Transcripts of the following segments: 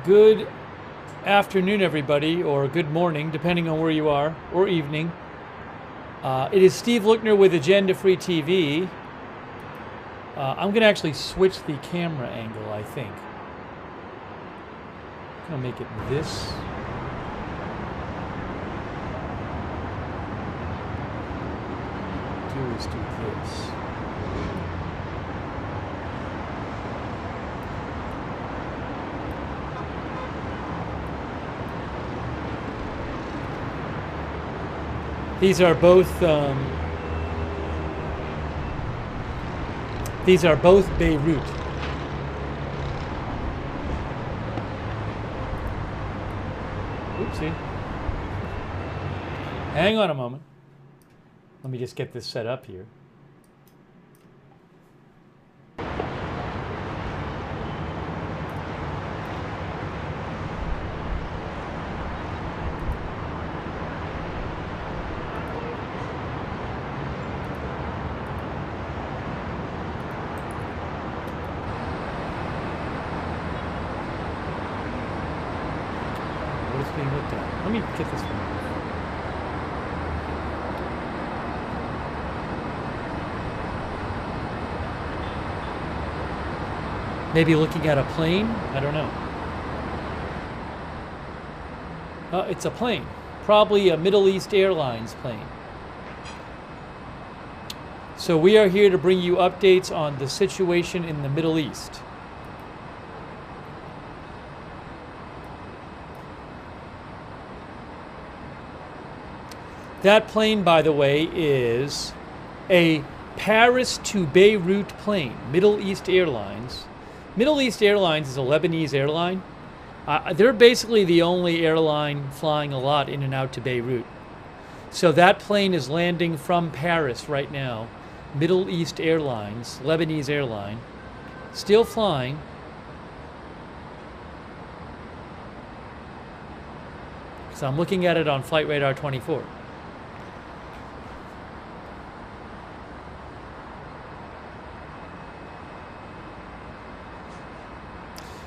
Good afternoon, everybody, or good morning, depending on where you are, or evening. It is Steve Lookner with Agenda Free TV. I'm going to actually switch the camera angle, I think. I'm going to make it this. Do this. These are both Beirut. Oopsie. Hang on a moment. Let me just get this set up here. Being looked at. Let me get this one. Maybe looking at a plane? I don't know. It's a plane. Probably a Middle East Airlines plane. So we are here to bring you updates on the situation in the Middle East. That plane, by the way, is a Paris to Beirut plane, Middle East Airlines. Middle East Airlines is a Lebanese airline. They're basically the only airline flying a lot in and out to Beirut. So that plane is landing from Paris right now. Middle East Airlines, Lebanese airline, still flying. So I'm looking at it on Flight Radar 24.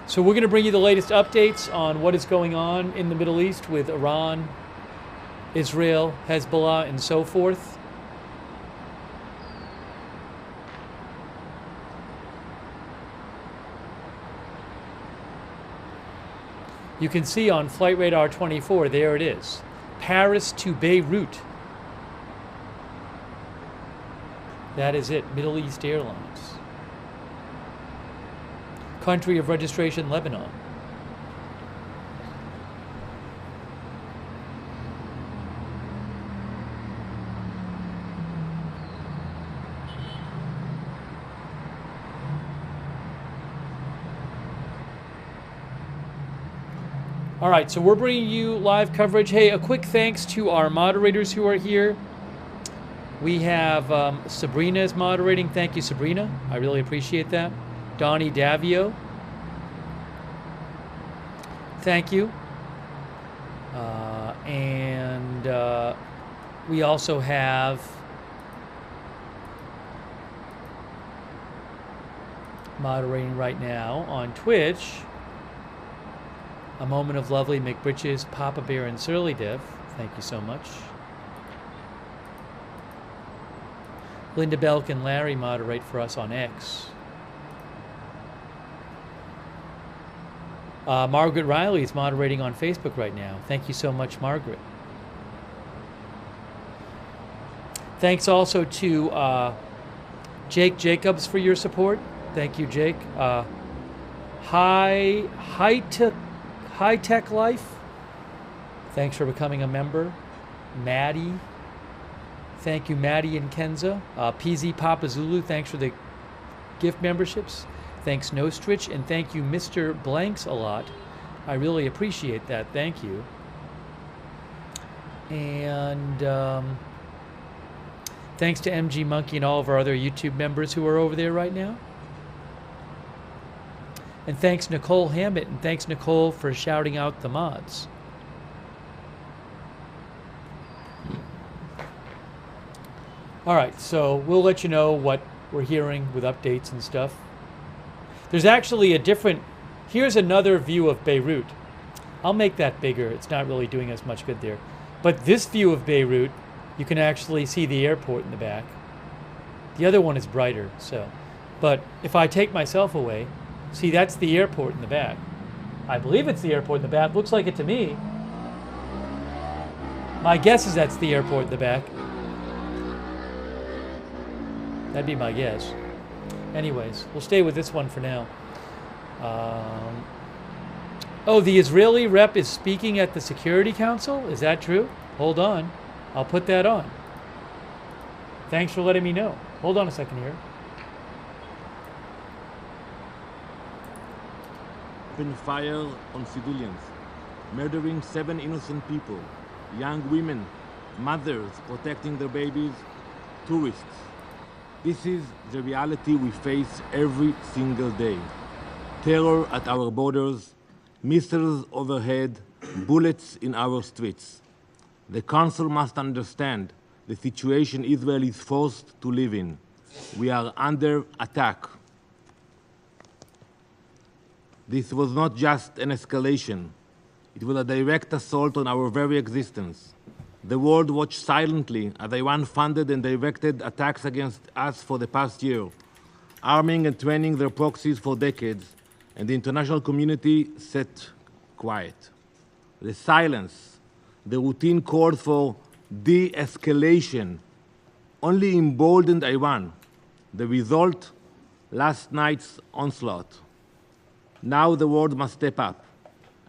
So we're going to bring you the latest updates on what is going on in the Middle East with Iran, Israel, Hezbollah, and so forth. You can see on Flight Radar 24, there it is. Paris to Beirut. That is it, Middle East Airlines. Country of registration, Lebanon. All right, so we're bringing you live coverage. Hey, a quick thanks to our moderators who are here. We have Sabrina is moderating. Thank you, Sabrina. I really appreciate that. Donnie Davio, thank you. And we also have moderating right now on Twitch, A Moment of Lovely, McBritches, Papa Bear, and Surly Dev. Thank you so much. Linda Belk and Larry moderate for us on X. Margaret Riley is moderating on Facebook right now. Thank you so much, Margaret. Thanks also to Jake Jacobs for your support. Thank you, Jake. High Tech Life. Thanks for becoming a member. Maddie. Thank you, Maddie and Kenza. PZ Papa Zulu, thanks for the gift memberships. Thanks, Nostrich, and thank you, Mr. Blanks, a lot. I really appreciate that. Thank you. And thanks to MG Monkey and all of our other YouTube members who are over there right now. And thanks, Nicole Hammett, and thanks, Nicole, for shouting out the mods. All right, so we'll let you know what we're hearing with updates and stuff. There's actually a different Here's another view of Beirut. I'll make that bigger. It's not really doing as much good there. But this view of Beirut, you can actually see the airport in the back. The other one is brighter, so. But if I take myself away, see, that's the airport in the back. I believe it's the airport in the back. Looks like it to me. My guess is that's the airport in the back. That'd be my guess. Anyways, we'll stay with this one for now. Oh, the Israeli rep is speaking at the Security Council? Is that true? Hold on. I'll put that on. Thanks for letting me know. Hold on a second here. Open fire on civilians, murdering 7 innocent people, young women, mothers protecting their babies, tourists. This is the reality we face every single day. Terror at our borders, missiles overhead, bullets in our streets. The Council must understand the situation Israel is forced to live in. We are under attack. This was not just an escalation. It was a direct assault on our very existence. The world watched silently as Iran funded and directed attacks against us for the past year, arming and training their proxies for decades, and the international community sat quiet. The silence, the routine call for de-escalation, only emboldened Iran. The result, last night's onslaught. Now the world must step up.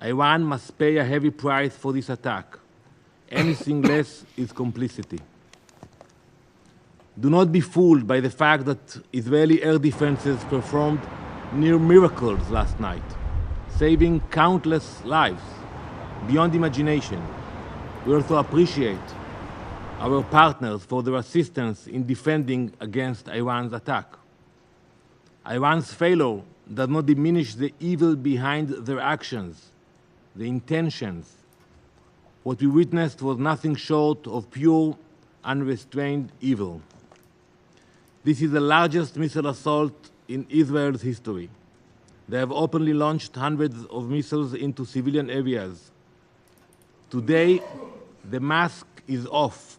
Iran must pay a heavy price for this attack. Anything less is complicity. Do not be fooled by the fact that Israeli air defenses performed near miracles last night, saving countless lives beyond imagination. We also appreciate our partners for their assistance in defending against Iran's attack. Iran's failure does not diminish the evil behind their actions, the intentions. What we witnessed was nothing short of pure, unrestrained evil. This is the largest missile assault in Israel's history. They have openly launched hundreds of missiles into civilian areas. Today, the mask is off,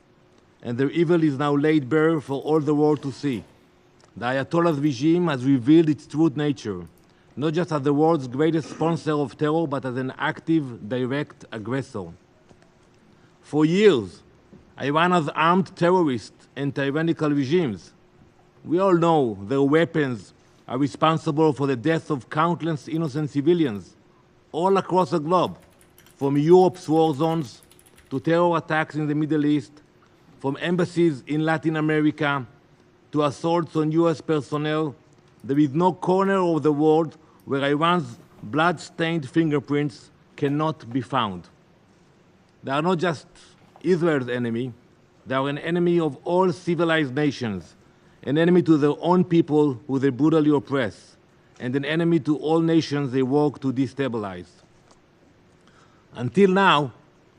and their evil is now laid bare for all the world to see. The Ayatollah's regime has revealed its true nature, not just as the world's greatest sponsor of terror, but as an active, direct aggressor. For years, Iran has armed terrorists and tyrannical regimes. We all know their weapons are responsible for the death of countless innocent civilians all across the globe, from Europe's war zones to terror attacks in the Middle East, from embassies in Latin America to assaults on US personnel. There is no corner of the world where Iran's blood-stained fingerprints cannot be found. They are not just Israel's enemy, they are an enemy of all civilized nations, an enemy to their own people who they brutally oppress, and an enemy to all nations they work to destabilize. Until now,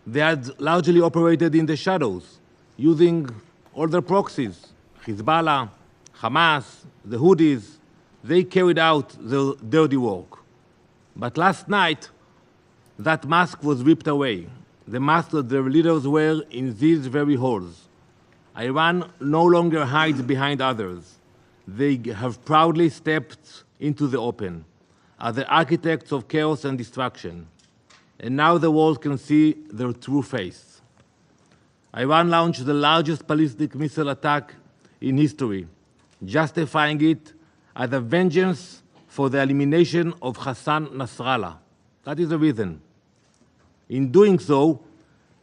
they had largely operated in the shadows, using all their proxies, Hezbollah, Hamas, the Houthis. They carried out their dirty work. But last night, that mask was ripped away, the mask that their leaders wear in these very halls. Iran no longer hides behind others. They have proudly stepped into the open, as the architects of chaos and destruction. And now the world can see their true face. Iran launched the largest ballistic missile attack in history, justifying it as a vengeance for the elimination of Hassan Nasrallah. That is the reason. In doing so,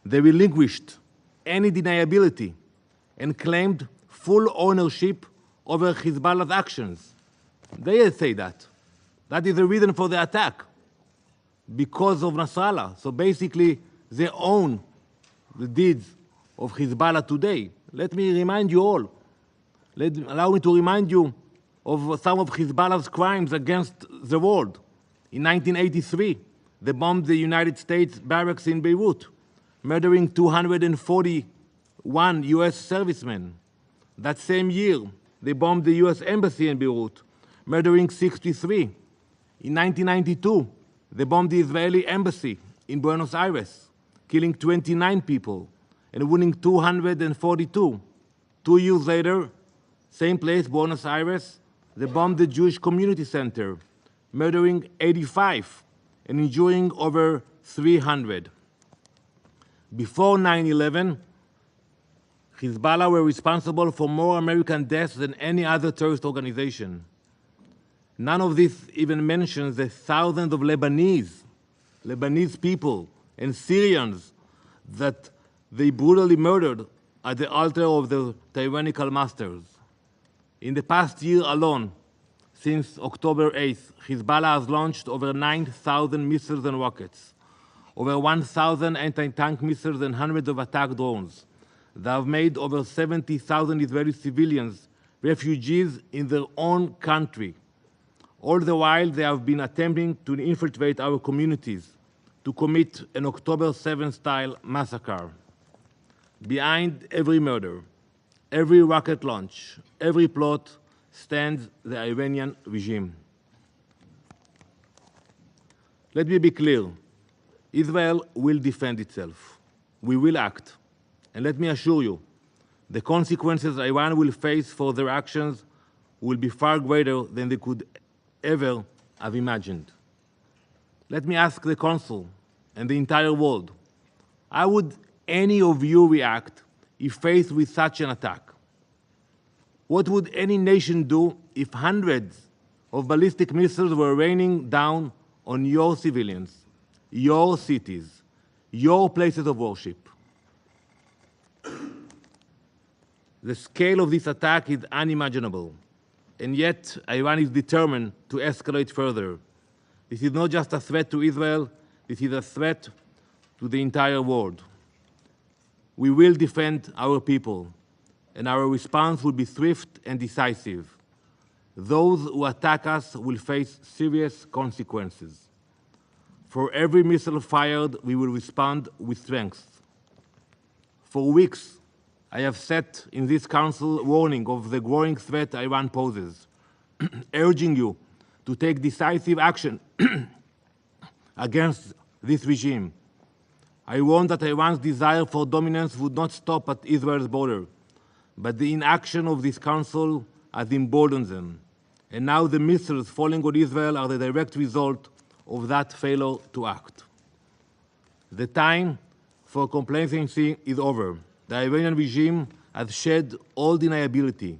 they relinquished any deniability and claimed full ownership over Hezbollah's actions. They say that. That is the reason for the attack, because of Nasrallah. So basically, they own the deeds of Hezbollah today. Let me remind you all. Allow me to remind you of some of Hezbollah's crimes against the world. In 1983, they bombed the United States barracks in Beirut, murdering 241 US servicemen. That same year, they bombed the US embassy in Beirut, murdering 63. In 1992, they bombed the Israeli embassy in Buenos Aires, killing 29 people and wounding 242. 2 years later, same place, Buenos Aires, they bombed the Jewish community center, murdering 85 and injuring over 300. Before 9/11, Hezbollah were responsible for more American deaths than any other terrorist organization. None of this even mentions the thousands of Lebanese people and Syrians that they brutally murdered at the altar of their tyrannical masters. In the past year alone, since October 8th, Hezbollah has launched over 9,000 missiles and rockets, over 1,000 anti-tank missiles and hundreds of attack drones. They have made over 70,000 Israeli civilians refugees in their own country. All the while, they have been attempting to infiltrate our communities to commit an October 7th-style massacre. Behind every murder, every rocket launch, every plot stands the Iranian regime. Let me be clear. Israel will defend itself. We will act. And let me assure you, the consequences Iran will face for their actions will be far greater than they could ever have imagined. Let me ask the Council and the entire world, how would any of you react if faced with such an attack? What would any nation do if hundreds of ballistic missiles were raining down on your civilians, your cities, your places of worship? The scale of this attack is unimaginable, and yet Iran is determined to escalate further. This is not just a threat to Israel, this is a threat to the entire world. We will defend our people, and our response will be swift and decisive. Those who attack us will face serious consequences. For every missile fired, we will respond with strength. For weeks, I have sat in this council warning of the growing threat Iran poses, urging you to take decisive action against this regime. I warned that Iran's desire for dominance would not stop at Israel's border, but the inaction of this council has emboldened them. And now the missiles falling on Israel are the direct result of that failure to act. The time for complacency is over. The Iranian regime has shed all deniability.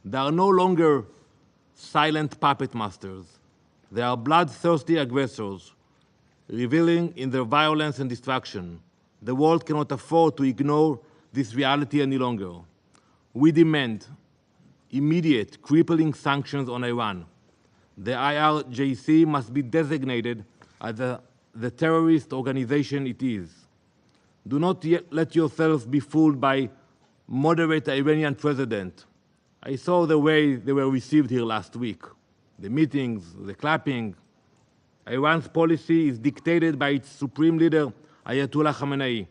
They are no longer silent puppet masters. They are bloodthirsty aggressors, reveling in their violence and destruction. The world cannot afford to ignore this reality any longer. We demand immediate, crippling sanctions on Iran. The IRGC must be designated as the terrorist organization it is. Do not let yourselves be fooled by moderate Iranian president. I saw the way they were received here last week. The meetings, the clapping. Iran's policy is dictated by its supreme leader, Ayatollah Khamenei.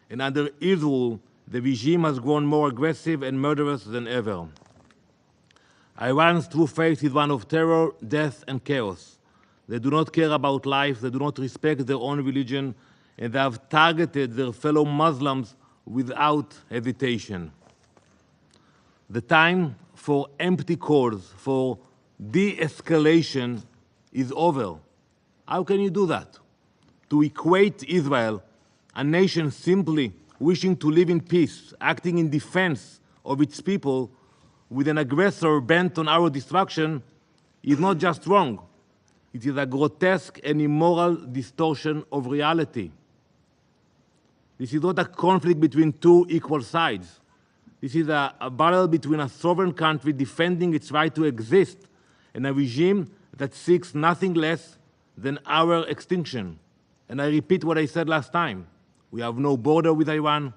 And under his rule, the regime has grown more aggressive and murderous than ever. Iran's true face is one of terror, death, and chaos. They do not care about life, they do not respect their own religion, and they have targeted their fellow Muslims without hesitation. The time for empty calls for de-escalation is over. How can you do that? To equate Israel, a nation simply wishing to live in peace, acting in defense of its people, with an aggressor bent on our destruction, is not just wrong. It is a grotesque and immoral distortion of reality. This is not a conflict between two equal sides. This is a battle between a sovereign country defending its right to exist and a regime that seeks nothing less than our extinction. And I repeat what I said last time. We have no border with Iran.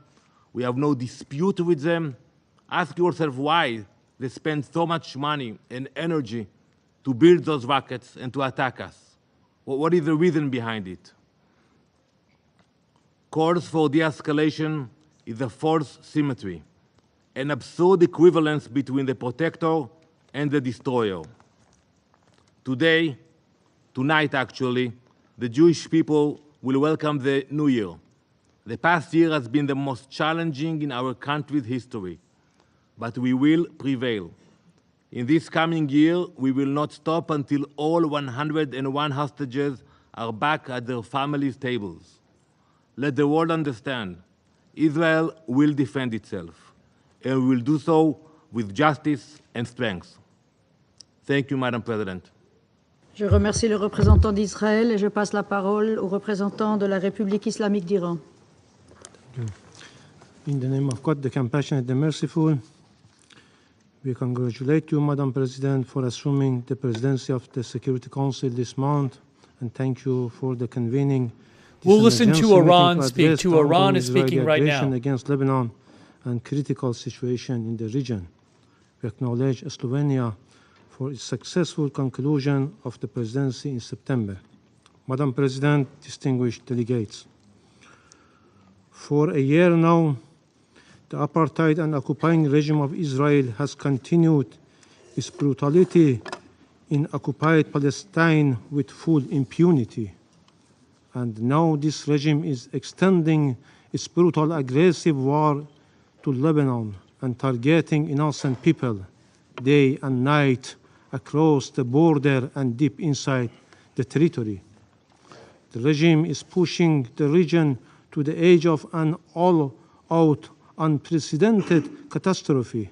We have no dispute with them. Ask yourself why they spend so much money and energy to build those rockets and to attack us. What is the reason behind it? Calls for de-escalation is a false symmetry, an absurd equivalence between the protector and the destroyer. Today, Tonight, actually, the Jewish people will welcome the new year. The past year has been the most challenging in our country's history, but we will prevail. In this coming year, we will not stop until all 101 hostages are back at their families' tables. Let the world understand, Israel will defend itself, and we will do so with justice and strength. Thank you, Madam President. Je remercie le représentant d'Israël et je passe la parole au représentant de la République islamique d'Iran. In the name of God, the compassionate, the merciful, we congratulate you, Madam President, for assuming the presidency of the Security Council this month, and thank you for the convening. We'll listen to Iran speak. To Iran is speaking right now. Against Lebanon and critical situation in the region. We acknowledge Slovenia for its successful conclusion of the presidency in September. Madam President, distinguished delegates, for a year now, the apartheid and occupying regime of Israel has continued its brutality in occupied Palestine with full impunity. And now this regime is extending its brutal, aggressive war to Lebanon and targeting innocent people day and night across the border and deep inside the territory. The regime is pushing the region to the edge of an all-out, unprecedented catastrophe.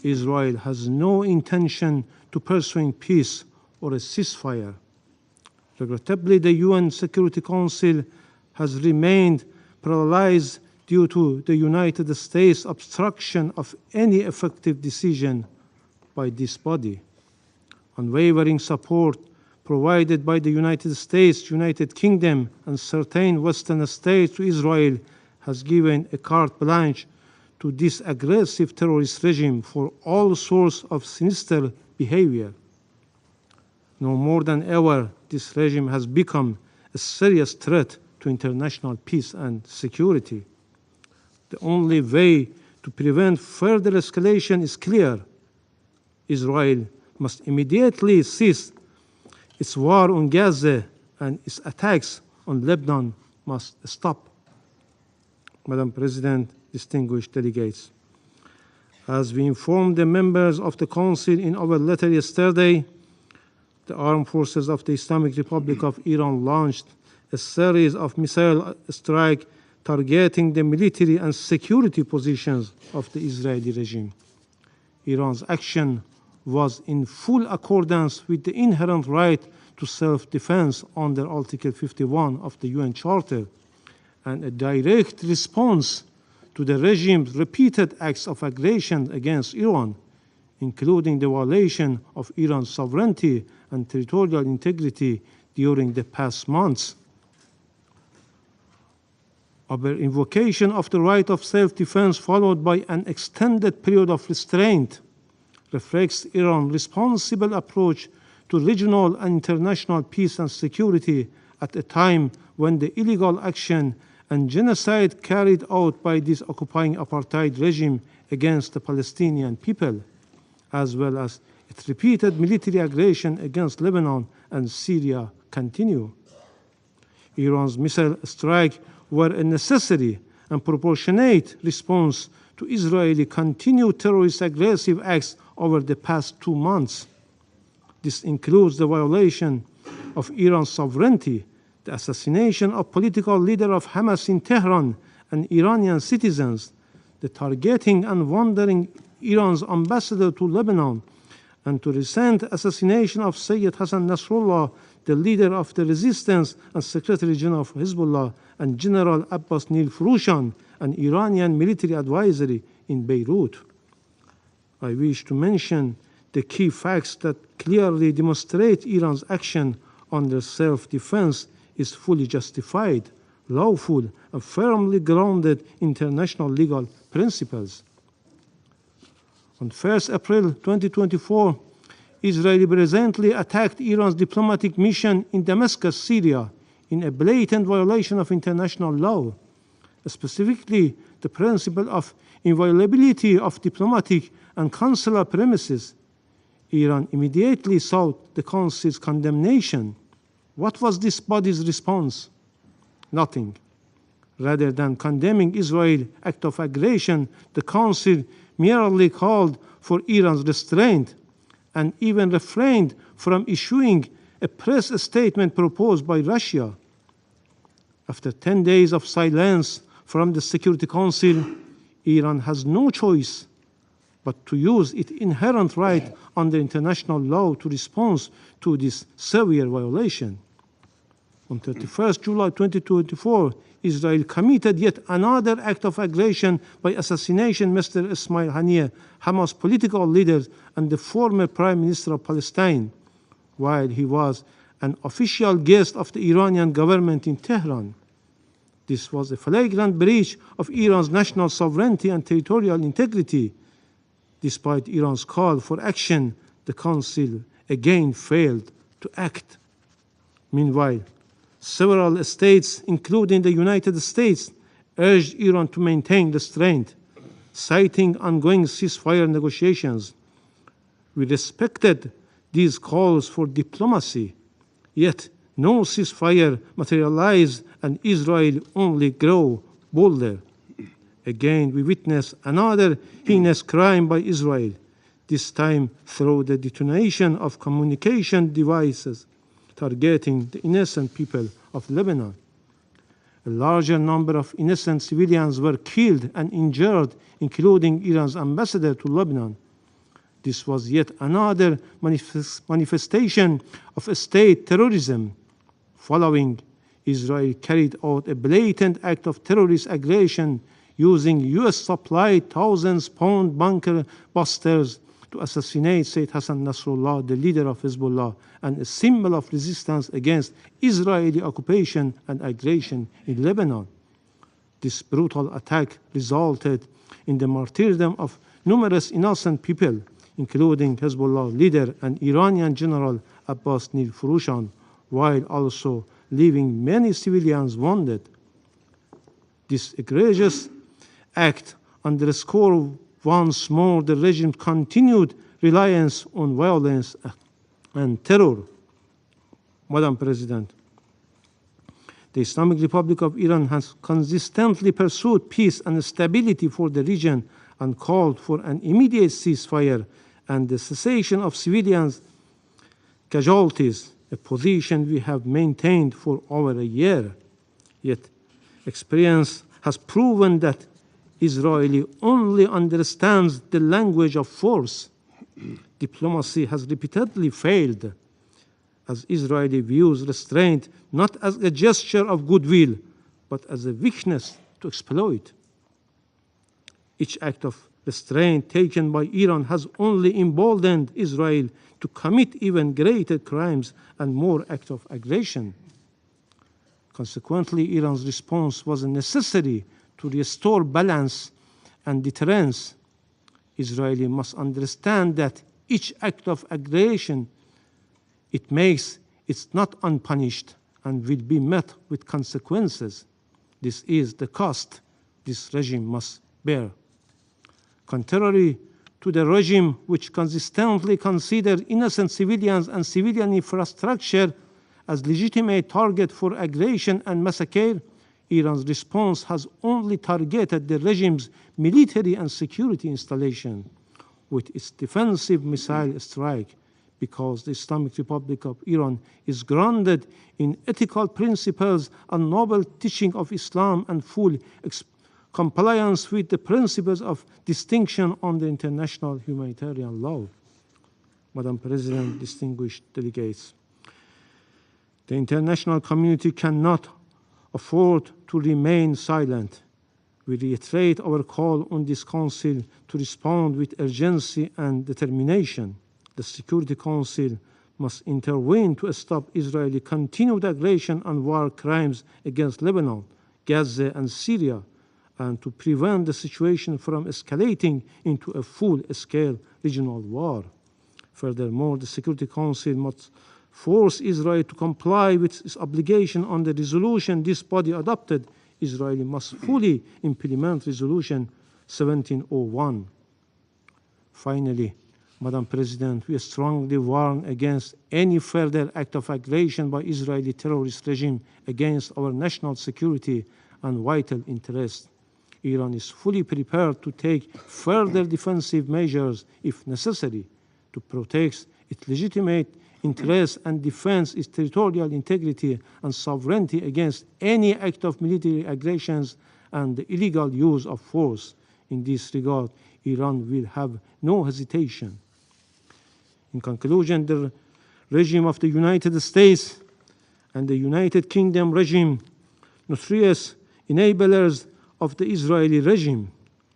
Israel has no intention to pursue peace or a ceasefire. Regrettably, the UN Security Council has remained paralyzed due to the United States' obstruction of any effective decision by this body. Unwavering support provided by the United States, United Kingdom, and certain Western states to Israel has given a carte blanche to this aggressive terrorist regime for all sorts of sinister behavior. No more than ever, this regime has become a serious threat to international peace and security. The only way to prevent further escalation is clear. Israel must immediately cease its war on Gaza, and its attacks on Lebanon must stop. Madam President, distinguished delegates, as we informed the members of the Council in our letter yesterday, the armed forces of the Islamic Republic of Iran launched a series of missile strikes targeting the military and security positions of the Israeli regime. Iran's action was in full accordance with the inherent right to self-defense under Article 51 of the UN Charter, and a direct response to the regime's repeated acts of aggression against Iran, including the violation of Iran's sovereignty and territorial integrity during the past months. Our invocation of the right of self-defense, followed by an extended period of restraint, reflects Iran's responsible approach to regional and international peace and security at a time when the illegal action and genocide carried out by this occupying apartheid regime against the Palestinian people, as well as its repeated military aggression against Lebanon and Syria, continue. Iran's missile strikes were a necessary and proportionate response to Israeli continued terrorist aggressive acts over the past 2 months. This includes the violation of Iran's sovereignty, the assassination of political leader of Hamas in Tehran and Iranian citizens, the targeting and wandering Iran's ambassador to Lebanon, and to recent assassination of Sayyid Hassan Nasrallah, the leader of the resistance and Secretary General of Hezbollah, and General Abbas Nilfroushan, an Iranian military advisor in Beirut. I wish to mention the key facts that clearly demonstrate Iran's action under self-defense is fully justified, lawful, and firmly grounded in international legal principles. On 1st April 2024, Israel presently attacked Iran's diplomatic mission in Damascus, Syria, in a blatant violation of international law, specifically the principle of inviolability of diplomatic and consular premises. Iran immediately sought the Council's condemnation. What was this body's response? Nothing. Rather than condemning Israel's act of aggression, the Council merely called for Iran's restraint and even refrained from issuing a press statement proposed by Russia. After 10 days of silence from the Security Council, Iran has no choice but to use its inherent right under international law to respond to this severe violation. On 31st July 2024, Israel committed yet another act of aggression by assassinating Mr. Ismail Haniyeh, Hamas political leader and the former Prime Minister of Palestine, while he was an official guest of the Iranian government in Tehran. This was a flagrant breach of Iran's national sovereignty and territorial integrity. Despite Iran's call for action, the Council again failed to act. Meanwhile, several states, including the United States, urged Iran to maintain restraint, citing ongoing ceasefire negotiations. We respected these calls for diplomacy, yet no ceasefire materialized and Israel only grew bolder. Again, we witnessed another heinous crime by Israel, this time through the detonation of communication devices targeting the innocent people of Lebanon. A larger number of innocent civilians were killed and injured, including Iran's ambassador to Lebanon. This was yet another manifestation of state terrorism. Following, Israel carried out a blatant act of terrorist aggression using US-supplied thousands-pound bunker busters to assassinate Sayyid Hassan Nasrallah, the leader of Hezbollah, and a symbol of resistance against Israeli occupation and aggression in Lebanon. This brutal attack resulted in the martyrdom of numerous innocent people, including Hezbollah leader and Iranian General Abbas Nir Furushan, while also leaving many civilians wounded. This egregious act underscored once more the regime's continued reliance on violence and terror. Madam President, the Islamic Republic of Iran has consistently pursued peace and stability for the region and called for an immediate ceasefire and the cessation of civilians' casualties, a position we have maintained for over a year. Yet, experience has proven that Israel only understands the language of force. Diplomacy has repeatedly failed, as Israel views restraint not as a gesture of goodwill, but as a weakness to exploit. Each act of restraint taken by Iran has only emboldened Israel to commit even greater crimes and more acts of aggression. Consequently, Iran's response was necessary to restore balance and deterrence. Israel must understand that each act of aggression it makes is not unpunished and will be met with consequences. This is the cost this regime must bear. Contrary to the regime which consistently considers innocent civilians and civilian infrastructure as legitimate target for aggression and massacre, Iran's response has only targeted the regime's military and security installation with its defensive missile strike, because the Islamic Republic of Iran is grounded in ethical principles and noble teaching of Islam and full compliance with the principles of distinction under international humanitarian law. Madam President, distinguished delegates, the international community cannot afford to remain silent. We reiterate our call on this Council to respond with urgency and determination. The Security Council must intervene to stop Israeli continued aggression and war crimes against Lebanon, Gaza, and Syria, and to prevent the situation from escalating into a full-scale regional war. Furthermore, the Security Council must force Israel to comply with its obligation on the resolution this body adopted. Israel must fully implement Resolution 1701. Finally, Madam President, we strongly warn against any further act of aggression by Israeli terrorist regime against our national security and vital interests. Iran is fully prepared to take further defensive measures if necessary to protect its legitimate interests and defend its territorial integrity and sovereignty against any act of military aggressions and the illegal use of force. In this regard, Iran will have no hesitation. In conclusion, the regime of the United States and the United Kingdom regime, notorious enablers of the Israeli regime,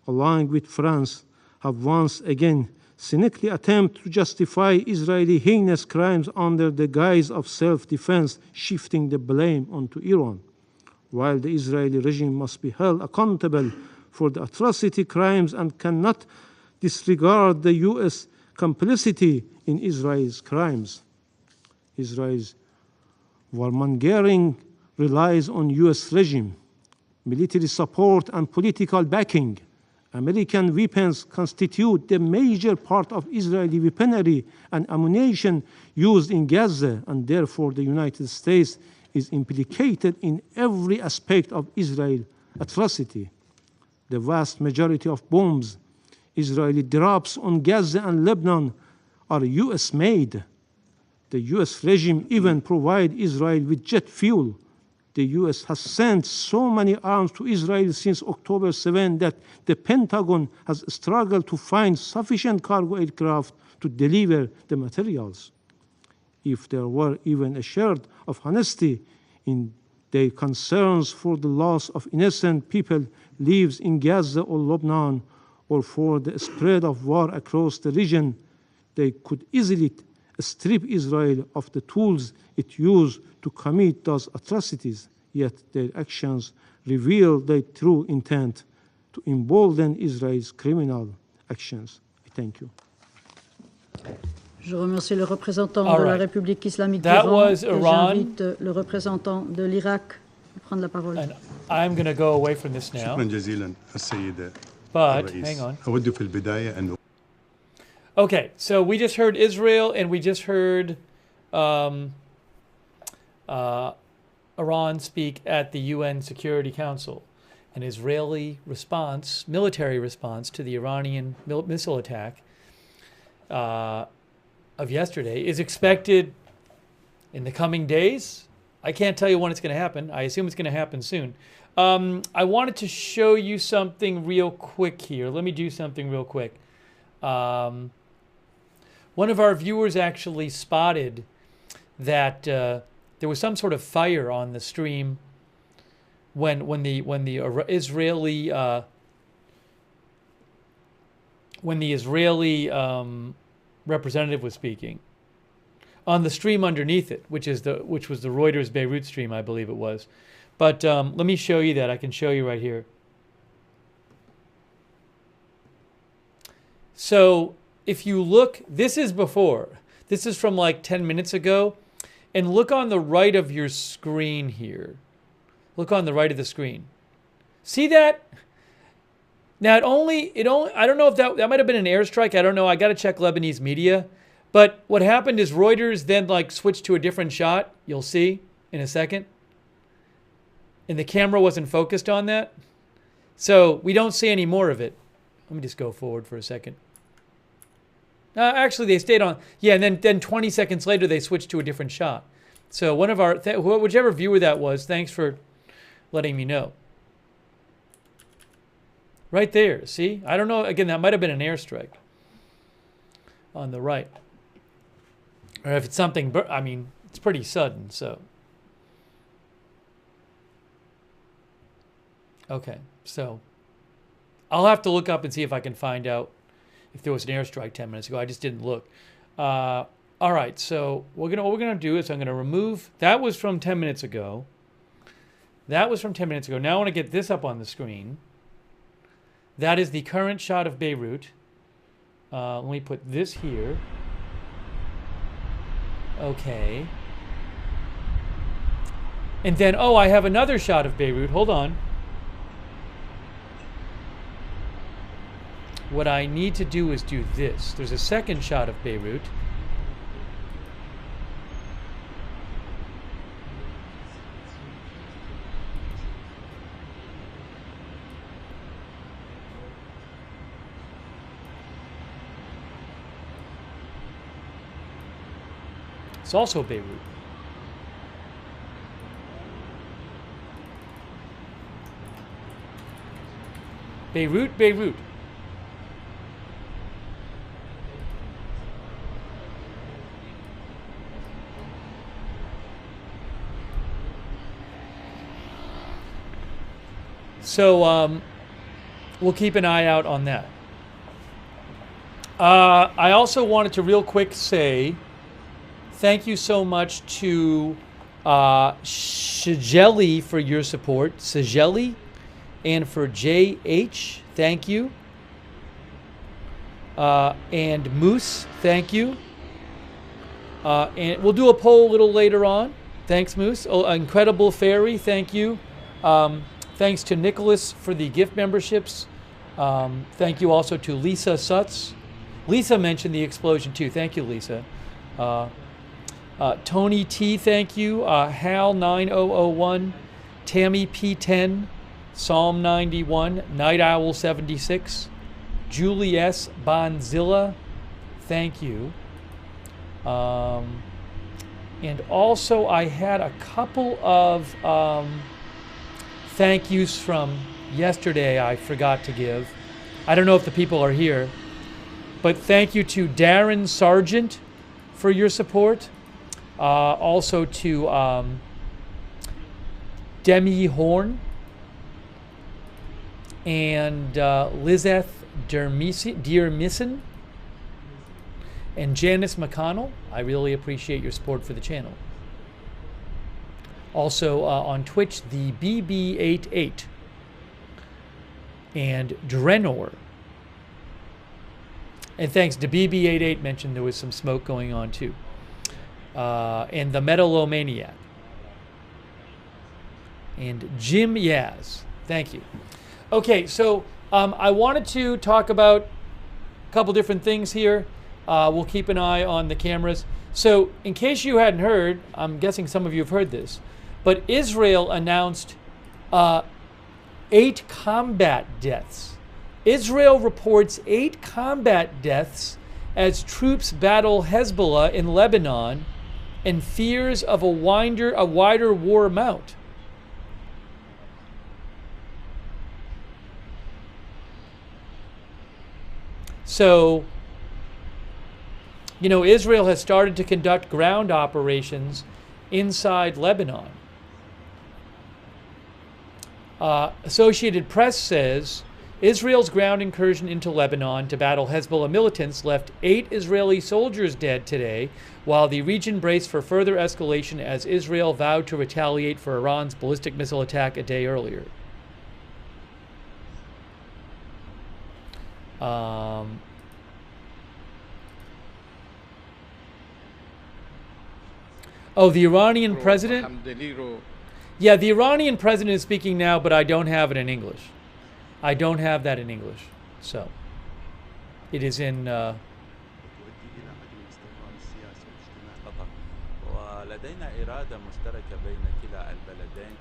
along with France, have once again cynically attempted to justify Israeli heinous crimes under the guise of self-defense, shifting the blame onto Iran. While the Israeli regime must be held accountable for the atrocity crimes and cannot disregard the U.S. complicity in Israel's crimes. Israel's warmongering relies on U.S. regime, military support and political backing. American weapons constitute the major part of Israeli weaponry and ammunition used in Gaza, and therefore the United States is implicated in every aspect of Israel's atrocity. The vast majority of bombs Israeli drops on Gaza and Lebanon are US-made. The US regime even provides Israel with jet fuel. The US has sent so many arms to Israel since October 7 that the Pentagon has struggled to find sufficient cargo aircraft to deliver the materials. If there were even a shred of honesty in their concerns for the loss of innocent people lives in Gaza or Lebanon, or for the spread of war across the region, they could easily strip Israel of the tools it used to commit those atrocities, yet their actions reveal their true intent to embolden Israel's criminal actions. I thank you. Je remercie le représentant All de la right. République islamique That d'Iran. was Et Iran. j'invite le représentant de l'Irak à prendre la parole. And I'm going to go away from this now. شكرا جزيلا السيد But, الرئيس. hang on. أود في البداية أن Okay, so we just heard Israel and we just heard Iran speak at the UN Security Council. An Israeli response, military response to the Iranian missile attack of yesterday is expected in the coming days. I can't tell you when it's going to happen. I assume it's going to happen soon. I wanted to show you something real quick here. Let me do something real quick. One of our viewers actually spotted that there was some sort of fire on the stream when the Israeli representative was speaking on the stream underneath it, which was the Reuters Beirut stream, I believe it was. But let me show you that. I can show you right here. So if you look, this is before. This is from like 10 minutes ago. And look on the right of your screen here. Look on the right of the screen. See that? Now, it only I don't know if that might have been an airstrike. I don't know. I got to check Lebanese media. But what happened is Reuters then like switched to a different shot. You'll see in a second. And the camera wasn't focused on that. So we don't see any more of it. Let me just go forward for a second. Actually, they stayed on. Yeah, and then 20 seconds later, they switched to a different shot. So one of our, whichever viewer that was, thanks for letting me know. Right there, see? I don't know. Again, that might have been an airstrike on the right. Or if it's something, I mean, it's pretty sudden, so. Okay, so I'll have to look up and see if I can find out if there was an airstrike 10 minutes ago. I just didn't look. All right, so what we're gonna do is I'm gonna remove, that was from 10 minutes ago. That was from 10 minutes ago. Now I want to get this up on the screen. That is the current shot of Beirut. Let me put this here. Okay. And then, oh, I have another shot of Beirut. Hold on. what I need to do is do this. There's a second shot of Beirut. It's also Beirut. Beirut, Beirut. So we'll keep an eye out on that. I also wanted to real quick say thank you so much to Shigeli for your support. Shigeli. And for JH, thank you. And Moose, thank you. And we'll do a poll a little later on. Thanks, Moose. Oh, Incredible Fairy, thank you. Thanks to Nicholas for the gift memberships. Thank you also to Lisa Sutz. Lisa mentioned the explosion too. Thank you, Lisa. Tony T, thank you. Hal9001, Tammy P10, Psalm 91, Night Owl 76, Julie S. Bonzilla, thank you. And also I had a couple of thank yous from yesterday I forgot to give. I don't know if the people are here, but thank you to Darren Sargent for your support. Also to Demi Horn and Lizeth Dearmissen and Janice McConnell. I really appreciate your support for the channel. Also on Twitch, the BB88 and Drenor. And thanks to BB88 mentioned there was some smoke going on too. And the Metalomaniac. And Jim Yaz. Thank you. Okay, so I wanted to talk about a couple different things here. We'll keep an eye on the cameras. So in case you hadn't heard, I'm guessing some of you have heard this, but Israel announced 8 combat deaths. Israel reports 8 combat deaths as troops battle Hezbollah in Lebanon and fears of a wider war mount. So, you know, Israel has started to conduct ground operations inside Lebanon. Associated Press says Israel's ground incursion into Lebanon to battle Hezbollah militants left 8 Israeli soldiers dead today, while the region braced for further escalation as Israel vowed to retaliate for Iran's ballistic missile attack a day earlier. Oh, the Iranian president? Yeah, the Iranian president is speaking now, but I don't have it in English. I don't have that in English. So, it is in...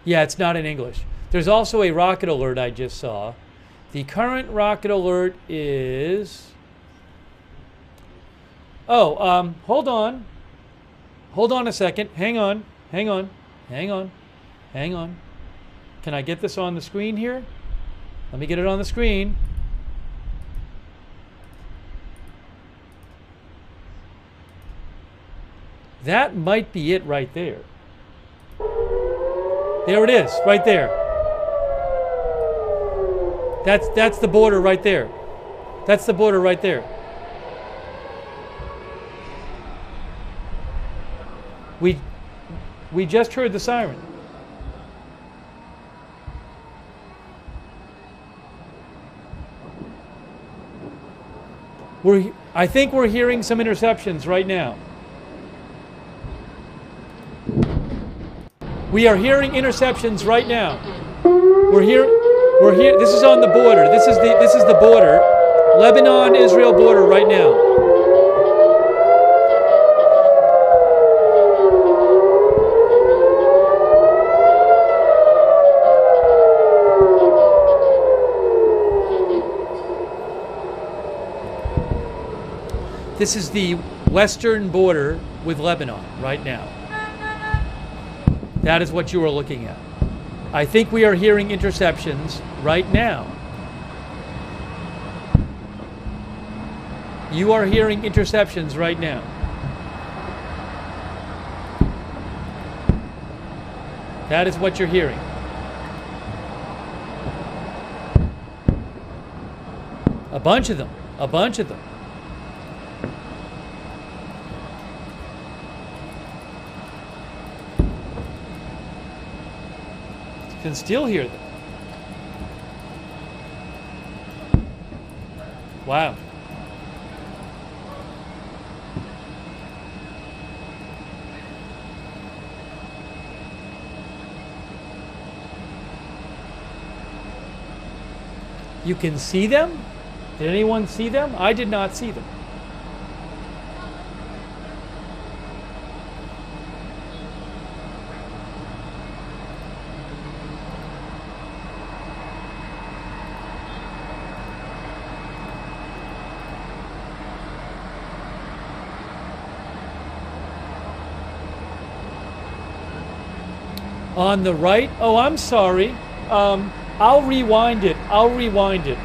Yeah, it's not in English. There's also a rocket alert I just saw. The current rocket alert is... Oh, hold on. Hold on a second. Hang on. Hang on. Hang on. Hang on. Can I get this on the screen here? Let me get it on the screen. That might be it right there. There it is, right there. That's the border right there. That's the border right there. We just heard the siren. I think we're hearing some interceptions right now. We are hearing interceptions right now. We're here. This is on the border. This is the border. Lebanon-Israel border right now. This is the western border with Lebanon right now. That is what you are looking at. I think we are hearing interceptions right now. You are hearing interceptions right now. That is what you're hearing. A bunch of them. A bunch of them. You can still hear them. Wow. You can see them? Did anyone see them? I did not see them. On the right? Oh, I'm sorry. I'll rewind it. I'll rewind it.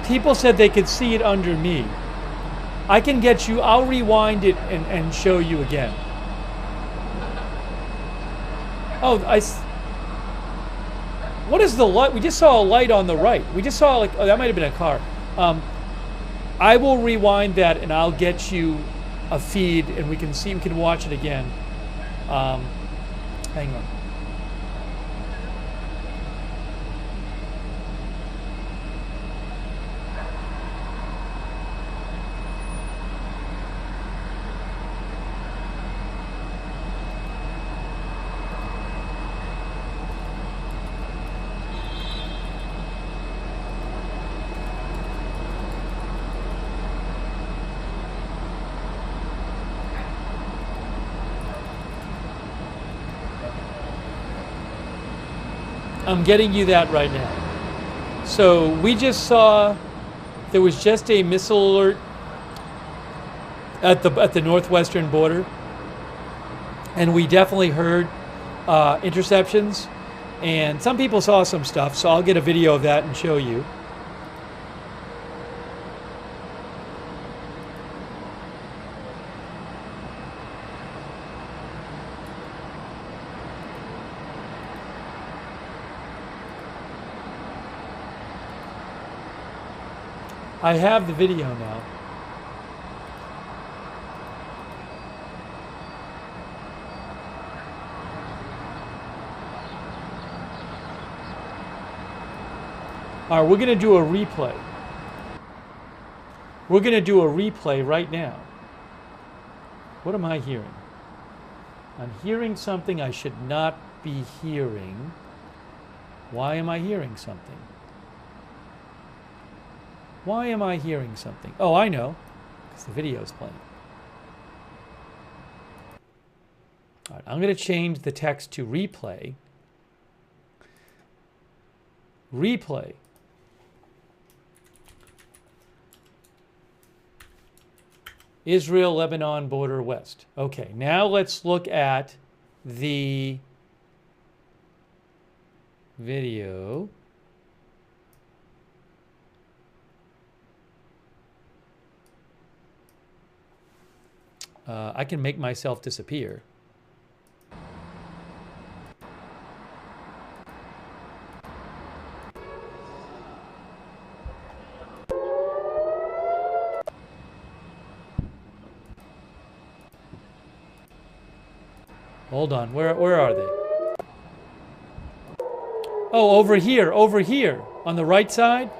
People said they could see it under me. I can get you, I'll rewind it and show you again. Oh, what is the light? We just saw a light on the right. We just saw, like, oh, that might have been a car. I will rewind that and I'll get you a feed and we can watch it again. Hang on. I'm getting you that right now. So we just saw there was just a missile alert at the northwestern border, and we definitely heard interceptions, and some people saw some stuff. So I'll get a video of that and show you. I have the video now. All right, we're going to do a replay. We're going to do a replay right now. What am I hearing? I'm hearing something I should not be hearing. Why am I hearing something? Why am I hearing something? Oh, I know. Because the video is playing. All right, I'm going to change the text to replay. Replay. Israel-Lebanon border west. Okay, now let's look at the video. I can make myself disappear. Hold on, where are they? Oh, over here, on the right side.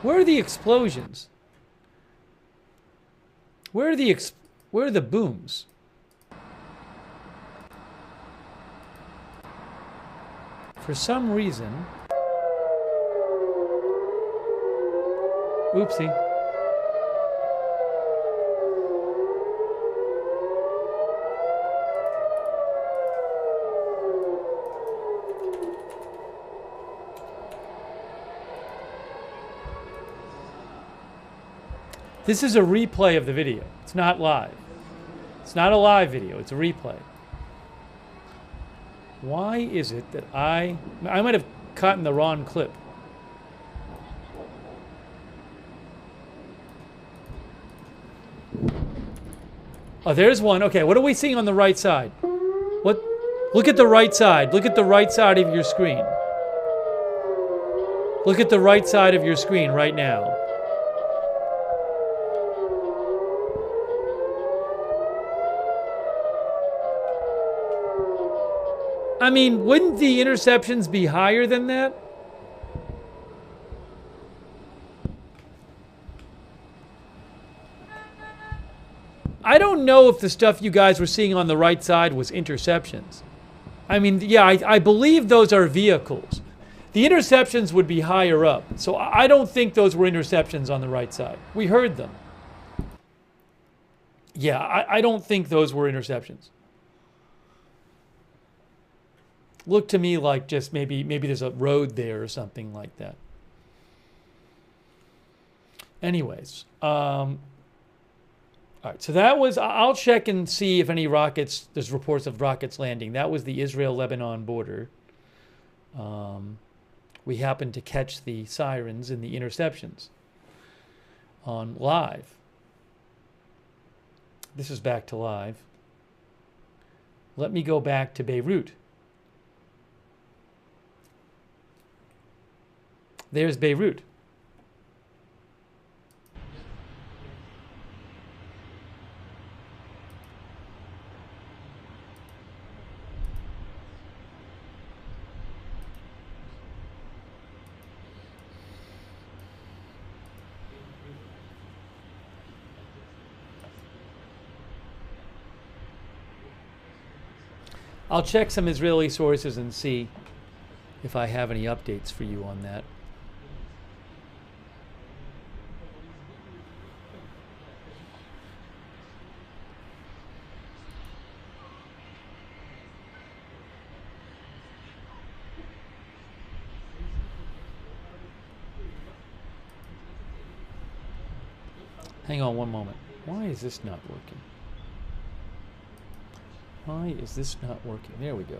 Where are the explosions? Where are the booms? For some reason, oopsie. This is a replay of the video. It's not live. It's not a live video. It's a replay. Why is it that I might have cut in the wrong clip? Oh, there's one. Okay, what are we seeing on the right side? What? Look at the right side. Look at the right side of your screen. Look at the right side of your screen right now. I mean, wouldn't the interceptions be higher than that? I don't know if the stuff you guys were seeing on the right side was interceptions. I mean, yeah, I believe those are vehicles. The interceptions would be higher up. So I don't think those were interceptions on the right side. We heard them. Yeah, I don't think those were interceptions. Looked to me like just maybe there's a road there or something like that. Anyways, all right, so that was, I'll check and see if any rockets, there's reports of rockets landing. That was the Israel-Lebanon border. We happened to catch the sirens and the interceptions on live. This is back to live. Let me go back to Beirut. There's Beirut. I'll check some Israeli sources and see if I have any updates for you on that. Hang on one moment. Why is this not working? Why is this not working? There we go.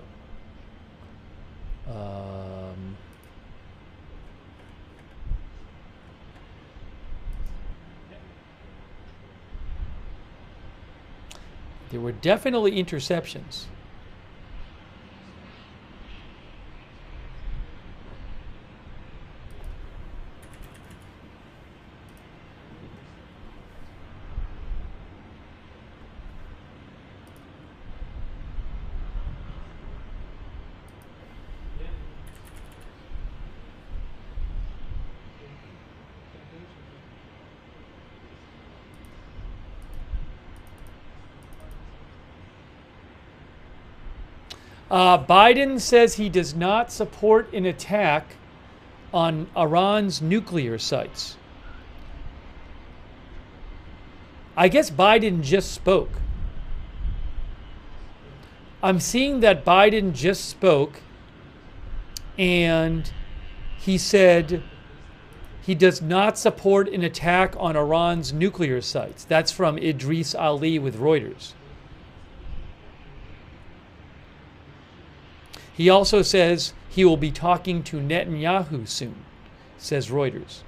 There were definitely interceptions. Biden says he does not support an attack on Iran's nuclear sites. I guess Biden just spoke. I'm seeing that Biden just spoke and he said he does not support an attack on Iran's nuclear sites. That's from Idris Ali with Reuters. He also says he will be talking to Netanyahu soon, says Reuters.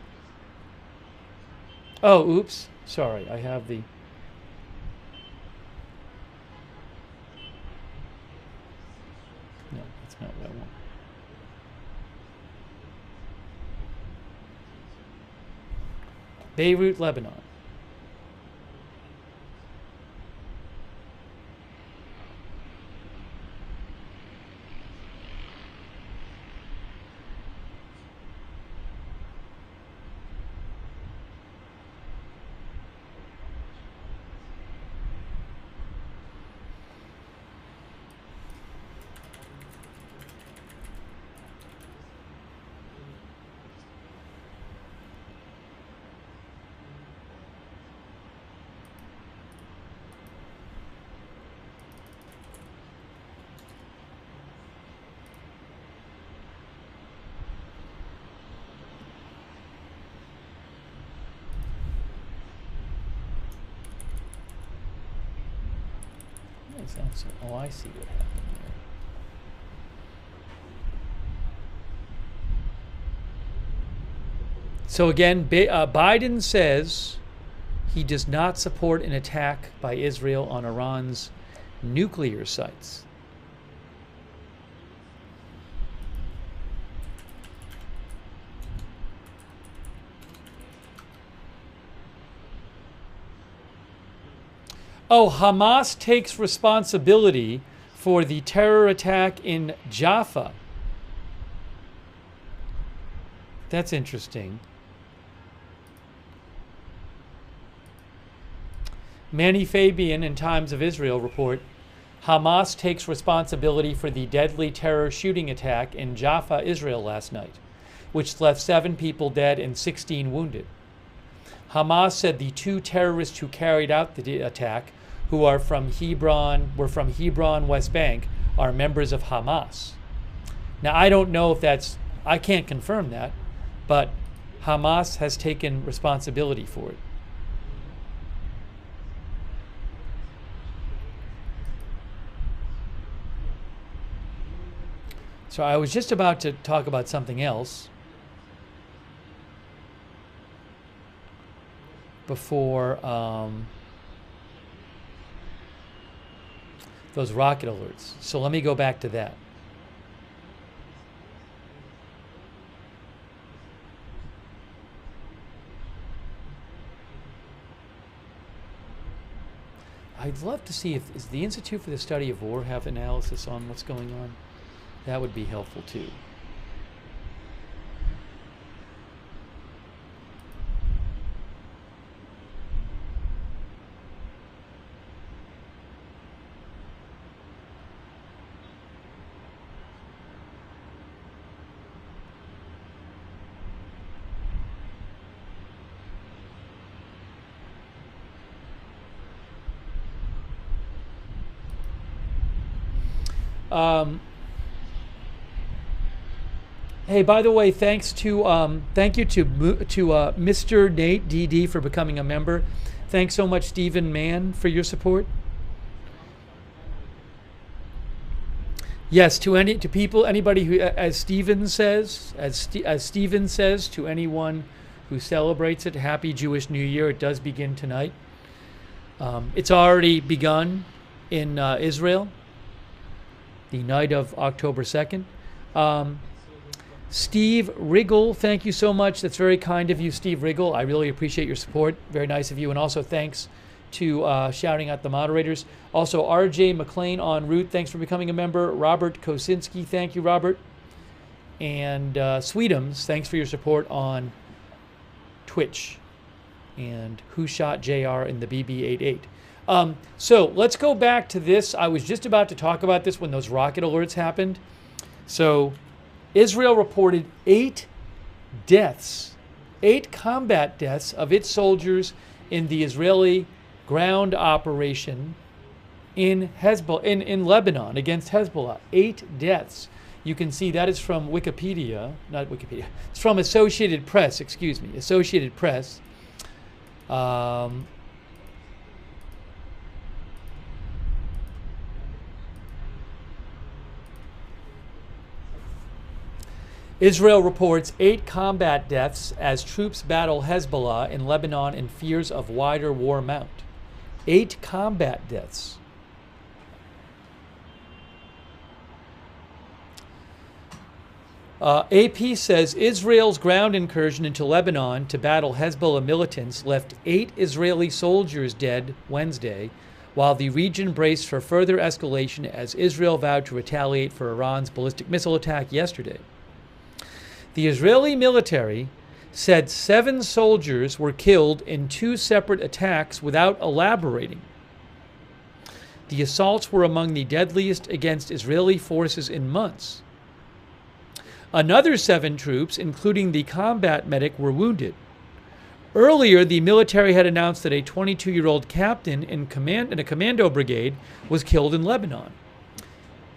Oh, oops. Sorry, I have the... No, that's not what I want. Beirut, Lebanon. is that so? Oh, I see what happened there. So again, Biden says he does not support an attack by Israel on Iran's nuclear sites. Oh, Hamas takes responsibility for the terror attack in Jaffa. That's interesting. Manny Fabian in Times of Israel report, Hamas takes responsibility for the deadly terror shooting attack in Jaffa, Israel last night, which left 7 people dead and 16 wounded. Hamas said the 2 terrorists who carried out the attack, who were from Hebron, West Bank, are members of Hamas. Now, I don't know if I can't confirm that, but Hamas has taken responsibility for it. So I was just about to talk about something else before those rocket alerts. So let me go back to that. I'd love to see does the Institute for the Study of War have analysis on what's going on? That would be helpful too. Hey, by the way, thank you to Mr. Nate DD for becoming a member. Thanks so much, Stephen Mann, for your support. Yes, anybody who, as Stephen says, to anyone who celebrates it, Happy Jewish New Year. It does begin tonight. It's already begun in Israel, the night of October 2nd. Steve Riggle, thank you so much. That's very kind of you, Steve Riggle. I really appreciate your support. Very nice of you. And also thanks to shouting at the moderators. Also, RJ McLean en route, thanks for becoming a member. Robert Kosinski, thank you, Robert. And Sweetums, thanks for your support on Twitch. And Who Shot JR in the BB-88. So let's go back to this. I was just about to talk about this when those rocket alerts happened. So Israel reported 8 combat deaths of its soldiers in the Israeli ground operation in Lebanon against Hezbollah. 8 deaths. You can see that is from Wikipedia, not Wikipedia. It's from Associated Press, excuse me, Associated Press. Israel reports 8 combat deaths as troops battle Hezbollah in Lebanon and fears of wider war mount. 8 combat deaths. AP says Israel's ground incursion into Lebanon to battle Hezbollah militants left 8 Israeli soldiers dead Wednesday, while the region braced for further escalation as Israel vowed to retaliate for Iran's ballistic missile attack yesterday. The Israeli military said 7 soldiers were killed in 2 separate attacks without elaborating. The assaults were among the deadliest against Israeli forces in months. Another 7 troops, including the combat medic, were wounded. Earlier, the military had announced that a 22-year-old captain in a commando brigade was killed in Lebanon,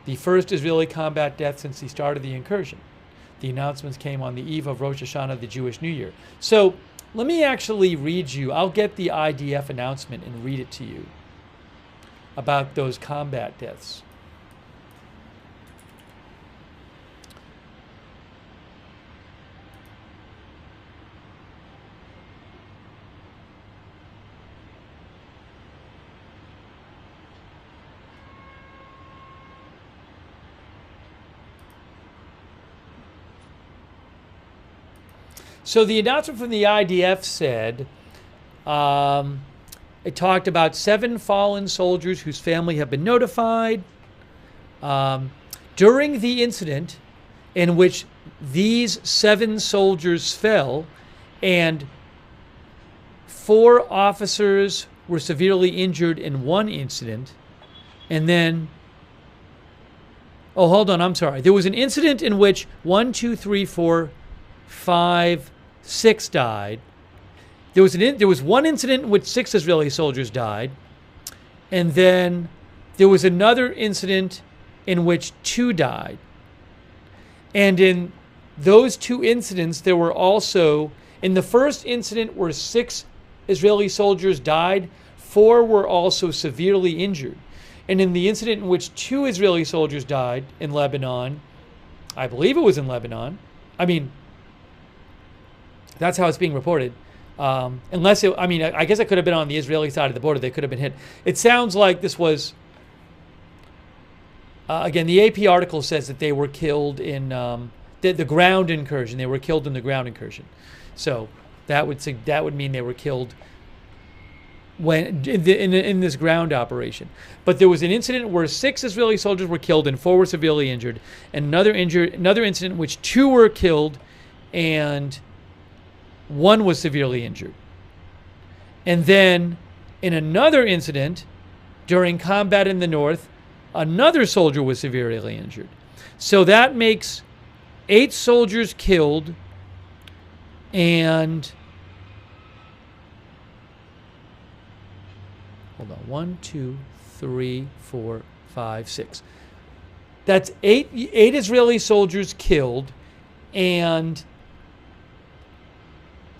the first Israeli combat death since the start of the incursion. The announcements came on the eve of Rosh Hashanah, the Jewish New Year. So let me actually read you. I'll get the IDF announcement and read it to you. about those combat deaths. So the announcement from the IDF said, it talked about 7 fallen soldiers whose family have been notified. During the incident in which these 7 soldiers fell and 4 officers were severely injured in one incident, and then, oh, hold on, I'm sorry. There was an incident in which 1, 2, 3, 4, 5, 6 died. There was one incident in which 6 Israeli soldiers died, and then there was another incident in which 2 died. And in those 2 incidents, there were also, in the first incident where 6 Israeli soldiers died, 4 were also severely injured. And in the incident in which 2 Israeli soldiers died in Lebanon, I believe it was in Lebanon. I mean, that's how it's being reported. Unless it, I mean, I guess it could have been on the Israeli side of the border. They could have been hit. It sounds like this was, again, the AP article says that they were killed in the ground incursion. They were killed in the ground incursion. So that would mean they were killed when in this ground operation. But there was an incident where 6 Israeli soldiers were killed and 4 were severely injured, and another incident in which 2 were killed and 1 was severely injured. And then in another incident during combat in the north, another soldier was severely injured. So that makes 8 soldiers killed and, hold on, 1, 2, 3, 4, 5, 6. That's 8 Israeli soldiers killed and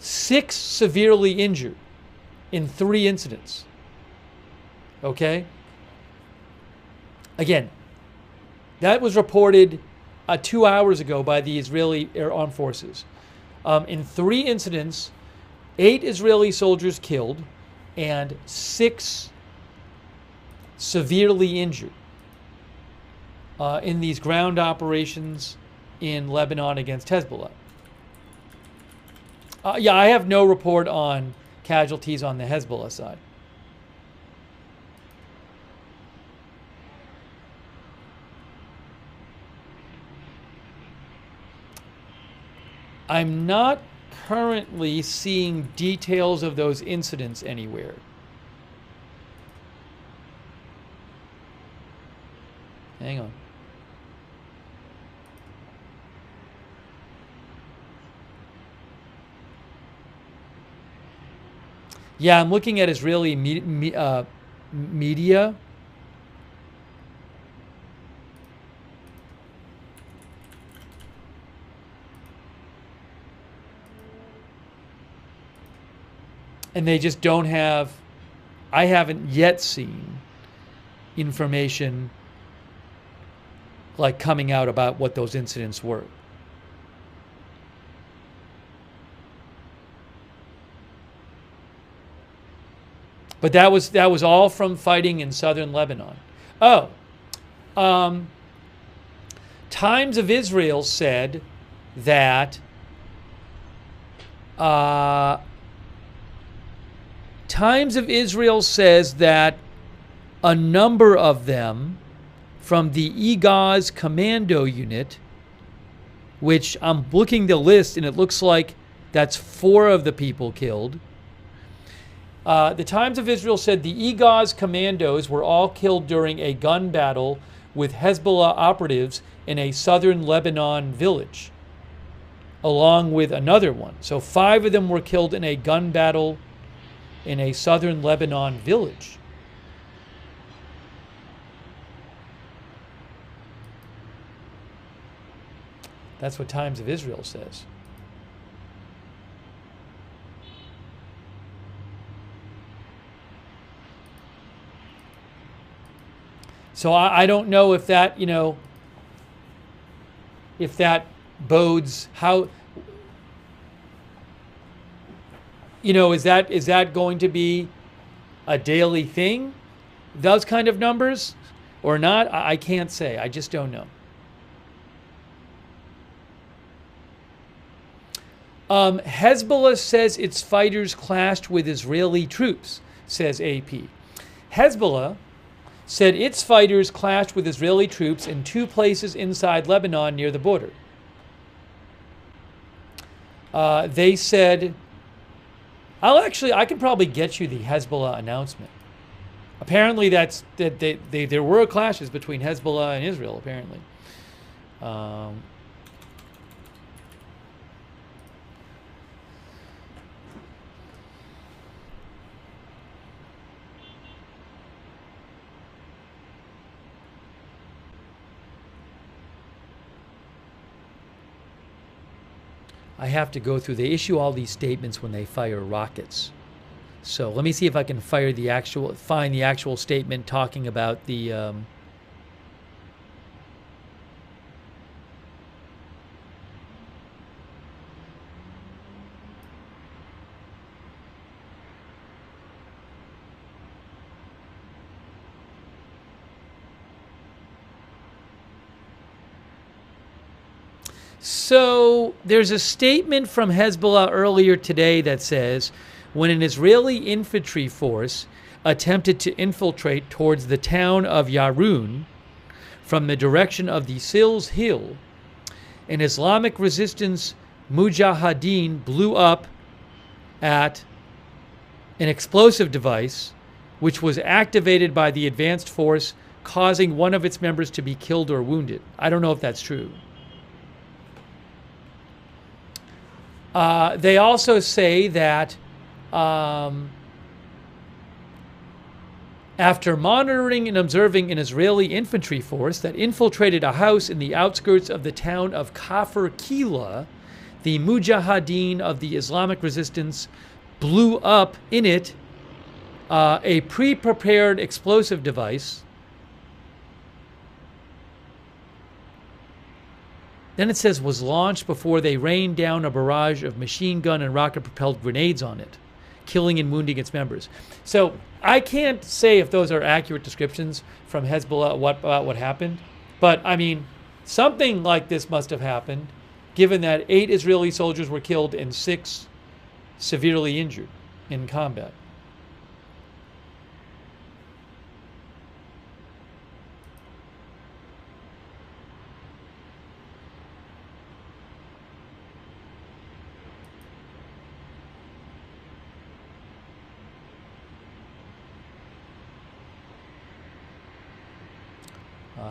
6 severely injured in 3 incidents. Okay? Again, that was reported 2 hours ago by the Israeli Air Armed Forces. In 3 incidents, 8 Israeli soldiers killed and 6 severely injured in these ground operations in Lebanon against Hezbollah. Yeah, I have no report on casualties on the Hezbollah side. I'm not currently seeing details of those incidents anywhere. Hang on. Yeah, I'm looking at Israeli media. And they just don't have, I haven't yet seen information like coming out about what those incidents were. But that was all from fighting in southern Lebanon. Oh, Times of Israel said that Times of Israel says that a number of them from the Egaz commando unit, which I'm looking the list and it looks like that's 4 of the people killed. The Times of Israel said the Egaz commandos were all killed during a gun battle with Hezbollah operatives in a southern Lebanon village, along with another one. So 5 of them were killed in a gun battle in a southern Lebanon village. That's what Times of Israel says. So I don't know if that, if that bodes how, is that going to be a daily thing, those kind of numbers, or not? I can't say. I just don't know. Hezbollah says its fighters clashed with Israeli troops, says AP. Hezbollah said its fighters clashed with Israeli troops in 2 places inside Lebanon near the border. They said, I can probably get you the Hezbollah announcement. Apparently there were clashes between Hezbollah and Israel, apparently. I have to go through. They issue all these statements when they fire rockets. So let me see if I can find the actual statement talking about the. So there's a statement from Hezbollah earlier today that says, when an Israeli infantry force attempted to infiltrate towards the town of Yarun from the direction of the Sils Hill, an Islamic resistance mujahideen blew up at an explosive device which was activated by the advanced force, causing one of its members to be killed or wounded. I don't know if that's true. They also say that after monitoring and observing an Israeli infantry force that infiltrated a house in the outskirts of the town of Kafr Kila, the Mujahideen of the Islamic resistance blew up in it a pre-prepared explosive device. Then it says was launched before they rained down a barrage of machine gun and rocket-propelled grenades on it, killing and wounding its members. So I can't say if those are accurate descriptions from Hezbollah about what happened, but I mean, something like this must have happened, given that 8 Israeli soldiers were killed and 6 severely injured in combat.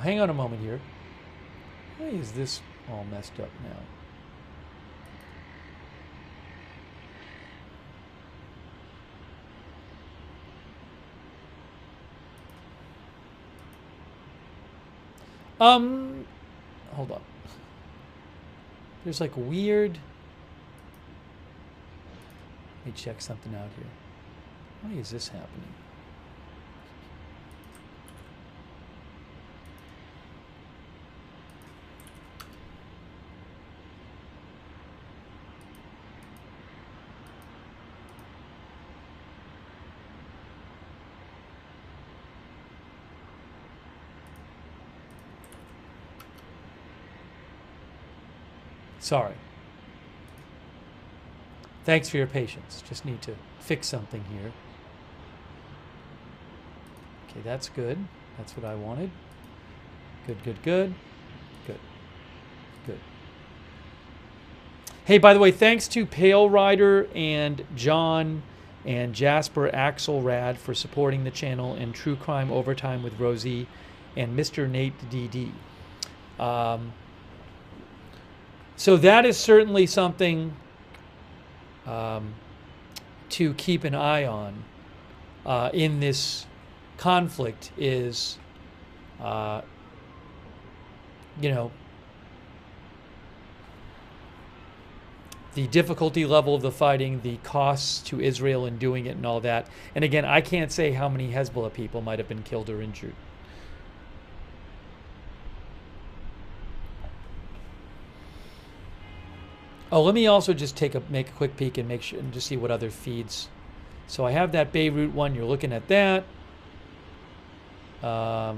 Hang on a moment here. Why is this all messed up now? Hold on. There's like weird. Let me check something out here. Why is this happening? Sorry. Thanks for your patience. Just need to fix something here. Okay, that's good. That's what I wanted. Good, good, good. Good. Good. Hey, by the way, thanks to Pale Rider and John and Jasper Axelrad for supporting the channel, and True Crime Overtime with Rosie and Mr. Nate DD. So that is certainly something to keep an eye on in this conflict is, the difficulty level of the fighting, the costs to Israel in doing it and all that. And again, I can't say how many Hezbollah people might have been killed or injured. Oh, let me also just make a quick peek and make sure and just see what other feeds. So I have that Beirut one. You're looking at that. I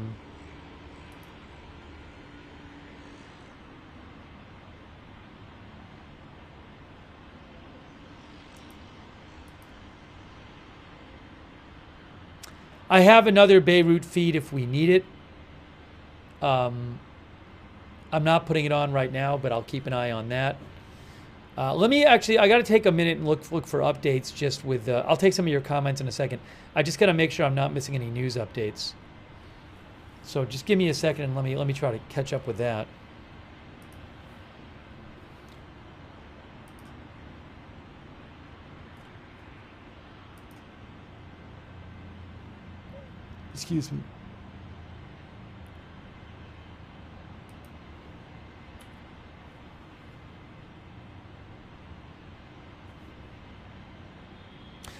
have another Beirut feed if we need it. I'm not putting it on right now, but I'll keep an eye on that. Let me actually, I got to take a minute and look for updates just with, I'll take some of your comments in a second. I just got to make sure I'm not missing any news updates. So just give me a second and let me try to catch up with that. Excuse me.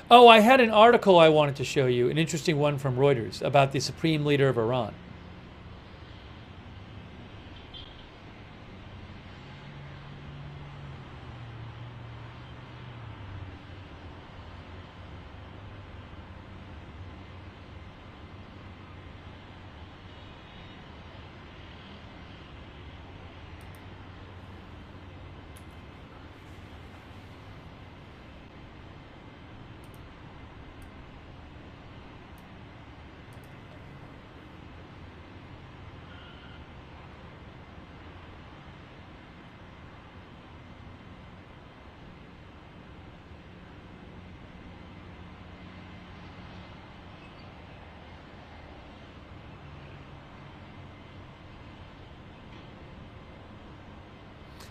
Oh, I had an article I wanted to show you, an interesting one from Reuters about the supreme leader of Iran.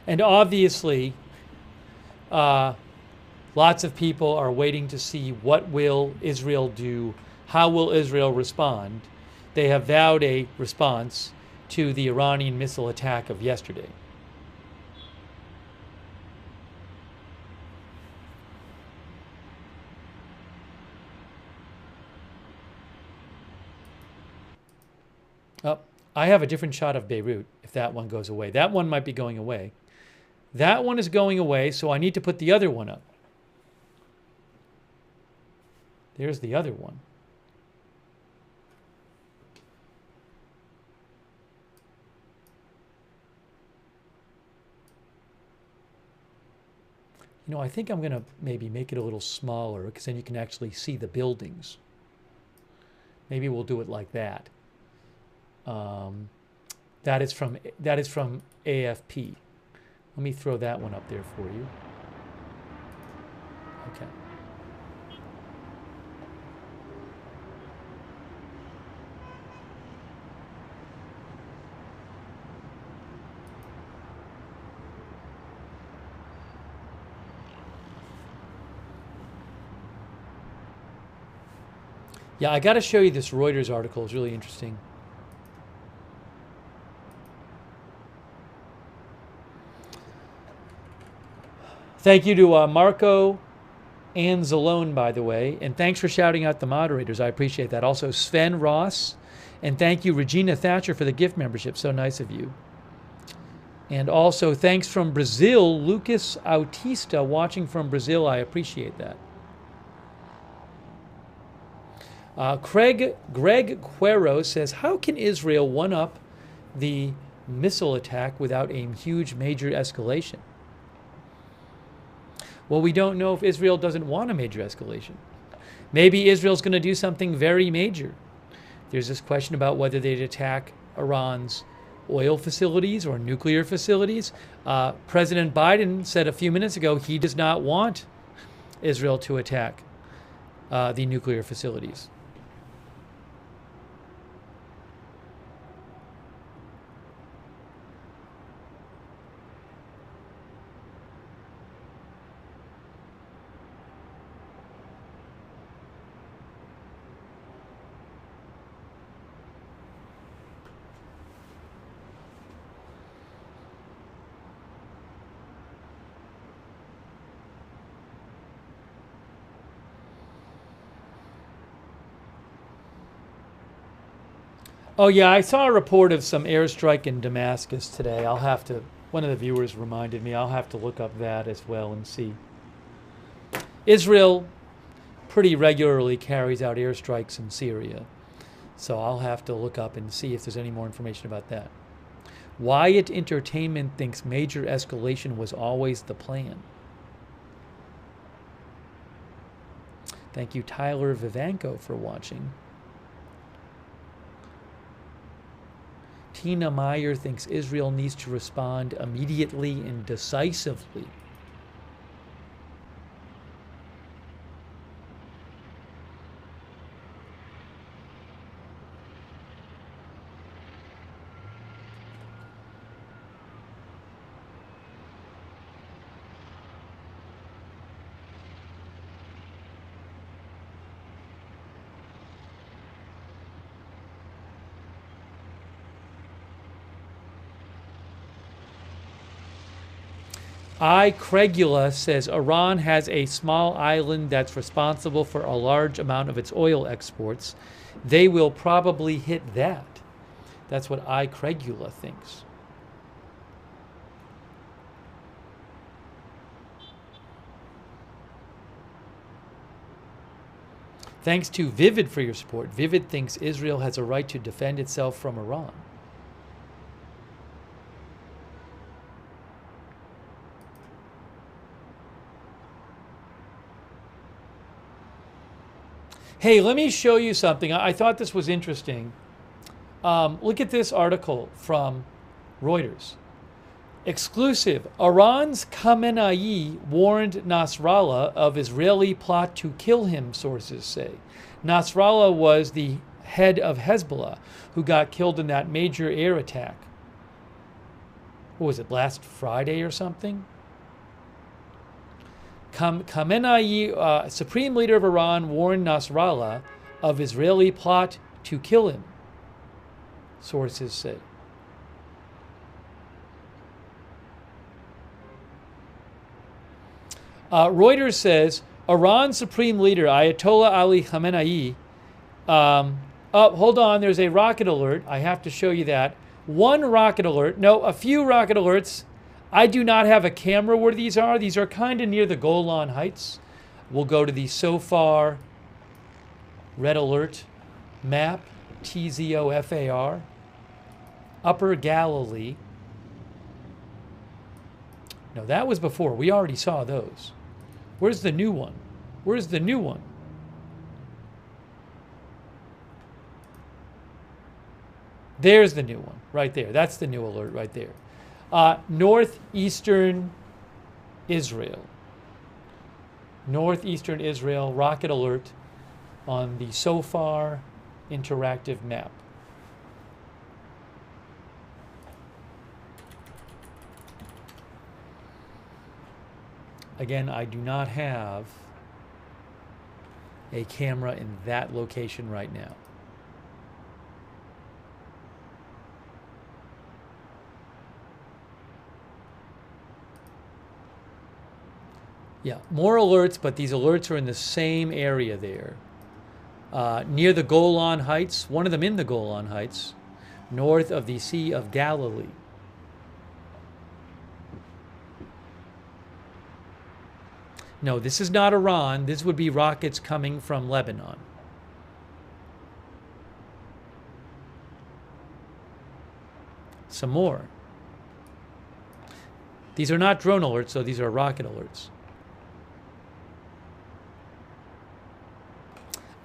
And obviously, lots of people are waiting to see what will Israel do, how will Israel respond. They have vowed a response to the Iranian missile attack of yesterday. Oh, I have a different shot of Beirut if that one goes away. That one might be going away. That one is going away, so I need to put the other one up. There's the other one. You know, I think I'm going to maybe make it a little smaller because then you can actually see the buildings. Maybe we'll do it like that. That is from AFP. Let me throw that one up there for you. Okay. Yeah, I got to show you this Reuters article. It's really interesting. Thank you to Marco and Zalone, by the way. And thanks for shouting out the moderators. I appreciate that. Also, Sven Ross. And thank you, Regina Thatcher, for the gift membership. So nice of you. And also, thanks from Brazil, Lucas Autista, watching from Brazil. I appreciate that. Greg Cuero says, how can Israel one-up the missile attack without a huge major escalation? Well, we don't know if Israel doesn't want a major escalation. Maybe Israel's going to do something very major. There's this question about whether they'd attack Iran's oil facilities or nuclear facilities. President Biden said a few minutes ago he does not want Israel to attack the nuclear facilities. Oh yeah, I saw a report of some airstrike in Damascus today. I'll have to One of the viewers reminded me. I'll have to look up that as well and see. Israel pretty regularly carries out airstrikes in Syria. So I'll have to look up and see if there's any more information about that. Wyatt Entertainment thinks major escalation was always the plan. Thank you, Tyler Vivanco, for watching. Tina Meyer thinks Israel needs to respond immediately and decisively. Craigula says Iran has a small island that's responsible for a large amount of its oil exports. They will probably hit that. That's what Craigula thinks. Thanks to Vivid for your support. Vivid thinks Israel has a right to defend itself from Iran. Hey, let me show you something. I thought this was interesting. Look at this article from Reuters. Exclusive. Iran's Khamenei warned Nasrallah of Israeli plot to kill him, sources say. Nasrallah was the head of Hezbollah who got killed in that major air attack. What was it, last Friday or something? Khamenei, supreme leader of Iran, warned Nasrallah of Israeli plot to kill him, sources say. Reuters says Iran's supreme leader, Ayatollah Ali Khamenei, hold on, there's a rocket alert. I have to show you that. One rocket alert, no, a few rocket alerts. I do not have a camera where these are. These are kind of near the Golan Heights. We'll go to the SOFAR red alert map, TZOFAR, Upper Galilee. No, that was before. We already saw those. Where's the new one? Where's the new one? There's the new one, right there. That's the new alert right there. Northeastern Israel. Northeastern Israel, rocket alert on the SOFAR interactive map. Again, I do not have a camera in that location right now. Yeah, more alerts, but these alerts are in the same area there. Near the Golan Heights, one of them in the Golan Heights, north of the Sea of Galilee. No, this is not Iran. This would be rockets coming from Lebanon. Some more. These are not drone alerts, so these are rocket alerts.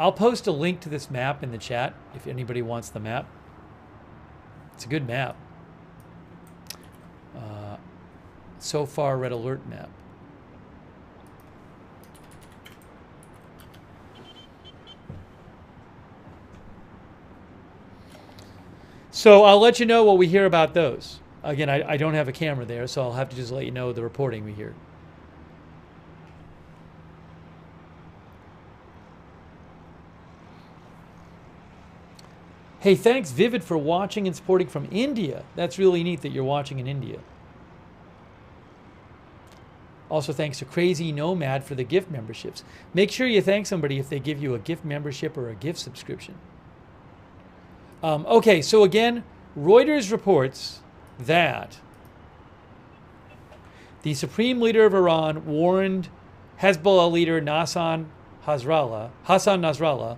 I'll post a link to this map in the chat if anybody wants the map. It's a good map. SOFAR red alert map. So I'll let you know what we hear about those. Again, I don't have a camera there, so I'll have to just let you know the reporting we hear. Hey, thanks, Vivid, for watching and supporting from India. That's really neat that you're watching in India. Also, thanks to Crazy Nomad for the gift memberships. Make sure you thank somebody if they give you a gift membership or a gift subscription. Okay, so again, Reuters reports that The supreme leader of Iran warned Hezbollah leader Hassan Nasrallah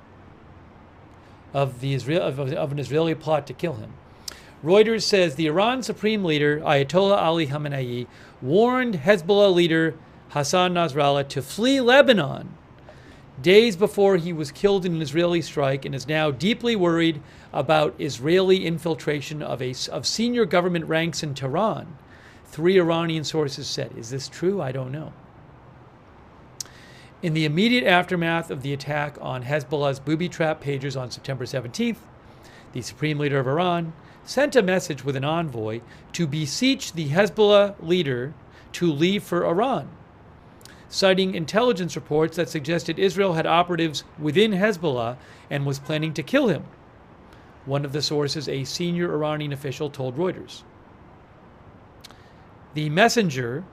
of an Israeli plot to kill him. Reuters says the Iran supreme leader, Ayatollah Ali Khamenei, warned Hezbollah leader Hassan Nasrallah to flee Lebanon days before he was killed in an Israeli strike, and is now deeply worried about Israeli infiltration of senior government ranks in Tehran, 3 Iranian sources said. Is this true? I don't know. In the immediate aftermath of the attack on Hezbollah's booby trap pagers on September 17th, the supreme leader of Iran sent a message with an envoy to beseech the Hezbollah leader to leave for Iran, citing intelligence reports that suggested Israel had operatives within Hezbollah and was planning to kill him. One of the sources, a senior Iranian official, told Reuters. The messenger,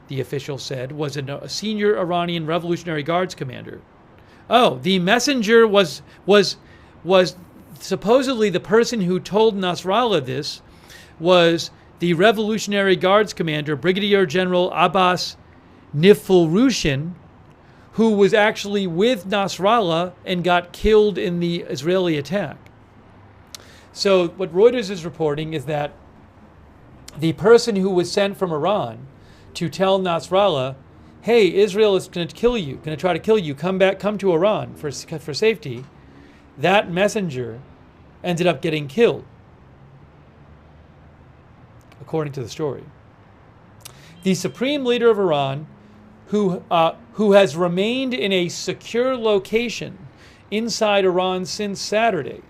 the official said, was a senior Iranian Revolutionary Guards commander. Oh, the messenger was supposedly the person who told Nasrallah this was the Revolutionary Guards commander, Brigadier General Abbas Niflurushin, who was actually with Nasrallah and got killed in the Israeli attack. So what Reuters is reporting is that the person who was sent from Iran to tell Nasrallah, hey, Israel is going to kill you, going to try to kill you, come to Iran for safety, that messenger ended up getting killed, according to the story. The supreme leader of Iran, who has remained in a secure location inside Iran since Saturday.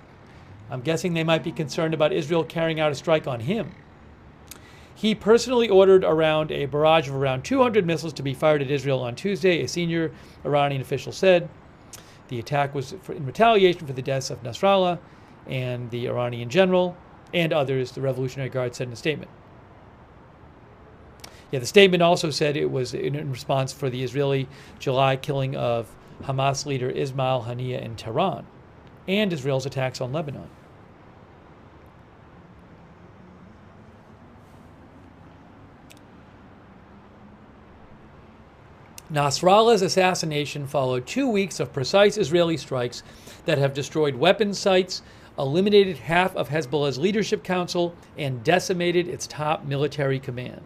I'm guessing they might be concerned about Israel carrying out a strike on him. He personally ordered a barrage of around 200 missiles to be fired at Israel on Tuesday, a senior Iranian official said. The attack was in retaliation for the deaths of Nasrallah and the Iranian general and others, the Revolutionary Guard said in a statement. Yeah, the statement also said it was in response for the Israeli July killing of Hamas leader Ismail Haniyeh in Tehran and Israel's attacks on Lebanon. Nasrallah's assassination followed 2 weeks of precise Israeli strikes that have destroyed weapons sites, eliminated half of Hezbollah's leadership council, and decimated its top military command.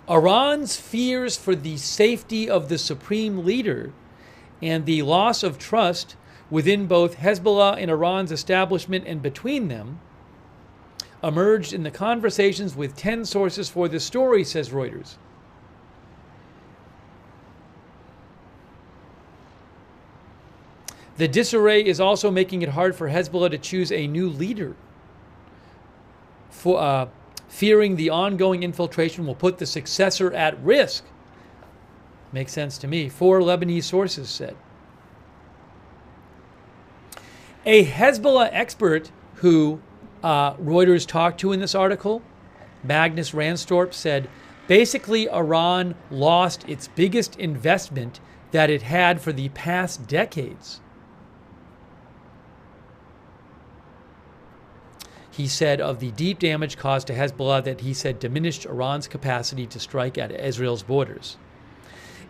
Iran's fears for the safety of the supreme leader and the loss of trust within both Hezbollah and Iran's establishment and between them emerged in the conversations with 10 sources for this story, says Reuters. The disarray is also making it hard for Hezbollah to choose a new leader, fearing the ongoing infiltration will put the successor at risk. Makes sense to me, 4 Lebanese sources said. A Hezbollah expert who Reuters talked to in this article, Magnus Ranstorp, said, basically Iran lost its biggest investment that it had for the past decades. He said of the deep damage caused to Hezbollah that he said diminished Iran's capacity to strike at Israel's borders.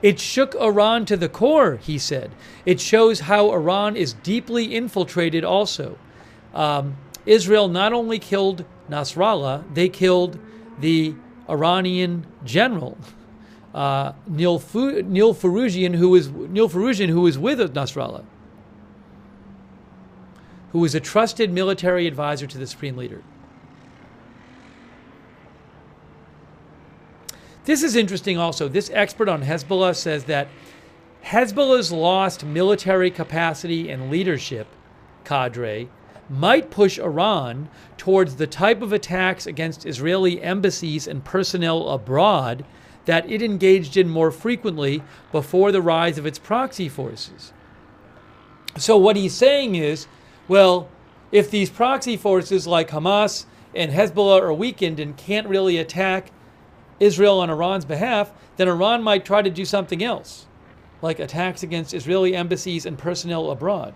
It shook Iran to the core, he said. It shows how Iran is deeply infiltrated also. Israel not only killed Nasrallah, they killed the Iranian general, Nil Faroujian, who was with Nasrallah, who was a trusted military advisor to the supreme leader. This is interesting also. This expert on Hezbollah says that Hezbollah's lost military capacity and leadership cadre might push Iran towards the type of attacks against Israeli embassies and personnel abroad that it engaged in more frequently before the rise of its proxy forces. So what he's saying is, well, if these proxy forces like Hamas and Hezbollah are weakened and can't really attack Israel on Iran's behalf, then Iran might try to do something else, like attacks against Israeli embassies and personnel abroad.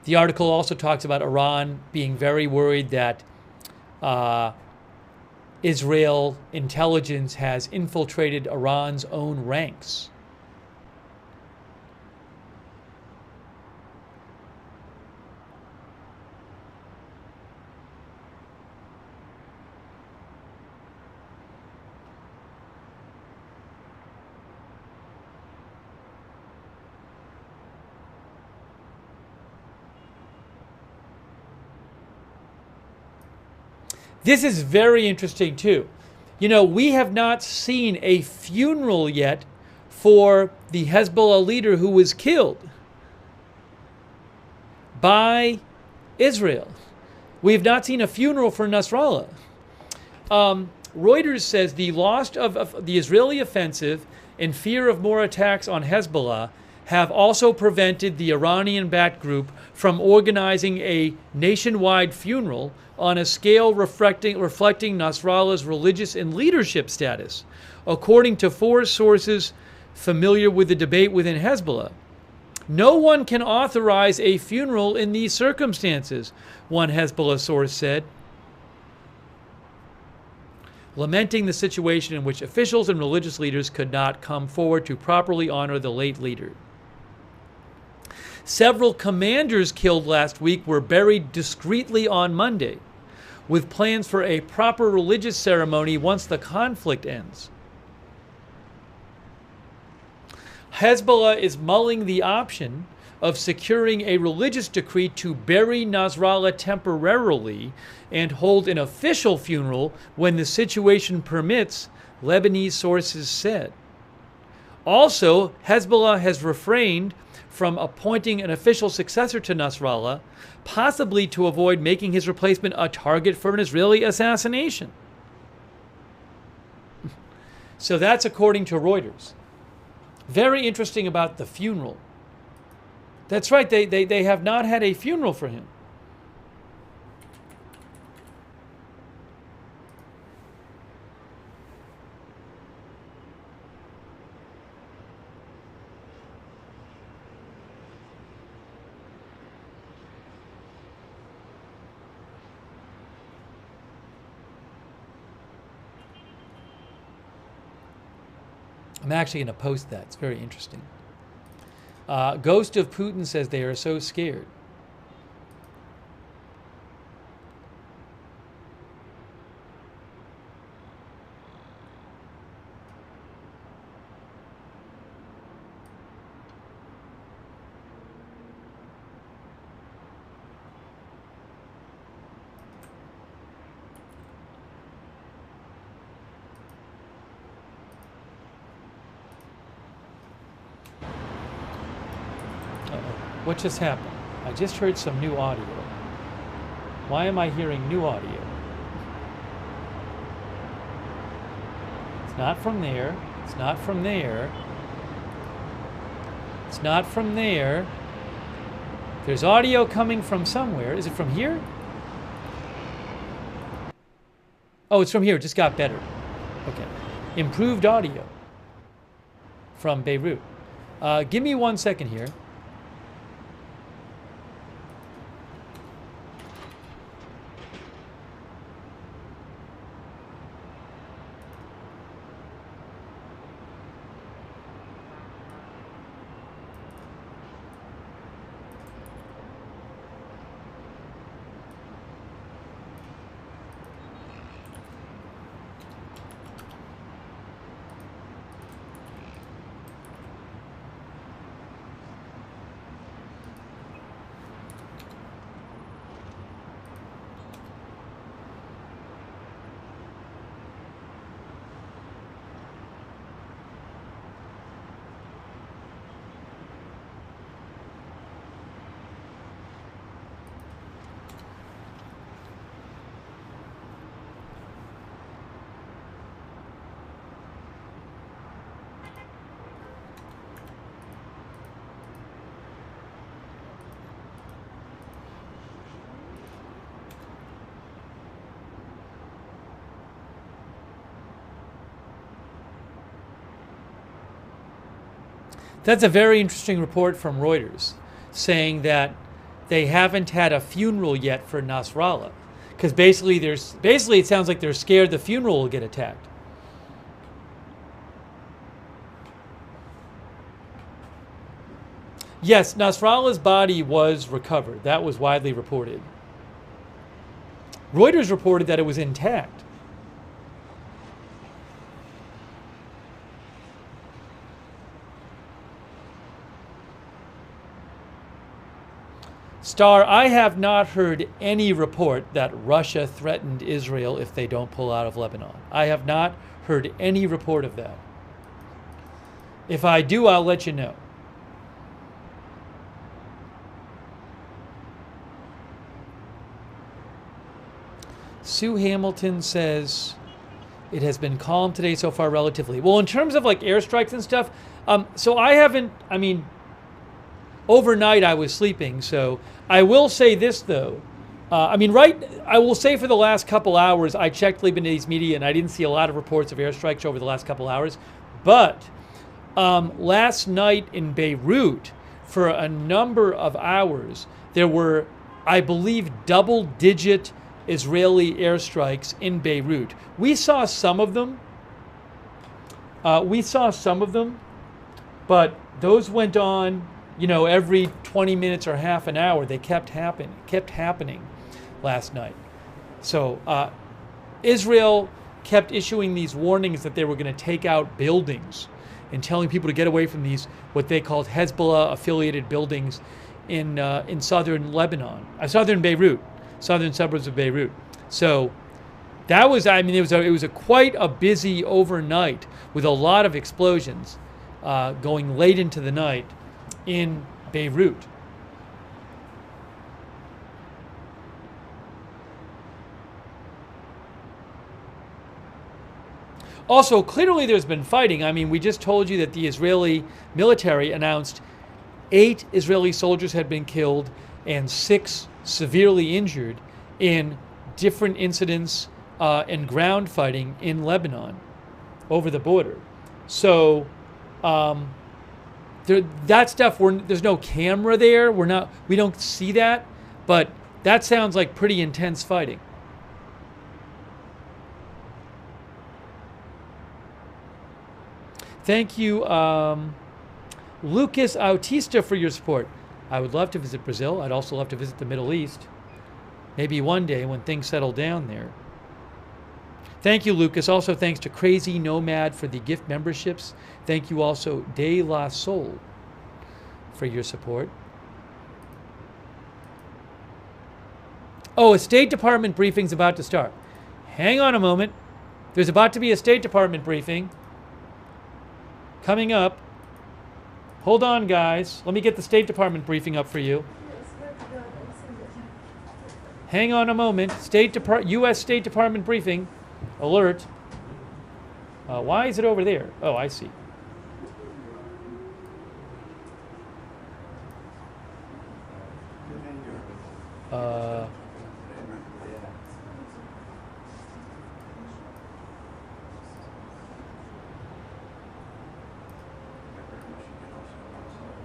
The article also talks about Iran being very worried that Israel intelligence has infiltrated Iran's own ranks. This is very interesting too. You know, we have not seen a funeral yet for the Hezbollah leader who was killed by Israel. We have not seen a funeral for Nasrallah. Reuters says the loss of the Israeli offensive and fear of more attacks on Hezbollah have also prevented the Iranian-backed group from organizing a nationwide funeral on a scale reflecting Nasrallah's religious and leadership status, according to 4 sources familiar with the debate within Hezbollah. No one can authorize a funeral in these circumstances, one Hezbollah source said, lamenting the situation in which officials and religious leaders could not come forward to properly honor the late leader. Several commanders killed last week were buried discreetly on Monday, with plans for a proper religious ceremony once the conflict ends. Hezbollah is mulling the option of securing a religious decree to bury Nasrallah temporarily and hold an official funeral when the situation permits, Lebanese sources said. Also, Hezbollah has refrained from appointing an official successor to Nasrallah, possibly to avoid making his replacement a target for an Israeli assassination. So that's according to Reuters. Very interesting about the funeral. That's right, they have not had a funeral for him. I'm actually going to post that. It's very interesting. Ghost of Putin says they are so scared. What just happened? I just heard some new audio. Why am I hearing new audio? It's not from there. It's not from there. It's not from there. There's audio coming from somewhere. Is it from here? Oh, it's from here. It just got better. Okay. Improved audio from Beirut. Give me 1 second here. That's a very interesting report from Reuters, saying that they haven't had a funeral yet for Nasrallah, because basically it sounds like they're scared the funeral will get attacked. Yes, Nasrallah's body was recovered. That was widely reported. Reuters reported that it was intact. Star, I have not heard any report that Russia threatened Israel if they don't pull out of Lebanon. I have not heard any report of that. If I do, I'll let you know. Sue Hamilton says it has been calm today so far, relatively. Well, in terms of like airstrikes and stuff, so overnight I was sleeping, so I will say this though. I will say for the last couple hours, I checked Lebanese media and I didn't see a lot of reports of airstrikes over the last couple hours. But last night in Beirut, for a number of hours, there were, I believe, double-digit Israeli airstrikes in Beirut. We saw some of them. But those went on, every 20 minutes or half an hour. They kept happening last night. So Israel kept issuing these warnings that they were going to take out buildings and telling people to get away from these, what they called Hezbollah affiliated buildings in southern Lebanon, southern Beirut, southern suburbs of Beirut. So that was, it was quite a busy overnight with a lot of explosions going late into the night in Beirut. Also, clearly there's been fighting. We just told you that the Israeli military announced 8 Israeli soldiers had been killed and 6 severely injured in different incidents and ground fighting in Lebanon over the border. So that stuff, there's no camera there. We don't see that, but that sounds like pretty intense fighting. Thank you, Lucas Autista, for your support. I would love to visit Brazil. I'd also love to visit the Middle East. Maybe one day when things settle down there. Thank you, Lucas. Also, thanks to Crazy Nomad for the gift memberships. Thank you also, De La Soul, for your support. Oh, a State Department briefing's about to start. Hang on a moment. There's about to be a State Department briefing coming up. Hold on, guys. Let me get the State Department briefing up for you. Hang on a moment. U.S. State Department briefing. Alert. Why is it over there? Oh, I see.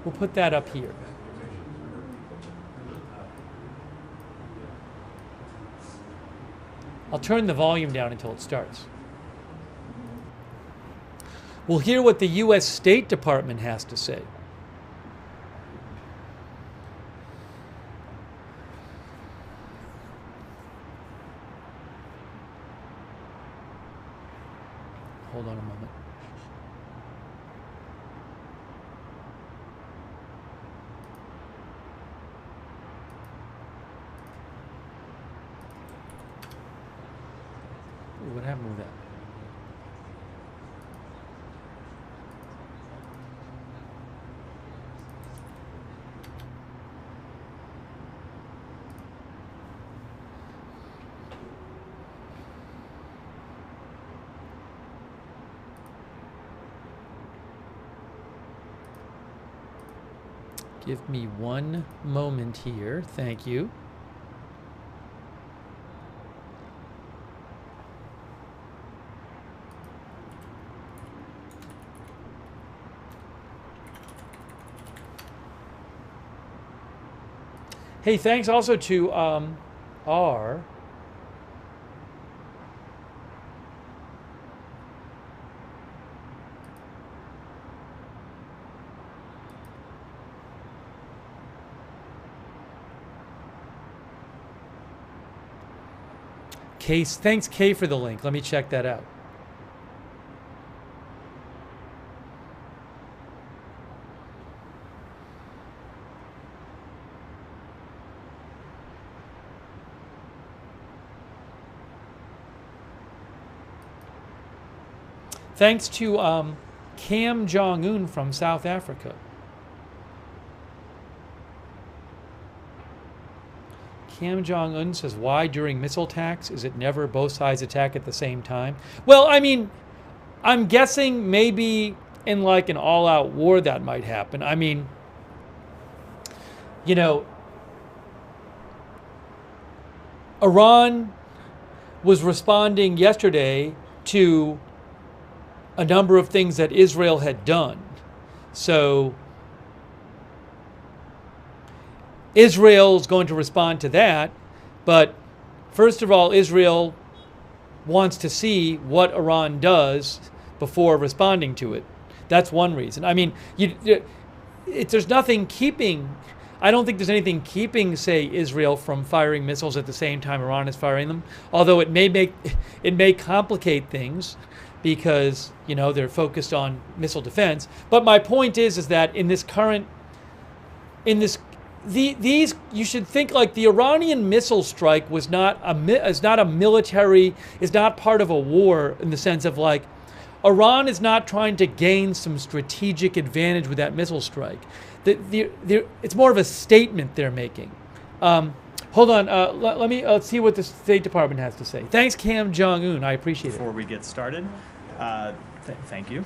We'll put that up here. I'll turn the volume down until it starts. We'll hear what the U.S. State Department has to say. Hold on a moment. What happened with that? Give me one moment here. Thank you. Hey, thanks also to R. Case, thanks Kay for the link. Let me check that out. Thanks to Kim Jong-un from South Africa. Kim Jong-un says, why during missile attacks is it never both sides attack at the same time? Well, I mean, I'm guessing maybe in like an all-out war that might happen. I mean, you know, Iran was responding yesterday to a number of things that Israel had done. So Israel's going to respond to that, but first of all, Israel wants to see what Iran does before responding to it. That's one reason. I mean, there's nothing keeping, I don't think there's anything keeping, say, Israel from firing missiles at the same time Iran is firing them, although it may complicate things because, you know, they're focused on missile defense. But my point is that these you should think like the Iranian missile strike is not part of a war in the sense of like Iran is not trying to gain some strategic advantage with that missile strike. It's more of a statement they're making. Hold on, let's see what the State Department has to say. Thanks, Kim Jong-un. I appreciate it. Before we get started, thank you.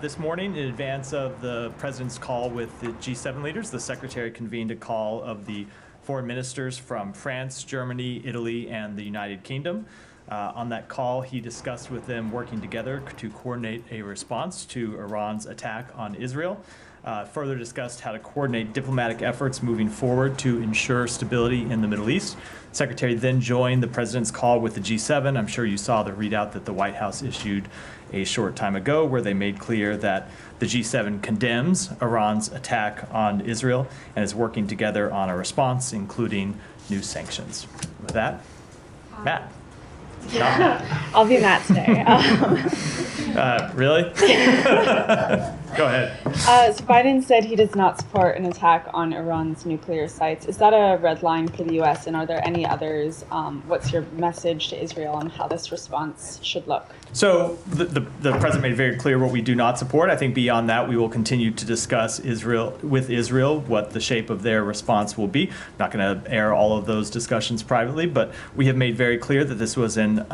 This morning, in advance of the president's call with the G7 leaders, the secretary convened a call of the foreign ministers from France, Germany, Italy, and the United Kingdom. On that call, he discussed with them working together to coordinate a response to Iran's attack on Israel. Further discussed how to coordinate diplomatic efforts moving forward to ensure stability in the Middle East. Secretary then joined the president's call with the G7. I'm sure you saw the readout that the White House issued a short time ago, where they made clear that the G7 condemns Iran's attack on Israel and is working together on a response, including new sanctions. With that, Matt. Not Matt. I'll be Matt today. Really? Go ahead. So Biden said he does not support an attack on Iran's nuclear sites. Is that a red line for the U.S., and are there any others? What's your message to Israel on how this response should look? So the president made very clear what we do not support. I think beyond that, we will continue to discuss with Israel what the shape of their response will be. I'm not going to air all of those discussions privately, but we have made very clear that this was an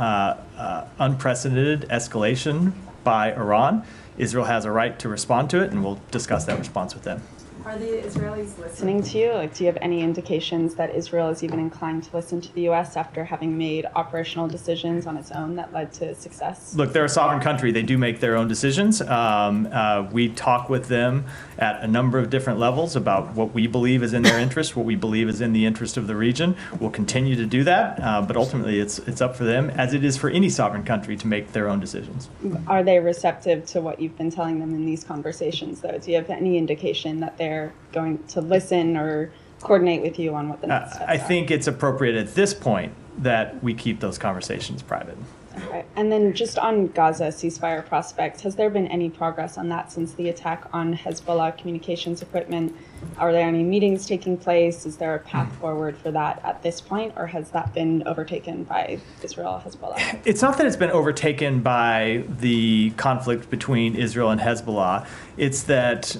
unprecedented escalation by Iran. Israel has a right to respond to it, and we'll discuss that response with them. Are the Israelis listening to you? Like, do you have any indications that Israel is even inclined to listen to the U.S. after having made operational decisions on its own that led to success? Look, they're a sovereign country. They do make their own decisions. We talk with them at a number of different levels about what we believe is in their interest, what we believe is in the interest of the region. We'll continue to do that, but ultimately it's up for them, as it is for any sovereign country, to make their own decisions. Are they receptive to what you've been telling them in these conversations, though? Do you have any indication that they're going to listen or coordinate with you on what the next steps are? I think it's appropriate at this point that we keep those conversations private. Okay. And then just on Gaza ceasefire prospects, has there been any progress on that since the attack on Hezbollah communications equipment? Are there any meetings taking place? Is there a path forward for that at this point, or has that been overtaken by Israel and Hezbollah? It's not that it's been overtaken by the conflict between Israel and Hezbollah. It's that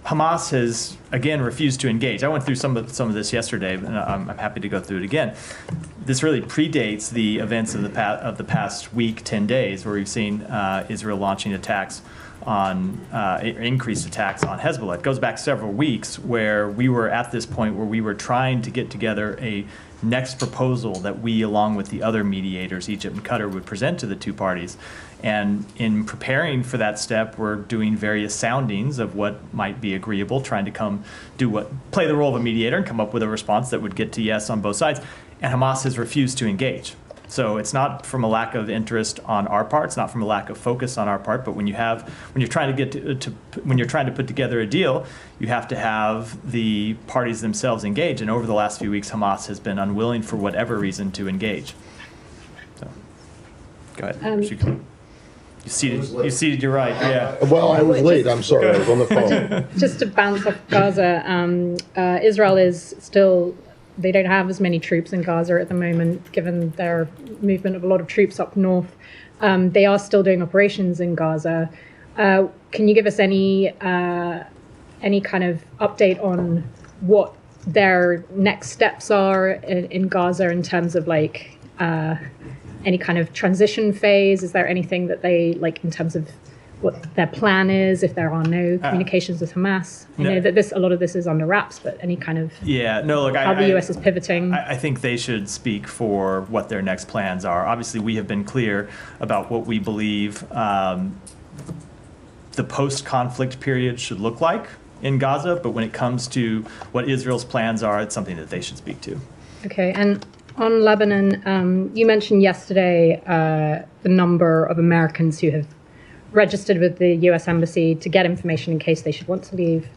Hamas has, again, refused to engage. I went through some of this yesterday, and I'm happy to go through it again. This really predates the events of the past week, 10 days, where we've seen Israel launching attacks increased attacks on Hezbollah. It goes back several weeks where we were at this point where we were trying to get together a next proposal that we, along with the other mediators, Egypt and Qatar, would present to the two parties. And in preparing for that step, we're doing various soundings of what might be agreeable, trying to play the role of a mediator and come up with a response that would get to yes on both sides. And Hamas has refused to engage. So it's not from a lack of interest on our part, it's not from a lack of focus on our part, but when you're trying to put together a deal, you have to have the parties themselves engage. And over the last few weeks, Hamas has been unwilling for whatever reason to engage. So, go ahead. You seated your right, yeah. Well, I was late, I'm sorry, I was on the phone. Just to bounce off Gaza, Israel is still, they don't have as many troops in Gaza at the moment, given their movement of a lot of troops up north. They are still doing operations in Gaza. Can you give us any kind of update on what their next steps are in Gaza in terms of any kind of transition phase? Is there anything that they in terms of what their plan is, if there are no communications with Hamas? I know that a lot of this is under wraps, but any kind of how the U.S. is pivoting? I think they should speak for what their next plans are. Obviously, we have been clear about what we believe the post-conflict period should look like in Gaza, but when it comes to what Israel's plans are, it's something that they should speak to. Okay, and on Lebanon, you mentioned yesterday the number of Americans who have registered with the U.S. Embassy to get information in case they should want to leave.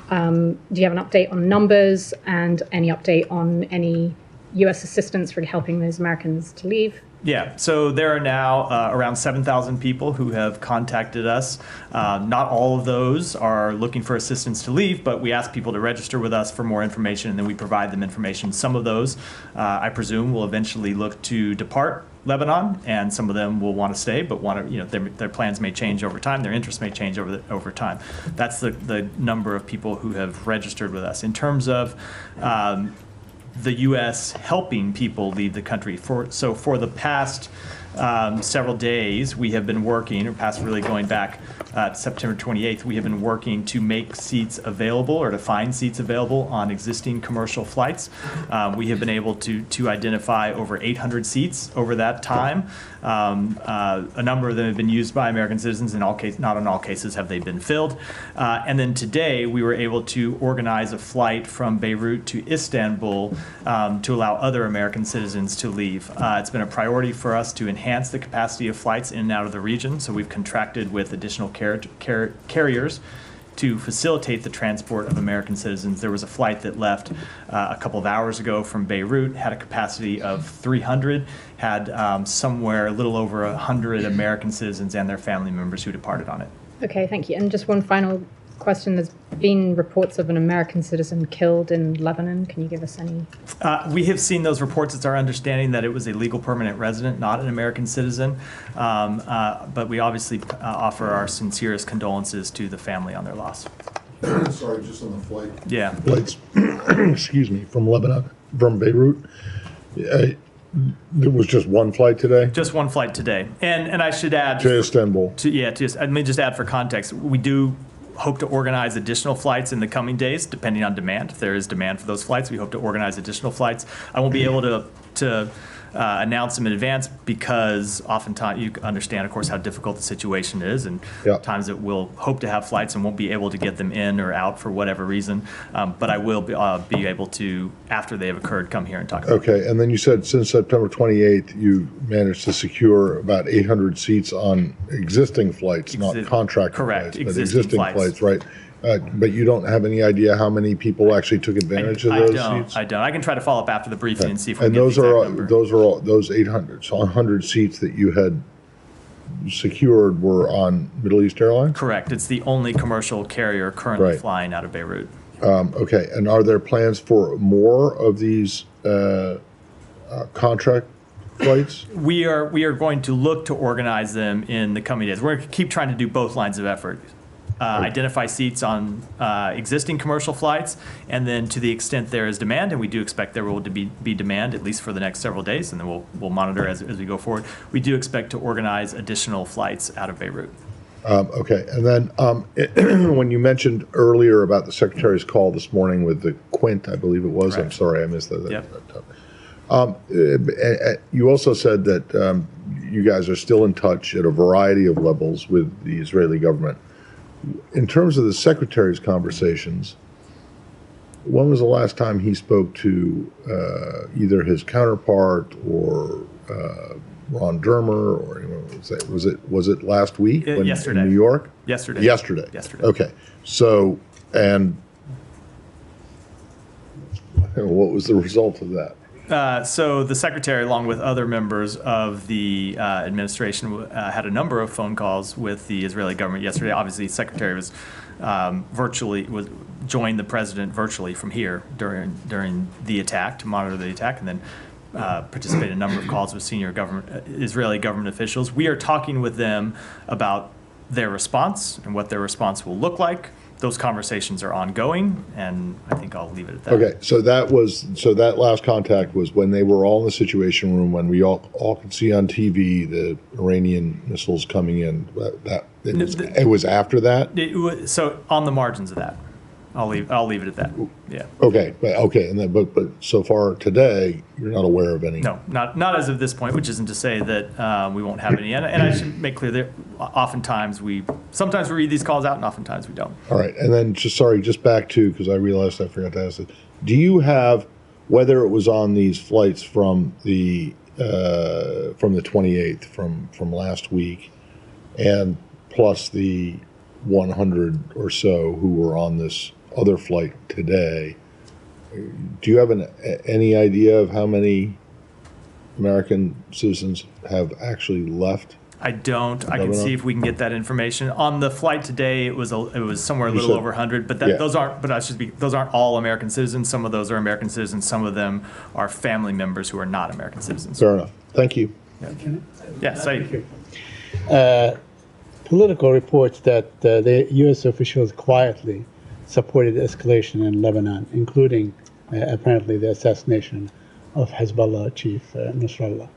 Do you have an update on numbers and any update on any U.S. assistance for helping those Americans to leave? Yeah, so there are now around 7,000 people who have contacted us. Not all of those are looking for assistance to leave, but we ask people to register with us for more information, and then we provide them information. Some of those, I presume, will eventually look to depart Lebanon, and some of them will want to stay, but their plans may change over time. Their interests may change over time. That's the number of people who have registered with us. In terms of the U.S. helping people leave the country. For the past several days, we have been working, or past really going back September 28th, we have been working to make seats available or to find seats available on existing commercial flights. We have been able to identify over 800 seats over that time. A number of them have been used by American citizens. Not in all cases have they been filled. And then today we were able to organize a flight from Beirut to Istanbul to allow other American citizens to leave. It's been a priority for us to enhance the capacity of flights in and out of the region, so we've contracted with additional carriers to facilitate the transport of American citizens. There was a flight that left a couple of hours ago from Beirut, had a capacity of 300, had somewhere a little over 100 American citizens and their family members who departed on it. Okay, thank you. And just one final question. There's been reports of an American citizen killed in Lebanon. Can you give us any? We have seen those reports. It's our understanding that it was a legal permanent resident, not an American citizen. But we obviously offer our sincerest condolences to the family on their loss. Sorry, just on the flight. Yeah. Flights, excuse me, from Lebanon, from Beirut. There was just one flight today? Just one flight today. And I should add... To Istanbul. Let me just add for context. We do hope to organize additional flights in the coming days, depending on demand. If there is demand for those flights, we hope to organize additional flights. I won't be able to announce them in advance because oftentimes you understand, of course, how difficult the situation is, and times that we'll hope to have flights and won't be able to get them in or out for whatever reason. But I will be able to, after they have occurred, come here and talk about it. Okay, and then you said since September 28th, you managed to secure about 800 seats on existing flights, not contract flights, but existing flights, right? But you don't have any idea how many people actually took advantage of those seats? I don't. I can try to follow up after the briefing and see if we can get the exact number. Those are all, those 800, so 100 seats that you had secured were on Middle East Airlines? Correct. It's the only commercial carrier currently flying out of Beirut. Okay, and are there plans for more of these contract flights? We are going to look to organize them in the coming days. We're going to keep trying to do both lines of effort. Identify seats on existing commercial flights, and then to the extent there is demand, and we do expect there will be demand at least for the next several days, and then we'll monitor as we go forward. We do expect to organize additional flights out of Beirut. Okay, and then when you mentioned earlier about the Secretary's call this morning with the Quint, I believe it was. Correct. I'm sorry, I missed that. Yep. You also said that you guys are still in touch at a variety of levels with the Israeli government. In terms of the Secretary's conversations, when was the last time he spoke to either his counterpart or Ron Dermer, or was it last week? Yesterday. In New York? Yesterday. Yesterday. Yesterday. Okay. So, and what was the result of that? So the Secretary, along with other members of the administration, had a number of phone calls with the Israeli government yesterday. Obviously, the Secretary was joined the President virtually from here during the attack to monitor the attack, and then participated in a number of calls with senior Israeli government officials. We are talking with them about their response and what their response will look like. Those conversations are ongoing, and I think I'll leave it at that. Okay, so that last contact was when they were all in the Situation Room, when we all could see on TV the Iranian missiles coming in. It was after that? So on the margins of that. I'll leave it at that. Yeah. Okay, and then but so far today, you're not aware of any. No, not as of this point. Which isn't to say that we won't have any. And I should make clear that sometimes we read these calls out, and oftentimes we don't. All right, and then just back to, because I realized I forgot to ask it. Do you have, whether it was on these flights from the 28th from last week, and plus the 100 or so who were on this other flight today, do you have any idea of how many American citizens have actually left? I don't. Lebanon? I can see if we can get that information. On the flight today, it was somewhere a little over 100, but those aren't all American citizens. Some of those are American citizens. Some of them are family members who are not American citizens. Fair enough. Thank you. Yeah, Saeed. Political reports that the U.S. officials quietly supported escalation in Lebanon, including apparently the assassination of Hezbollah chief Nasrallah.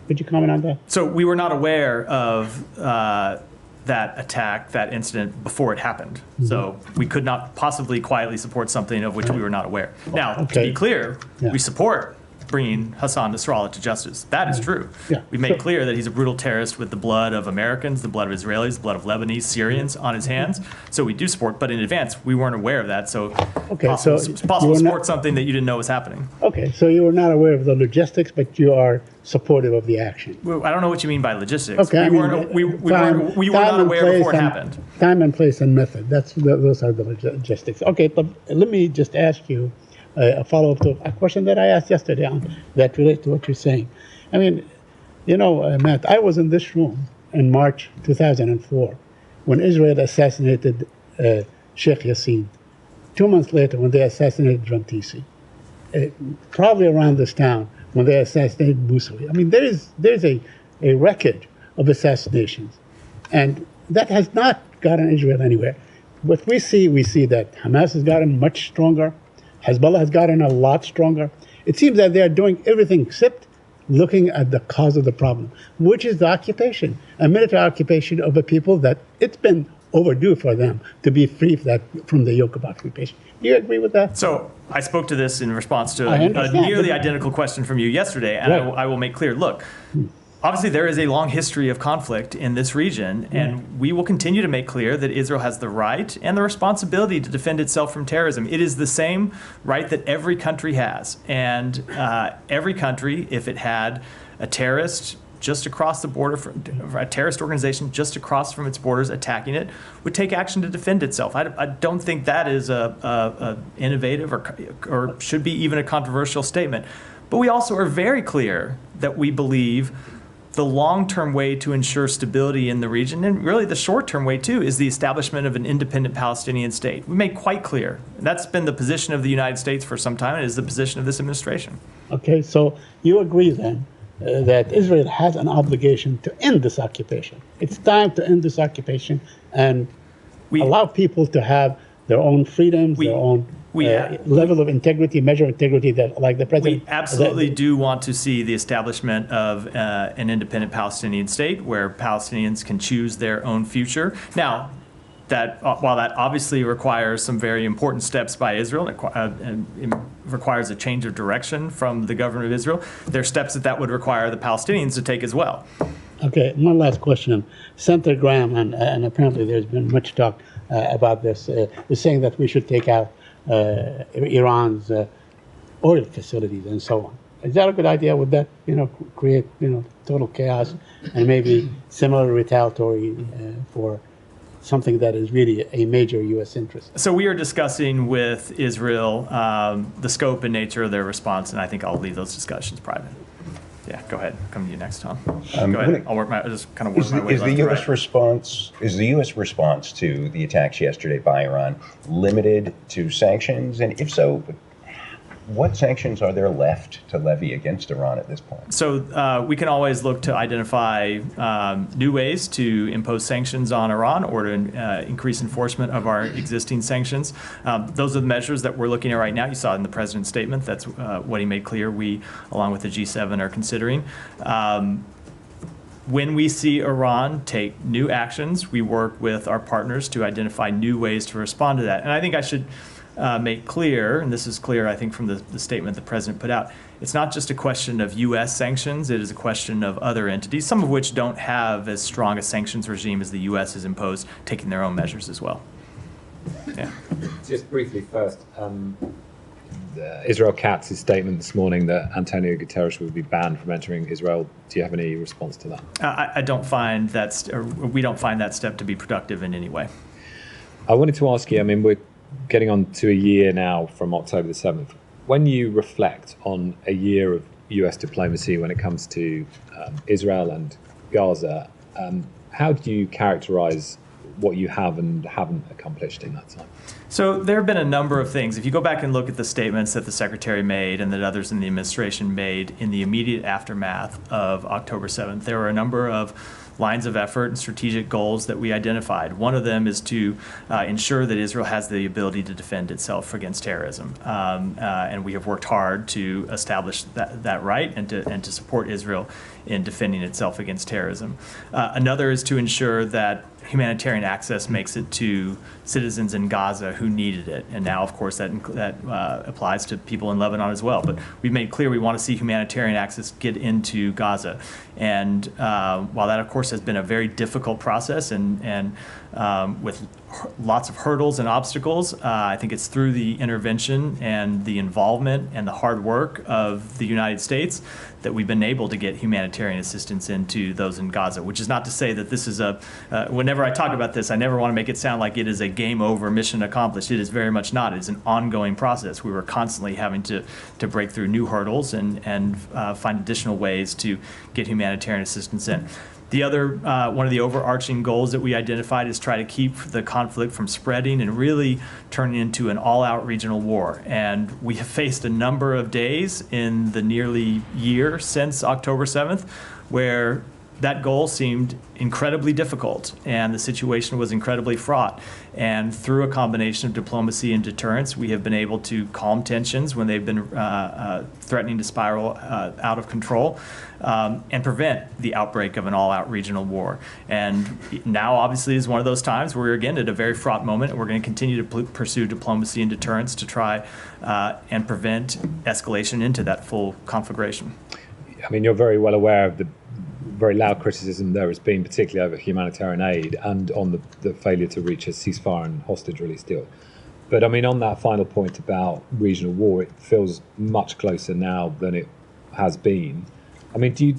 Could you comment on that? So we were not aware of that attack, that incident, before it happened. Mm-hmm. So we could not possibly quietly support something of which we were not aware. Now, to be clear, we support bringing Hassan Nasrallah to justice. That is true. Yeah. We made clear that he's a brutal terrorist with the blood of Americans, the blood of Israelis, the blood of Lebanese, Syrians on his hands. So we do support, but in advance, we weren't aware of that. So it's possible to support something that you didn't know was happening. Okay, so you were not aware of the logistics, but you are supportive of the action. Well, I don't know what you mean by logistics. Okay, we were not aware before it happened. Time and place and method. Those are the logistics. Okay, but let me just ask you a follow-up to a question that I asked yesterday that relates to what you're saying. I mean, Matt, I was in this room in March 2004 when Israel assassinated Sheikh Yassin. 2 months later, when they assassinated Rantisi. Probably around this town when they assassinated Musawi. I mean, there's a record of assassinations, and that has not gotten Israel anywhere. What we see that Hamas has gotten much stronger. Hezbollah has gotten a lot stronger. It seems that they are doing everything except looking at the cause of the problem, which is the occupation, a military occupation of a people that it's been overdue for them to be free from the yoke of occupation. Do you agree with that? So I spoke to this in response to a nearly identical question from you yesterday, and I will make clear, look, obviously there is a long history of conflict in this region, and we will continue to make clear that Israel has the right and the responsibility to defend itself from terrorism. It is the same right that every country has, and every country, if it had a terrorist just across the border, a terrorist organization just across from its borders attacking it, would take action to defend itself. I don't think that is a innovative or should be even a controversial statement. But we also are very clear that we believe the long-term way to ensure stability in the region, and really the short-term way too, is the establishment of an independent Palestinian state. We made quite clear. That's been the position of the United States for some time, and is the position of this administration. Okay, so you agree then that Israel has an obligation to end this occupation. It's time to end this occupation and allow people to have their own freedoms, their own level of integrity, measure of integrity that, like the president? We absolutely do want to see the establishment of an independent Palestinian state where Palestinians can choose their own future. Now, that while that obviously requires some very important steps by Israel, it requires a change of direction from the government of Israel, there are steps that would require the Palestinians to take as well. Okay, one last question. Senator Graham, and apparently there's been much talk about this, is saying that we should take out Iran's oil facilities and so on. Is that a good idea? Would that, create, total chaos and maybe similar retaliatory for something that is really a major U.S. interest? So we are discussing with Israel the scope and nature of their response, and I think I'll leave those discussions private. Yeah, go ahead. Come to you next, Tom. Go ahead. I'll just kind of work my way left to right. Is the U.S. response to the attacks yesterday by Iran limited to sanctions? And if so, what sanctions are there left to levy against Iran at this point? So we can always look to identify new ways to impose sanctions on Iran or to increase enforcement of our existing sanctions. Those are the measures that we're looking at right now. You saw it in the president's statement. That's what he made clear we, along with the G7, are considering. When we see Iran take new actions, we work with our partners to identify new ways to respond to that. And I think I should make clear, and this is clear, I think, from the statement the president put out, it's not just a question of U.S. sanctions, it is a question of other entities, some of which don't have as strong a sanctions regime as the U.S. has imposed, taking their own measures as well. Yeah. Just briefly first, Israel Katz's statement this morning that Antonio Guterres would be banned from entering Israel. Do you have any response to that? I don't find that, we don't find that step to be productive in any way. I wanted to ask you, we're getting on to a year now from October the 7th. When you reflect on a year of US diplomacy when it comes to Israel and Gaza, how do you characterize what you have and haven't accomplished in that time? So there have been a number of things. If you go back and look at the statements that the Secretary made and that others in the administration made in the immediate aftermath of October 7th, there were a number of lines of effort and strategic goals that we identified. One of them is to ensure that Israel has the ability to defend itself against terrorism. And we have worked hard to establish that right and to support Israel in defending itself against terrorism. Another is to ensure that humanitarian access makes it to citizens in Gaza who needed it. And now, of course, that applies to people in Lebanon as well. But we've made clear we want to see humanitarian access get into Gaza. And while that, of course, has been a very difficult process and with lots of hurdles and obstacles, I think it's through the intervention and the involvement and the hard work of the United States that we've been able to get humanitarian assistance into those in Gaza, which is not to say that this is whenever I talk about this, I never want to make it sound like it is a game over, mission accomplished. It is very much not. It's an ongoing process. We were constantly having to break through new hurdles and find additional ways to get humanitarian assistance in. The other, one of the overarching goals that we identified is try to keep the conflict from spreading and really turning into an all-out regional war. And we have faced a number of days in the nearly year since October 7th where that goal seemed incredibly difficult and the situation was incredibly fraught. And through a combination of diplomacy and deterrence, we have been able to calm tensions when they've been threatening to spiral out of control and prevent the outbreak of an all-out regional war. And now obviously is one of those times where we're again at a very fraught moment and we're going to continue to pursue diplomacy and deterrence to try and prevent escalation into that full conflagration. You're very well aware of the very loud criticism there has been, particularly over humanitarian aid and on the failure to reach a ceasefire and hostage release deal. But on that final point about regional war, it feels much closer now than it has been. Do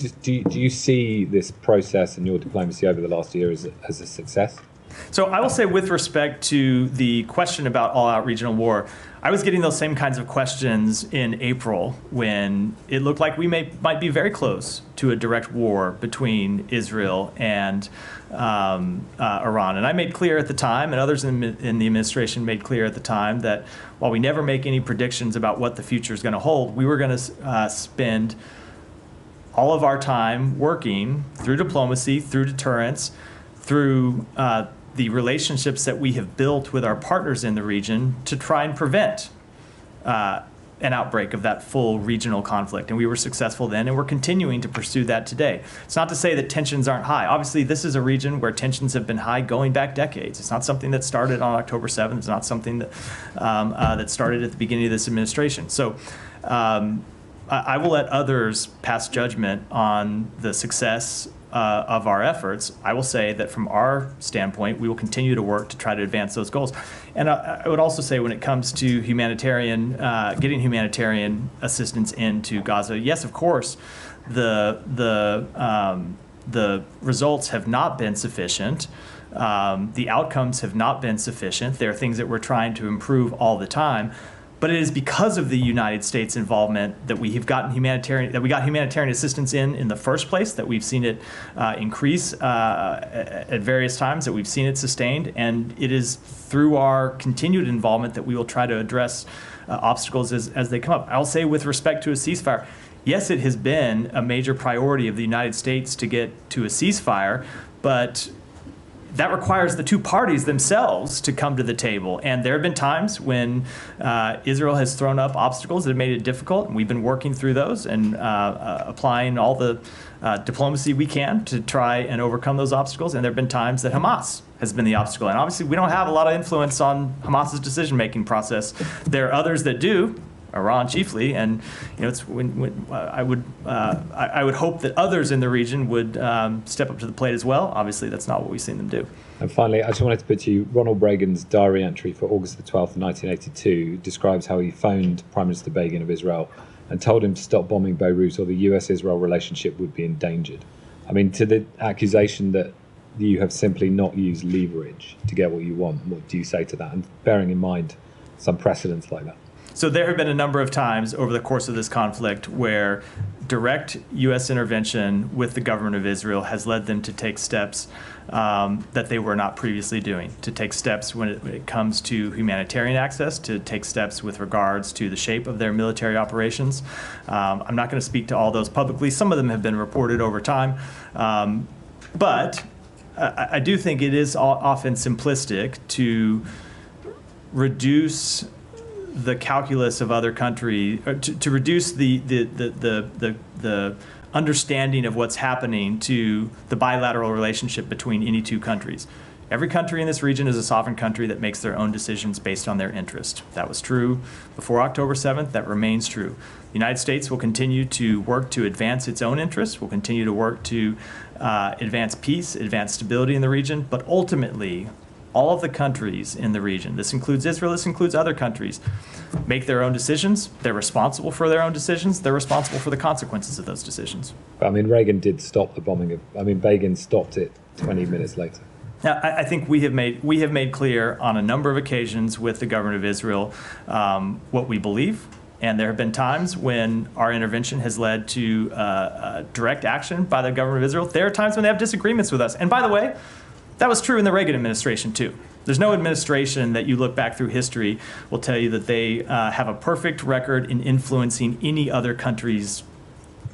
you see this process and your diplomacy over the last year as a success? So I will say, with respect to the question about all-out regional war, I was getting those same kinds of questions in April when it looked like we might be very close to a direct war between Israel and Iran. And I made clear at the time, and others in the administration made clear at the time, that while we never make any predictions about what the future is going to hold, we were going to spend all of our time working through diplomacy, through deterrence, through the relationships that we have built with our partners in the region to try and prevent an outbreak of that full regional conflict. And we were successful then, and we're continuing to pursue that today. It's not to say that tensions aren't high. Obviously, this is a region where tensions have been high going back decades. It's not something that started on October 7th. It's not something that, that started at the beginning of this administration. So I will let others pass judgment on the success of our efforts. I will say that from our standpoint, we will continue to work to try to advance those goals. And I would also say when it comes to humanitarian, getting humanitarian assistance into Gaza, yes, of course, the results have not been sufficient. The outcomes have not been sufficient. There are things that we're trying to improve all the time. But it is because of the United States involvement that we have gotten humanitarian assistance in the first place, that we've seen it increase at various times, that we've seen it sustained, and it is through our continued involvement that we will try to address obstacles as they come up. I'll say with respect to a ceasefire, yes, it has been a major priority of the United States to get to a ceasefire, but that requires the two parties themselves to come to the table. And there have been times when Israel has thrown up obstacles that have made it difficult, and we've been working through those and applying all the diplomacy we can to try and overcome those obstacles. And there have been times that Hamas has been the obstacle. And obviously, we don't have a lot of influence on Hamas's decision-making process. There are others that do, Iran chiefly, and it's I would hope that others in the region would step up to the plate as well. Obviously, that's not what we've seen them do. And finally, I just wanted to put to you, Ronald Reagan's diary entry for August the 12th, 1982 describes how he phoned Prime Minister Begin of Israel and told him to stop bombing Beirut or the US-Israel relationship would be endangered. I mean, to the accusation that you have simply not used leverage to get what you want, what do you say to that? And bearing in mind some precedents like that. So there have been a number of times over the course of this conflict where direct U.S. intervention with the government of Israel has led them to take steps that they were not previously doing, to take steps when it comes to humanitarian access, to take steps with regards to the shape of their military operations. I'm not going to speak to all those publicly. Some of them have been reported over time. But I do think it is often simplistic to reduce the calculus of other countries, to reduce the understanding of what's happening to the bilateral relationship between any two countries. Every country in this region is a sovereign country that makes their own decisions based on their interest. That was true before October 7th. That remains true. The United States will continue to work to advance its own interests. Will continue to work to advance peace, advance stability in the region. But ultimately, all of the countries in the region, this includes Israel, this includes other countries, make their own decisions. They're responsible for their own decisions. They're responsible for the consequences of those decisions. I mean, Reagan did stop the bombing Begin stopped it 20 minutes later. Now, I think we have made clear on a number of occasions with the government of Israel what we believe. And there have been times when our intervention has led to direct action by the government of Israel. There are times when they have disagreements with us. And by the way, that was true in the Reagan administration, too. There's no administration that you look back through history will tell you that they have a perfect record in influencing any other country's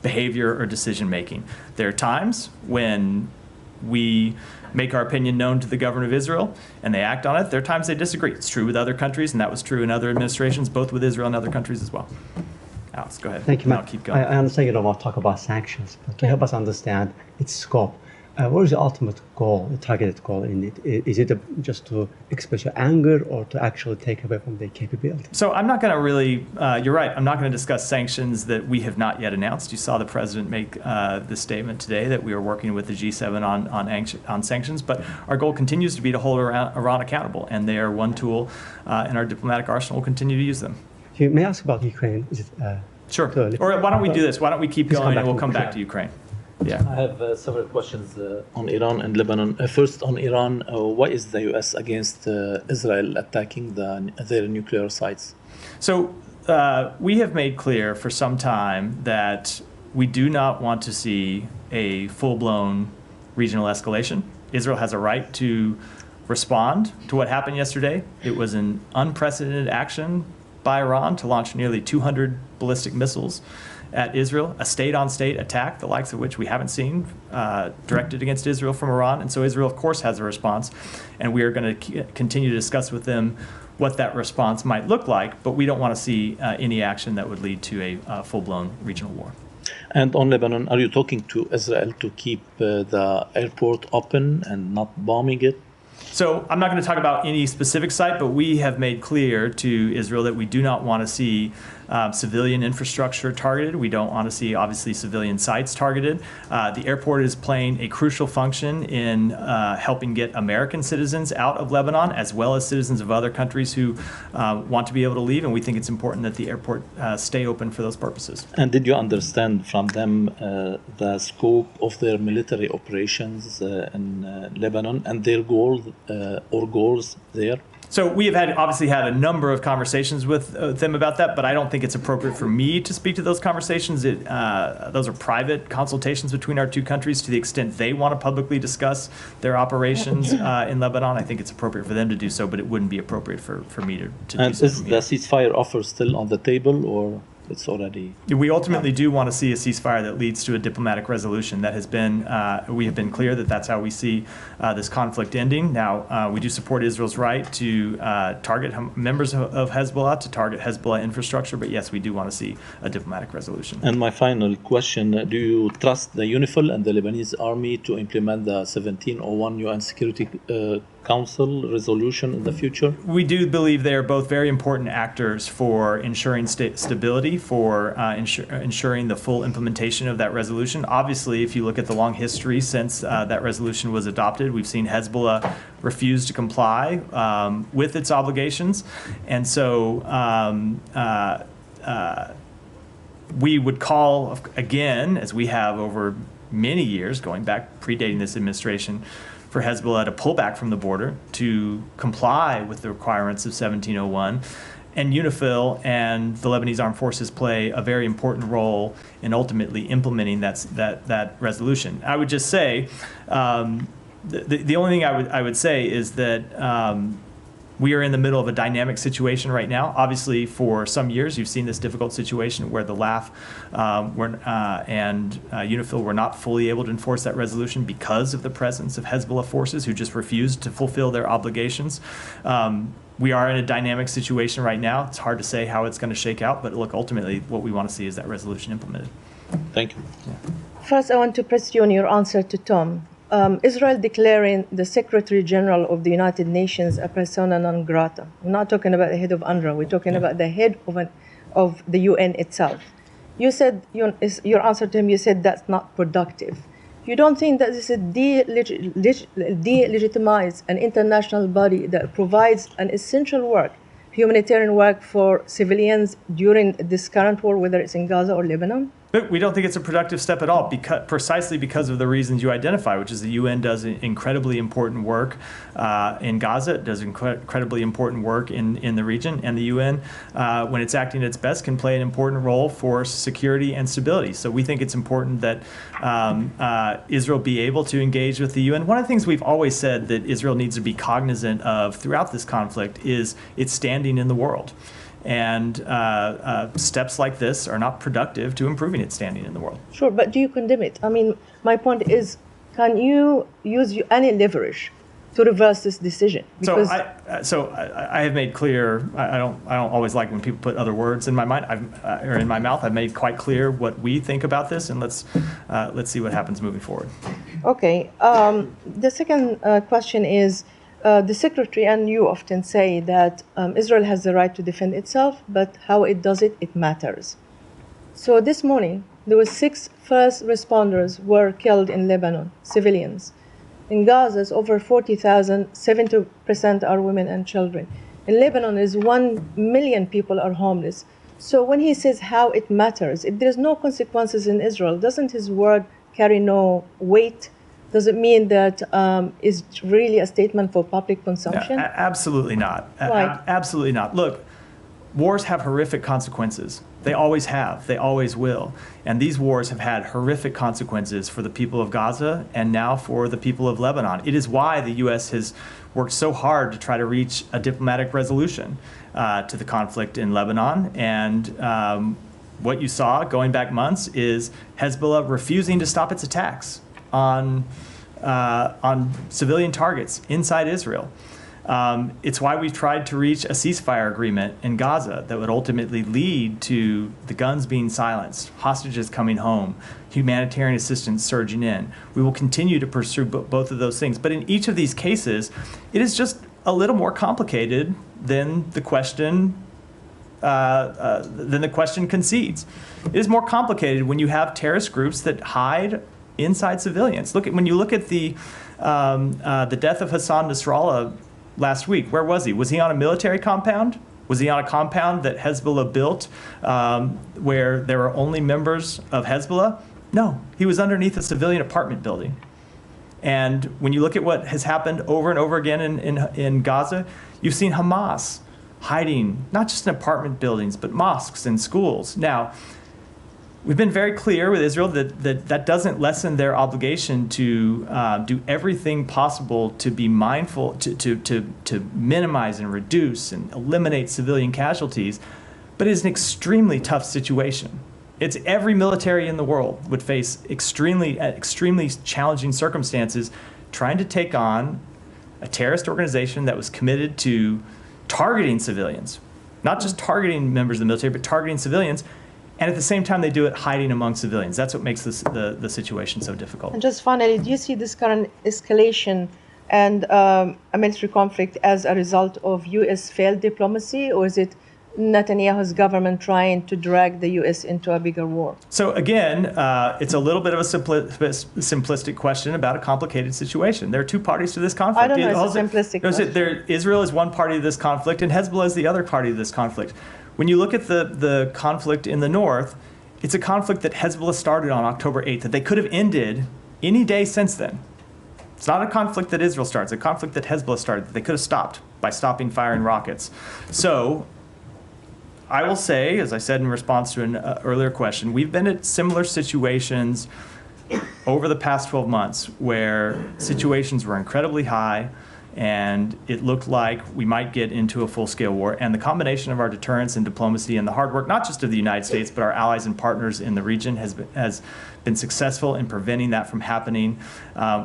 behavior or decision-making. There are times when we make our opinion known to the government of Israel and they act on it. There are times they disagree. It's true with other countries, and that was true in other administrations, both with Israel and other countries as well. Alex, go ahead. Thank you, Matt. I'll keep going. I understand you don't want to talk about sanctions, but to help us understand its scope, what is the ultimate goal, the targeted goal in it? Is it just to express your anger or to actually take away from their capability? So I'm not going to really, you're right, I'm not going to discuss sanctions that we have not yet announced. You saw the president make the statement today that we are working with the G7 on sanctions, but our goal continues to be to hold Iran accountable, and they are one tool in our diplomatic arsenal. We'll continue to use them. May I ask about Ukraine? Is it, sure. Or why don't we do this? Why don't we keep going and we'll come back to Ukraine. Yeah. I have several questions on Iran and Lebanon. First, on Iran, why is the U.S. against Israel attacking their nuclear sites? So we have made clear for some time that we do not want to see a full-blown regional escalation. Israel has a right to respond to what happened yesterday. It was an unprecedented action by Iran to launch nearly 200 ballistic missiles at Israel, a state-on-state attack, the likes of which we haven't seen directed against Israel from Iran. And so Israel, of course, has a response. And we are going to continue to discuss with them what that response might look like, but we don't want to see any action that would lead to a full-blown regional war. And on Lebanon, are you talking to Israel to keep the airport open and not bombing it? So I'm not going to talk about any specific site, but we have made clear to Israel that we do not want to see civilian infrastructure targeted. We don't want to see, obviously, civilian sites targeted. The airport is playing a crucial function in helping get American citizens out of Lebanon, as well as citizens of other countries who want to be able to leave, and we think it's important that the airport stay open for those purposes. And did you understand from them the scope of their military operations in Lebanon and their goals there? So we have obviously had a number of conversations with them about that, but I don't think it's appropriate for me to speak to those conversations. Those are private consultations between our two countries. To the extent they want to publicly discuss their operations in Lebanon, I think it's appropriate for them to do so, but it wouldn't be appropriate for me to do and so. And is the ceasefire offer still on the table, or it's already? We ultimately do want to see a ceasefire that leads to a diplomatic resolution. That has been, we have been clear that that's how we see this conflict ending. Now, we do support Israel's right to target members of Hezbollah, to target Hezbollah infrastructure, but yes, we do want to see a diplomatic resolution. And my final question, do you trust the UNIFIL and the Lebanese army to implement the 1701 UN Security Council resolution in the future? We do believe they are both very important actors for ensuring stability, for ensuring the full implementation of that resolution. Obviously, if you look at the long history since that resolution was adopted, we've seen Hezbollah refuse to comply with its obligations. And so we would call, again, as we have over many years, going back, predating this administration, for Hezbollah to pull back from the border, to comply with the requirements of 1701. And UNIFIL and the Lebanese Armed Forces play a very important role in ultimately implementing that resolution. I would just say, the only thing I would say is that we are in the middle of a dynamic situation right now. Obviously, for some years, you've seen this difficult situation where the LAF and UNIFIL were not fully able to enforce that resolution because of the presence of Hezbollah forces who just refused to fulfill their obligations. We are in a dynamic situation right now. It's hard to say how it's going to shake out, but look, ultimately, what we want to see is that resolution implemented. Thank you. Yeah. First, I want to press you on your answer to Tom. Israel declaring the Secretary General of the United Nations a persona non grata. We're not talking about the head of UNRWA. We're talking about the head of the UN itself. You said, your answer to him, you said that's not productive. You don't think that this is delegitimize an international body that provides an essential work, humanitarian work for civilians during this current war, whether it's in Gaza or Lebanon? We don't think it's a productive step at all, precisely because of the reasons you identify, which is the UN does incredibly important work in Gaza. It does incredibly important work in the region. And the UN, when it's acting at its best, can play an important role for security and stability. So we think it's important that Israel be able to engage with the UN. One of the things we've always said that Israel needs to be cognizant of throughout this conflict is its standing in the world. And steps like this are not productive to improving its standing in the world. Sure, but do you condemn it? I mean, my point is, can you use any leverage to reverse this decision? Because so I have made clear. I don't always like when people put other words in my mind or in my mouth. I've made quite clear what we think about this, and let's see what happens moving forward. Okay. The second question is. The Secretary and you often say that Israel has the right to defend itself, but how it does it, it matters. So this morning, there were 6 first responders were killed in Lebanon, civilians. In Gaza, it's over 40,000, 70% are women and children. In Lebanon, is 1 million people are homeless. So when he says how it matters, if there's no consequences in Israel, doesn't his word carry no weight? Does it mean that it's really a statement for public consumption? Absolutely not. Right. Absolutely not. Look, wars have horrific consequences. They always have. They always will. And these wars have had horrific consequences for the people of Gaza and now for the people of Lebanon. It is why the U.S. has worked so hard to try to reach a diplomatic resolution to the conflict in Lebanon. And what you saw going back months is Hezbollah refusing to stop its attacks on civilian targets inside Israel. It's why we've tried to reach a ceasefire agreement in Gaza that would ultimately lead to the guns being silenced, hostages coming home, humanitarian assistance surging in. We will continue to pursue both of those things. But in each of these cases, it is just a little more complicated than the question concedes. It is more complicated when you have terrorist groups that hide inside civilians. When you look at the death of Hassan Nasrallah last week, where was he? Was he on a military compound? Was he on a compound that Hezbollah built where there were only members of Hezbollah? No, he was underneath a civilian apartment building. And when you look at what has happened over and over again in Gaza, you've seen Hamas hiding not just in apartment buildings, but mosques and schools. Now, we've been very clear with Israel that doesn't lessen their obligation to do everything possible to be mindful, to minimize and reduce and eliminate civilian casualties, but it's an extremely tough situation. It's every military in the world would face extremely challenging circumstances trying to take on a terrorist organization that was committed to targeting civilians, not just targeting members of the military, but targeting civilians. And at the same time, they do it hiding among civilians. That's what makes the situation so difficult. And just finally, do you see this current escalation and a military conflict as a result of U.S. failed diplomacy, or is it Netanyahu's government trying to drag the U.S. into a bigger war? So again, it's a little bit of a simplistic question about a complicated situation. There are two parties to this conflict. I don't know, it's a simplistic question. Israel is one party to this conflict, and Hezbollah is the other party to this conflict. When you look at the conflict in the north, it's a conflict that Hezbollah started on October 8th, that they could have ended any day since then. It's not a conflict that Israel starts, it's a conflict that Hezbollah started, that they could have stopped by stopping firing rockets. So I will say, as I said in response to an earlier question, we've been at similar situations over the past 12 months where situations were incredibly high and it looked like we might get into a full-scale war. And the combination of our deterrence and diplomacy and the hard work, not just of the United States, but our allies and partners in the region has been successful in preventing that from happening,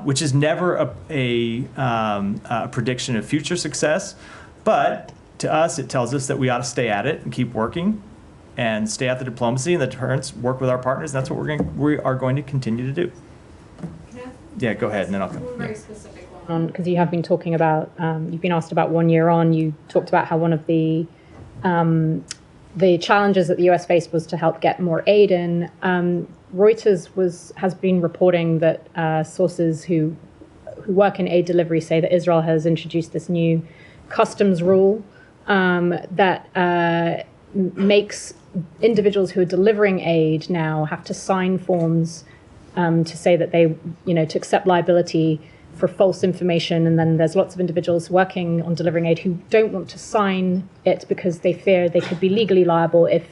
which is never a prediction of future success. But to us, it tells us that we ought to stay at it and keep working and stay at the diplomacy and the deterrence, work with our partners. And that's what we are going to continue to do. Yeah, go ahead, and then I'll come. Very specific one, because you have been talking about, you've been asked about 1 year on, you talked about how one of the challenges that the US faced was to help get more aid in. Reuters has been reporting that sources who work in aid delivery say that Israel has introduced this new customs rule that makes individuals who are delivering aid now have to sign forms to say that they, to accept liability for false information. And then there's lots of individuals working on delivering aid who don't want to sign it because they fear they could be legally liable if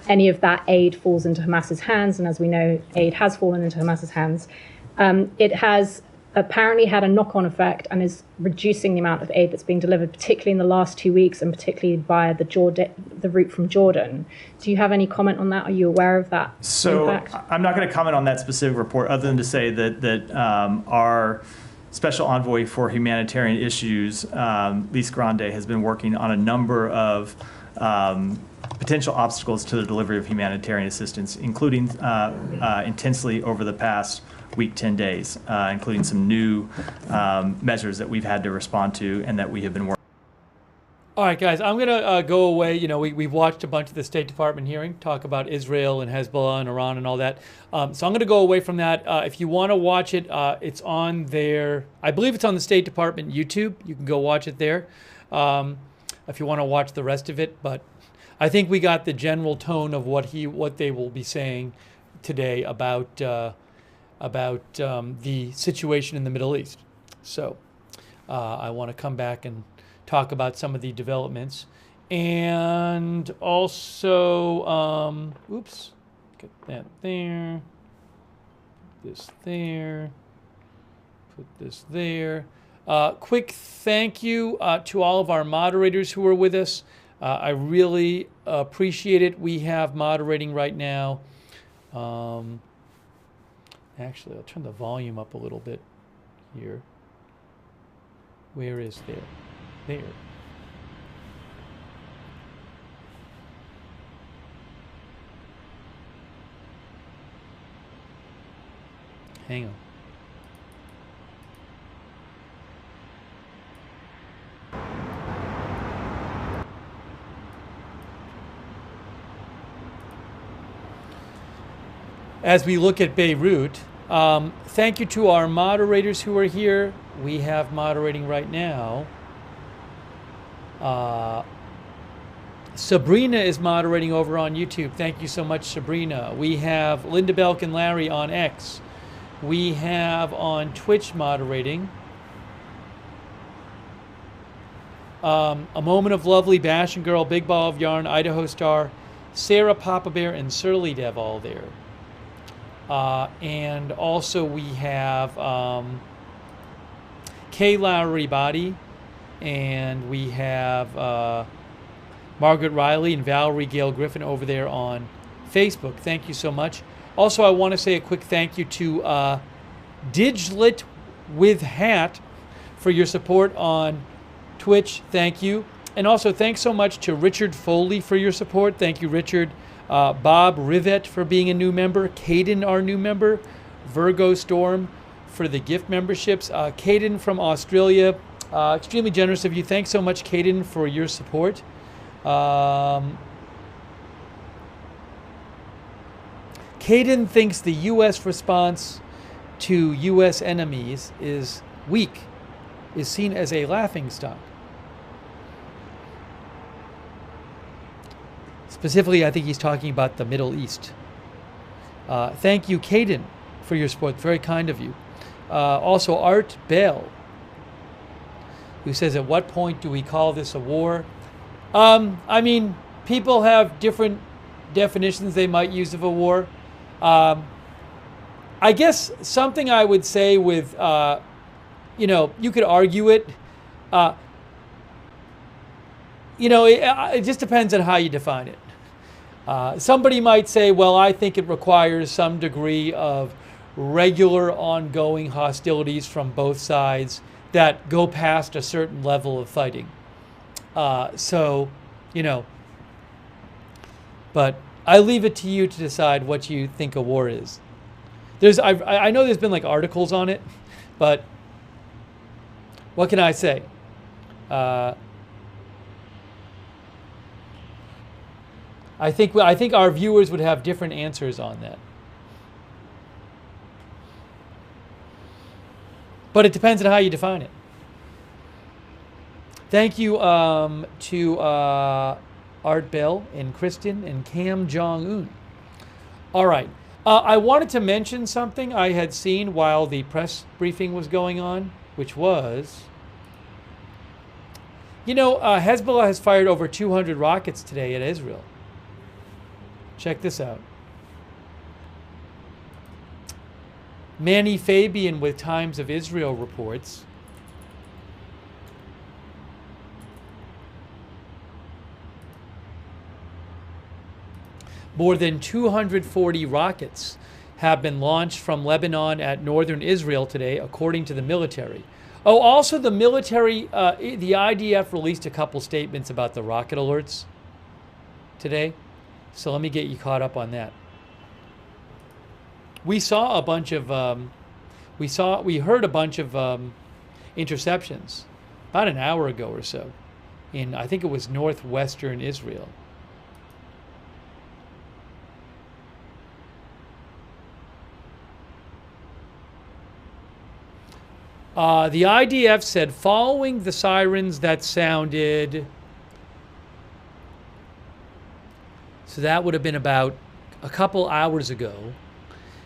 any of that aid falls into Hamas's hands. And as we know, aid has fallen into Hamas's hands. It has apparently had a knock-on effect and is reducing the amount of aid that's being delivered, particularly in the last 2 weeks and particularly via the route from Jordan. Do you have any comment on that? Are you aware of that impact? I'm not going to comment on that specific report other than to say that our Special Envoy for Humanitarian Issues, Lise Grande, has been working on a number of potential obstacles to the delivery of humanitarian assistance, including intensely over the past week, 10 days, including some new measures that we've had to respond to and that we have been working. All right, guys, I'm going to go away. We've watched a bunch of the State Department hearing, talk about Israel and Hezbollah and Iran and all that. So I'm going to go away from that. If you want to watch it, it's on there. I believe it's on the State Department YouTube. You can go watch it there if you want to watch the rest of it. But I think we got the general tone of what they will be saying today about the situation in the Middle East. So I want to come back and talk about some of the developments. And also, oops, get that there, put this there, put this there. Quick thank you to all of our moderators who are with us. I really appreciate it. We have moderating right now. Actually, I'll turn the volume up a little bit here. Where is there? there. Hang on. As we look at Beirut, thank you to our moderators who are here. We have moderating right now. Sabrina is moderating over on YouTube. Thank you so much, Sabrina. We have Linda Belk and Larry on X. We have on Twitch moderating. A Moment of Lovely, Bash and Girl, Big Ball of Yarn, Idaho Star, Sarah Papa Bear, and Surly Dev all there. And also we have Kay Lowry Body, and we have Margaret Riley and Valerie Gale Griffin over there on Facebook. Thank you so much. Also, I want to say a quick thank you to Diglit with Hat for your support on Twitch. Thank you. And also thanks so much to Richard Foley for your support. Thank you, Richard. Bob Rivet for being a new member. Caden, our new member. Virgo Storm for the gift memberships. Caden from Australia, extremely generous of you. Thanks so much, Caden, for your support. Caden thinks the U.S. response to U.S. enemies is weak, is seen as a laughingstock. Specifically, I think he's talking about the Middle East. Thank you, Caden, for your support. Very kind of you. Also, Art Bell, who says, at what point do we call this a war? I mean, people have different definitions they might use of a war. I guess something I would say with, you could argue it. It just depends on how you define it. Somebody might say, well, I think it requires some degree of regular ongoing hostilities from both sides that go past a certain level of fighting. But I leave it to you to decide what you think a war is. I know there's been like articles on it, but what can I say? I think our viewers would have different answers on that. But it depends on how you define it. Thank you to Art Bell and Kristen and Cam Jong-un. All right. I wanted to mention something I had seen while the press briefing was going on, which was, Hezbollah has fired over 200 rockets today at Israel. Check this out. Manny Fabian with Times of Israel reports, more than 240 rockets have been launched from Lebanon at northern Israel today, according to the military. Oh, also the military, the IDF released a couple statements about the rocket alerts today. So let me get you caught up on that. We saw a bunch of, we heard a bunch of interceptions about an hour ago or so in, I think it was northwestern Israel. The IDF said following the sirens that sounded, so that would have been about a couple hours ago,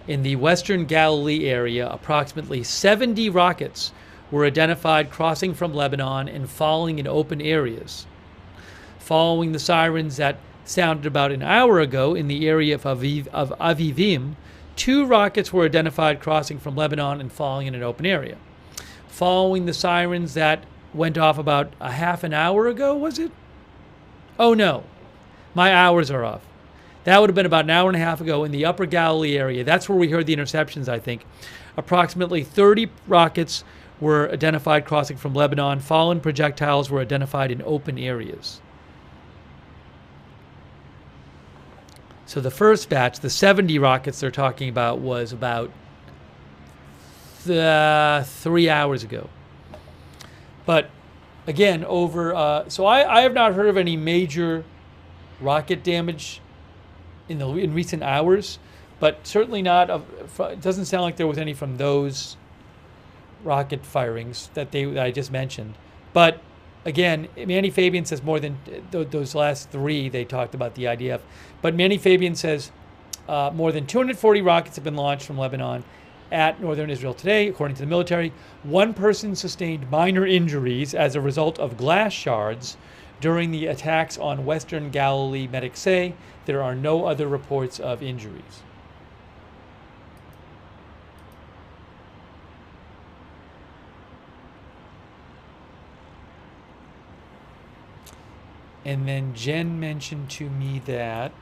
in the western Galilee area, approximately 70 rockets were identified crossing from Lebanon and falling in open areas. Following the sirens that sounded about an hour ago in the area of Avivim, 2 rockets were identified crossing from Lebanon and falling in an open area. Following the sirens that went off about a half an hour ago, was it? Oh no, my hours are off. That would have been about an hour and a half ago in the upper Galilee area. That's where we heard the interceptions, I think. Approximately 30 rockets were identified crossing from Lebanon. Fallen projectiles were identified in open areas. So the first batch, the 70 rockets they're talking about, was about 3 hours ago. But again, so I have not heard of any major rocket damage in recent hours, but certainly not it doesn't sound like there was any from those rocket firings that I just mentioned. But again, Manny Fabian says more than those last three they talked about the IDF. But Manny Fabian says more than 240 rockets have been launched from Lebanon at northern Israel today, according to the military. One person sustained minor injuries as a result of glass shards during the attacks on western Galilee, medics say. There are no other reports of injuries. And then Jen mentioned to me that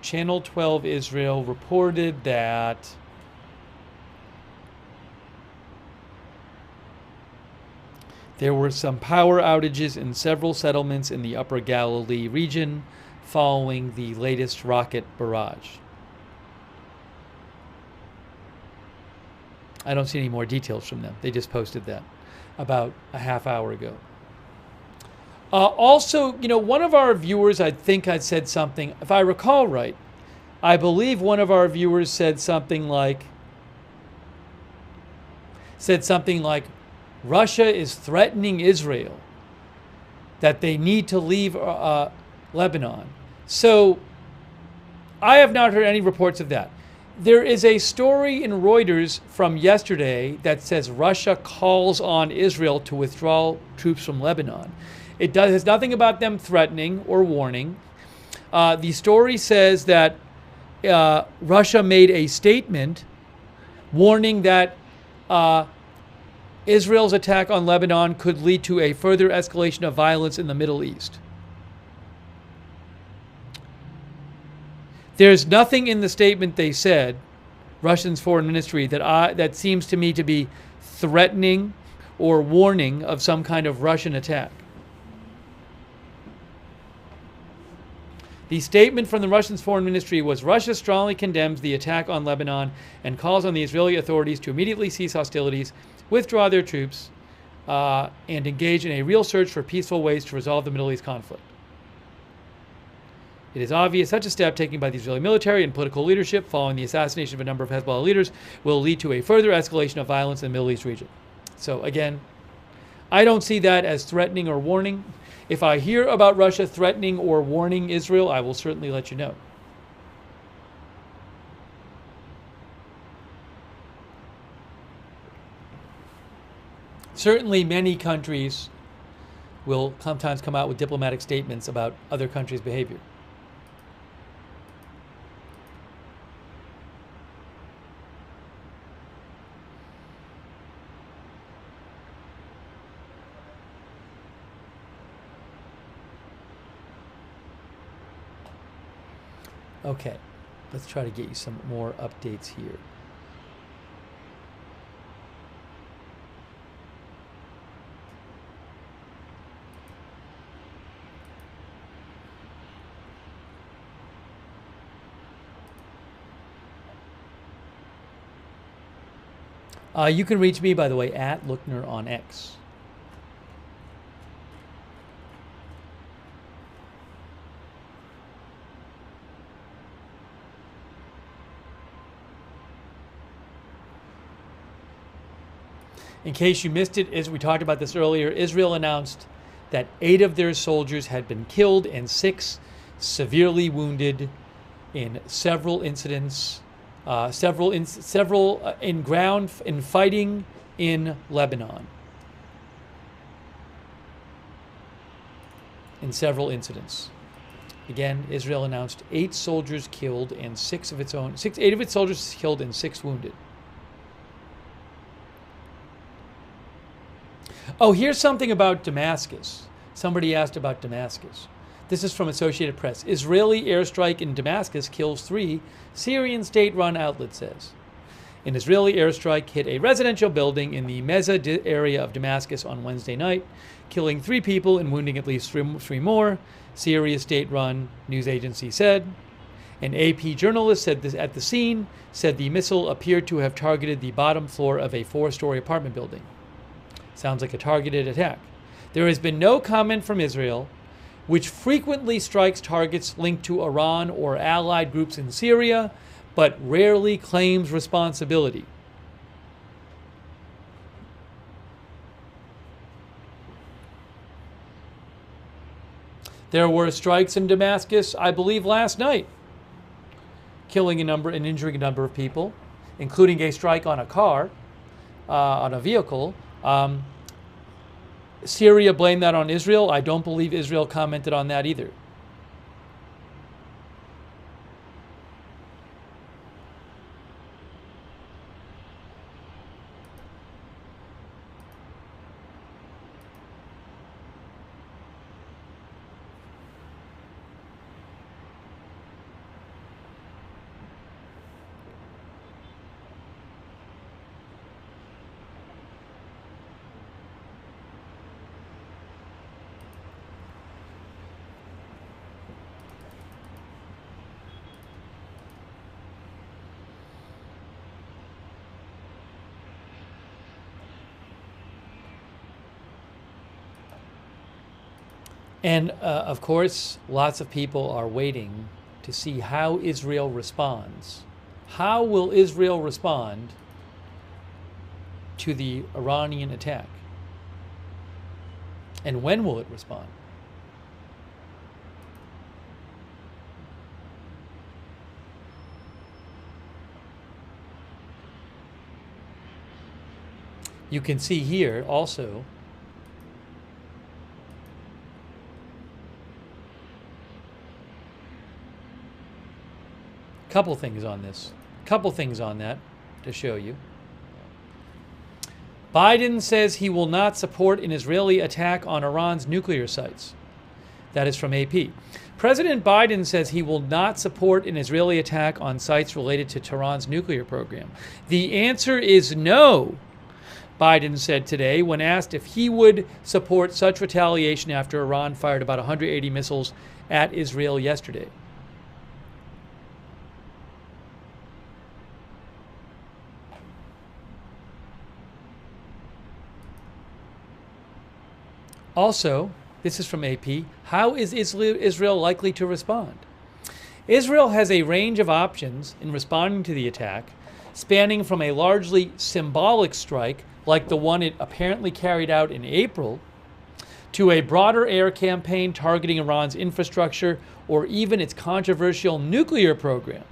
Channel 12 Israel reported that there were some power outages in several settlements in the Upper Galilee region following the latest rocket barrage. I don't see any more details from them. They just posted that about a half hour ago. Also, one of our viewers, I think I said something, if I recall right, I believe one of our viewers said something like Russia is threatening Israel, that they need to leave Lebanon. So I have not heard any reports of that. There is a story in Reuters from yesterday that says Russia calls on Israel to withdraw troops from Lebanon. It has nothing about them threatening or warning. The story says that Russia made a statement warning that Israel's attack on Lebanon could lead to a further escalation of violence in the Middle East. There's nothing in the statement they said, Russia's foreign ministry, that seems to me to be threatening or warning of some kind of Russian attack. The statement from the Russian foreign ministry was, Russia strongly condemns the attack on Lebanon and calls on the Israeli authorities to immediately cease hostilities, withdraw their troops, and engage in a real search for peaceful ways to resolve the Middle East conflict. It is obvious such a step taken by the Israeli military and political leadership following the assassination of a number of Hezbollah leaders will lead to a further escalation of violence in the Middle East region. So again, I don't see that as threatening or warning. If I hear about Russia threatening or warning Israel, I will certainly let you know. Certainly many countries will sometimes come out with diplomatic statements about other countries' behavior. Okay, let's try to get you some more updates here. You can reach me, by the way, at Lookner on X. In case you missed it, as we talked about this earlier, Israel announced that 8 of their soldiers had been killed and 6 severely wounded in several incidents, in fighting in Lebanon. In several incidents. Again, Israel announced 8 soldiers killed and 8 of its soldiers killed and 6 wounded. Oh, here's something about Damascus. Somebody asked about Damascus. This is from Associated Press. Israeli airstrike in Damascus kills 3, Syrian state-run outlet says. An Israeli airstrike hit a residential building in the Meza area of Damascus on Wednesday night, killing 3 people and wounding at least 3 more, Syria state-run news agency said. An AP journalist said this at the scene, said the missile appeared to have targeted the bottom floor of a 4-story apartment building. Sounds like a targeted attack. There has been no comment from Israel, which frequently strikes targets linked to Iran or allied groups in Syria, but rarely claims responsibility. There were strikes in Damascus, I believe, last night, killing a number and injuring a number of people, including a strike on a car, on a vehicle. Syria blamed that on Israel. I don't believe Israel commented on that either. And of course, lots of people are waiting to see how Israel responds. How will Israel respond to the Iranian attack? And when will it respond? You can see here also couple things on this. Couple things on that to show you. Biden says he will not support an Israeli attack on Iran's nuclear sites. That is from AP. President Biden says he will not support an Israeli attack on sites related to Tehran's nuclear program. The answer is no, Biden said today when asked if he would support such retaliation after Iran fired about 180 missiles at Israel yesterday. Also, this is from AP, how is Israel likely to respond? Israel has a range of options in responding to the attack, spanning from a largely symbolic strike, like the one it apparently carried out in April, to a broader air campaign targeting Iran's infrastructure or even its controversial nuclear program.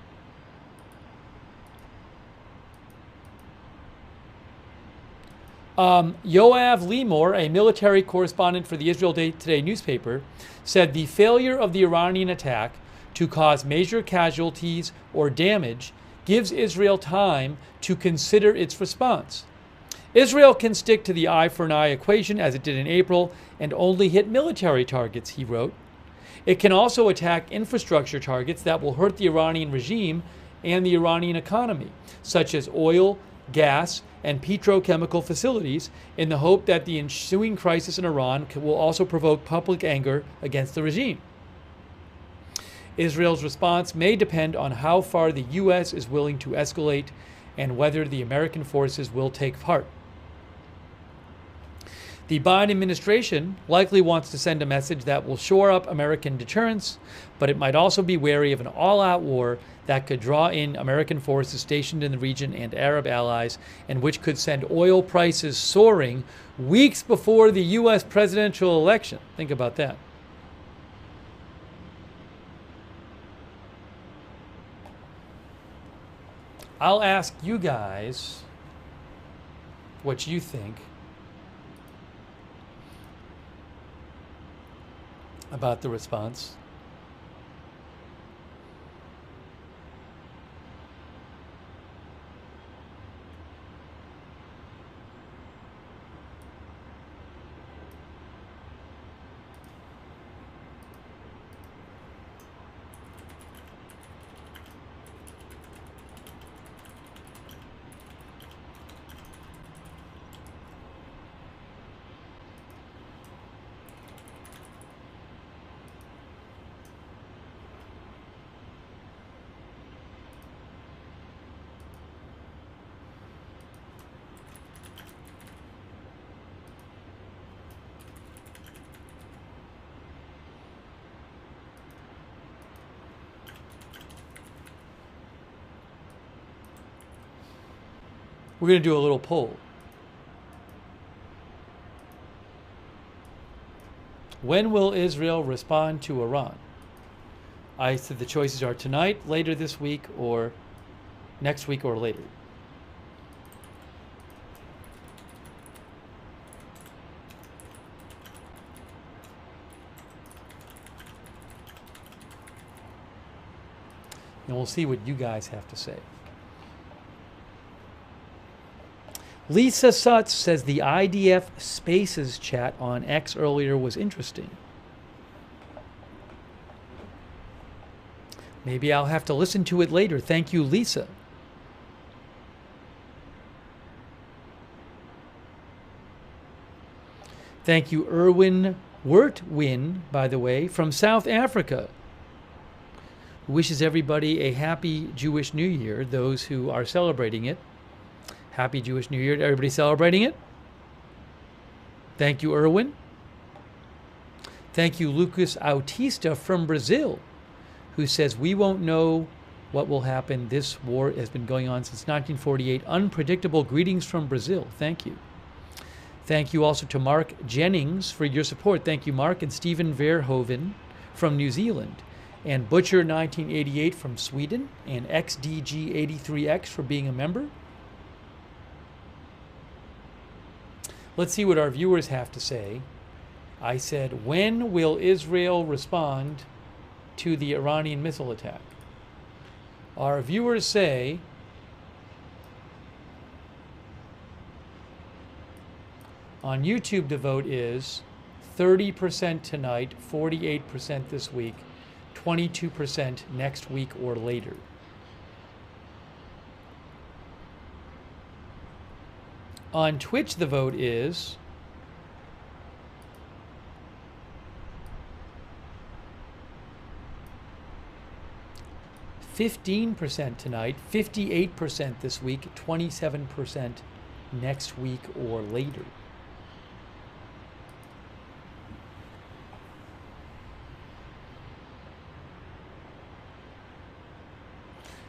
Yoav Limor, a military correspondent for the Israel Today newspaper, said the failure of the Iranian attack to cause major casualties or damage gives Israel time to consider its response. Israel can stick to the eye for an eye equation as it did in April and only hit military targets, he wrote. It can also attack infrastructure targets that will hurt the Iranian regime and the Iranian economy, such as oil, gas, and petrochemical facilities, in the hope that the ensuing crisis in Iran will also provoke public anger against the regime. Israel's response may depend on how far the U.S. is willing to escalate and whether the American forces will take part. The Biden administration likely wants to send a message that will shore up American deterrence, but it might also be wary of an all-out war that could draw in American forces stationed in the region and Arab allies, and which could send oil prices soaring weeks before the U.S. presidential election. Think about that. I'll ask you guys what you think about the response. We're going to do a little poll. When will Israel respond to Iran? I said the choices are tonight, later this week, or next week, or later. And we'll see what you guys have to say. Lisa Sutz says the IDF Spaces chat on X earlier was interesting. Maybe I'll have to listen to it later. Thank you, Lisa. Thank you, Erwin Wertwin, by the way, from South Africa. Wishes everybody a happy Jewish New Year, those who are celebrating it. Happy Jewish New Year to everybody celebrating it. Thank you, Erwin. Thank you, Lucas Autista from Brazil, who says, we won't know what will happen. This war has been going on since 1948. Unpredictable greetings from Brazil. Thank you. Thank you also to Mark Jennings for your support. Thank you, Mark. And Stephen Verhoeven from New Zealand. And Butcher1988 from Sweden. And XDG83X for being a member. Let's see what our viewers have to say. I said, when will Israel respond to the Iranian missile attack? Our viewers say on YouTube the vote is 30% tonight, 48% this week, 22% next week or later. On Twitch the vote is 15% tonight, 58% this week, 27% next week or later.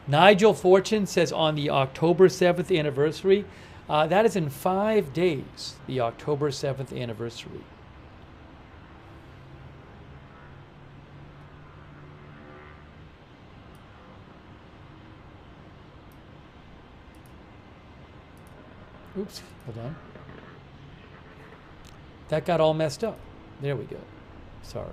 Nigel Fortune says on the October 7th anniversary, that is in 5 days, the October 7th anniversary. Oops, hold on. That got all messed up. There we go. Sorry.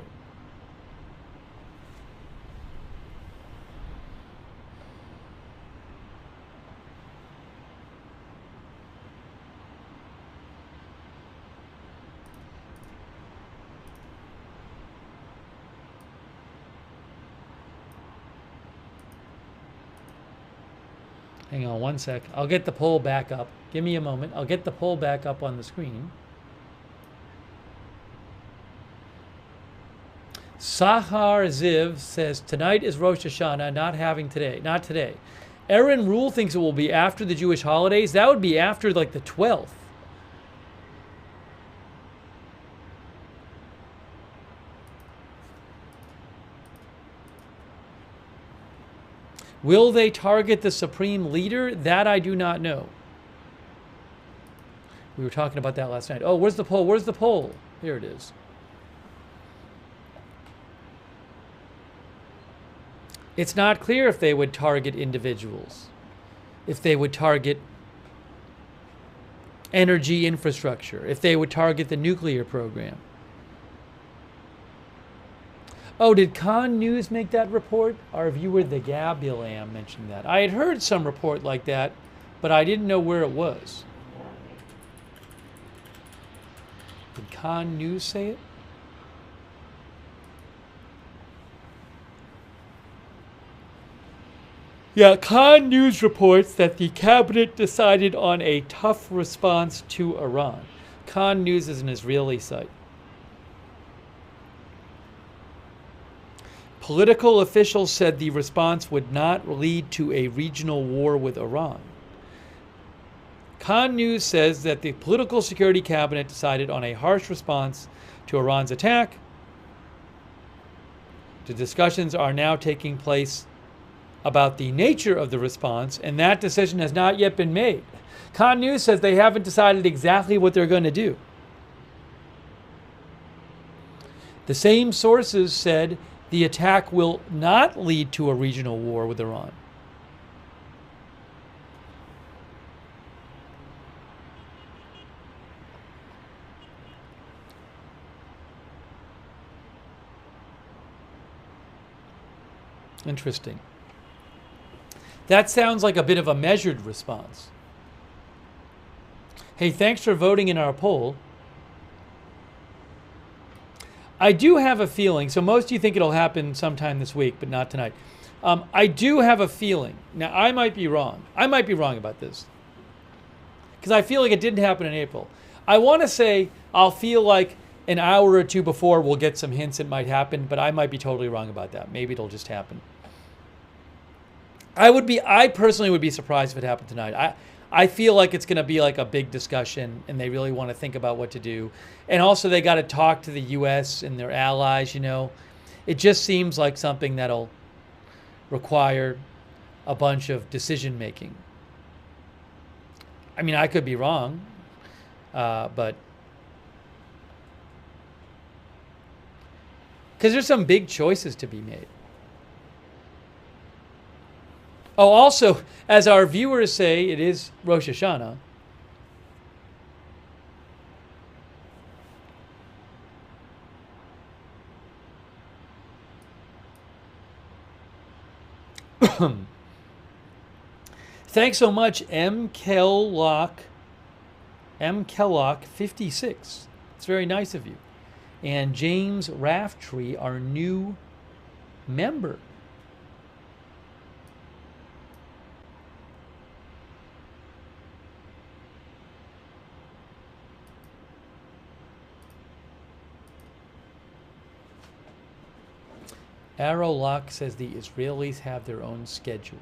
Hang on one sec. I'll get the poll back up. Give me a moment. I'll get the poll back up on the screen. Sahar Ziv says, tonight is Rosh Hashanah, not today. Aaron Rule thinks it will be after the Jewish holidays. That would be after like the 12th. Will they target the supreme leader? That I do not know. We were talking about that last night. Oh, where's the poll? Where's the poll? Here it is. It's not clear if they would target individuals, if they would target energy infrastructure, if they would target the nuclear program. Oh, did Khan News make that report? Our viewer, the Gabilam, mentioned that. I had heard some report like that, but I didn't know where it was. Did Khan News say it? Yeah, Khan News reports that the cabinet decided on a tough response to Iran. Khan News is an Israeli site. Political officials said the response would not lead to a regional war with Iran. Khan News says that the political security cabinet decided on a harsh response to Iran's attack. The discussions are now taking place about the nature of the response, and that decision has not yet been made. Con News says they haven't decided exactly what they're going to do. The same sources said the attack will not lead to a regional war with Iran. Interesting. That sounds like a bit of a measured response. Hey, thanks for voting in our poll. I do have a feeling, so most of you think it'll happen sometime this week, but not tonight. I do have a feeling, now I might be wrong. I might be wrong about this, because I feel like it didn't happen in April. I want to say I'll feel like an hour or two before we'll get some hints it might happen, but I might be totally wrong about that. Maybe it'll just happen. I personally would be surprised if it happened tonight. I feel like it's going to be like a big discussion, and they really want to think about what to do. And also they got to talk to the U.S. and their allies, you know. It just seems like something that'll require a bunch of decision making. I mean, I could be wrong, but because there's some big choices to be made. Oh, also, as our viewers say, it is Rosh Hashanah. Thanks so much, M. Kellogg 56. It's very nice of you. And James Raftree, our new member. Arrow Lock says the Israelis have their own schedule.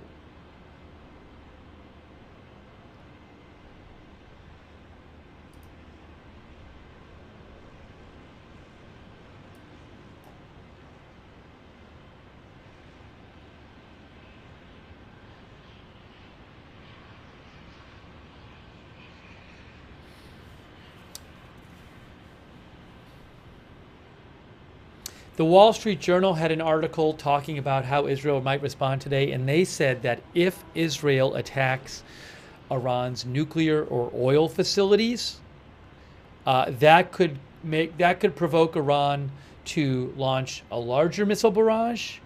The Wall Street Journal had an article talking about how Israel might respond today, and they said that if Israel attacks Iran's nuclear or oil facilities, that could provoke Iran to launch a larger missile barrage,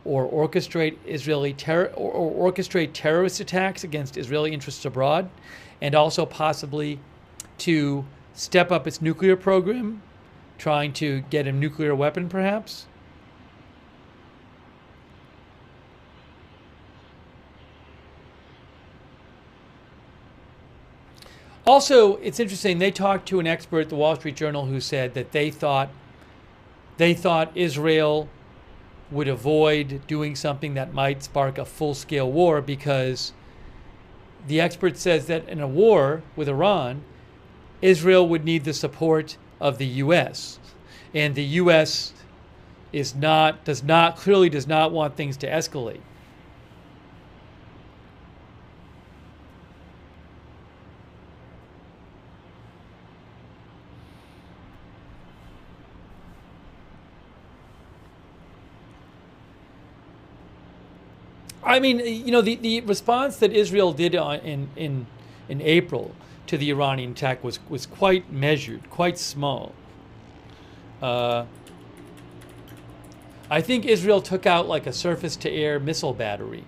or orchestrate orchestrate terrorist attacks against Israeli interests abroad, and also possibly to step up its nuclear program, trying to get a nuclear weapon, perhaps. Also, it's interesting, they talked to an expert at the Wall Street Journal who said that they thought Israel would avoid doing something that might spark a full-scale war, because the expert says that in a war with Iran, Israel would need the support of the U.S. And the U.S. clearly does not want things to escalate. I mean, you know, the response that Israel did in April to the Iranian attack was quite measured, quite small. I think Israel took out like a surface-to-air missile battery.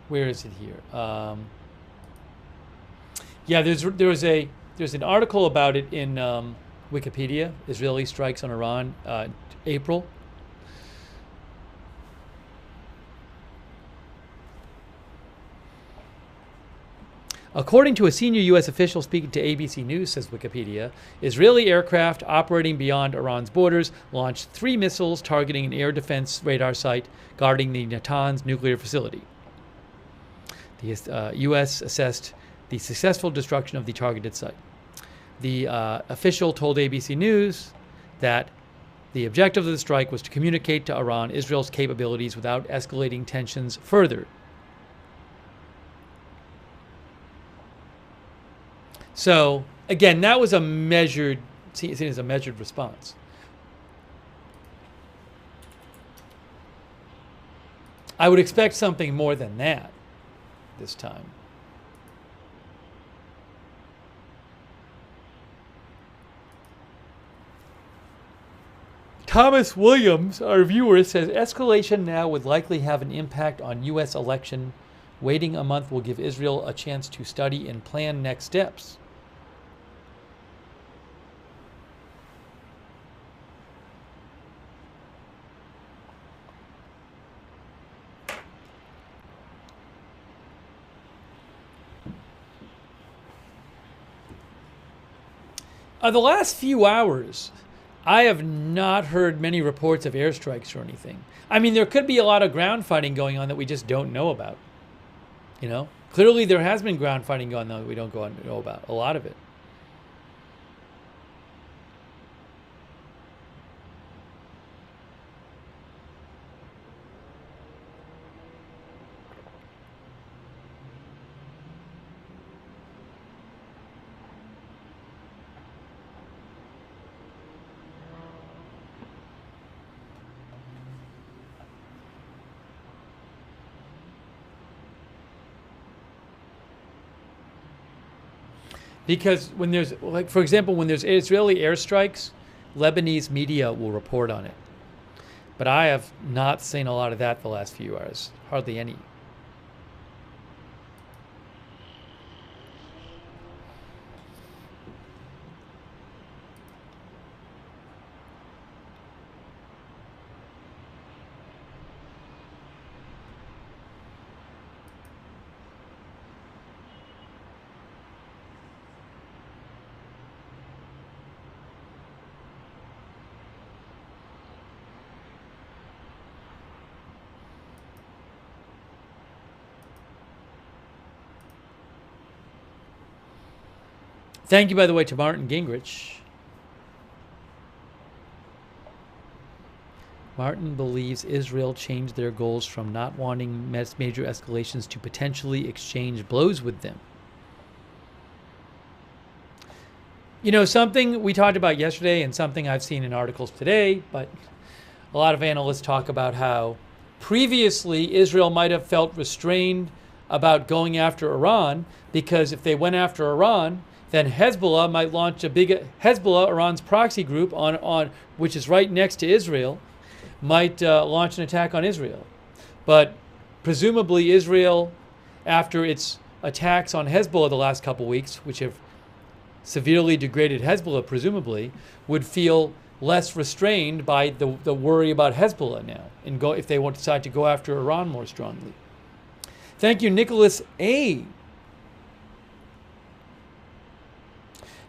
Where is it here? Yeah, there's an article about it in Wikipedia. Israeli strikes on Iran, April. According to a senior U.S. official speaking to ABC News, says Wikipedia, Israeli aircraft operating beyond Iran's borders launched 3 missiles targeting an air defense radar site guarding the Natanz nuclear facility. The U.S. assessed the successful destruction of the targeted site. The official told ABC News that the objective of the strike was to communicate to Iran Israel's capabilities without escalating tensions further. So, again, that was seen as a measured response. I would expect something more than that this time. Thomas Williams, our viewer, says escalation now would likely have an impact on U.S. election. Waiting a month will give Israel a chance to study and plan next steps. The last few hours, I have not heard many reports of airstrikes or anything. I mean, there could be a lot of ground fighting going on that we just don't know about. You know, clearly there has been ground fighting going on that we don't know about. A lot of it. Because when there's, like, for example, when there's Israeli airstrikes, Lebanese media will report on it. But I have not seen a lot of that the last few hours. Hardly any. Thank you, by the way, to Martin Gingrich. Martin believes Israel changed their goals from not wanting major escalations to potentially exchange blows with them. You know, something we talked about yesterday and something I've seen in articles today, but a lot of analysts talk about how previously Israel might have felt restrained about going after Iran because if they went after Iran, then Hezbollah might launch a big Hezbollah, Iran's proxy group on which is right next to Israel, might launch an attack on Israel. But presumably Israel, after its attacks on Hezbollah the last couple weeks, which have severely degraded Hezbollah, presumably, would feel less restrained by the worry about Hezbollah now, and go if they want to decide to go after Iran more strongly. Thank you, Nicholas A.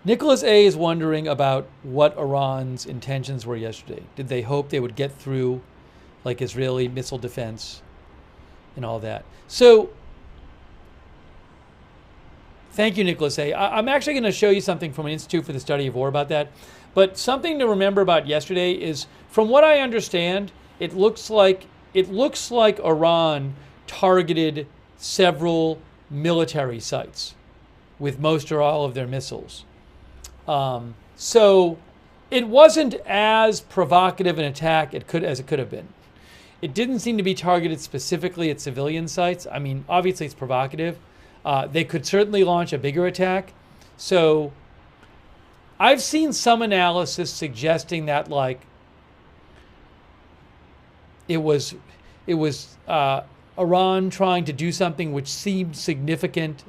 Nicholas A. is wondering about what Iran's intentions were yesterday. Did they hope they would get through, like Israeli missile defense and all that? So, thank you, Nicholas A. I'm actually going to show you something from an Institute for the Study of War about that. But something to remember about yesterday is, from what I understand, it looks like Iran targeted several military sites with most or all of their missiles. So it wasn't as provocative an attack as it could have been. It didn't seem to be targeted specifically at civilian sites. I mean, obviously it's provocative. They could certainly launch a bigger attack. So I've seen some analysis suggesting that, like, it was Iran trying to do something which seemed significant,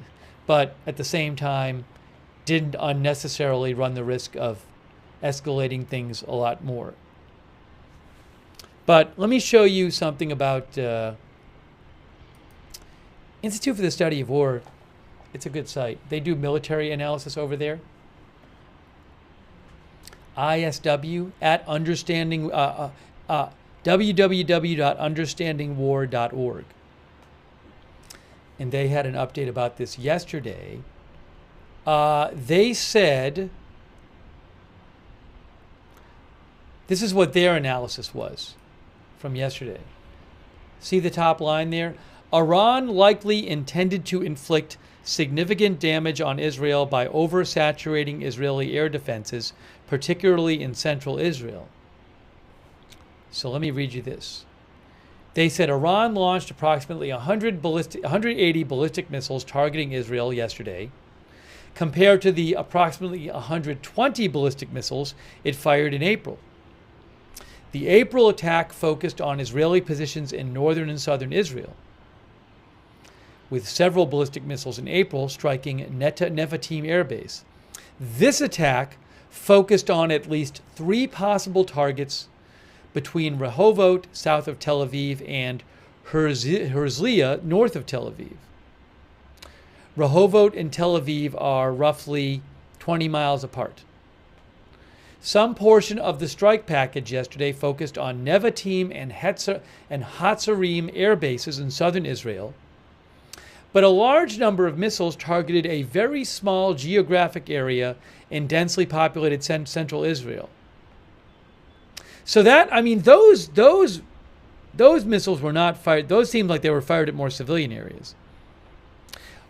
but at the same time didn't unnecessarily run the risk of escalating things a lot more. But let me show you something about Institute for the Study of War. It's a good site. They do military analysis over there. ISW at understanding www.understandingwar.org. And they had an update about this yesterday. They said, this is what their analysis was from yesterday. See the top line there? Iran likely intended to inflict significant damage on Israel by oversaturating Israeli air defenses, particularly in central Israel. So let me read you this. They said Iran launched approximately 180 ballistic missiles targeting Israel yesterday, compared to the approximately 120 ballistic missiles it fired in April. The April attack focused on Israeli positions in northern and southern Israel, with several ballistic missiles in April striking Nevatim Air Base. This attack focused on at least 3 possible targets between Rehovot, south of Tel Aviv, and Herzliya, north of Tel Aviv. Rehovot and Tel Aviv are roughly 20 miles apart. Some portion of the strike package yesterday focused on Nevatim and Hatzarim air bases in southern Israel, but a large number of missiles targeted a very small geographic area in densely populated central Israel. So that, I mean, those missiles were not fired. Those seemed like they were fired at more civilian areas.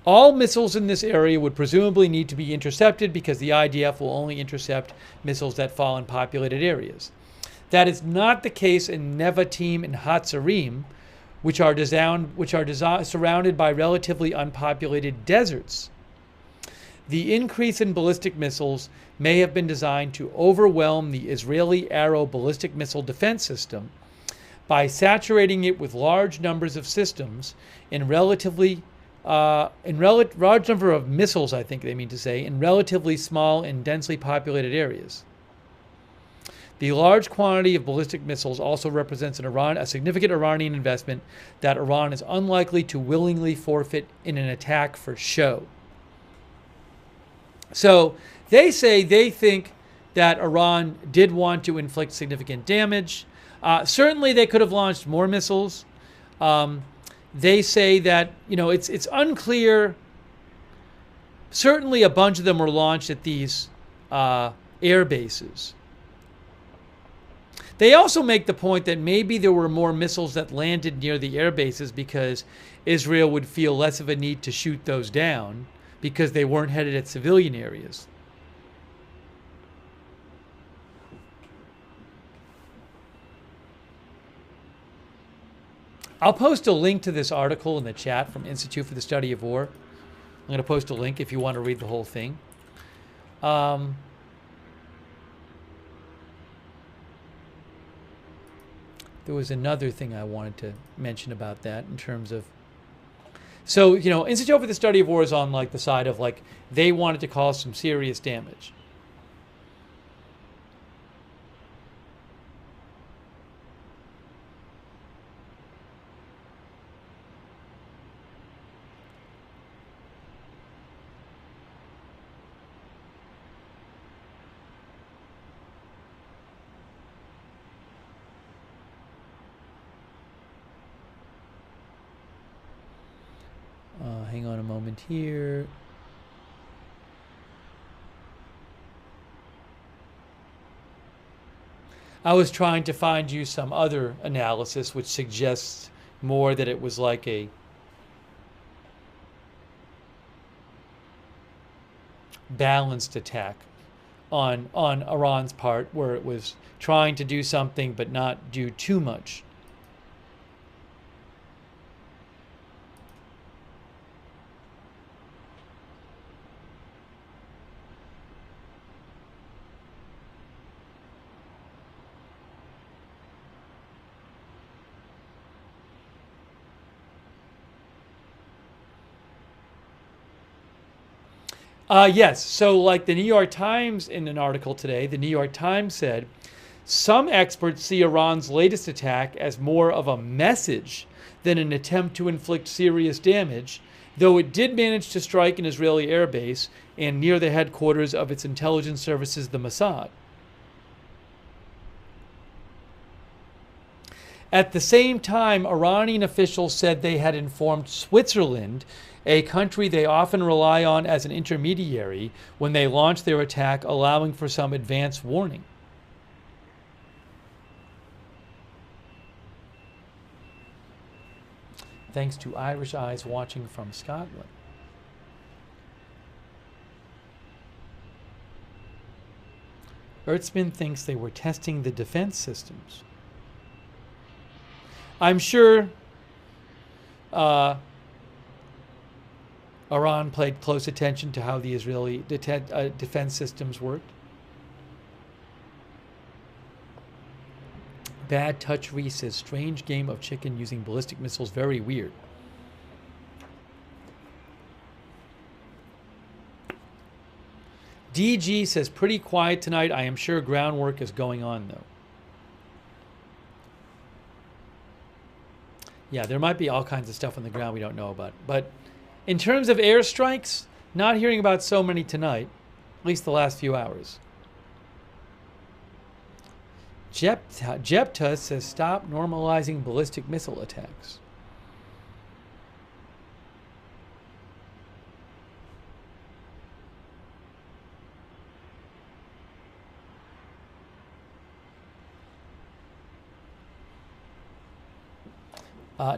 All missiles in this area would presumably need to be intercepted because the IDF will only intercept missiles that fall in populated areas. That is not the case in Nevatim and Hatzarim, which are surrounded by relatively unpopulated deserts. The increase in ballistic missiles may have been designed to overwhelm the Israeli Arrow ballistic missile defense system by saturating it with large numbers of systems in large number of missiles, I think they mean to say, in relatively small and densely populated areas. The large quantity of ballistic missiles also represents a significant Iranian investment that Iran is unlikely to willingly forfeit in an attack for show. So they say they think that Iran did want to inflict significant damage. Certainly they could have launched more missiles. They say that, it's unclear. Certainly a bunch of them were launched at these air bases. They also make the point that maybe there were more missiles that landed near the air bases because Israel would feel less of a need to shoot those down because they weren't headed at civilian areas. I'll post a link to this article in the chat from Institute for the Study of War. I'm going to post a link if you want to read the whole thing. There was another thing I wanted to mention about that in terms of... So, Institute for the Study of War is on the side of they wanted to cause some serious damage. Hang on a moment here. I was trying to find you some other analysis which suggests more that it was like a balanced attack on Iran's part, where it was trying to do something but not do too much. Yes. So the New York Times in an article today, the New York Times said Some experts see Iran's latest attack as more of a message than an attempt to inflict serious damage, though it did manage to strike an Israeli airbase and near the headquarters of its intelligence services, the Mossad. At the same time, Iranian officials said they had informed Switzerland, a country they often rely on as an intermediary, when they launched their attack, allowing for some advance warning. Thanks to Irish Eyes watching from Scotland. Ertzman thinks they were testing the defense systems. I'm sure Iran paid close attention to how the Israeli defense systems worked. Bad Touch Reese says, strange game of chicken using ballistic missiles, very weird. DG says, pretty quiet tonight. I am sure groundwork is going on, though. Yeah, there might be all kinds of stuff on the ground we don't know about. But in terms of airstrikes, not hearing about so many tonight, at least the last few hours. Jepta says, stop normalizing ballistic missile attacks.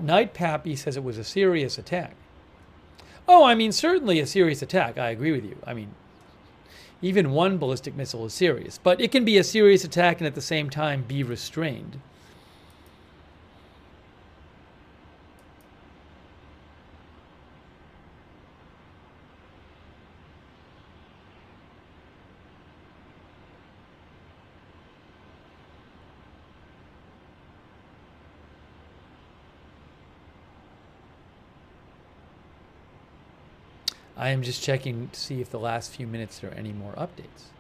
Night Pappy says it was a serious attack. Oh, I mean, certainly a serious attack. I agree with you. I mean, even one ballistic missile is serious. But it can be a serious attack and at the same time be restrained. I am just checking to see if the last few minutes there are any more updates.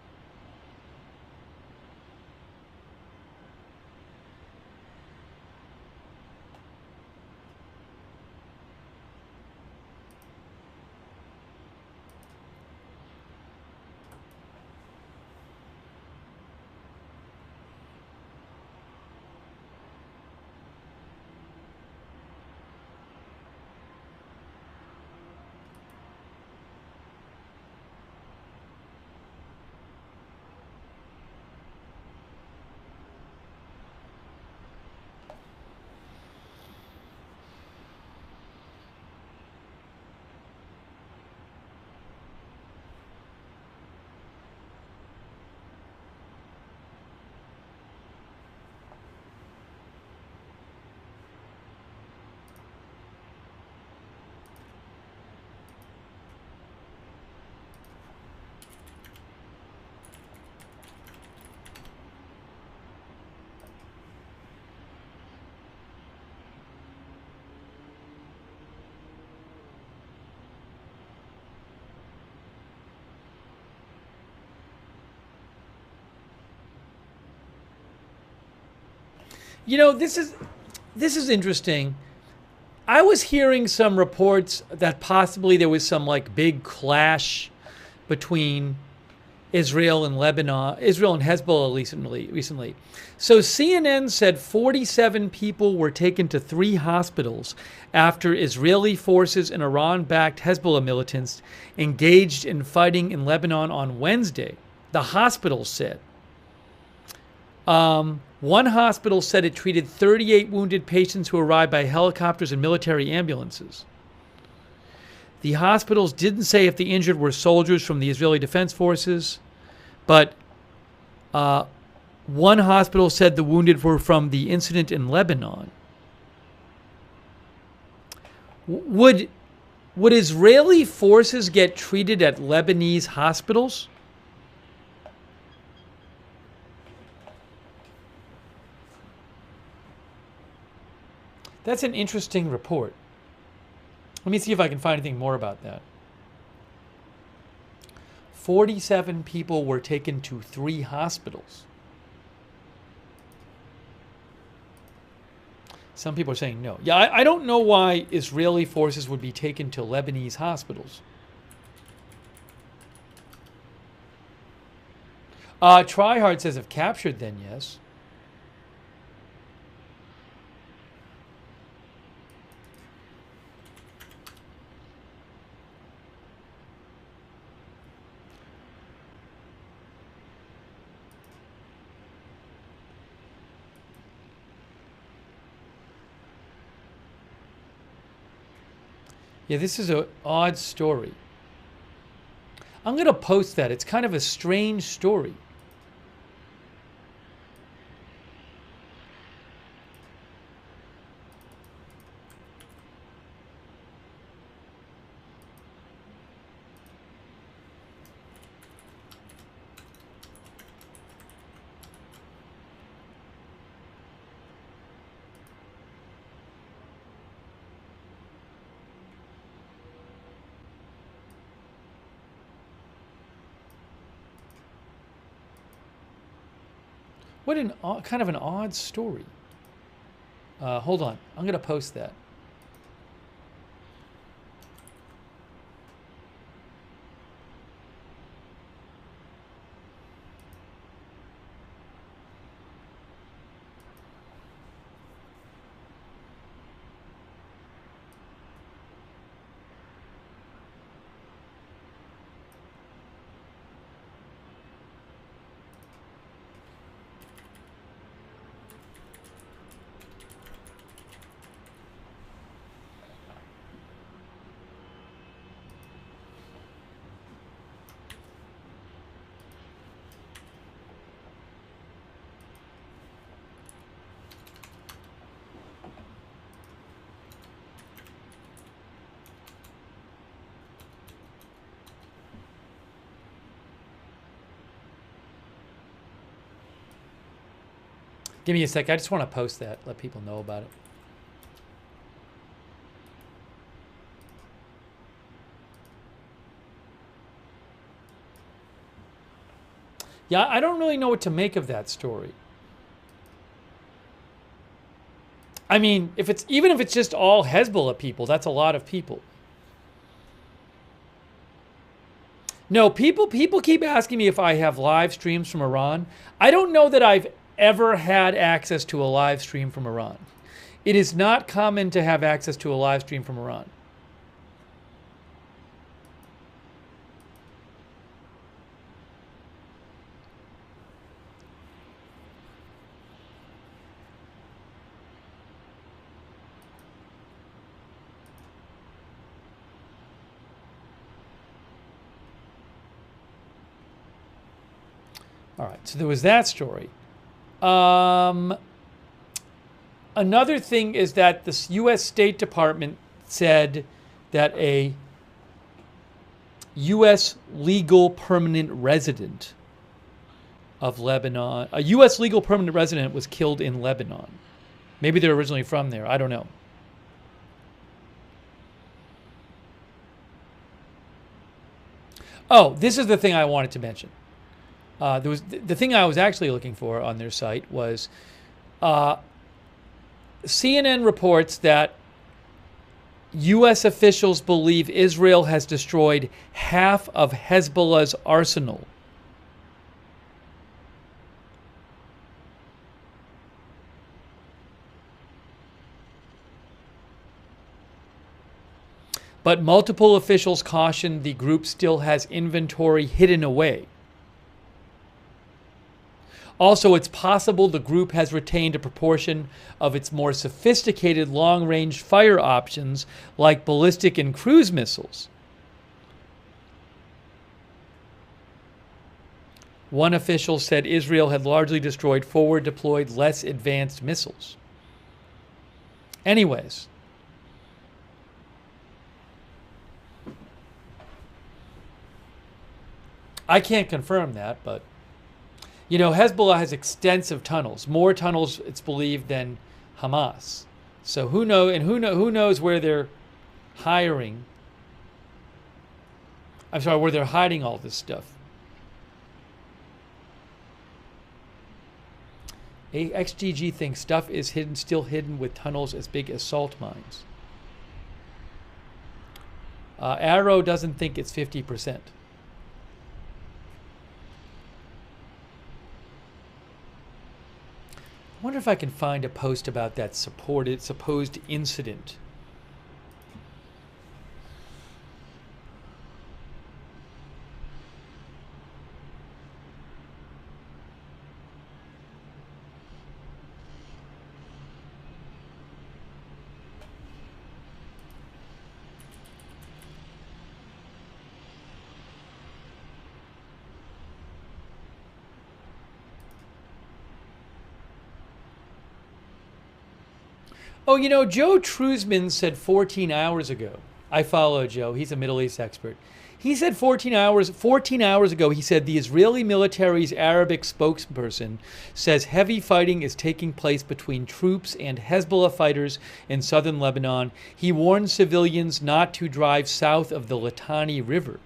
You know, this is interesting. I was hearing some reports that possibly there was some like big clash between Israel and Lebanon, Israel and Hezbollah recently. So CNN said 47 people were taken to 3 hospitals after Israeli forces and Iran-backed Hezbollah militants engaged in fighting in Lebanon on Wednesday. The hospitals said. One hospital said it treated 38 wounded patients who arrived by helicopters and military ambulances. The hospitals didn't say if the injured were soldiers from the Israeli Defense Forces, but one hospital said the wounded were from the incident in Lebanon. Would Israeli forces get treated at Lebanese hospitals? That's an interesting report. Let me see if I can find anything more about that. 47 people were taken to 3 hospitals. Some people are saying no. Yeah, I don't know why Israeli forces would be taken to Lebanese hospitals. Tryhard says if captured, then yes. Yeah, this is an odd story. I'm going to post that. It's kind of a strange story. What an kind of an odd story. Hold on, I'm going to post that. Give me a sec. I just want to post that, let people know about it. Yeah, I don't really know what to make of that story. I mean, even if it's just all Hezbollah people, that's a lot of people. No, people keep asking me if I have live streams from Iran. I don't know that I've ever had access to a live stream from Iran. It is not common to have access to a live stream from Iran. All right, so there was that story. Another thing is that the U.S. State Department said that a U.S. legal permanent resident of Lebanon, a U.S. legal permanent resident was killed in Lebanon. Maybe they're originally from there. I don't know. Oh, this is the thing I wanted to mention. There was the thing I was actually looking for on their site was CNN reports that U.S. officials believe Israel has destroyed half of Hezbollah's arsenal. But multiple officials caution the group still has inventory hidden away. Also, it's possible the group has retained a proportion of its more sophisticated long-range fire options like ballistic and cruise missiles. One official said Israel had largely destroyed forward-deployed, less advanced missiles. Anyways, I can't confirm that, but you know, Hezbollah has extensive tunnels, more tunnels, it's believed, than Hamas. So who knows where they're hiring? I'm sorry, where they're hiding all this stuff. XGG thinks stuff is still hidden with tunnels as big as salt mines. Arrow doesn't think it's 50%. I wonder if I can find a post about that supposed incident. Oh, you know, Joe Truzman said 14 hours ago. I follow Joe. He's a Middle East expert. He said 14 hours ago, he said the Israeli military's Arabic spokesperson says heavy fighting is taking place between troops and Hezbollah fighters in southern Lebanon. He warned civilians not to drive south of the Litani River.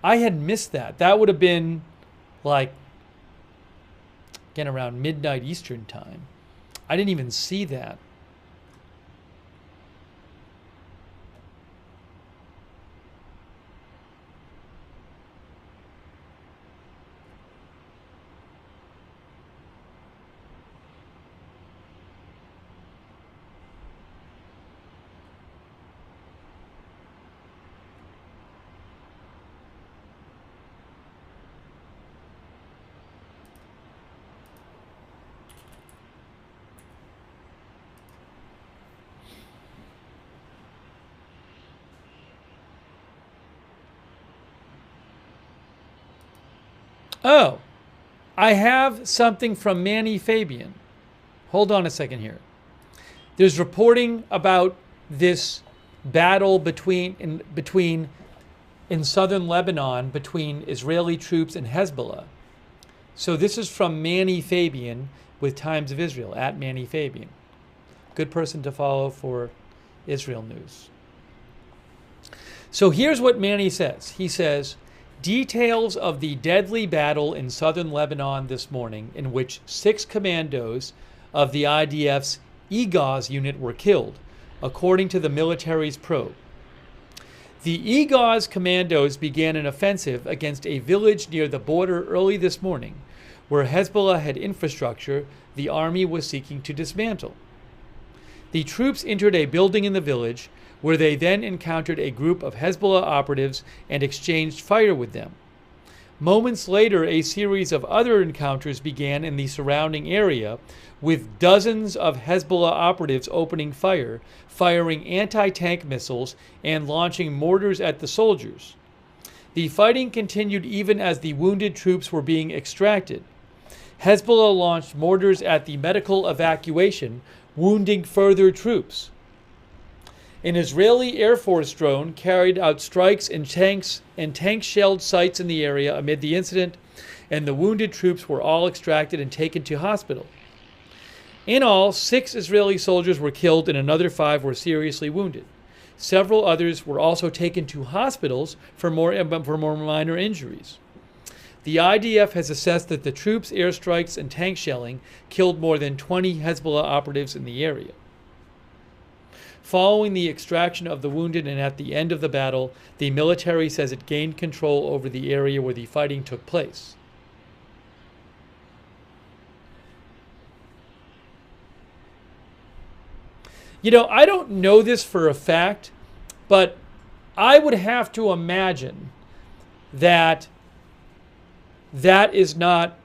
I had missed that. That would have been like, again, around midnight Eastern time. I didn't even see that. Oh, I have something from Manny Fabian. Hold on a second here. There's reporting about this battle in southern Lebanon between Israeli troops and Hezbollah. So this is from Manny Fabian with Times of Israel, at Manny Fabian. Good person to follow for Israel news. So here's what Manny says. He says, details of the deadly battle in southern Lebanon this morning, in which 6 commandos of the IDF's EGOZ unit were killed, according to the military's probe. The EGOZ commandos began an offensive against a village near the border early this morning, where Hezbollah had infrastructure the army was seeking to dismantle. The troops entered a building in the village, where they then encountered a group of Hezbollah operatives and exchanged fire with them. Moments later, a series of other encounters began in the surrounding area, with dozens of Hezbollah operatives opening fire, firing anti-tank missiles, and launching mortars at the soldiers. The fighting continued even as the wounded troops were being extracted. Hezbollah launched mortars at the medical evacuation, wounding further troops. An Israeli Air Force drone carried out strikes in tank-shelled sites in the area amid the incident, and the wounded troops were all extracted and taken to hospital. In all, 6 Israeli soldiers were killed and another 5 were seriously wounded. Several others were also taken to hospitals for more minor injuries. The IDF has assessed that the troops' airstrikes and tank shelling killed more than 20 Hezbollah operatives in the area. Following the extraction of the wounded and at the end of the battle, the military says it gained control over the area where the fighting took place. You know, I don't know this for a fact, but I would have to imagine that that is not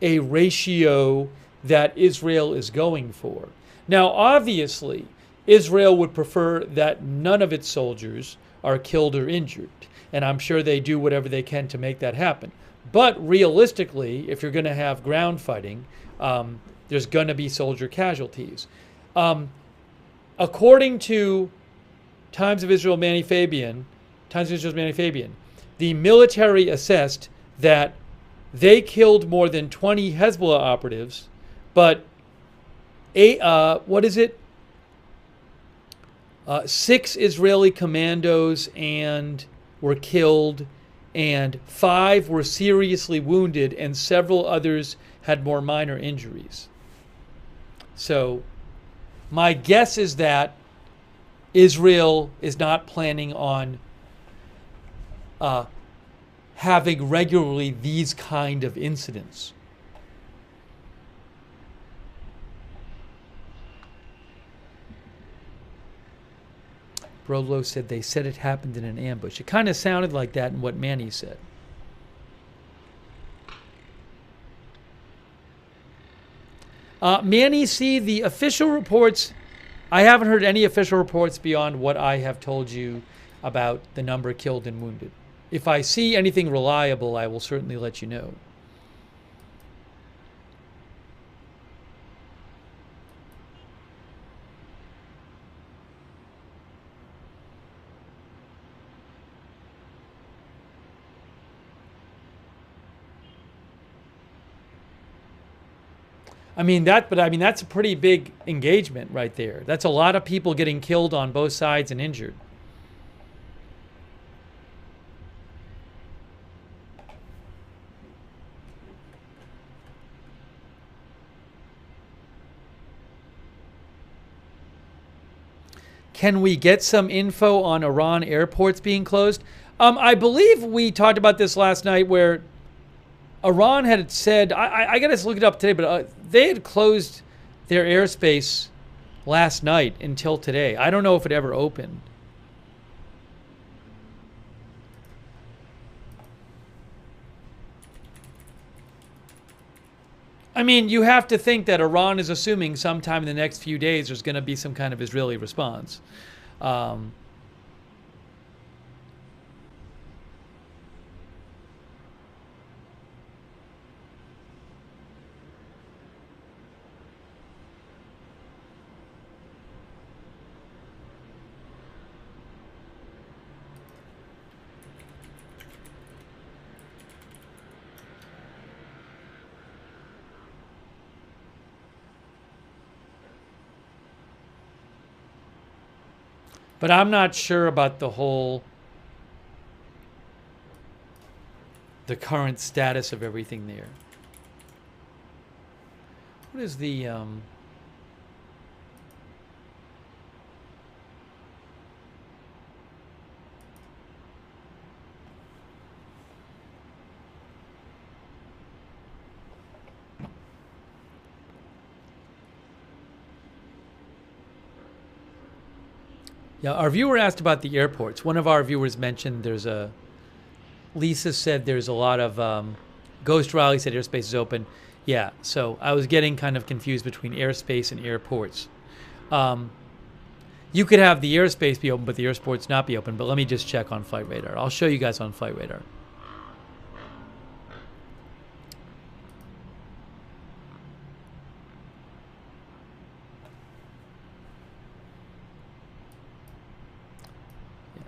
a ratio that Israel is going for. Now, obviously, Israel would prefer that none of its soldiers are killed or injured, and I'm sure they do whatever they can to make that happen. But realistically, if you're going to have ground fighting, there's going to be soldier casualties. According to Times of Israel Manny Fabian, the military assessed that they killed more than 20 Hezbollah operatives, but 6 Israeli commandos were killed, and 5 were seriously wounded, and several others had more minor injuries. So my guess is that Israel is not planning on having regularly these kind of incidents. Brolo said they said it happened in an ambush. It kind of sounded like that in what Manny said. Manny, see, the official reports, I haven't heard any official reports beyond what I have told you about the number killed and wounded. If I see anything reliable, I will certainly let you know. That's a pretty big engagement right there. That's a lot of people getting killed on both sides and injured. Can we get some info on Iran airports being closed? I believe we talked about this last night where Iran had said, I got to look it up today, but they had closed their airspace last night until today. I don't know if it ever opened. I mean, you have to think that Iran is assuming sometime in the next few days there's going to be some kind of Israeli response. But I'm not sure about the current status of everything there. What is the Yeah, our viewer asked about the airports. One of our viewers mentioned Lisa said there's a lot of, Ghost Riley said airspace is open. Yeah, so I was getting kind of confused between airspace and airports. You could have the airspace be open, but the airports not be open. But let me just check on Flight Radar. I'll show you guys on Flight Radar.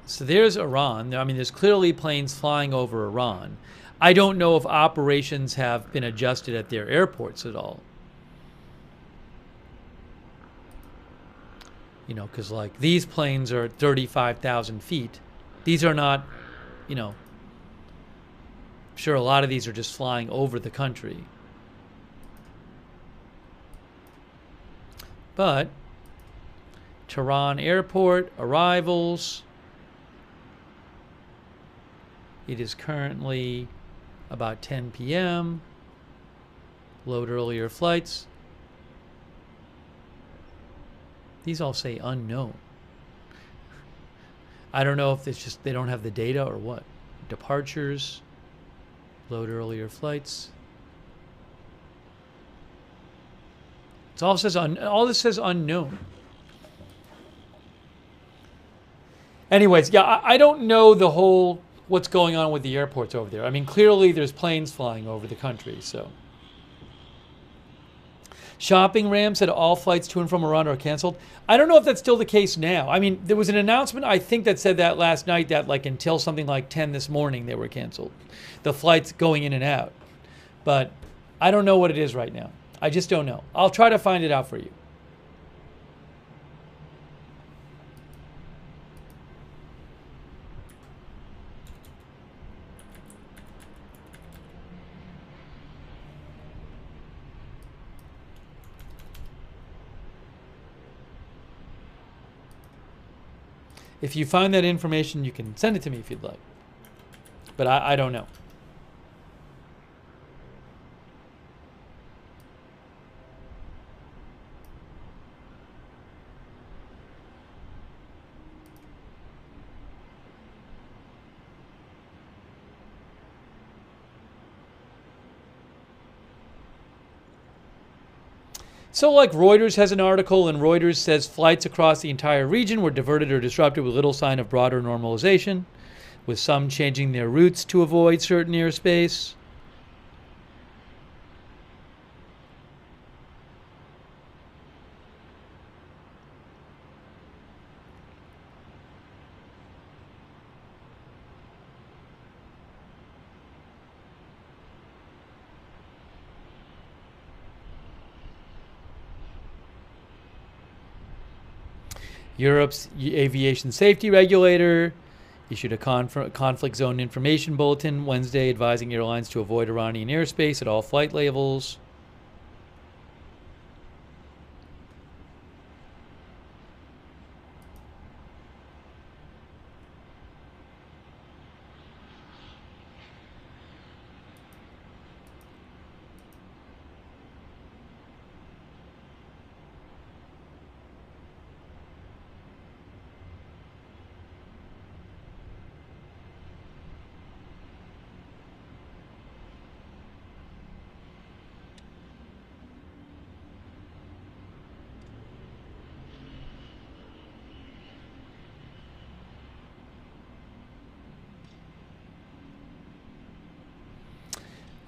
So there's Iran. I mean, there's clearly planes flying over Iran. I don't know if operations have been adjusted at their airports at all. You know, because like these planes are 35,000 feet. These are not, you know, I'm sure a lot of these are just flying over the country. But Tehran Airport, arrivals. It is currently about 10 p.m. Load earlier flights. These all say unknown. I don't know if it's just they don't have the data or what. Departures. Load earlier flights. It all says all this says unknown. Anyways, yeah, I don't know the whole what's going on with the airports over there. I mean, clearly there's planes flying over the country, so. Shopping Ram said all flights to and from Iran are canceled. I don't know if that's still the case now. I mean, there was an announcement, I think, that said that last night that like until something like 10 this morning they were canceled. The flights going in and out. But I don't know what it is right now. I just don't know. I'll try to find it out for you. If you find that information, you can send it to me if you'd like. But I don't know. So like Reuters has an article, and Reuters says flights across the entire region were diverted or disrupted with little sign of broader normalization, with some changing their routes to avoid certain airspace. Europe's aviation safety regulator issued a conflict zone information bulletin Wednesday advising airlines to avoid Iranian airspace at all flight levels.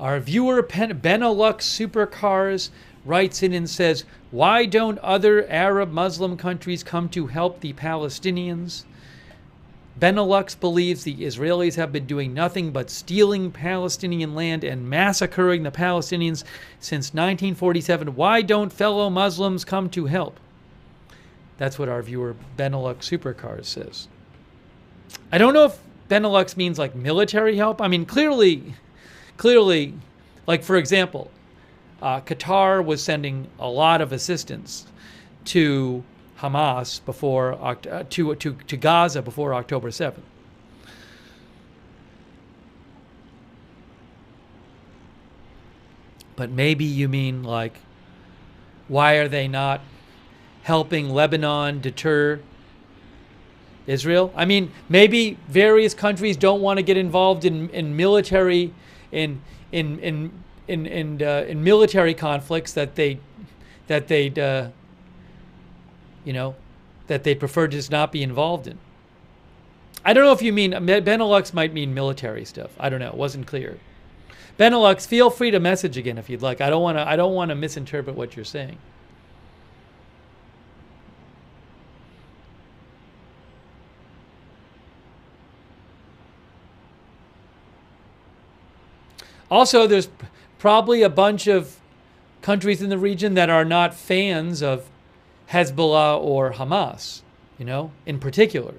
Our viewer Benelux Supercars writes in and says, why don't other Arab Muslim countries come to help the Palestinians? Benelux believes the Israelis have been doing nothing but stealing Palestinian land and massacring the Palestinians since 1947. Why don't fellow Muslims come to help? That's what our viewer Benelux Supercars says. I don't know if Benelux means like military help. I mean, clearly, like for example, Qatar was sending a lot of assistance to Hamas before to Gaza before October 7th. But maybe you mean like, why are they not helping Lebanon deter Israel? I mean, maybe various countries don't want to get involved in military in military conflicts that they'd prefer to just not be involved in. I don't know if you mean Benelux might mean military stuff. I don't know. It wasn't clear. Benelux, feel free to message again if you'd like. I don't want to misinterpret what you're saying. Also, there's probably a bunch of countries in the region that are not fans of Hezbollah or Hamas, in particular.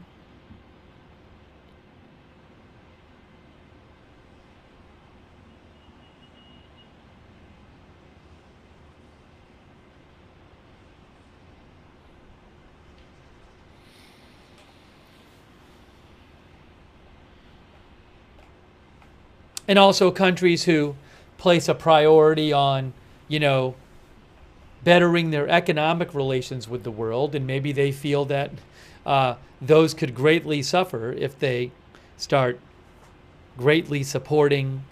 And also countries who place a priority on, bettering their economic relations with the world, and maybe they feel that those could greatly suffer if they start greatly supporting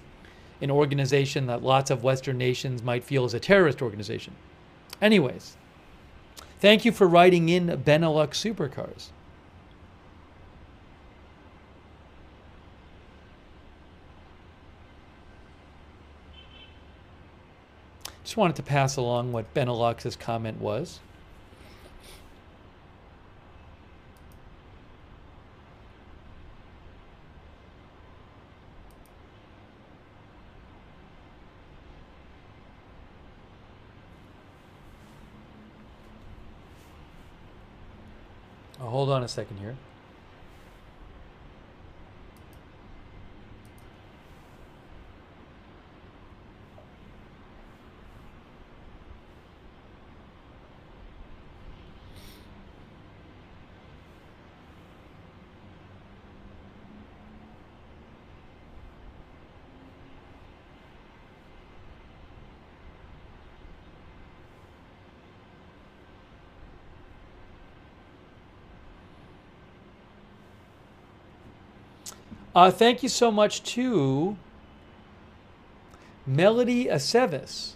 an organization that lots of Western nations might feel is a terrorist organization. Anyways, thank you for writing in Benelux Supercars. Just wanted to pass along what Benelux's comment was. Oh, hold on a second here. Thank you so much to Melody Aceves.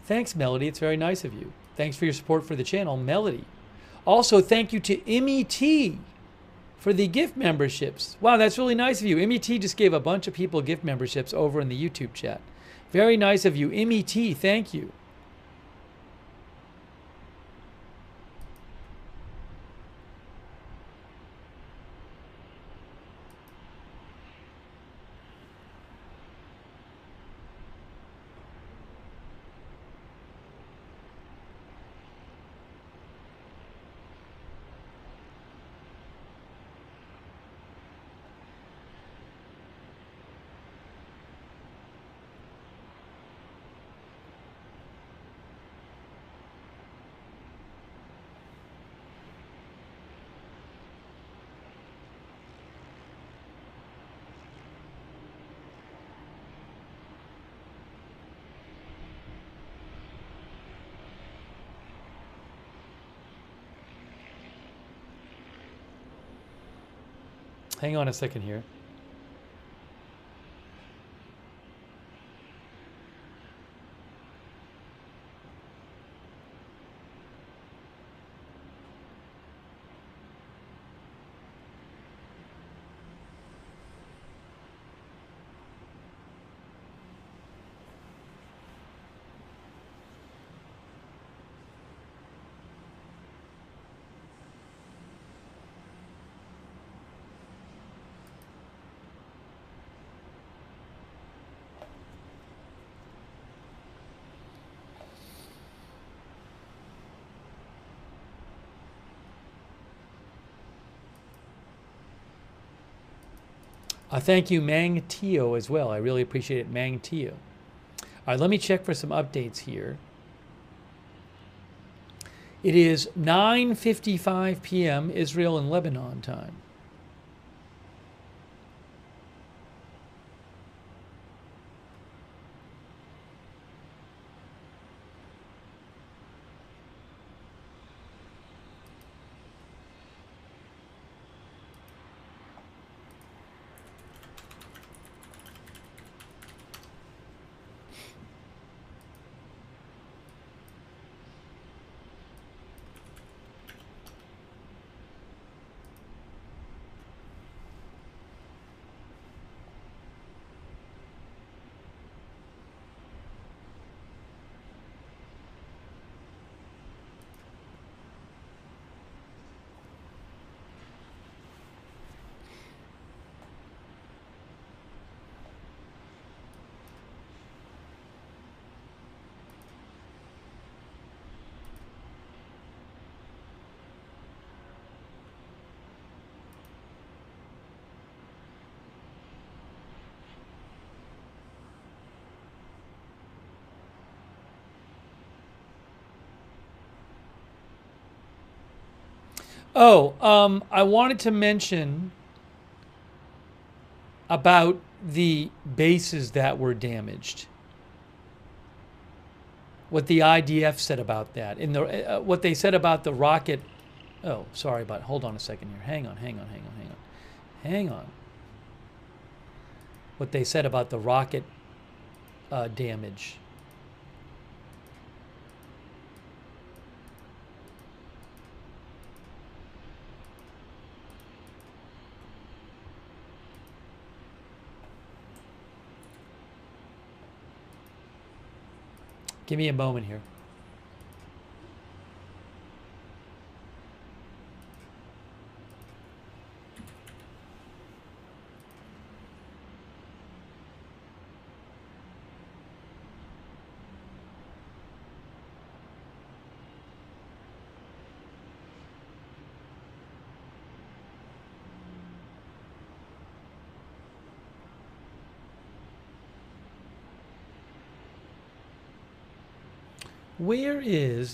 Thanks, Melody. It's very nice of you. Thanks for your support for the channel, Melody. Also, thank you to MET for the gift memberships. Wow, that's really nice of you. MET just gave a bunch of people gift memberships over in the YouTube chat. Very nice of you. MET, thank you. Hang on a second here. Thank you, Mang Tio, as well. I really appreciate it, Mang Tio. All right, let me check for some updates here. It is 9:55 p.m. Israel and Lebanon time. Oh, I wanted to mention about the bases that were damaged. What the IDF said about that. In the what they said about the rocket. Oh, sorry about. Hold on a second here. Hang on. What they said about the rocket damage. Give me a moment here.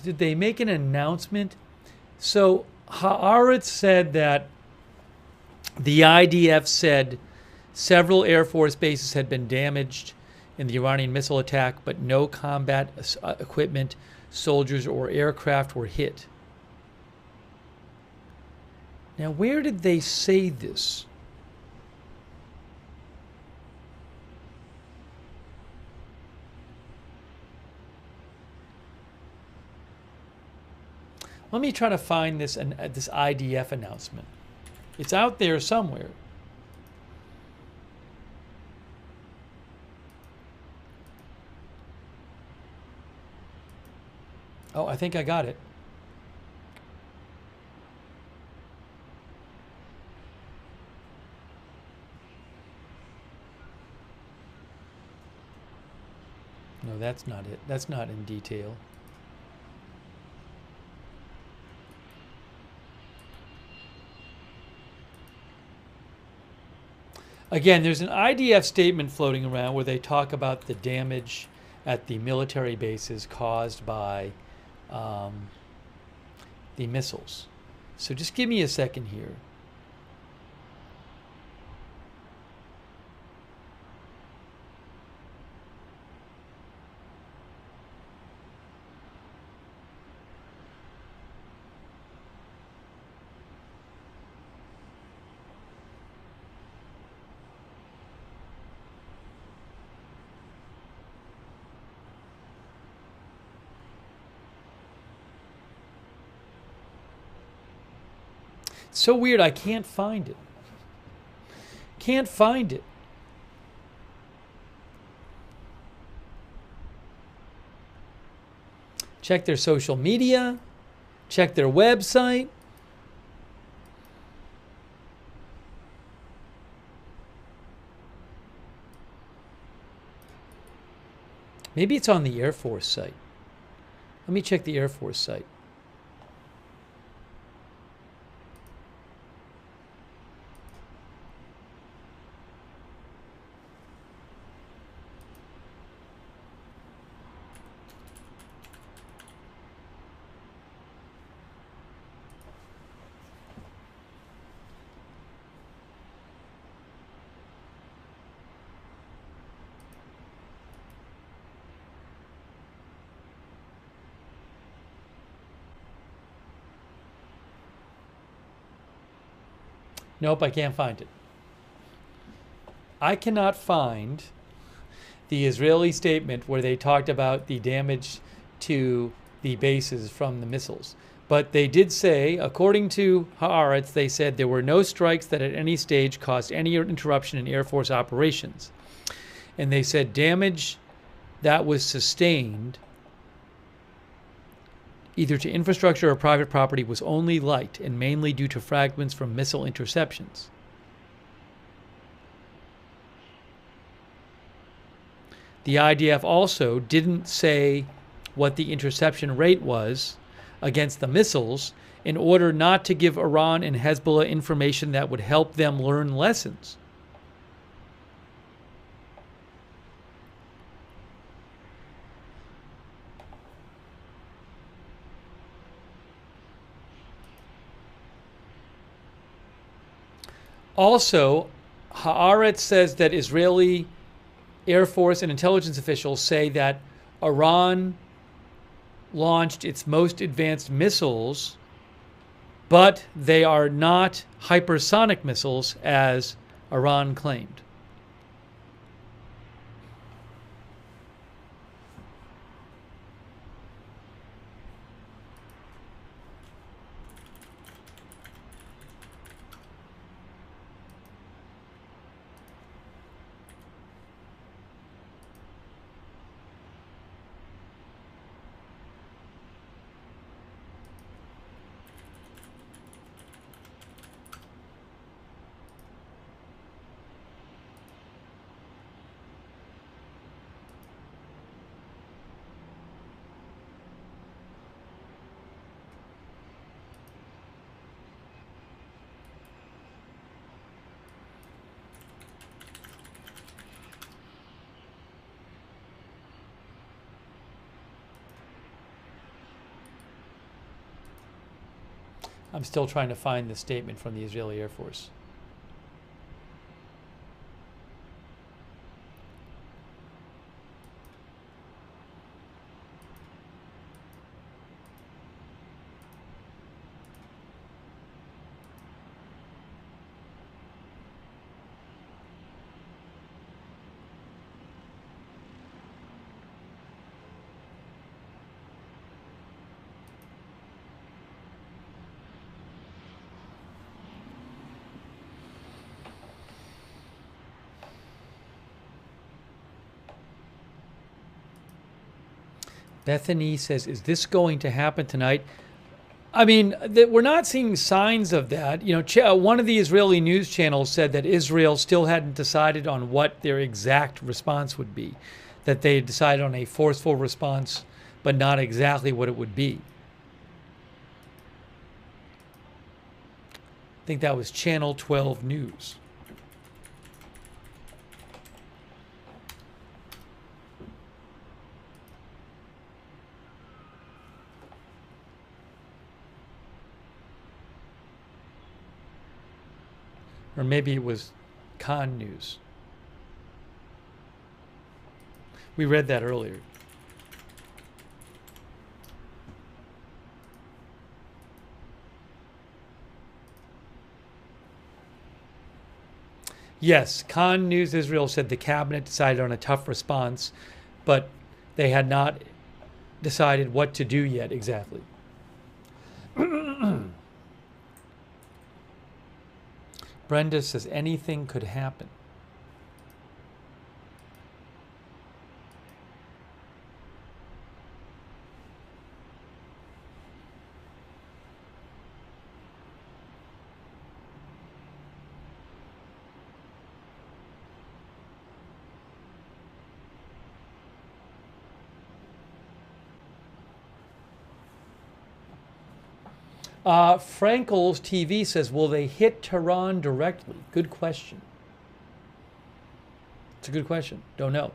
Did they make an announcement? So Haaretz said that the IDF said several Air Force bases had been damaged in the Iranian missile attack, but no combat equipment, soldiers, or aircraft were hit. Now, where did they say this? Let me try to find this this IDF announcement. It's out there somewhere. Oh, I think I got it. No, that's not it. That's not in detail. Again, there's an IDF statement floating around where they talk about the damage at the military bases caused by the missiles. So just give me a second here. So weird, I can't find it. Can't find it. Check their social media. Check their website. Maybe it's on the Air Force site. Let me check the Air Force site. Nope, I can't find it. I cannot find the Israeli statement where they talked about the damage to the bases from the missiles. But they did say, according to Haaretz, they said there were no strikes that at any stage caused any interruption in Air Force operations. And they said damage that was sustained either to infrastructure or private property was only light and mainly due to fragments from missile interceptions. The IDF also didn't say what the interception rate was against the missiles in order not to give Iran and Hezbollah information that would help them learn lessons. Also, Haaretz says that Israeli Air Force and intelligence officials say that Iran launched its most advanced missiles, but they are not hypersonic missiles as Iran claimed. I'm still trying to find the statement from the Israeli Air Force. Bethany says, is this going to happen tonight? I mean, we're not seeing signs of that. You know, one of the Israeli news channels said that Israel still hadn't decided on what their exact response would be, that they had decided on a forceful response, but not exactly what it would be. I think that was Channel 12 News. Or maybe it was Khan News. We read that earlier. Yes, Khan News Israel said the cabinet decided on a tough response, but they had not decided what to do yet exactly. Brenda says anything could happen. Frankel's TV says, will they hit Tehran directly? Good question. It's a good question. Don't know.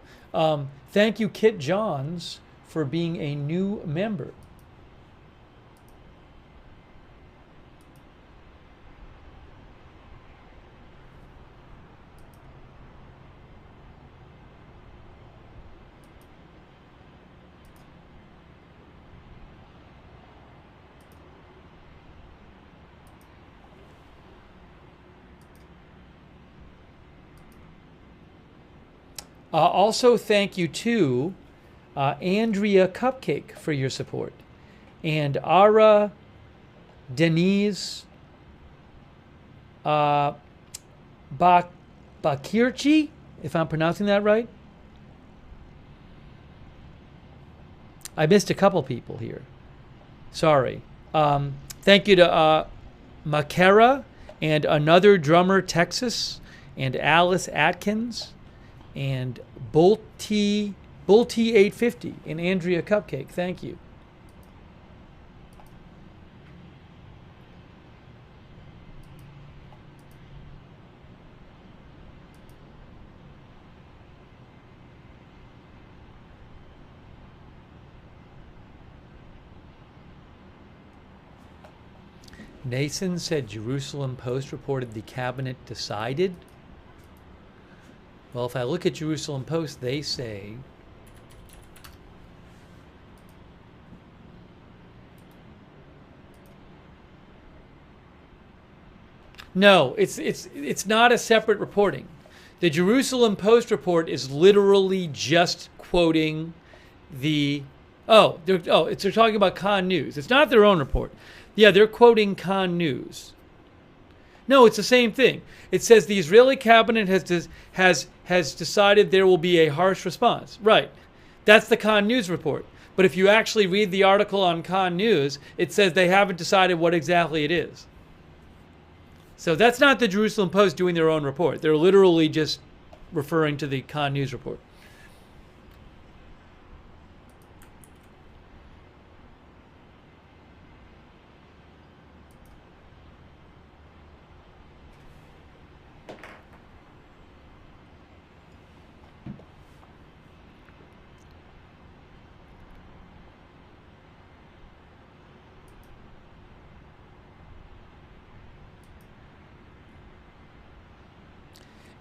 Thank you, Kit Johns, for being a new member. Also, thank you to Andrea Cupcake for your support, and Ara Denise Bakirchi, if I'm pronouncing that right. I missed a couple people here. Sorry. Thank you to Makara and Another Drummer Texas and Alice Atkins and Bulty 850 and Andrea Cupcake. Thank you. Nason said Jerusalem Post reported the cabinet decided. Well, if I look at Jerusalem Post, they say no, it's not a separate reporting. The Jerusalem Post report is literally just quoting the they're talking about Khan News. It's not their own report. Yeah, they're quoting Khan News. No, it's the same thing. It says the Israeli cabinet has decided there will be a harsh response. Right. That's the Khan News report. But if you actually read the article on Khan News, it says they haven't decided what exactly it is. So that's not the Jerusalem Post doing their own report. They're literally just referring to the Khan News report.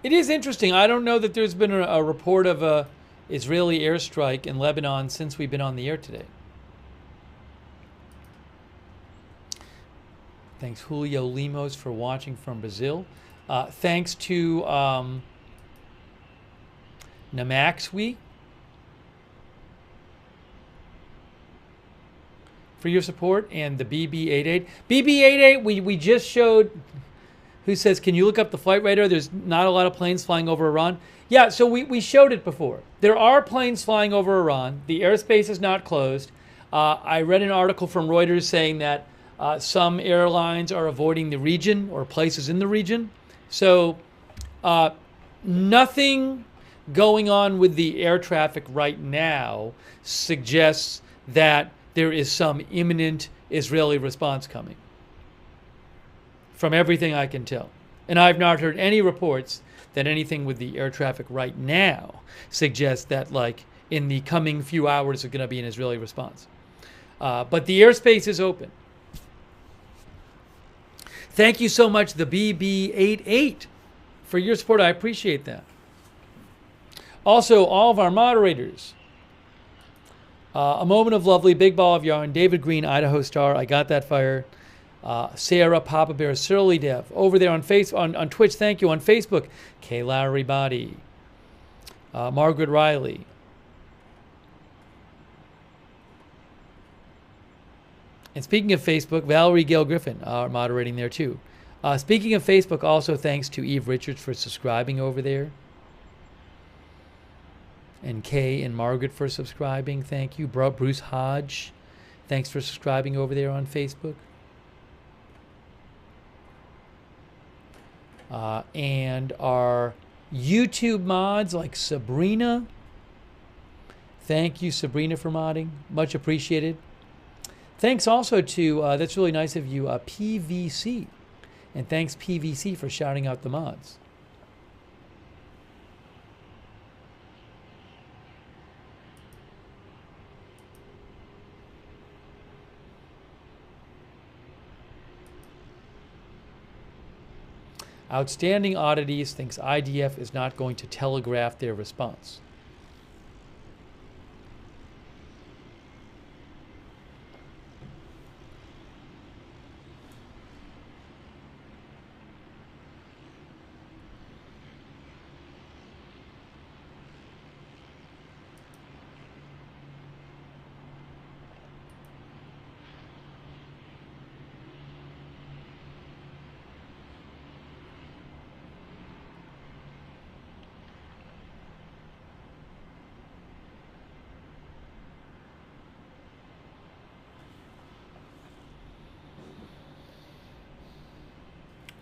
It is interesting. I don't know that there's been a report of a Israeli airstrike in Lebanon since we've been on the air today. Thanks, Julio Limos, for watching from Brazil. Thanks to Namaxwi for your support, and the BB88. BB88, we just showed who says, can you look up the flight radar? There's not a lot of planes flying over Iran. Yeah, so we showed it before. There are planes flying over Iran. The airspace is not closed. I read an article from Reuters saying that some airlines are avoiding the region or places in the region. So nothing going on with the air traffic right now suggests that there is some imminent Israeli response coming, from everything I can tell. And I've not heard any reports that anything with the air traffic right now suggests that, like, in the coming few hours is going to be an Israeli response. But the airspace is open. Thank you so much, the BB88, for your support. I appreciate that. Also, all of our moderators. A Moment of Lovely, Big Ball of Yarn, David Green, Idaho Star, I Got That Fire, Sarah, Papa Bear, Surly Dev, over there on on Twitch, thank you, on Facebook, Kay Lowry Body, Margaret Riley, and speaking of Facebook, Valerie Gail Griffin are moderating there too. Speaking of Facebook, also thanks to Eve Richards for subscribing over there. And Kay and Margaret for subscribing. Thank you. Bruce Hodge, thanks for subscribing over there on Facebook. And our YouTube mods like Sabrina. Thank you, Sabrina, for modding. Much appreciated. Thanks also to, that's really nice of you, PVC. And thanks, PVC, for shouting out the mods. Outstanding Oddities thinks IDF is not going to telegraph their response.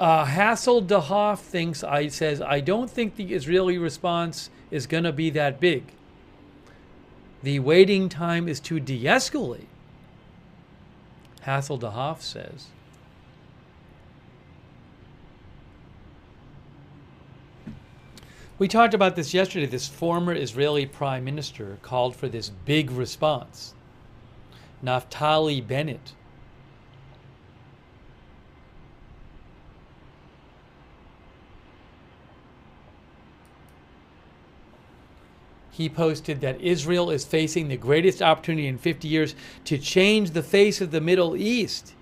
Hassel DeHoff says, I don't think the Israeli response is going to be that big. The waiting time is to de-escalate, Hassel DeHoff says. We talked about this yesterday. This former Israeli prime minister called for this big response. Naftali Bennett. He posted that Israel is facing the greatest opportunity in 50 years to change the face of the Middle East.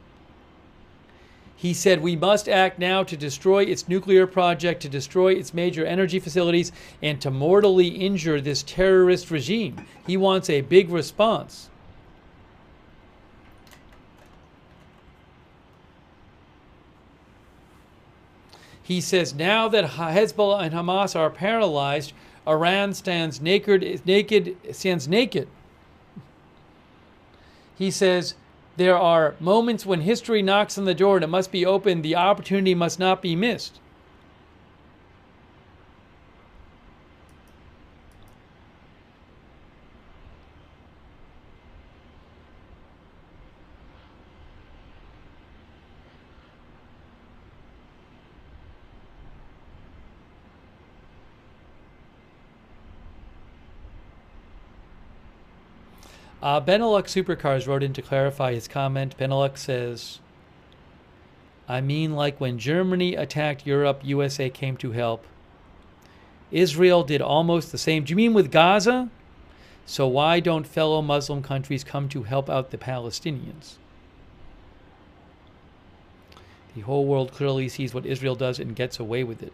He said, we must act now to destroy its nuclear project, to destroy its major energy facilities, and to mortally injure this terrorist regime. He wants a big response. He says, now that Hezbollah and Hamas are paralyzed, Iran stands naked. He says, there are moments when history knocks on the door and it must be opened. The opportunity must not be missed. Benelux Supercars wrote in to clarify his comment. Benelux says, I mean, like when Germany attacked Europe, USA came to help. Israel did almost the same. Do you mean with Gaza? So why don't fellow Muslim countries come to help out the Palestinians? The whole world clearly sees what Israel does and gets away with it.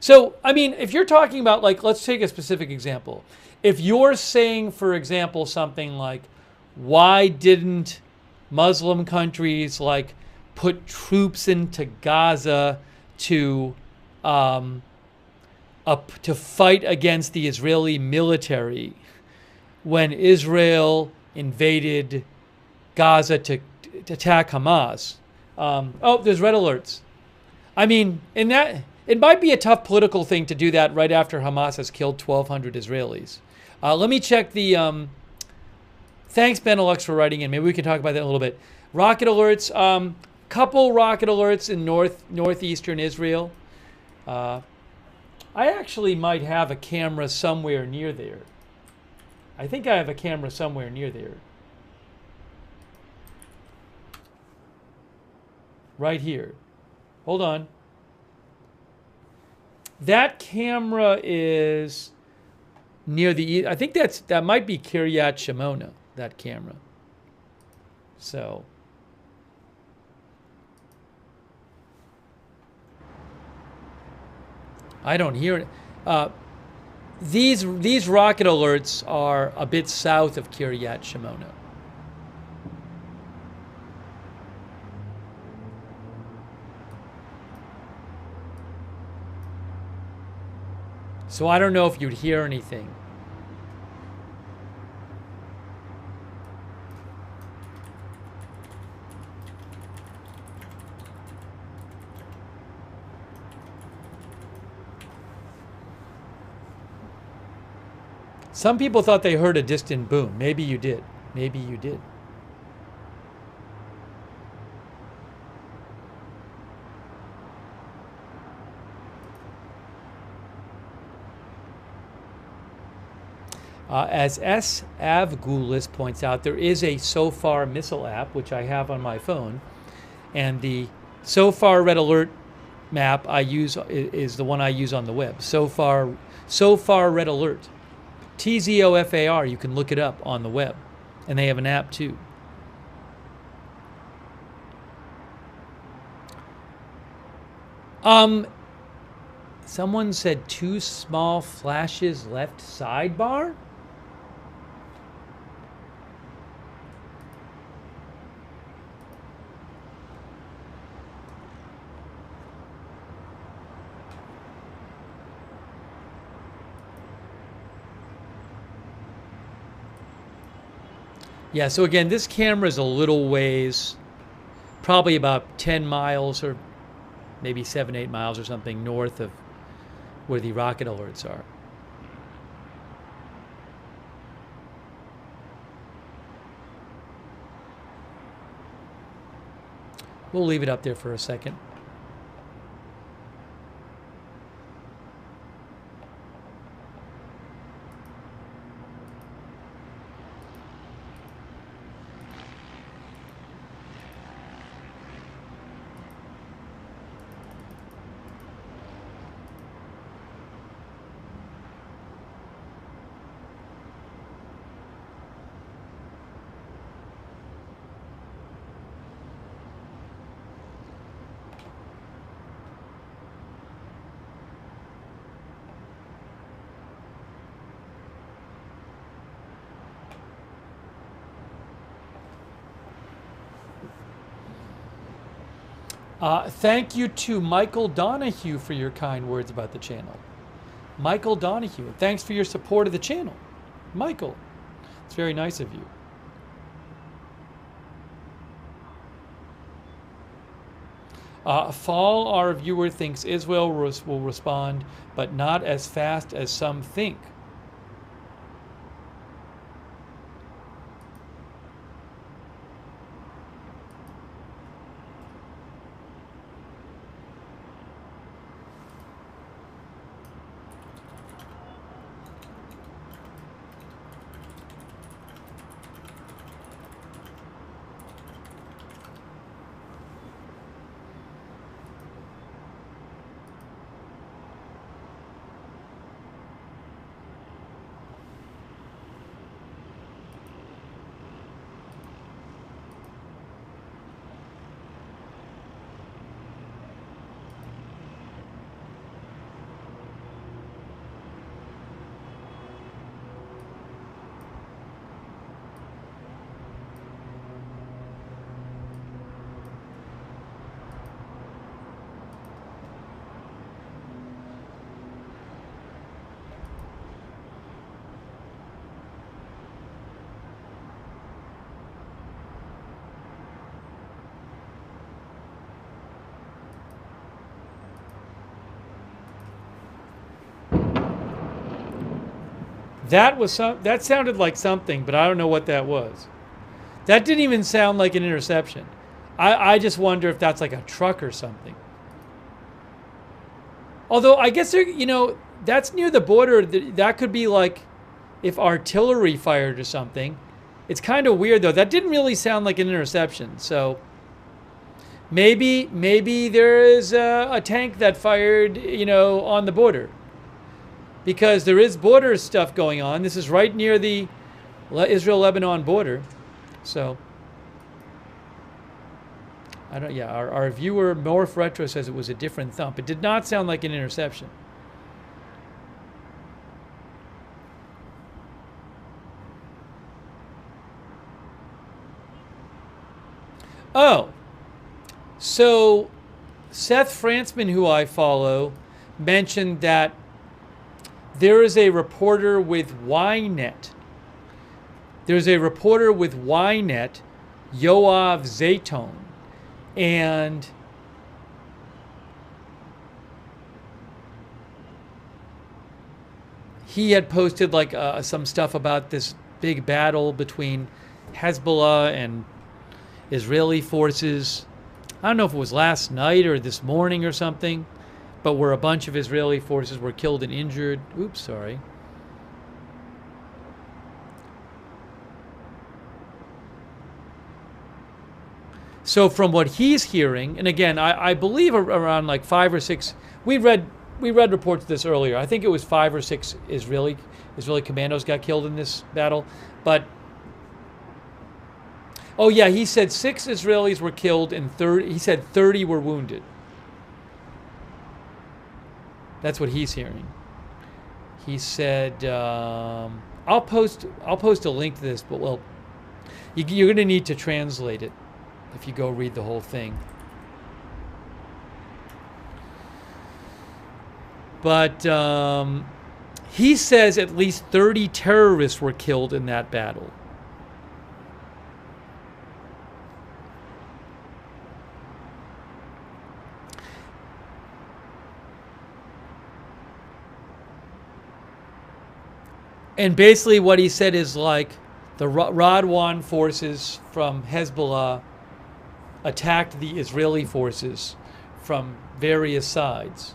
So, I mean, if you're talking about, like, let's take a specific example. If you're saying, for example, something like, why didn't Muslim countries, like, put troops into Gaza to to fight against the Israeli military when Israel invaded Gaza to attack Hamas. Oh, there's red alerts. I mean, in that, it might be a tough political thing to do that right after Hamas has killed 1,200 Israelis. Let me check the. Thanks, Benelux, for writing in. Maybe we can talk about that a little bit. Rocket alerts. Couple rocket alerts in northeastern Israel. I actually might have a camera somewhere near there. I think I have a camera somewhere near there. Right here. Hold on. That camera is near the, I think that might be Kiryat Shimona, that camera. So I don't hear it. These rocket alerts are a bit south of Kiryat Shimona. So I don't know if you'd hear anything. Some people thought they heard a distant boom. Maybe you did. Maybe you did. As S. Avgulis points out, there is a SOFAR missile app, which I have on my phone. And the SOFAR Red Alert map I use is the one I use on the web. SOFAR Red Alert. TZOFAR, you can look it up on the web. And they have an app too. Someone said 2 small flashes left sidebar? Yeah, so again, this camera is a little ways, probably about 10 miles or maybe 7, 8 miles or something north of where the rocket alerts are. We'll leave it up there for a second. Thank you to Michael Donahue for your kind words about the channel. Michael Donahue, thanks for your support of the channel. Michael, it's very nice of you. Fall, our viewer thinks Israel will respond, but not as fast as some think. That sounded like something, but I don't know what that was. That didn't even sound like an interception. I just wonder if that's like a truck or something. Although I guess that's near the border. That could be like if artillery fired or something. It's kind of weird though. That didn't really sound like an interception. So maybe there is a tank that fired, on the border. Because there is border stuff going on. This is right near the Israel-Lebanon border. So, our viewer, Morph Retro, says it was a different thump. It did not sound like an interception. Oh, so Seth Frantzman, who I follow, mentioned that there is a reporter with Ynet. There's a reporter with Ynet, Yoav Zayton, and he had posted like some stuff about this big battle between Hezbollah and Israeli forces. I don't know if it was last night or this morning or something, but where a bunch of Israeli forces were killed and injured. Oops, sorry. So from what he's hearing, and again, I believe around like 5 or 6, we read reports of this earlier. I think it was 5 or 6 Israeli commandos got killed in this battle, but oh yeah, he said 6 Israelis were killed and 30 were wounded. That's what he's hearing. He said, "I'll post a link to this, but well, you're going to need to translate it if you go read the whole thing." But he says at least 30 terrorists were killed in that battle. And basically what he said is like the Radwan forces from Hezbollah attacked the Israeli forces from various sides.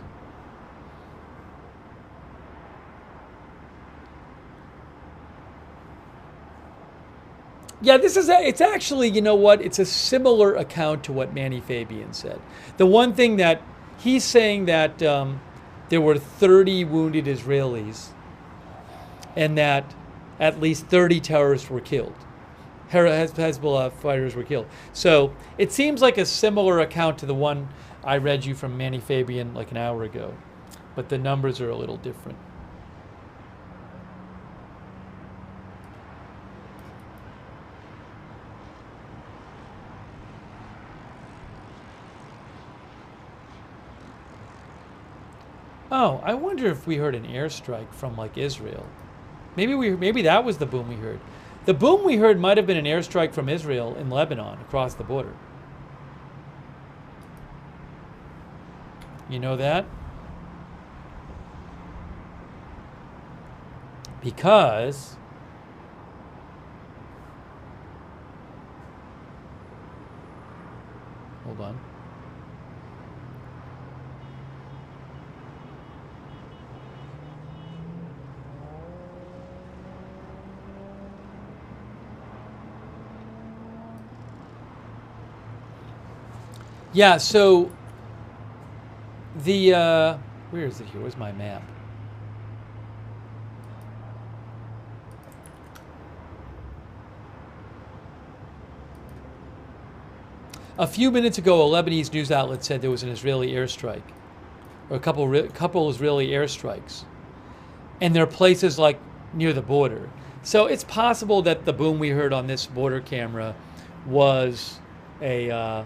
Yeah, it's actually, you know what, it's a similar account to what Manny Fabian said. The one thing that he's saying that there were 30 wounded Israelis and that at least 30 terrorists were killed. Hezbollah fighters were killed. So it seems like a similar account to the one I read you from Manny Fabian like an hour ago, but the numbers are a little different. Oh, I wonder if we heard an airstrike from like Israel. Maybe that was the boom we heard. The boom we heard might have been an airstrike from Israel in Lebanon across the border. You know that? Because hold on. Yeah, so the where is it here? Where's my map? A few minutes ago, a Lebanese news outlet said there was an Israeli airstrike, or a couple Israeli airstrikes, and there are places like near the border. So it's possible that the boom we heard on this border camera was a.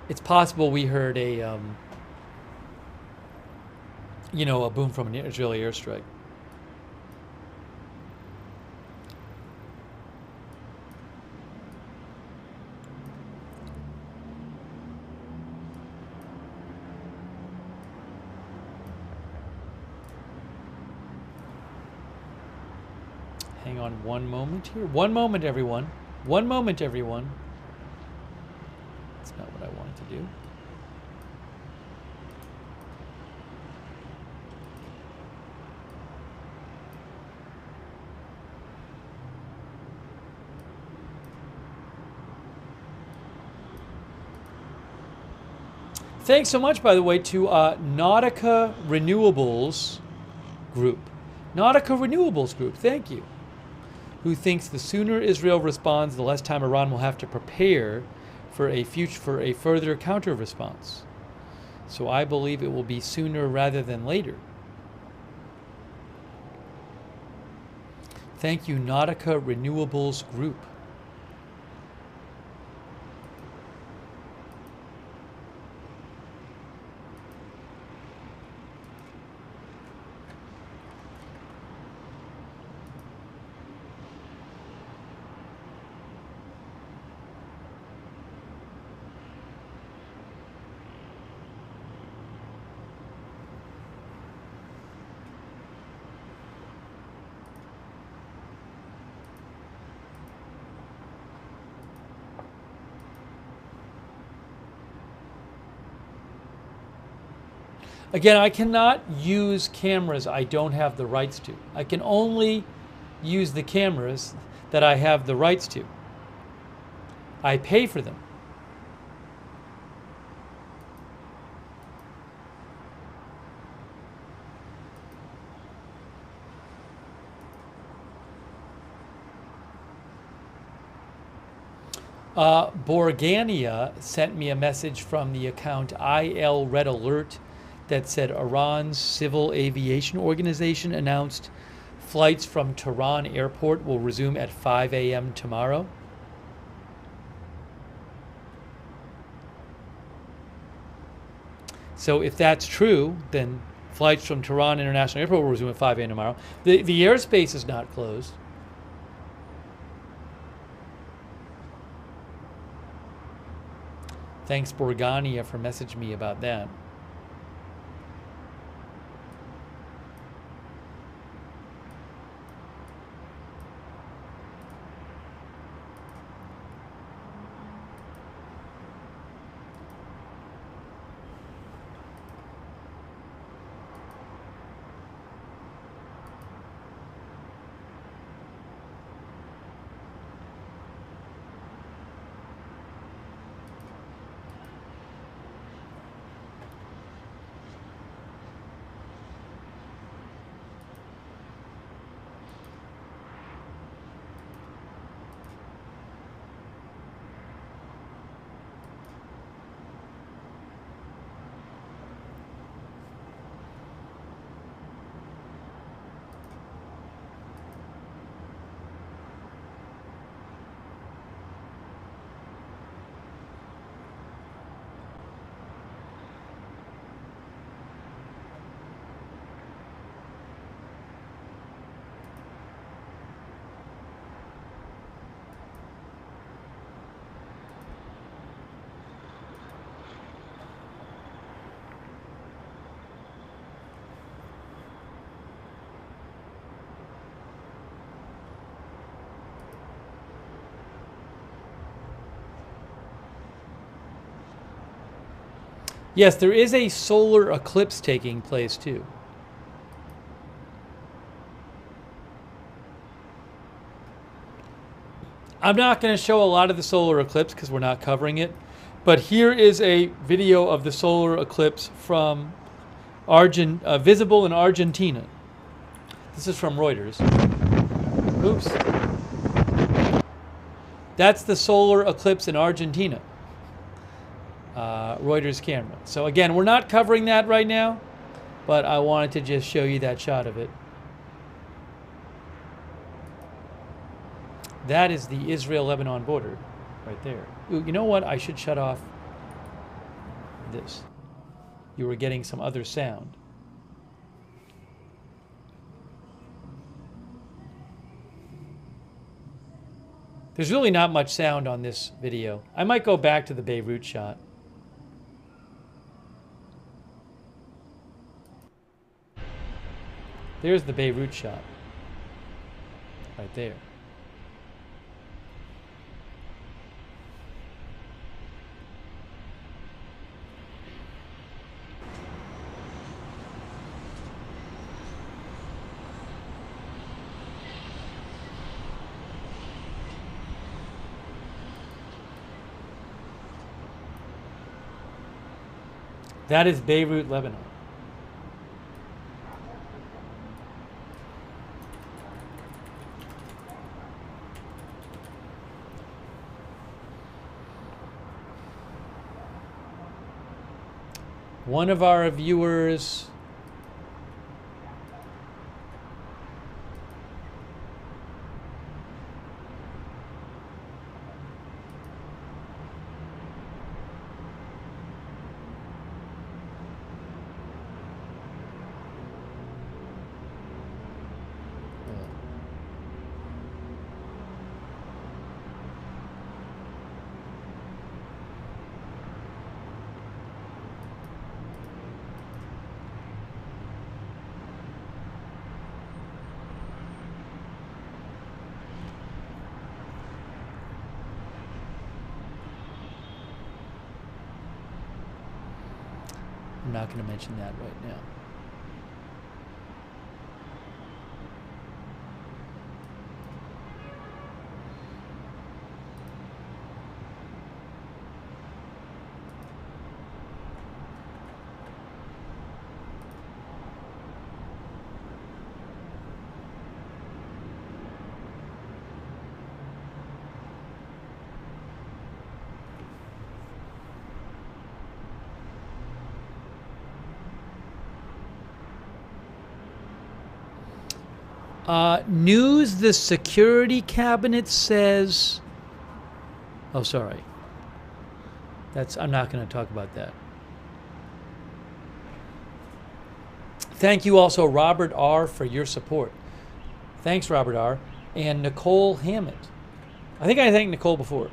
It's possible we heard a, a boom from an Israeli airstrike. Hang on one moment here. One moment, everyone. One moment, everyone. That's not what I wanted to do. Thanks so much, by the way, to Nautica Renewables Group. Nautica Renewables Group, thank you. Who thinks the sooner Israel responds, the less time Iran will have to prepare for a further counter response. So I believe it will be sooner rather than later. Thank you, Nautica Renewables Group. Again, I cannot use cameras I don't have the rights to. I can only use the cameras that I have the rights to. I pay for them. Borgania sent me a message from the account IL Red Alert that said Iran's Civil Aviation Organization announced flights from Tehran Airport will resume at 5 a.m. tomorrow. So if that's true, then flights from Tehran International Airport will resume at 5 a.m. tomorrow. The airspace is not closed. Thanks, Borgania, for messaging me about that. Yes, there is a solar eclipse taking place too. I'm not going to show a lot of the solar eclipse because we're not covering it, but here is a video of the solar eclipse from visible in Argentina. This is from Reuters. Oops. That's the solar eclipse in Argentina. Reuters camera. So again, we're not covering that right now, but I wanted to just show you that shot of it. That is the Israel-Lebanon border right there. Ooh, you know what? I should shut off this. You were getting some other sound. There's really not much sound on this video. I might go back to the Beirut shot. There's the Beirut shot. right there. That is Beirut, Lebanon. One of our viewers I'm not going to mention that right now. News, the security cabinet says... Oh, sorry. I'm not going to talk about that. Thank you also, Robert R., for your support. Thanks, Robert R. And Nicole Hammett. I think I thanked Nicole before.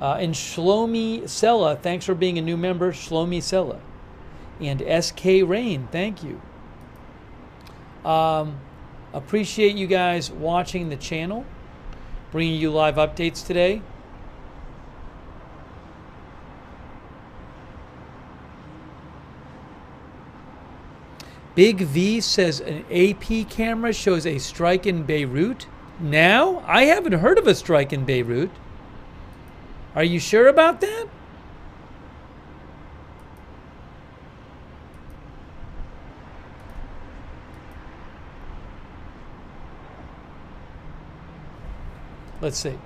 And Shlomi Sella, thanks for being a new member, Shlomi Sella. And SK Rain, thank you. Appreciate you guys watching the channel, bringing you live updates today. Big V says an AP camera shows a strike in Beirut. Now? I haven't heard of a strike in Beirut. Are you sure about that? Let's see.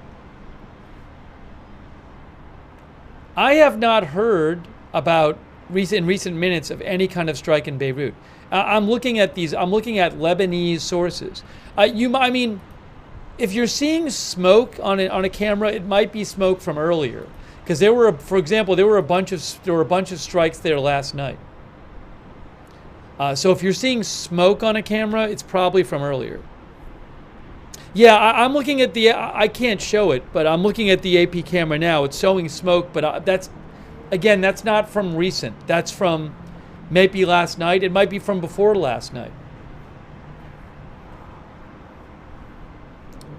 I have not heard about in recent minutes of any kind of strike in Beirut. I'm looking at these. I'm looking at Lebanese sources. I mean, if you're seeing smoke on a camera, it might be smoke from earlier, because there were, for example, there were a bunch of strikes there last night. So if you're seeing smoke on a camera, it's probably from earlier. Yeah, I'm looking at the, I can't show it, but I'm looking at the AP camera now. It's showing smoke, but that's not from recent. That's from maybe last night. It might be from before last night.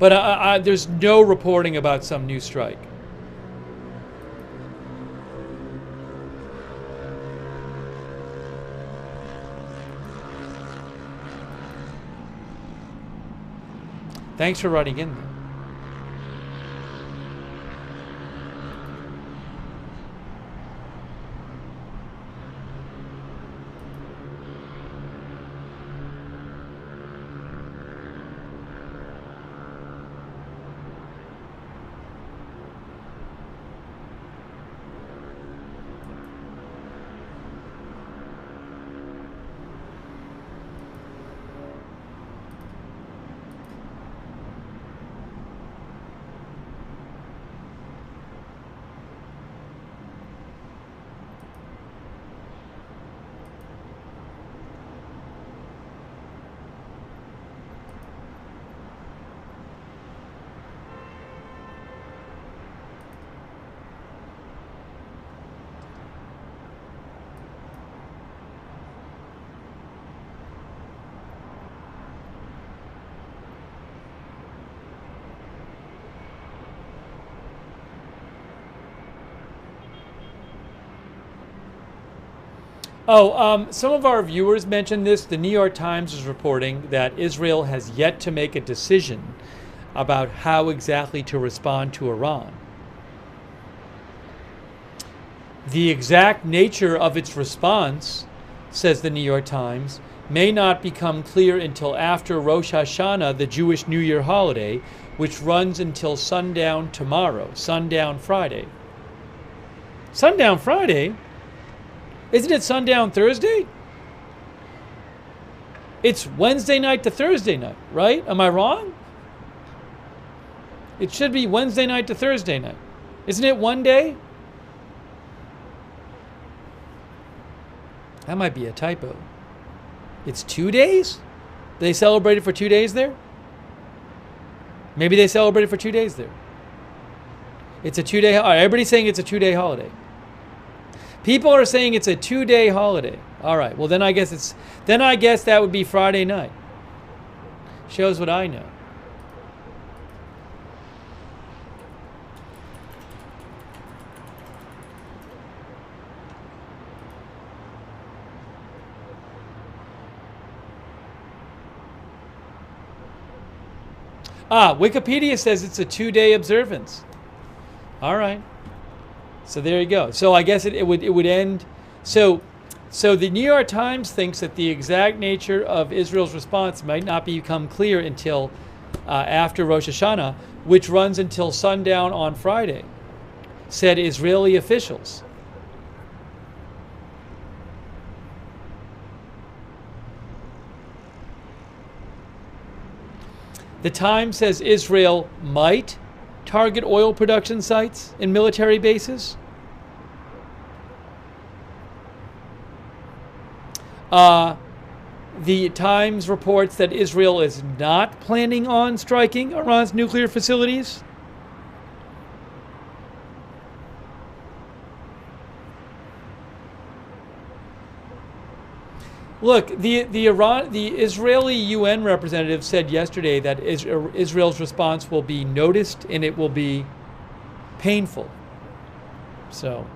But there's no reporting about some new strike. Thanks for writing in there. Some of our viewers mentioned this. The New York Times is reporting that Israel has yet to make a decision about how exactly to respond to Iran. The exact nature of its response, says the New York Times, may not become clear until after Rosh Hashanah, the Jewish New Year holiday, which runs until sundown tomorrow, sundown Friday. Sundown Friday? Isn't it sundown Thursday? It's Wednesday night to Thursday night, right? Am I wrong? It should be Wednesday night to Thursday night. Isn't it one day? That might be a typo. It's 2 days? They celebrated for 2 days there? Maybe they celebrated for 2 days there. It's a 2 day. All right, everybody's saying it's a 2 day holiday. People are saying it's a 2 day holiday. All right. Well, then I guess that would be Friday night. Shows what I know. Wikipedia says it's a 2 day observance. All right. So there you go. So I guess it would end. So the New York Times thinks that the exact nature of Israel's response might not become clear until after Rosh Hashanah, which runs until sundown on Friday, said Israeli officials. The Times says Israel might target oil production sites and military bases. The Times reports that Israel is not planning on striking Iran's nuclear facilities. Look, the Israeli UN representative said yesterday that Israel's response will be noticed and it will be painful. So.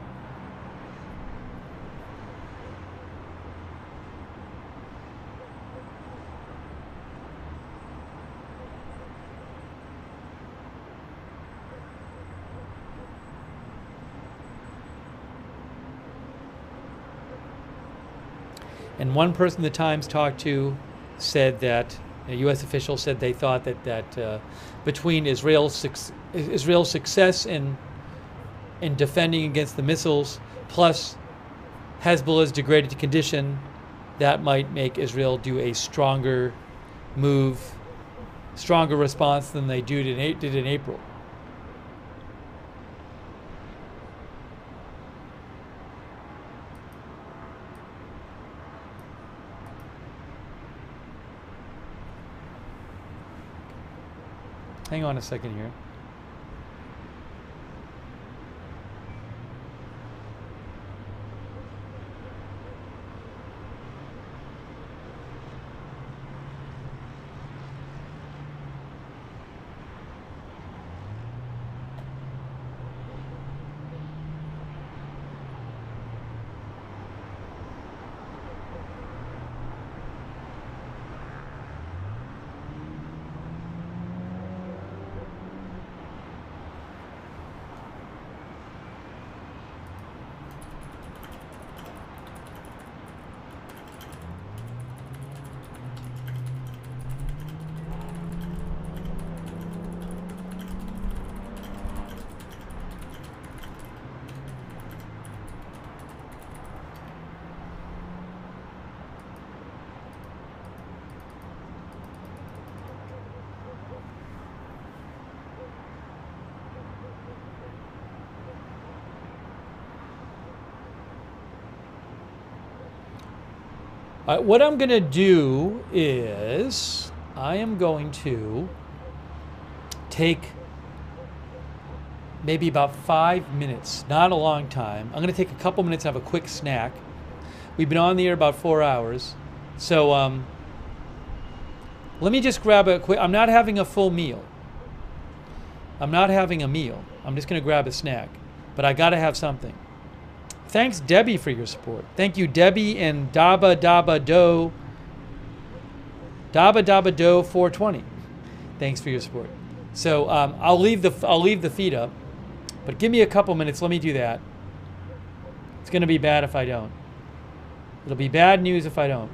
And one person the Times talked to said that, a U.S. official said they thought that between Israel's success in defending against the missiles, plus Hezbollah's degraded condition, that might make Israel do a stronger response than they did in April. Hang on a second here. What I'm going to do is I am going to take maybe about 5 minutes, not a long time. I'm going to take a couple minutes and have a quick snack. We've been on the air about 4 hours. So let me just grab a quick, I'm not having a full meal. I'm not having a meal. I'm just going to grab a snack. But I got to have something. Thanks, Debbie, for your support. Thank you, Debbie and Daba Daba Do 420. Thanks for your support. So I'll leave the feed up, but give me a couple minutes. Let me do that. It's going to be bad if I don't. It'll be bad news if I don't.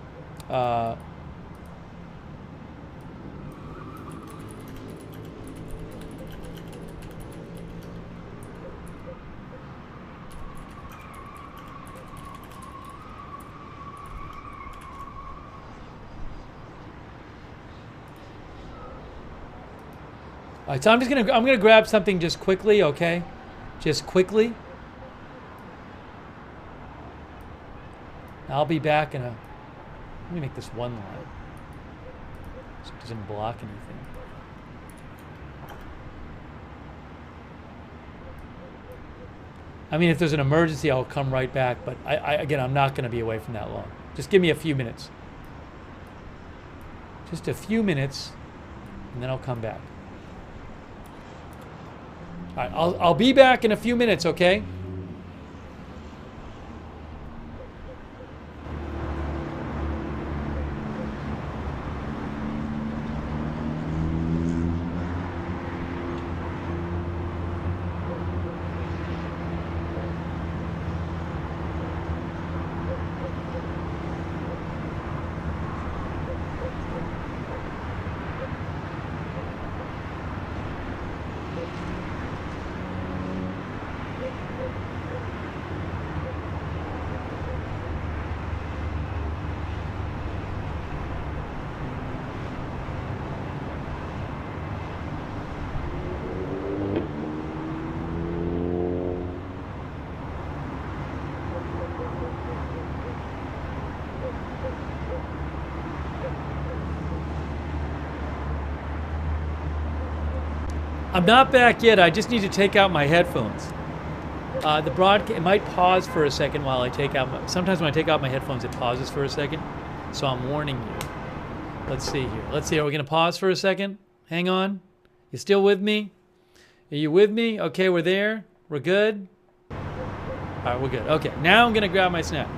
All right, so I'm gonna grab something just quickly, okay? Just quickly. I'll be back in a. Let me make this one line so it doesn't block anything. I mean, if there's an emergency, I'll come right back. But again, I'm not going to be away from that long. Just give me a few minutes. Just a few minutes, and then I'll come back. All right, I'll be back in a few minutes, okay? I'm not back yet. I just need to take out my headphones. The broadcast, it might pause for a second while I take out sometimes when I take out my headphones, it pauses for a second. So I'm warning you. Let's see here. Let's see. Are we going to pause for a second? Hang on. You still with me? Are you with me? Okay, we're there. We're good. All right, we're good. Okay, now I'm going to grab my snack.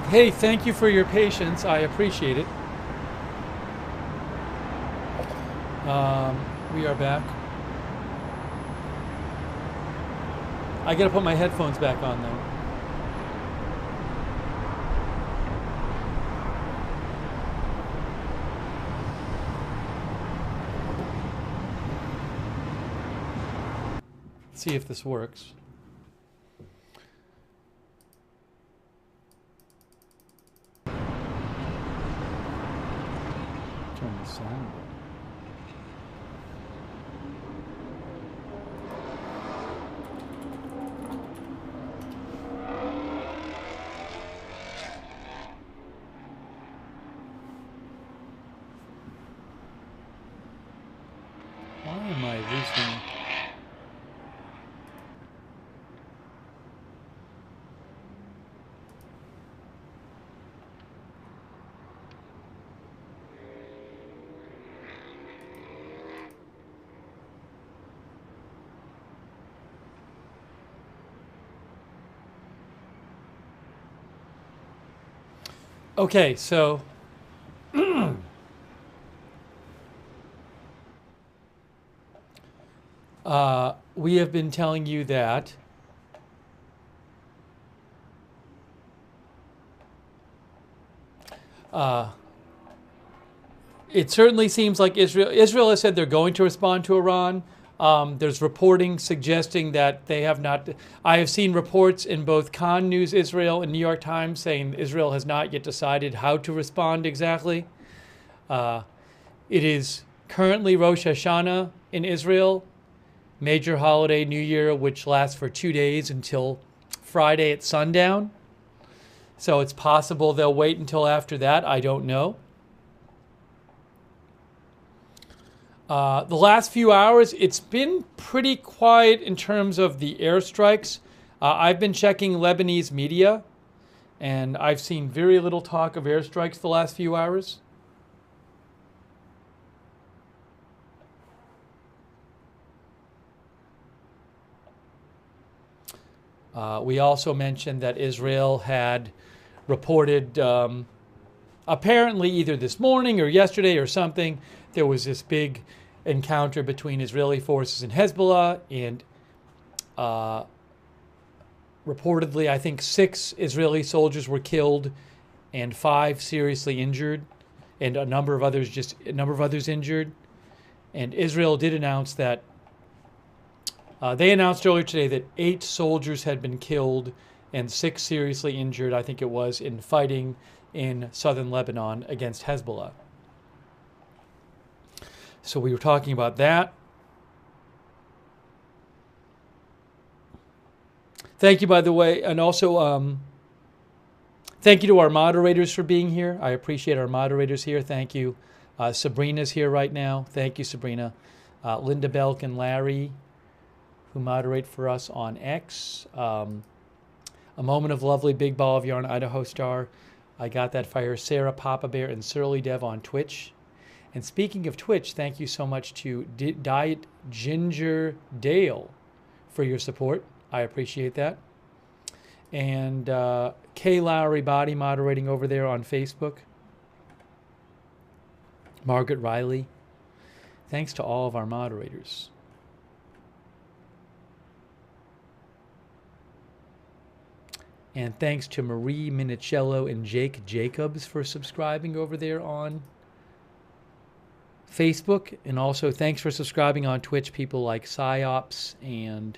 Hey, thank you for your patience. I appreciate it. We are back. I gotta put my headphones back on though. See if this works. Turn the sound on. Why am I losing? Okay, so we have been telling you that it certainly seems like Israel has said they're going to respond to Iran. There's reporting suggesting that they have not. I have seen reports in both Khan News Israel and New York Times saying Israel has not yet decided how to respond exactly. It is currently Rosh Hashanah in Israel, major holiday, New Year, which lasts for 2 days until Friday at sundown. So it's possible they'll wait until after that. I don't know. The last few hours, it's been pretty quiet in terms of the airstrikes. I've been checking Lebanese media, and I've seen very little talk of airstrikes the last few hours. We also mentioned that Israel had reported, apparently either this morning or yesterday or something, there was this big encounter between Israeli forces and Hezbollah, and reportedly, I think 6 Israeli soldiers were killed and 5 seriously injured, and a number of others injured. And Israel did announce that they announced earlier today that 8 soldiers had been killed and 6 seriously injured, I think it was, in fighting in southern Lebanon against Hezbollah. So we were talking about that. Thank you, by the way, and also thank you to our moderators for being here. I appreciate our moderators here. Thank you. Sabrina's here right now. Thank you, Sabrina. Linda Belk and Larry, who moderate for us on X. A Moment of Lovely, Big Ball of Yarn, Idaho Star. I Got That Fire, Sarah, Papa Bear, and Surly Dev on Twitch. And speaking of Twitch, thank you so much to Diet Ginger Dale for your support. I appreciate that. And Kay Lowry Body moderating over there on Facebook. Margaret Riley. Thanks to all of our moderators. And thanks to Marie Minicello and Jake Jacobs for subscribing over there on Facebook. And also thanks for subscribing on Twitch, people like Psyops and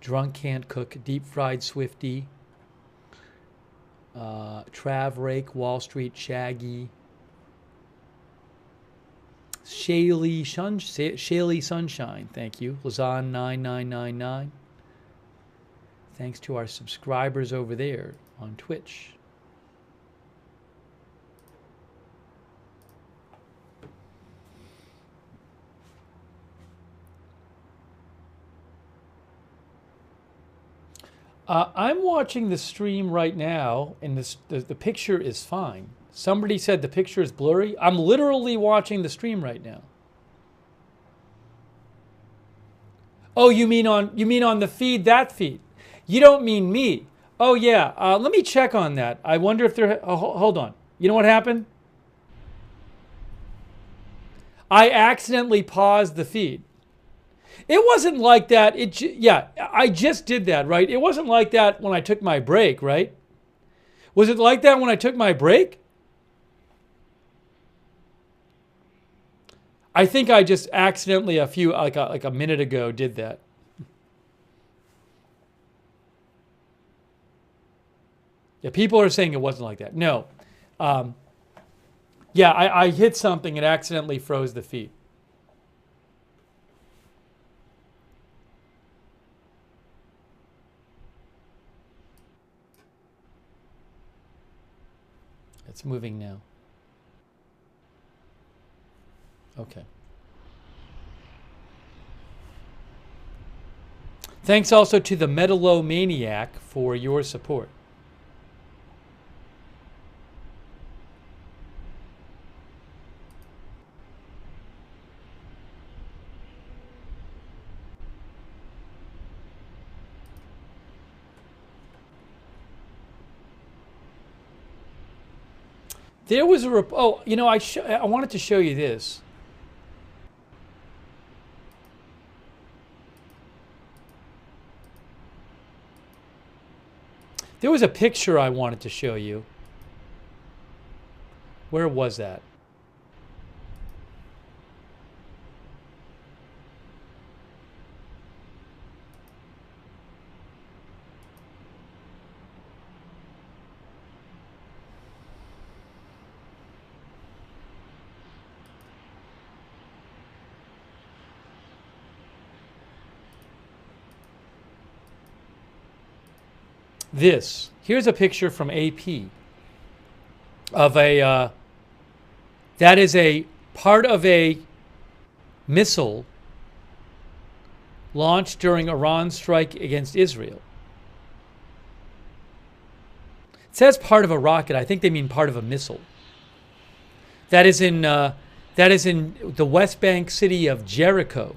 Drunk Can't Cook, Deep Fried Swifty, Trav Rake, Wall Street Shaggy, Shaylee Sunshine, thank you, Lazan9999. Thanks to our subscribers over there on Twitch. I'm watching the stream right now, and the picture is fine. Somebody said the picture is blurry. I'm literally watching the stream right now. Oh, you mean on the feed, that feed? You don't mean me. Oh, yeah. Let me check on that. I wonder if they're... Oh, hold on. You know what happened? I accidentally paused the feed. It wasn't like that. Yeah, I just did that, right? It wasn't like that when I took my break, right? Was it like that when I took my break? I think I just accidentally like a minute ago did that. Yeah, people are saying it wasn't like that. No. Yeah, I hit something and accidentally froze the feed. It's moving now. Okay. Thanks also to the Metalomaniac for your support. There was a oh, you know, I wanted to show you this. There was a picture I wanted to show you. Where was that? This. Here's a picture from AP of a, that is a part of a missile launched during Iran's strike against Israel. It says part of a rocket. I think they mean part of a missile. That is in the West Bank city of Jericho.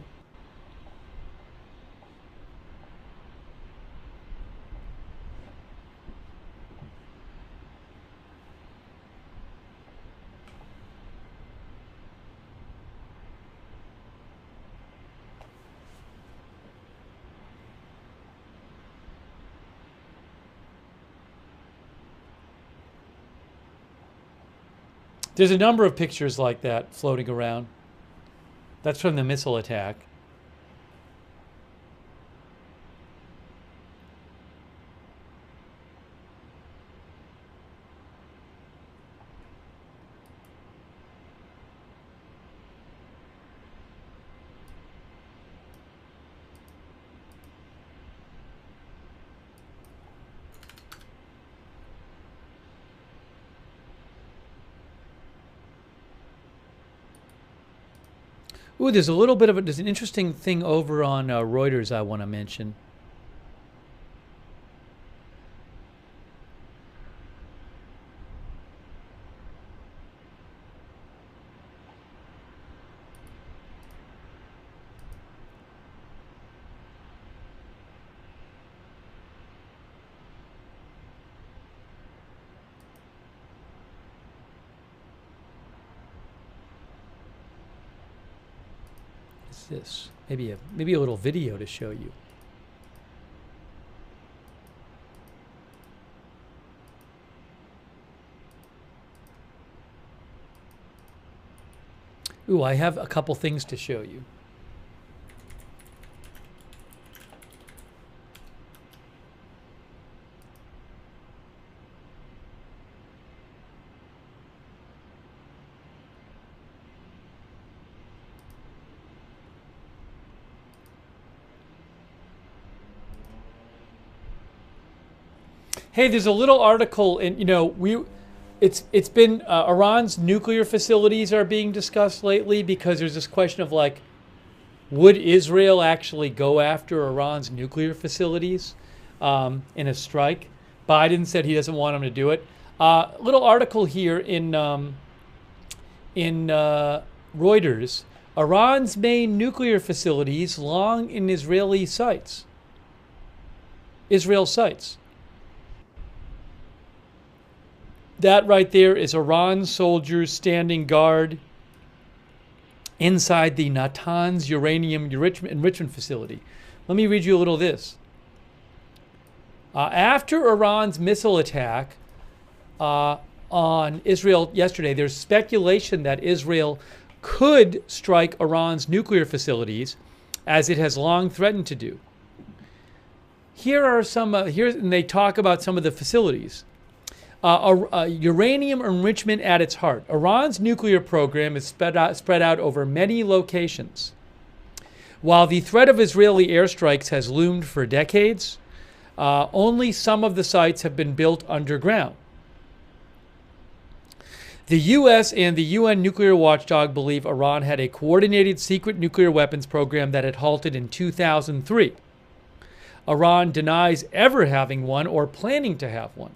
There's a number of pictures like that floating around. That's from the missile attack. Ooh, there's a little bit of there's an interesting thing over on Reuters I want to mention. This maybe a little video to show you. Ooh, I have a couple things to show you. Hey, there's a little article, and it's been Iran's nuclear facilities are being discussed lately because there's this question of like, would Israel actually go after Iran's nuclear facilities in a strike? Biden said he doesn't want them to do it. Little article here in Reuters: Iran's main nuclear facilities long in Israel sites. That right there is Iran soldiers standing guard inside the Natanz uranium enrichment facility. Let me read you a little of this. After Iran's missile attack on Israel yesterday, there's speculation that Israel could strike Iran's nuclear facilities, as it has long threatened to do. Here are some, and they talk about some of the facilities. Uranium enrichment at its heart. Iran's nuclear program is spread out over many locations. While the threat of Israeli airstrikes has loomed for decades, only some of the sites have been built underground. The U.S. and the UN nuclear watchdog believe Iran had a coordinated secret nuclear weapons program that had halted in 2003. Iran denies ever having one or planning to have one.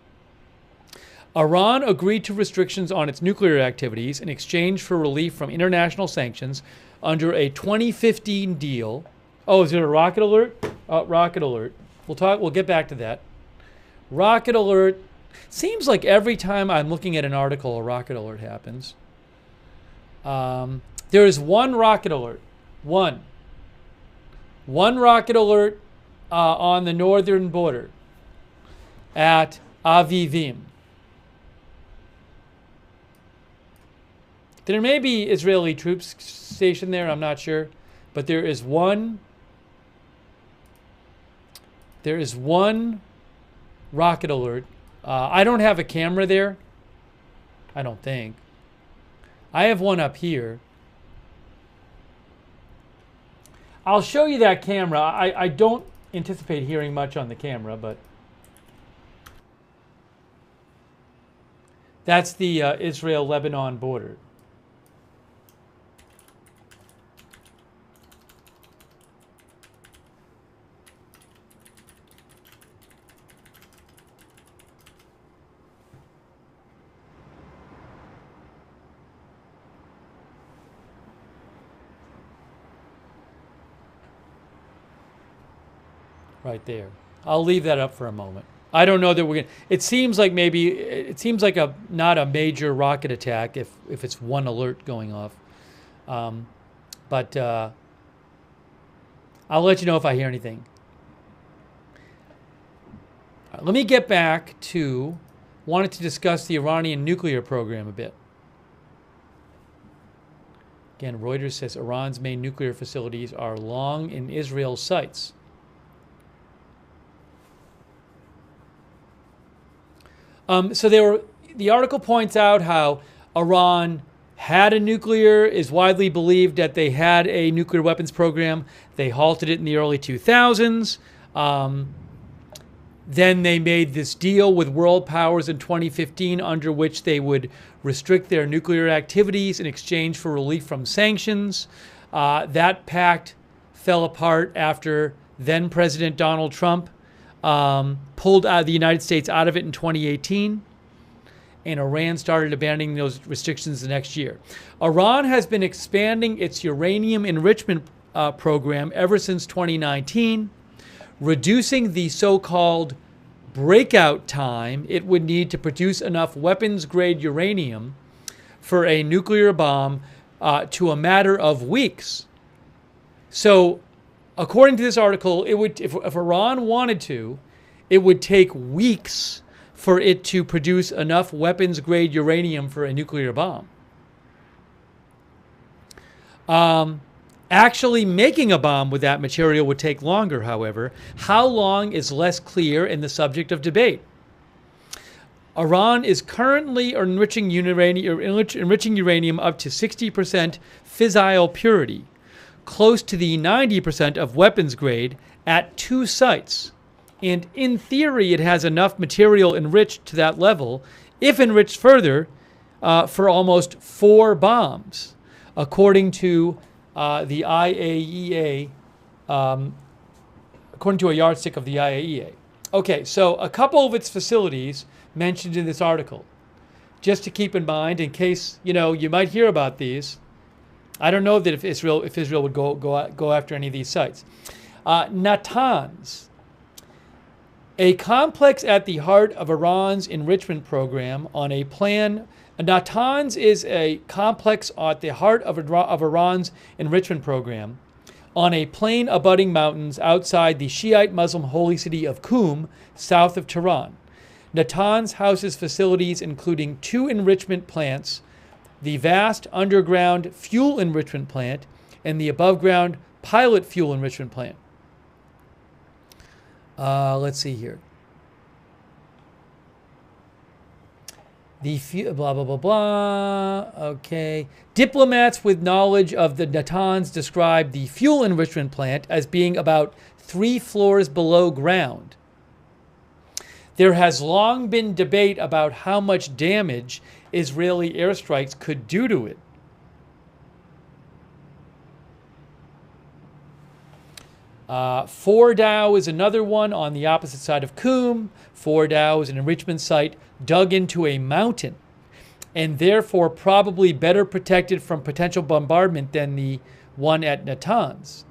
Iran agreed to restrictions on its nuclear activities in exchange for relief from international sanctions under a 2015 deal. Oh, is it a rocket alert? Rocket alert. We'll get back to that. Rocket alert. Seems like every time I'm looking at an article, a rocket alert happens. There is one rocket alert. One rocket alert on the northern border at Avivim. There may be Israeli troops stationed there, I'm not sure. But there is one rocket alert. I don't have a camera there. I don't think. I have one up here. I'll show you that camera. I don't anticipate hearing much on the camera, but that's the Israel-Lebanon border. Right there. I'll leave that up for a moment. I don't know that we're going to... It seems like not a major rocket attack if it's one alert going off. But I'll let you know if I hear anything. All right, let me get back to... Wanted to discuss the Iranian nuclear program a bit. Again, Reuters says Iran's main nuclear facilities are long in Israel's sights. The article points out how Iran is widely believed that they had a nuclear weapons program. They halted it in the early 2000s. Then they made this deal with world powers in 2015 under which they would restrict their nuclear activities in exchange for relief from sanctions. That pact fell apart after then President Donald Trump pulled the United States out of it in 2018, and Iran started abandoning those restrictions the next year. Iran has been expanding its uranium enrichment program ever since 2019, reducing the so-called breakout time it would need to produce enough weapons-grade uranium for a nuclear bomb to a matter of weeks. So, according to this article, it would, if Iran wanted to, it would take weeks for it to produce enough weapons-grade uranium for a nuclear bomb. Actually making a bomb with that material would take longer, however. How long is less clear and the subject of debate. Iran is currently enriching uranium up to 60% fissile purity, close to the 90% of weapons grade at 2 sites. And in theory, it has enough material enriched to that level, if enriched further, for almost 4 bombs, according to the IAEA, according to a yardstick of the IAEA. Okay, so a couple of its facilities mentioned in this article, just to keep in mind in case, you might hear about these. I don't know that if Israel would go after any of these sites. Natanz. A complex at the heart of Iran's enrichment program on a plan. Natanz is a complex at the heart of Iran's enrichment program on a plain abutting mountains outside the Shiite Muslim holy city of Qum, south of Tehran. Natanz houses facilities including 2 enrichment plants, the vast underground fuel enrichment plant, and the above-ground pilot fuel enrichment plant. Let's see here. The blah, blah, blah, blah. Okay. Diplomats with knowledge of the Natanz describe the fuel enrichment plant as being about 3 floors below ground. There has long been debate about how much damage Israeli airstrikes could do to it. Fordow is another one on the opposite side of Qum. Fordow is an enrichment site dug into a mountain and therefore probably better protected from potential bombardment than the one at Natanz.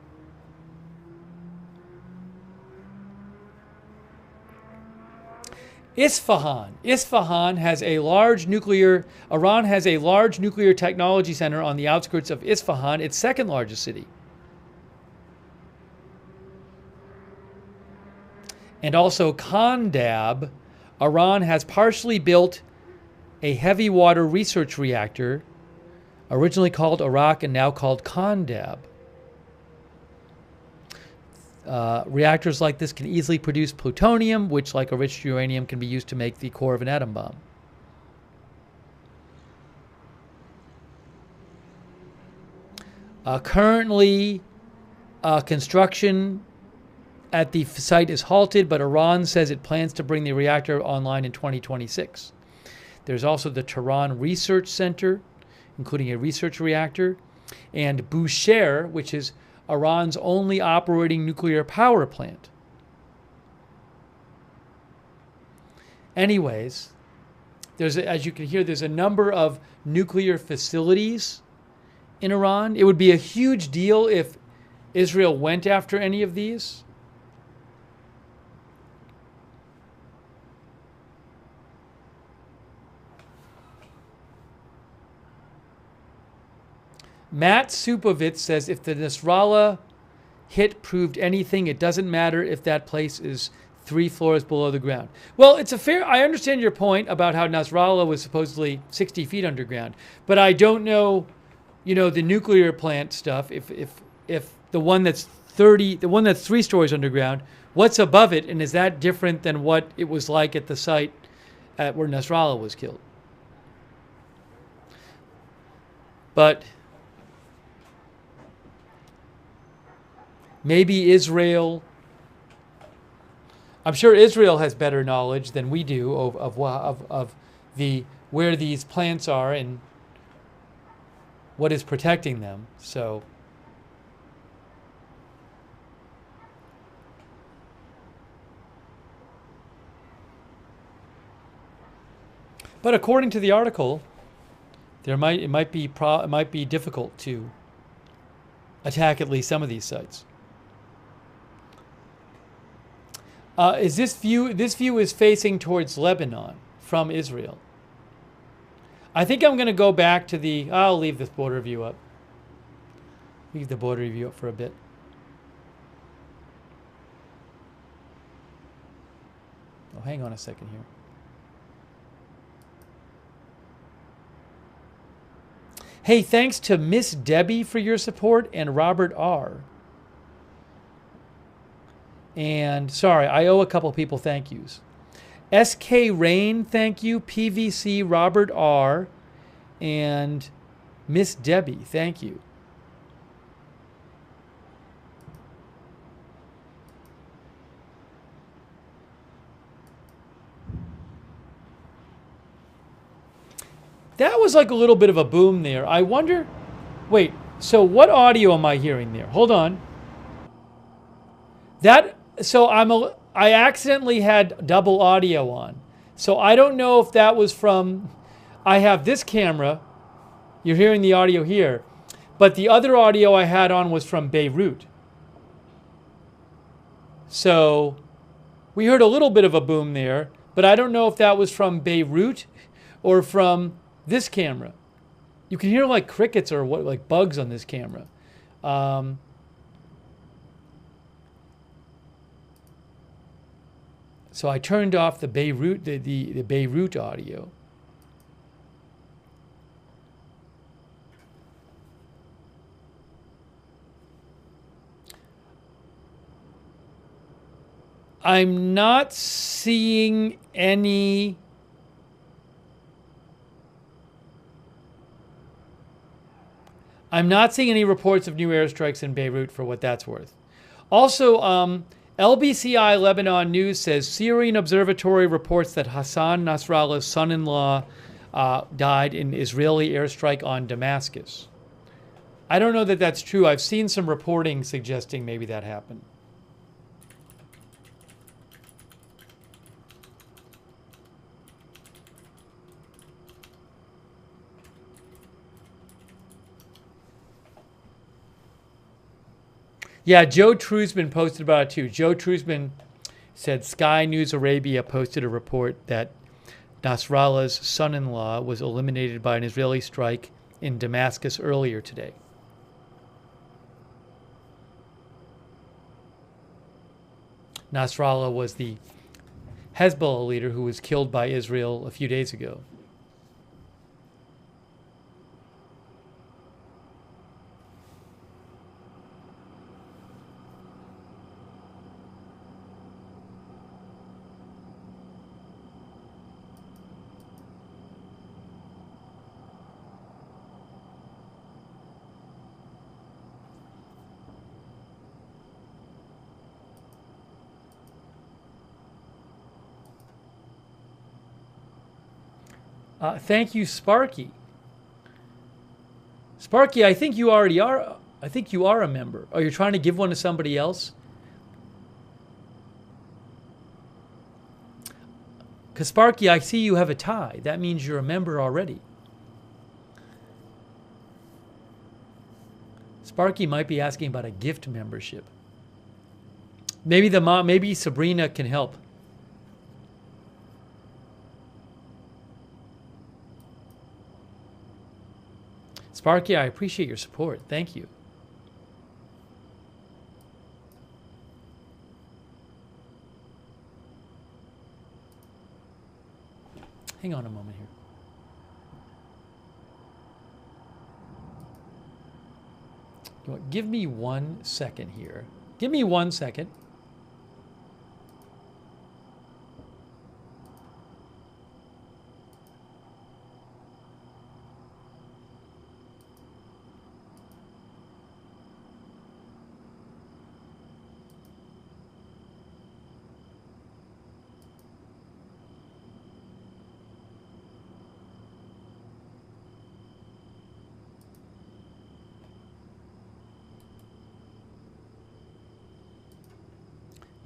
Isfahan. Isfahan has a large nuclear, Iran has a large nuclear technology center on the outskirts of Isfahan, its second largest city. And also Kandab, Iran has partially built a heavy water research reactor, originally called Arak and now called Kandab. Reactors like this can easily produce plutonium, which, like enriched uranium, can be used to make the core of an atom bomb. Currently, construction at the site is halted, but Iran says it plans to bring the reactor online in 2026. There's also the Tehran Research Center, including a research reactor, and Bushehr, which is Iran's only operating nuclear power plant. Anyways, as you can hear, there's a number of nuclear facilities in Iran. It would be a huge deal if Israel went after any of these. Matt Supovitz says if the Nasrallah hit proved anything, it doesn't matter if that place is 3 floors below the ground. Well, I understand your point about how Nasrallah was supposedly 60 feet underground, but I don't know, the nuclear plant stuff. If the one that's 3 stories underground, what's above it, and is that different than what it was like at the site where Nasrallah was killed? But maybe Israel, I'm sure Israel has better knowledge than we do of where these plants are and what is protecting them. So but according to the article, it might be difficult to attack at least some of these sites. Is this view? This view is facing towards Lebanon from Israel. I think I'm going to go back to the. I'll leave this border view up. Leave the border view up for a bit. Oh, hang on a second here. Hey, thanks to Miss Debbie for your support and Robert R. And sorry, I owe a couple people thank yous. SK Rain, thank you. PVC Robert R. And Miss Debbie, thank you. That was like a little bit of a boom there. I wonder, wait, so what audio am I hearing there? Hold on. I accidentally had double audio on. So I don't know if that was from, I have this camera, you're hearing the audio here, but the other audio I had on was from Beirut. So We heard a little bit of a boom there, but I don't know if that was from Beirut or from this camera. You can hear like crickets or what, like bugs on this camera. So I turned off the Beirut, the Beirut audio. I'm not seeing any reports of new airstrikes in Beirut, for what that's worth. Also, LBCI Lebanon News says Syrian Observatory reports that Hassan Nasrallah's son-in-law died in Israeli airstrike on Damascus. I don't know that that's true. I've seen some reporting suggesting maybe that happened. Yeah, Joe Truzman posted about it too. Joe Truzman said Sky News Arabia posted a report that Nasrallah's son-in-law was eliminated by an Israeli strike in Damascus earlier today. Nasrallah was the Hezbollah leader who was killed by Israel a few days ago. Thank you, Sparky. Sparky, I think you already are. I think you are a member. Oh, you're trying to give one to somebody else? Because Sparky, I see you have a tie. That means you're a member already. Sparky might be asking about a gift membership. Maybe the mom, maybe Sabrina can help. Sparky, I appreciate your support. Thank you. Hang on a moment here. You know what? Give me 1 second here. Give me 1 second.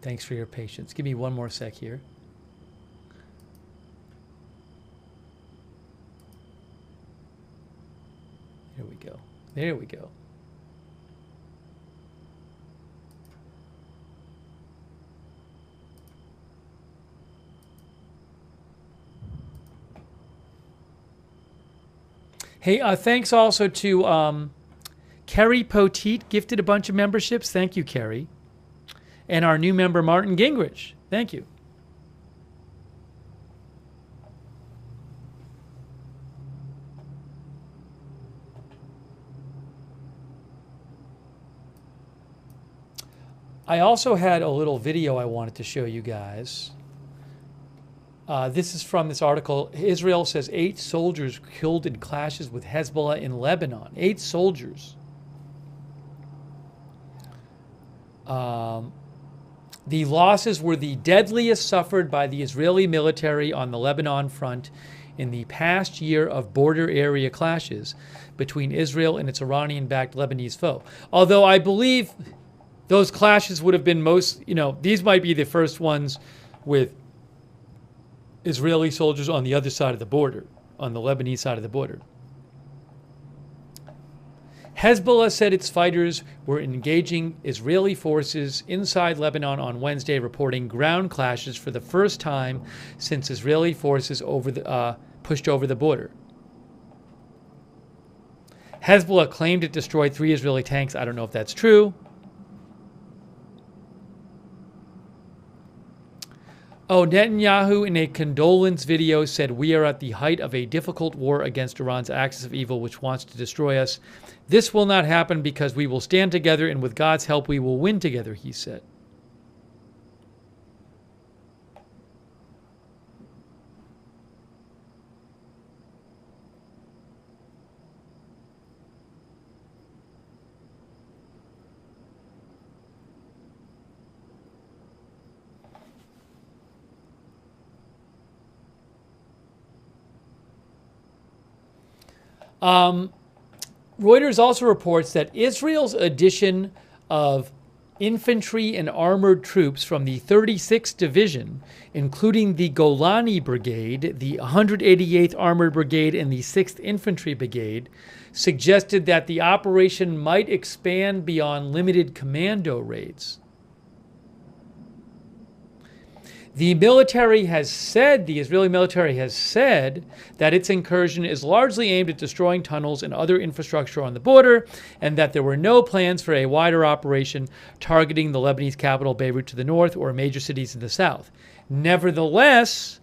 Thanks for your patience. Give me one more sec here. There we go. There we go. Hey, thanks also to Kerry Poteet, gifted a bunch of memberships. Thank you, Kerry. And our new member, Martin Gingrich. Thank you. I also had a little video I wanted to show you guys. This is from this article. Israel says 8 soldiers killed in clashes with Hezbollah in Lebanon. 8 soldiers. The losses were the deadliest suffered by the Israeli military on the Lebanon front in the past year of border area clashes between Israel and its Iranian-backed Lebanese foe. Although I believe those clashes would have been most, these might be the first ones with Israeli soldiers on the other side of the border, on the Lebanese side of the border. Hezbollah said its fighters were engaging Israeli forces inside Lebanon on Wednesday, reporting ground clashes for the first time since Israeli forces pushed over the border. Hezbollah claimed it destroyed 3 Israeli tanks. I don't know if that's true. Oh, Netanyahu in a condolence video said, "We are at the height of a difficult war against Iran's axis of evil, which wants to destroy us. This will not happen because we will stand together, and with God's help, we will win together," he said. Reuters also reports that Israel's addition of infantry and armored troops from the 36th Division, including the Golani Brigade, the 188th Armored Brigade, and the 6th Infantry Brigade, suggested that the operation might expand beyond limited commando raids. The Israeli military has said that its incursion is largely aimed at destroying tunnels and other infrastructure on the border, and that there were no plans for a wider operation targeting the Lebanese capital Beirut to the north or major cities in the south. Nevertheless,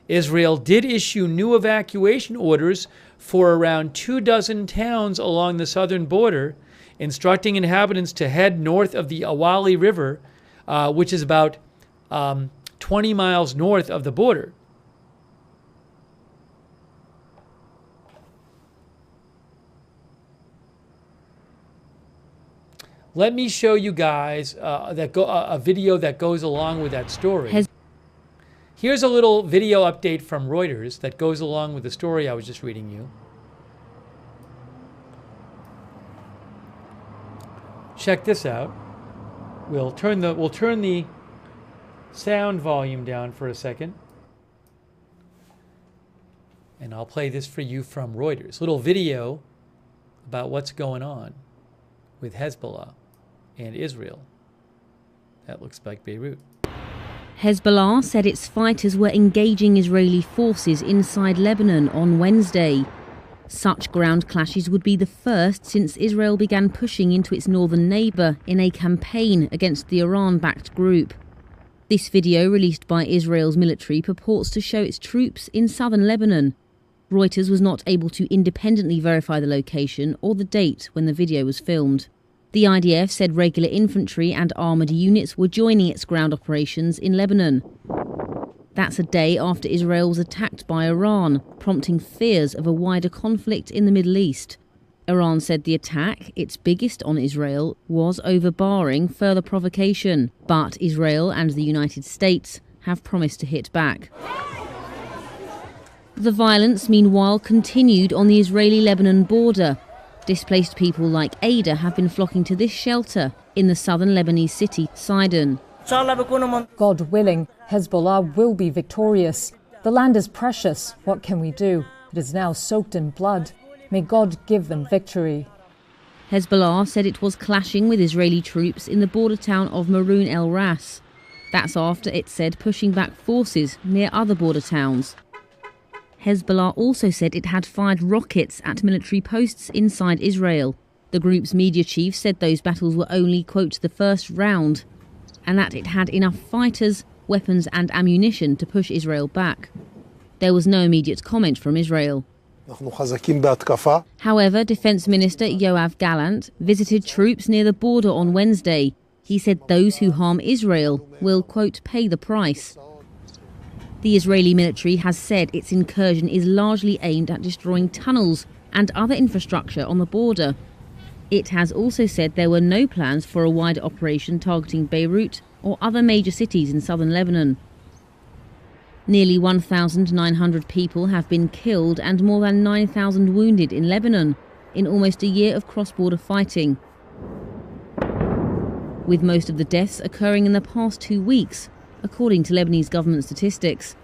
Israel did issue new evacuation orders for around 24 towns along the southern border, instructing inhabitants to head north of the Awali River, which is about 20 miles north of the border. Let me show you guys a video that goes along with that story. Here's a little video update from Reuters that goes along with the story I was just reading you. Check this out. We'll turn the sound volume down for a second. And I'll play this for you from Reuters. Little video about what's going on with Hezbollah and Israel. That looks like Beirut. Hezbollah said its fighters were engaging Israeli forces inside Lebanon on Wednesday. Such ground clashes would be the first since Israel began pushing into its northern neighbour in a campaign against the Iran-backed group. This video, released by Israel's military, purports to show its troops in southern Lebanon. Reuters was not able to independently verify the location or the date when the video was filmed. The IDF said regular infantry and armoured units were joining its ground operations in Lebanon. That's a day after Israel was attacked by Iran, prompting fears of a wider conflict in the Middle East. Iran said the attack, its biggest on Israel, was overbarring further provocation, but Israel and the United States have promised to hit back. The violence, meanwhile, continued on the Israeli-Lebanon border. Displaced people like Ada have been flocking to this shelter in the southern Lebanese city, Sidon. God willing, Hezbollah will be victorious. The land is precious. What can we do? It is now soaked in blood. May God give them victory. Hezbollah said it was clashing with Israeli troops in the border town of Maroun El Ras. That's after it said pushing back forces near other border towns. Hezbollah also said it had fired rockets at military posts inside Israel. The group's media chief said those battles were only, quote, the first round, and that it had enough fighters, weapons and ammunition to push Israel back. There was no immediate comment from Israel. However, Defense Minister Yoav Gallant visited troops near the border on Wednesday. He said those who harm Israel will, quote, pay the price. The Israeli military has said its incursion is largely aimed at destroying tunnels and other infrastructure on the border. It has also said there were no plans for a wider operation targeting Beirut or other major cities in southern Lebanon. Nearly 1,900 people have been killed and more than 9,000 wounded in Lebanon in almost a year of cross-border fighting, with most of the deaths occurring in the past 2 weeks, according to Lebanese government statistics.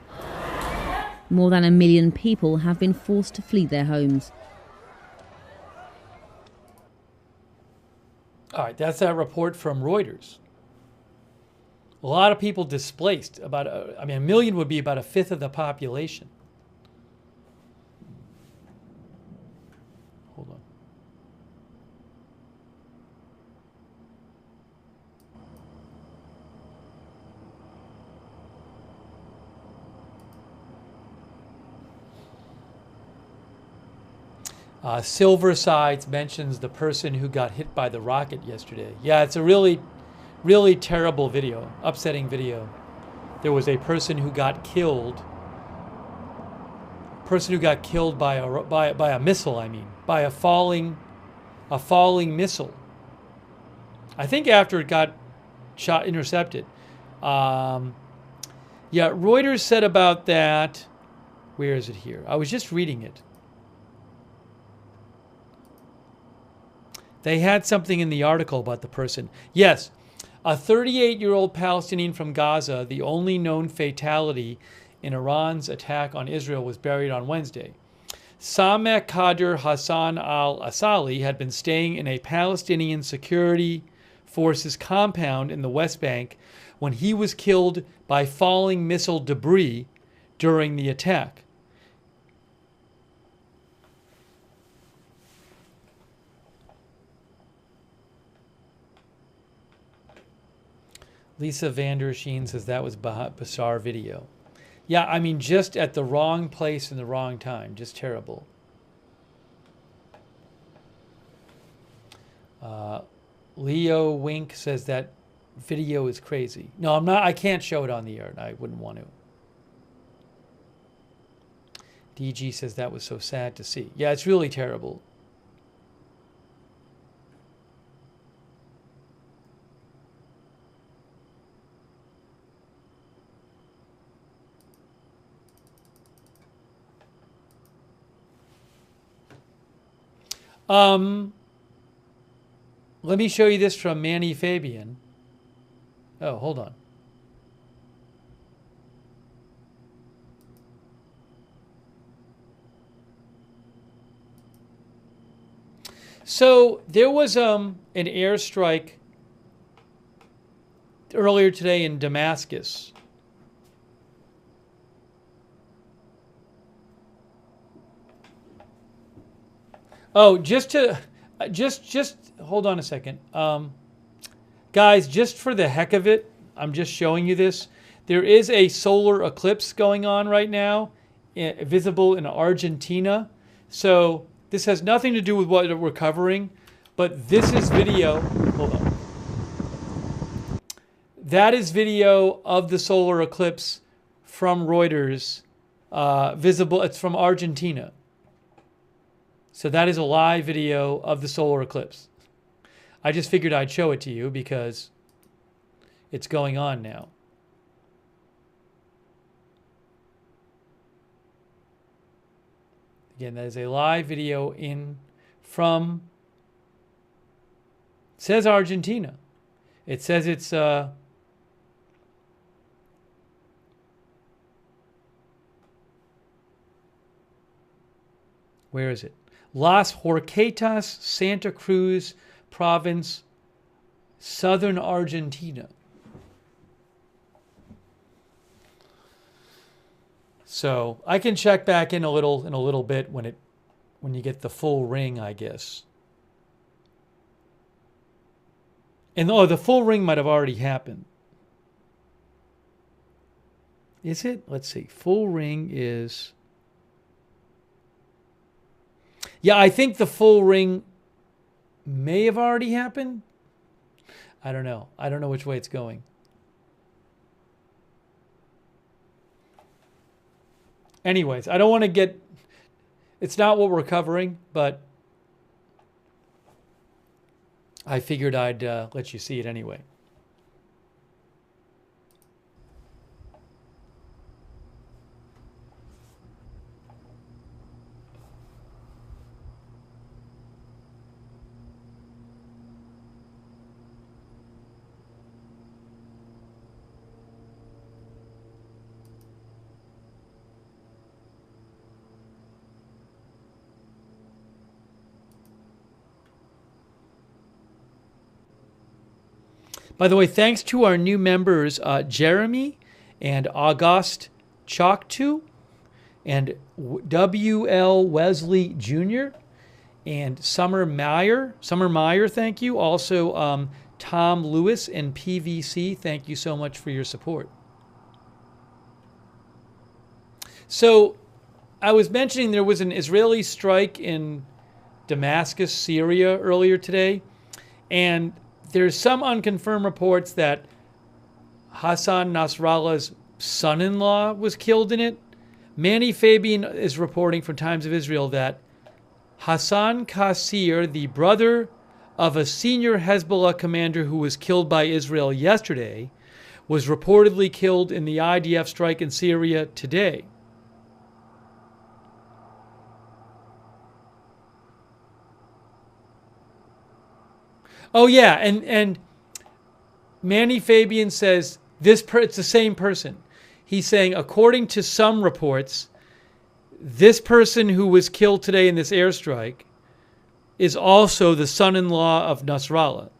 More than 1 million people have been forced to flee their homes. All right, that's that report from Reuters. A lot of people displaced. I mean, 1 million would be about a fifth of the population. Hold on. Silversides mentions the person who got hit by the rocket yesterday. Yeah, it's a really, really terrible video, upsetting video. There was a person who got killed. Person who got killed by a missile. I mean, by a falling missile. I think after it got intercepted. Yeah, Reuters said about that. Where is it here? I was just reading it. They had something in the article about the person. Yes, a 38-year-old Palestinian from Gaza, the only known fatality in Iran's attack on Israel, was buried on Wednesday. Sameh Kader Hassan al-Asali had been staying in a Palestinian Security Forces compound in the West Bank when he was killed by falling missile debris during the attack. Lisa Vandersheen says that was bizarre video. Yeah, I mean, just at the wrong place and the wrong time. Just terrible. Leo Wink says that video is crazy. No, I'm not. I can't show it on the air. I wouldn't want to. DG says that was so sad to see. Yeah, it's really terrible. Let me show you this from Manny Fabian. Oh, hold on. So there was an airstrike earlier today in Damascus. Oh, just hold on a second. Guys, just for the heck of it, I'm just showing you this. There is a solar eclipse going on right now, visible in Argentina. So this has nothing to do with what we're covering, but this is video. Hold on. That is video of the solar eclipse from Reuters, visible. It's from Argentina. So that is a live video of the solar eclipse. I just figured I'd show it to you because it's going on now. Again, that is a live video from, it says Argentina. It says it's where is it? Las Horquetas, Santa Cruz province, southern Argentina. So I can check back in a little bit when you get the full ring, I guess. And the full ring might have already happened. Is it? Let's see. Full ring is. Yeah, I think the full ring may have already happened. I don't know. I don't know which way it's going. Anyways, I don't want to get... It's not what we're covering, but I figured I'd let you see it anyway. By the way, thanks to our new members, Jeremy and August Choktu and W.L. Wesley Jr. and Summer Meyer, thank you. Also, Tom Lewis and PVC, thank you so much for your support. So, I was mentioning there was an Israeli strike in Damascus, Syria earlier today, and there's some unconfirmed reports that Hassan Nasrallah's son-in-law was killed in it. Manny Fabian is reporting from Times of Israel that Hassan Qasir, the brother of a senior Hezbollah commander who was killed by Israel yesterday, was reportedly killed in the IDF strike in Syria today. Oh yeah, and Manny Fabian says it's the same person. He's saying, according to some reports, this person who was killed today in this airstrike is also the son-in-law of Nasrallah.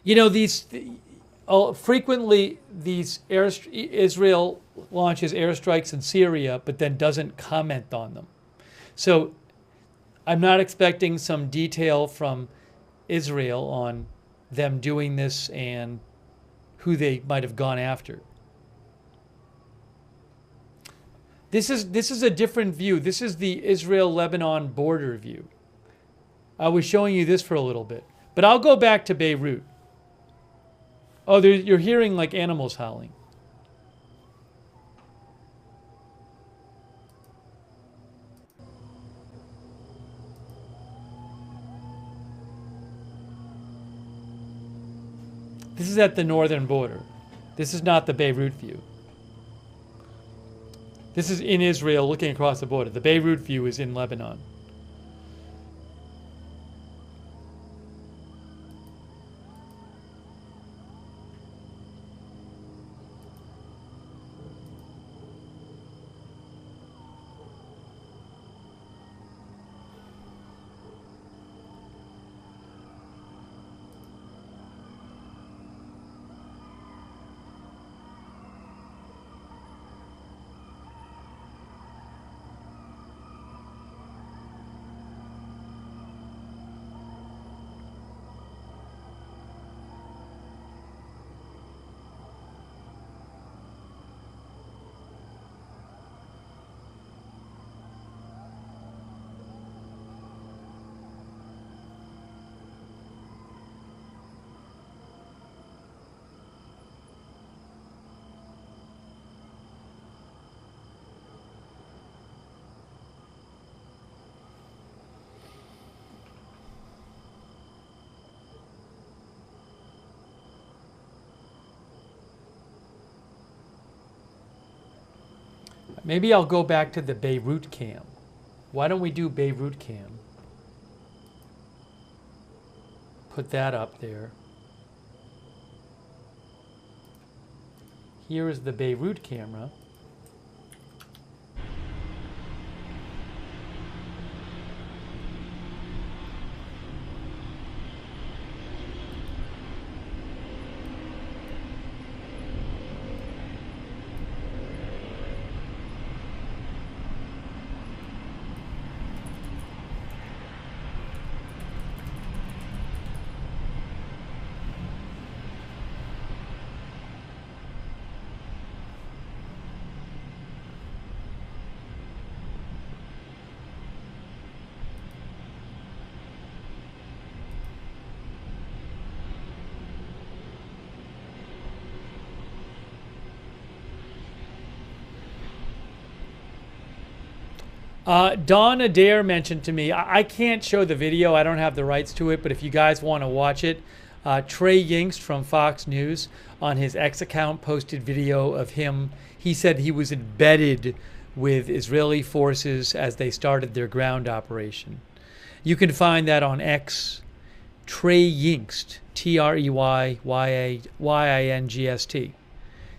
You know, frequently Israel launches airstrikes in Syria, but then doesn't comment on them. So I'm not expecting some detail from Israel on them doing this and who they might have gone after. This is a different view. This is the Israel-Lebanon border view. I was showing you this for a little bit, but I'll go back to Beirut. Oh, you're hearing like animals howling. This is at the northern border. This is not the Beirut view. This is in Israel looking across the border. The Beirut view is in Lebanon. Maybe I'll go back to the Beirut cam. Why don't we do Beirut cam? Put that up there. Here is the Beirut camera. Don Adair mentioned to me, I can't show the video, I don't have the rights to it, but if you guys want to watch it, Trey Yingst from Fox News on his X account posted video of him. He said he was embedded with Israeli forces as they started their ground operation. You can find that on X, Trey Yingst, Treyyyingst.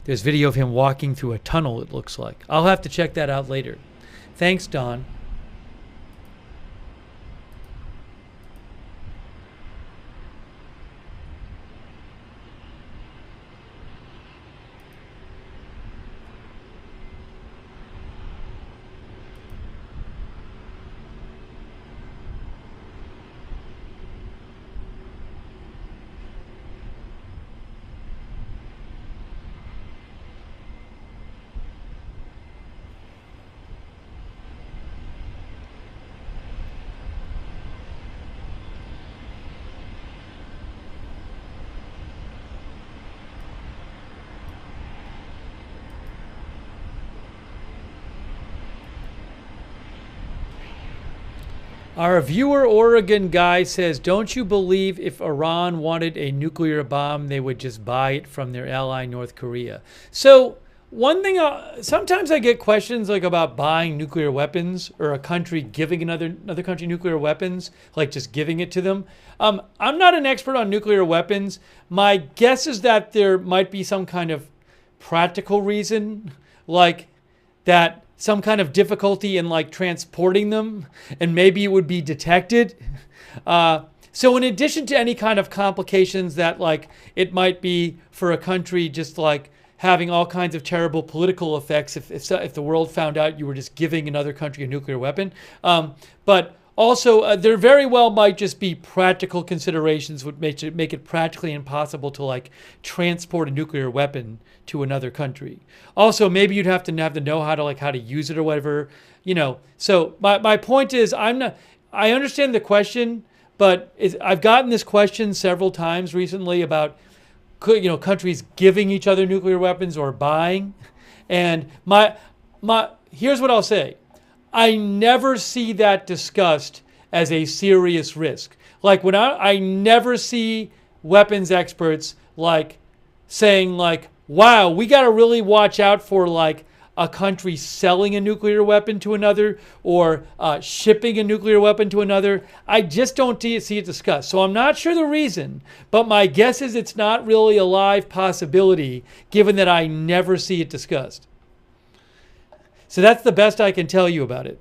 There's video of him walking through a tunnel, it looks like. I'll have to check that out later. Thanks, Don. Our viewer Oregon guy says, don't you believe if Iran wanted a nuclear bomb, they would just buy it from their ally North Korea? So one thing, sometimes I get questions like about buying nuclear weapons or a country giving another country nuclear weapons, like just giving it to them. I'm not an expert on nuclear weapons. My guess is that there might be some kind of practical reason, like that some kind of difficulty in like transporting them, and maybe it would be detected. So in addition to any kind of complications that like it might be for a country just like having all kinds of terrible political effects if the world found out you were just giving another country a nuclear weapon. But also there very well might just be practical considerations would make it practically impossible to like transport a nuclear weapon to another country. Also, maybe you'd have to know how to use it or whatever, you know. So my point is, I understand the question, but I've gotten this question several times recently about, you know, countries giving each other nuclear weapons or buying. And here's what I'll say. I never see that discussed as a serious risk. Like when I never see weapons experts like saying like, wow, we got to really watch out for like a country selling a nuclear weapon to another or shipping a nuclear weapon to another. I just don't see it discussed. So I'm not sure the reason, but my guess is it's not really a live possibility given that I never see it discussed. So that's the best I can tell you about it.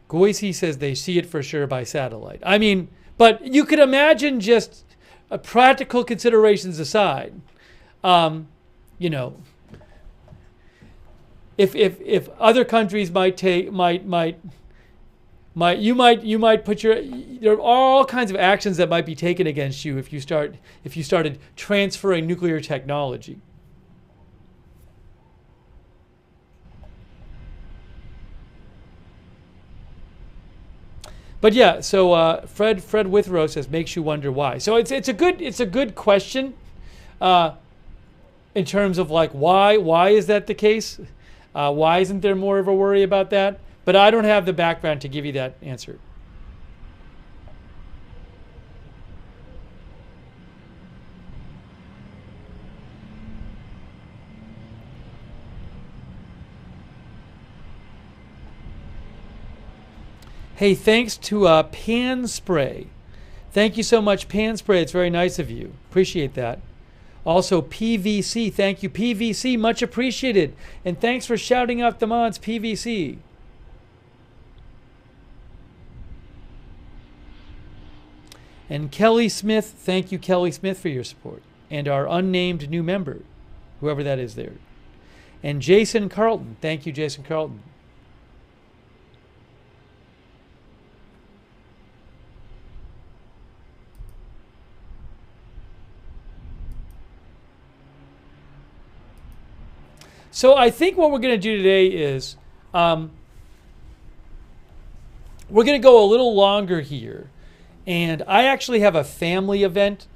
Goisi says they see it for sure by satellite. I mean, but you could imagine just practical considerations aside, you know, if other countries you might put there are all kinds of actions that might be taken against you if you started transferring nuclear technology. But yeah, so Fred Withrow says makes you wonder why. So it's a good question, in terms of like why is that the case? Why isn't there more of a worry about that? But I don't have the background to give you that answer. Hey, thanks to Pan Spray. Thank you so much, Pan Spray. It's very nice of you. Appreciate that. Also, PVC. Thank you, PVC. Much appreciated. And thanks for shouting out the mods, PVC. And Kelly Smith. Thank you, Kelly Smith, for your support. And our unnamed new member, whoever that is there. And Jason Carlton. Thank you, Jason Carlton. So I think what we're going to do today is we're going to go a little longer here. And I actually have a family event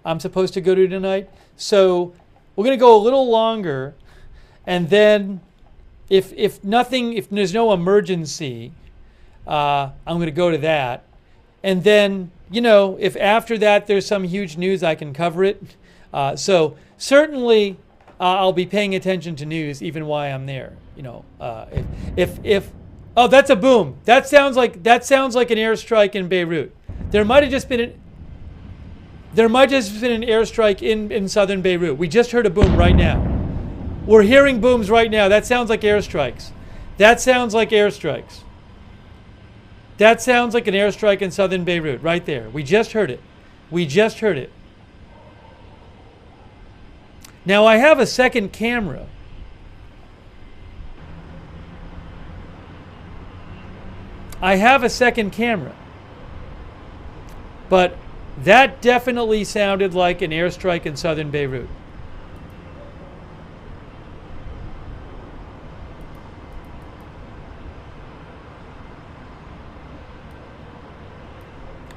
I'm supposed to go to tonight. So we're going to go a little longer. And then if there's no emergency, I'm going to go to that. And then, you know, if after that there's some huge news, I can cover it. So certainly I'll be paying attention to news even while I'm there. You know, if Oh, that's a boom. That sounds like an airstrike in Beirut. There might have just been an airstrike in southern Beirut. We just heard a boom right now. We're hearing booms right now. That sounds like airstrikes. That sounds like airstrikes. That sounds like an airstrike in southern Beirut right there. We just heard it. We just heard it. Now I have a second camera. I have a second camera. But that definitely sounded like an airstrike in southern Beirut.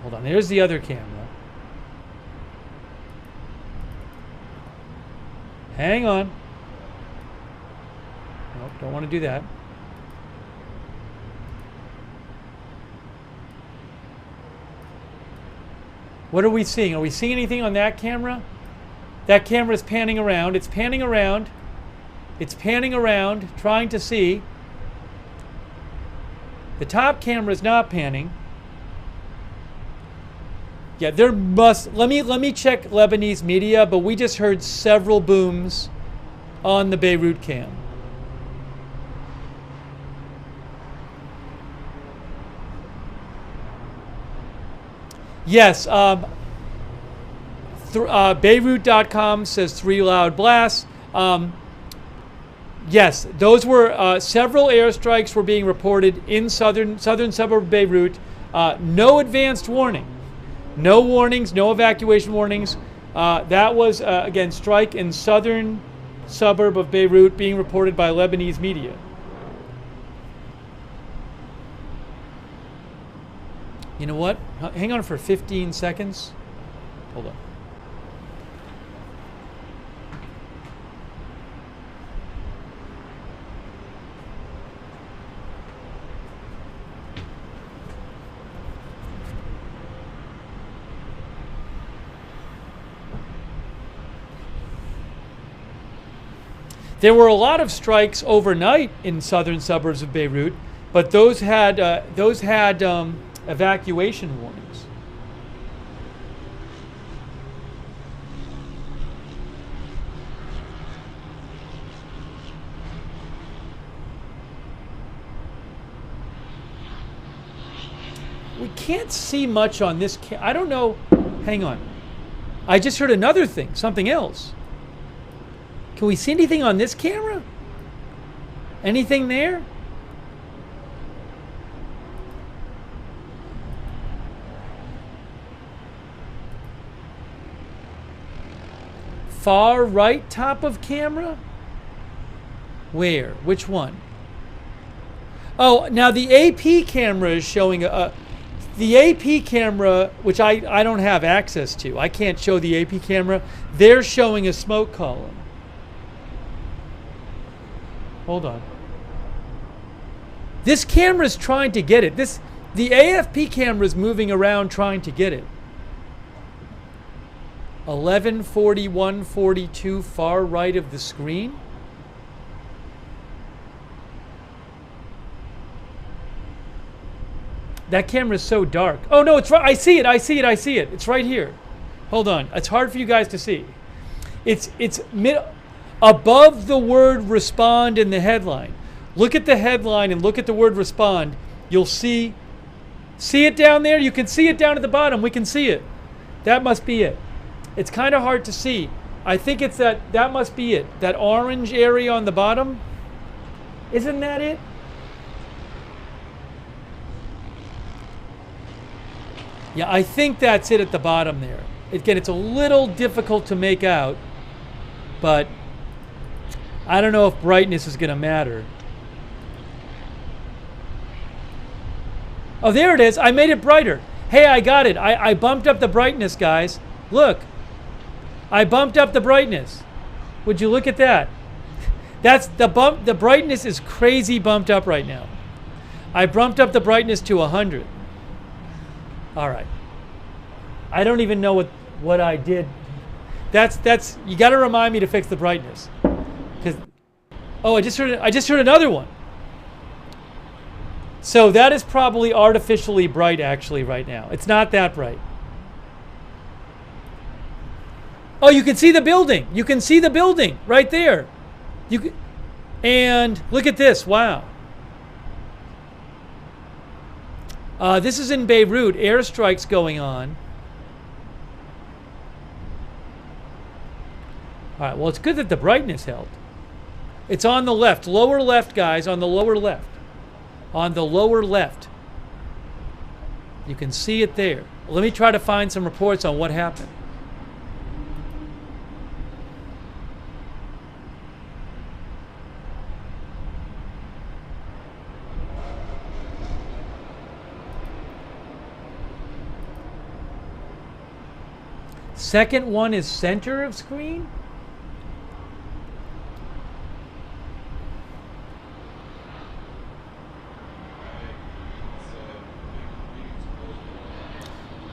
Hold on, there's the other camera. Hang on. Nope, don't want to do that. What are we seeing? Are we seeing anything on that camera? That camera is panning around. It's panning around. It's panning around, trying to see. The top camera is not panning. Yeah, there must. Let me check Lebanese media, but we just heard several booms on the Beirut cam. Yes, Beirut.com says 3 loud blasts. Yes, those were several airstrikes were being reported in southern suburb of Beirut. No advanced warning. No warnings, no evacuation warnings. That was, again, strike in southern suburb of Beirut being reported by Lebanese media. You know what? Hang on for 15 seconds. Hold on. There were a lot of strikes overnight in southern suburbs of Beirut, but those had evacuation warnings. We can't see much on this. I don't know. Hang on. I just heard another thing, something else. Can we see anything on this camera? Anything there? Far right top of camera? Where? Which one? Oh, now the AP camera is showing the AP camera, which I don't have access to. I can't show the AP camera. They're showing a smoke column. Hold on. This camera's trying to get it. The AFP camera's moving around trying to get it. 11:41:42 far right of the screen. That camera is so dark. Oh no, it's right. I see it. It's right here. Hold on. It's hard for you guys to see. It's above the word respond in the headline. Look at the headline and look at the word respond. You'll see it down there. You can see it down at the bottom. We can see it. That must be it. It's kind of hard to see. I think it's that must be it. That orange area on the bottom. Isn't that it? Yeah, I think that's it at the bottom there. Again, it's a little difficult to make out, but I don't know if brightness is going to matter. Oh, there it is. I made it brighter. Hey, I got it. I bumped up the brightness, guys. Look. I bumped up the brightness. Would you look at that? That's the bump. The brightness is crazy bumped up right now. I bumped up the brightness to 100. All right. I don't even know what I did. That's you got to remind me to fix the brightness. Cuz I just heard another one. So that is probably artificially bright actually right now. It's not that bright. Oh, you can see the building. You can see the building right there. And look at this. Wow. This is in Beirut. Airstrikes going on. All right. Well, it's good that the brightness held. It's on the left. Lower left, guys. On the lower left. On the lower left. You can see it there. Let me try to find some reports on what happened. Second one is center of screen.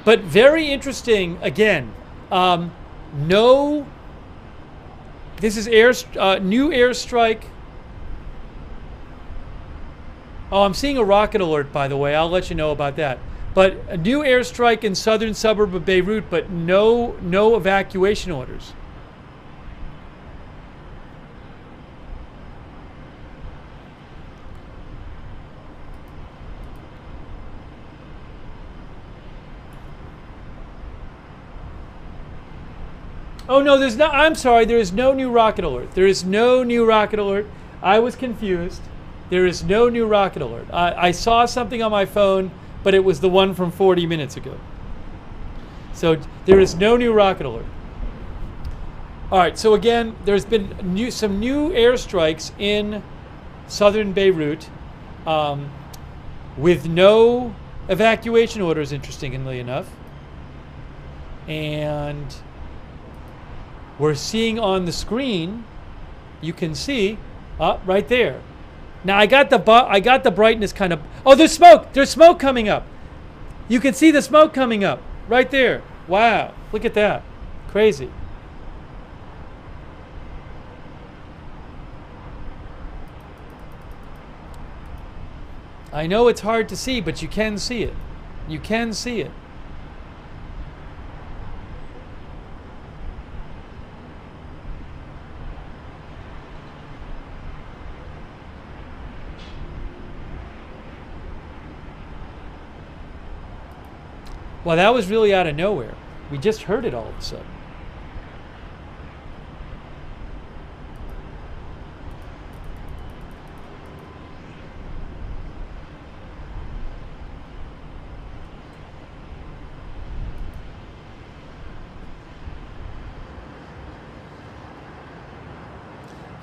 But very interesting, again, no, this is new airstrike. Oh, I'm seeing a rocket alert, by the way. I'll let you know about that. But a new airstrike in southern suburb of Beirut, but no evacuation orders. Oh no, there's not. I'm sorry, there is no new rocket alert. There is no new rocket alert. I was confused. There is no new rocket alert. I saw something on my phone, but it was the one from 40 minutes ago. So there is no new rocket alert. All right, so again, there's been some new airstrikes in southern Beirut with no evacuation orders, interestingly enough. And we're seeing on the screen, you can see, right there. Now I got the brightness kind of. Oh, there's smoke. There's smoke coming up. You can see the smoke coming up right there. Wow, look at that. Crazy. I know it's hard to see, but you can see it. You can see it. Well, that was really out of nowhere. We just heard it all of a sudden.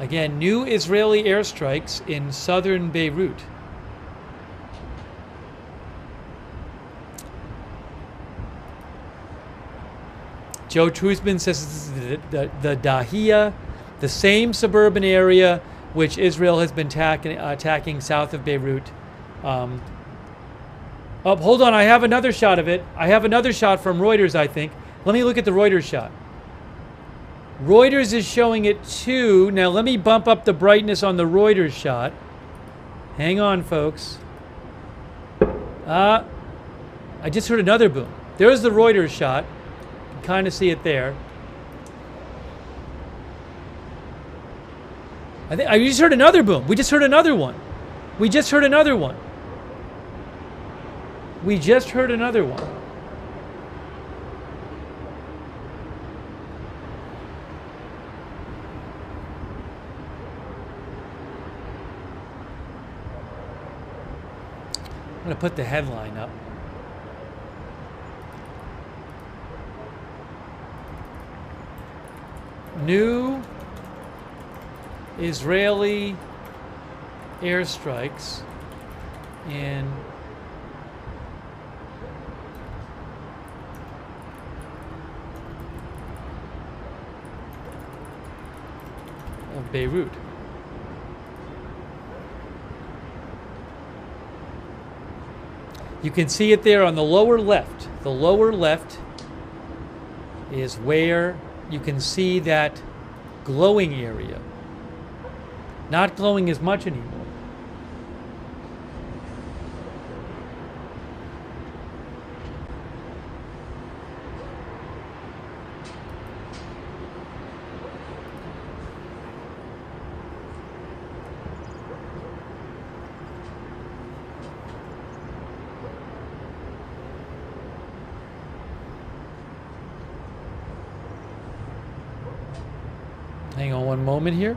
Again, new Israeli airstrikes in southern Beirut. Joe Truzman says this is the Dahia, the same suburban area which Israel has been attacking south of Beirut. Oh, hold on, I have another shot of it. I have another shot from Reuters, I think. Let me look at the Reuters shot. Reuters is showing it too. Now let me bump up the brightness on the Reuters shot. Hang on, folks. I just heard another boom. There's the Reuters shot. Kind of see it there. I just heard another boom. We just heard another one. We just heard another one. We just heard another one. I'm going to put the headline up. New Israeli airstrikes in Beirut. You can see it there on the lower left. The lower left is where you can see that glowing area. Not glowing as much anymore. Hang on one moment here.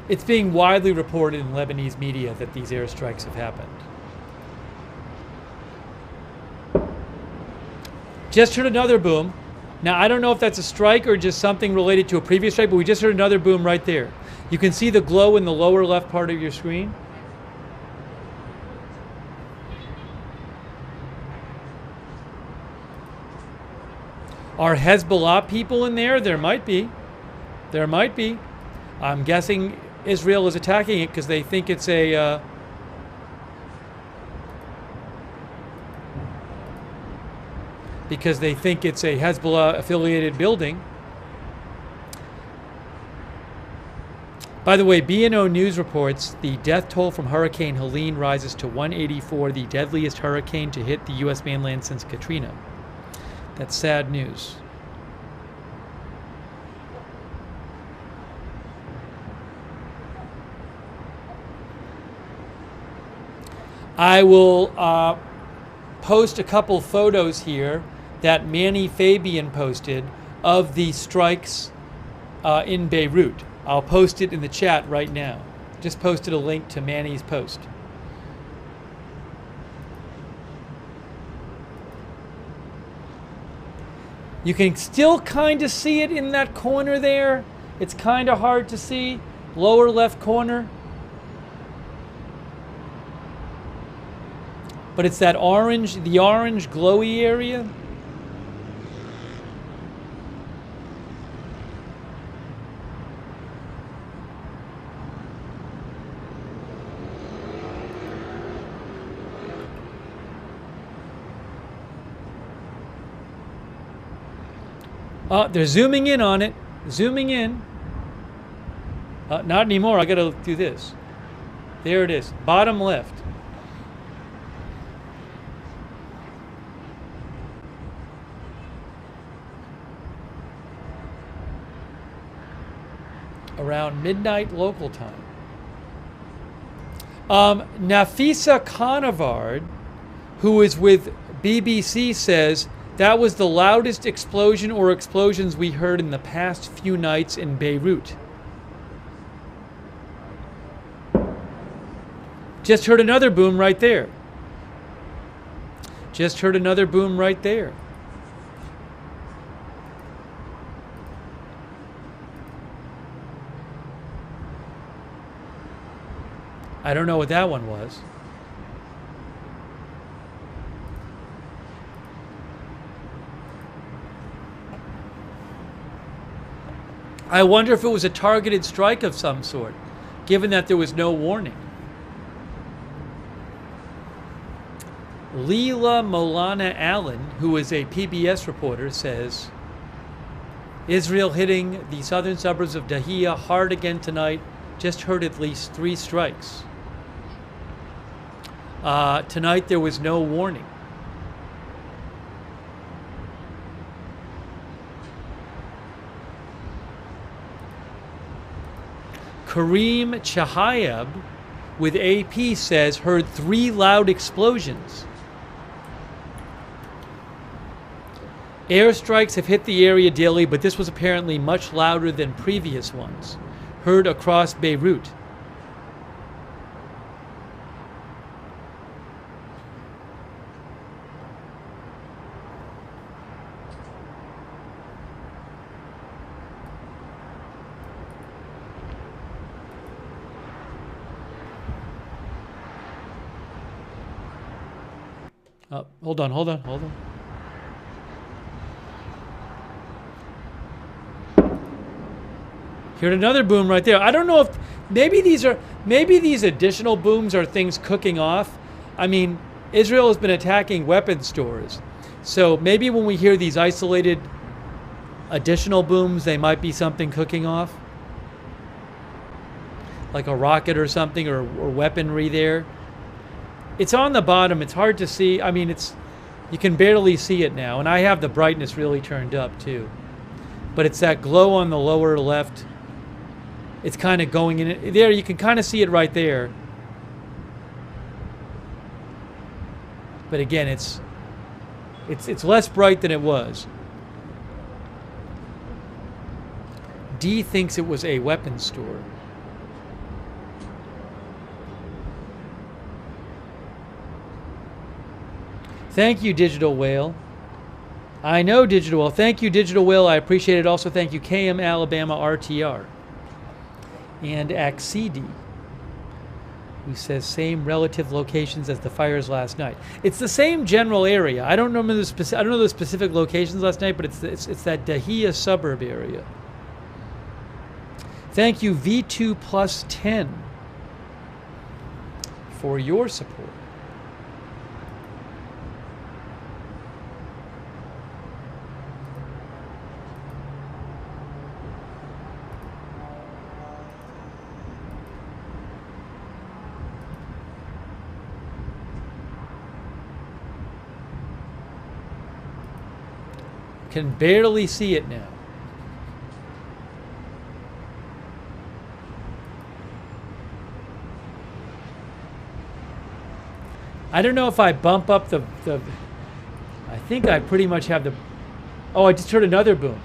It's being widely reported in Lebanese media that these airstrikes have happened. Just heard another boom. Now, I don't know if that's a strike or just something related to a previous strike, but we just heard another boom right there. You can see the glow in the lower left part of your screen. Are Hezbollah people in there? There might be. There might be. I'm guessing Israel is attacking it because they think it's a Hezbollah affiliated building. By the way, B&O News reports the death toll from Hurricane Helene rises to 184, the deadliest hurricane to hit the U.S. mainland since Katrina. That's sad news. I will post a couple photos here that Manny Fabian posted of the strikes in Beirut. I'll post it in the chat right now. Just posted a link to Manny's post. You can still kind of see it in that corner there. It's kind of hard to see. Lower left corner. But it's that orange, the orange glowy area. They're zooming in on it. Zooming in. Not anymore. I gotta do this. There it is. Bottom left. Around midnight local time. Nafisa Kanavard, who is with BBC, says that was the loudest explosion or explosions we heard in the past few nights in Beirut. Just heard another boom right there. Just heard another boom right there. I don't know what that one was. I wonder if it was a targeted strike of some sort, given that there was no warning. Leela Molana Allen, who is a PBS reporter, says, Israel hitting the southern suburbs of Dahia hard again tonight. Just heard at least 3 strikes. Tonight there was no warning. Kareem Chahayab with AP says heard 3 loud explosions. Airstrikes have hit the area daily, but this was apparently much louder than previous ones. Heard across Beirut. Hold on. Heard another boom right there. I don't know if maybe these additional booms are things cooking off. I mean, Israel has been attacking weapons stores. So maybe when we hear these isolated additional booms, they might be something cooking off. Like a rocket or something, or weaponry there. It's on the bottom. It's hard to see. I mean, you can barely see it now. And I have the brightness really turned up too. But it's that glow on the lower left It's kind of going in it. There, you can kind of see it right there. But again, it's less bright than it was. D thinks it was a weapons store. Thank you, Digital Whale. I know, Digital Whale. Thank you, Digital Whale. I appreciate it. Also, thank you, KM Alabama RTR. And Axidi, who says same relative locations as the fires last night. It's the same general area. I don't know the specific locations last night, but it's that Dahia suburb area. Thank you, V2 plus 10, for your support. Can barely see it now. I don't know if I bump up the I think I pretty much have the... Oh, I just heard another boom.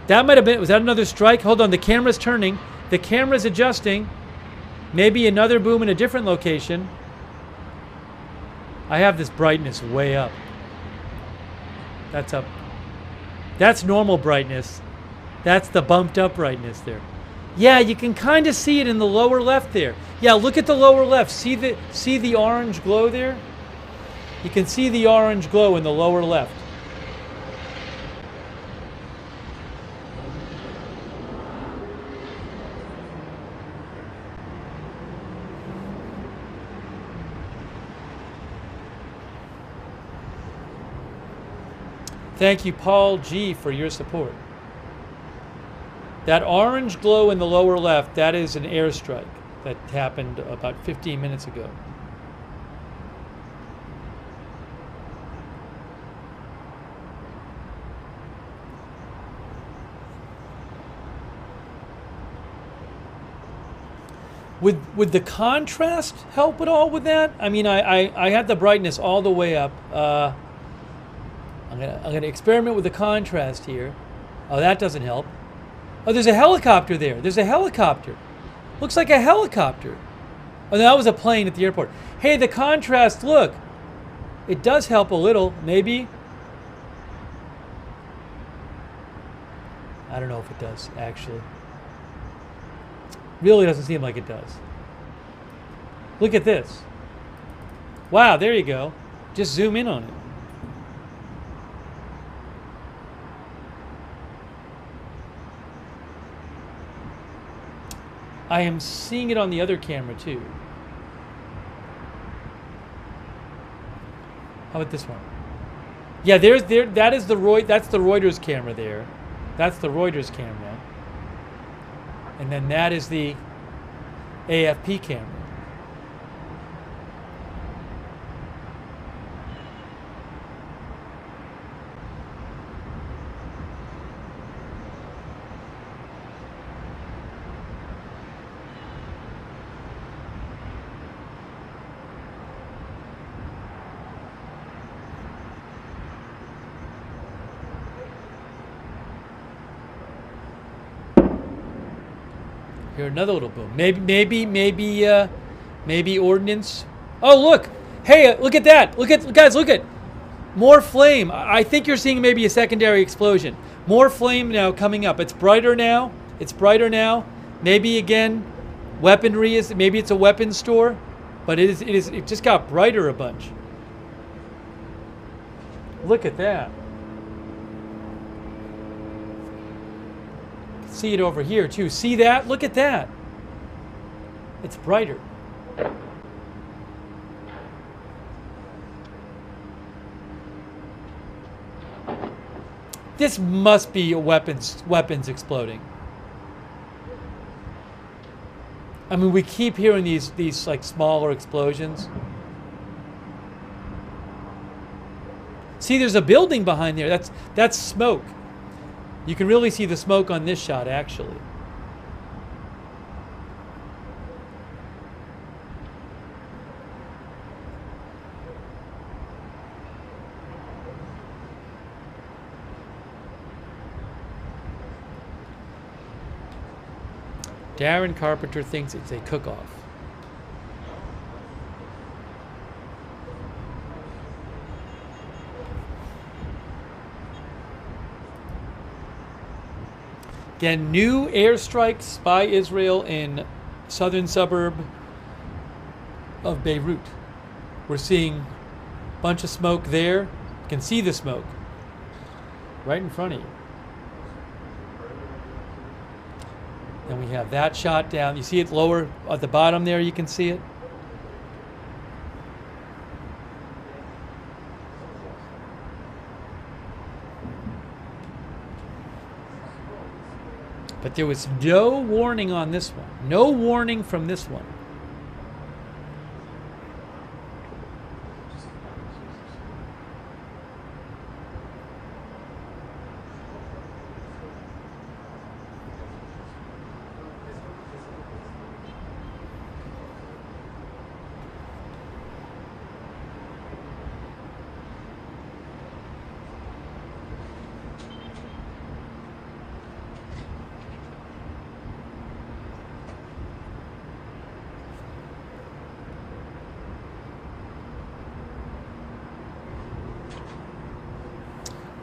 That might have been... Was that another strike? Hold on, the camera's turning. The camera's adjusting. Maybe another boom in a different location. I have this brightness way up. That's up. That's normal brightness. That's the bumped up brightness there. Yeah, you can kind of see it in the lower left there. Yeah, look at the lower left. See the orange glow there? You can see the orange glow in the lower left. Thank you, Paul G, for your support. That orange glow in the lower left, that is an airstrike that happened about 15 minutes ago. Would the contrast help at all with that? I mean, I have the brightness all the way up. I'm gonna experiment with the contrast here. Oh, that doesn't help. Oh, there's a helicopter there. There's a helicopter. Looks like a helicopter. Oh, that was a plane at the airport. Hey, the contrast, look. It does help a little, maybe. I don't know if it does, actually. Really doesn't seem like it does. Look at this. Wow, there you go. Just zoom in on it. I am seeing it on the other camera too. How about this one? Yeah, that's the Reuters camera there. That's the Reuters camera. And then that is the AFP camera. Here, another little boom. Maybe ordnance. Oh, look! Hey, look at that! Guys, look at more flame. I think you're seeing maybe a secondary explosion. More flame now coming up. It's brighter now. Maybe again, weaponry is. Maybe it's a weapons store, but it just got brighter a bunch. Look at that. See it over here too. See that? Look at that. It's brighter. This must be a weapons exploding. I mean, we keep hearing these like smaller explosions. See, there's a building behind there. That's smoke. You can really see the smoke on this shot, actually. Darren Carpenter thinks it's a cook-off. Again, new airstrikes by Israel in southern suburb of Beirut. We're seeing a bunch of smoke there. You can see the smoke right in front of you. Then we have that shot down. You see it lower at the bottom there, you can see it. But there was no warning on this one. No warning from this one.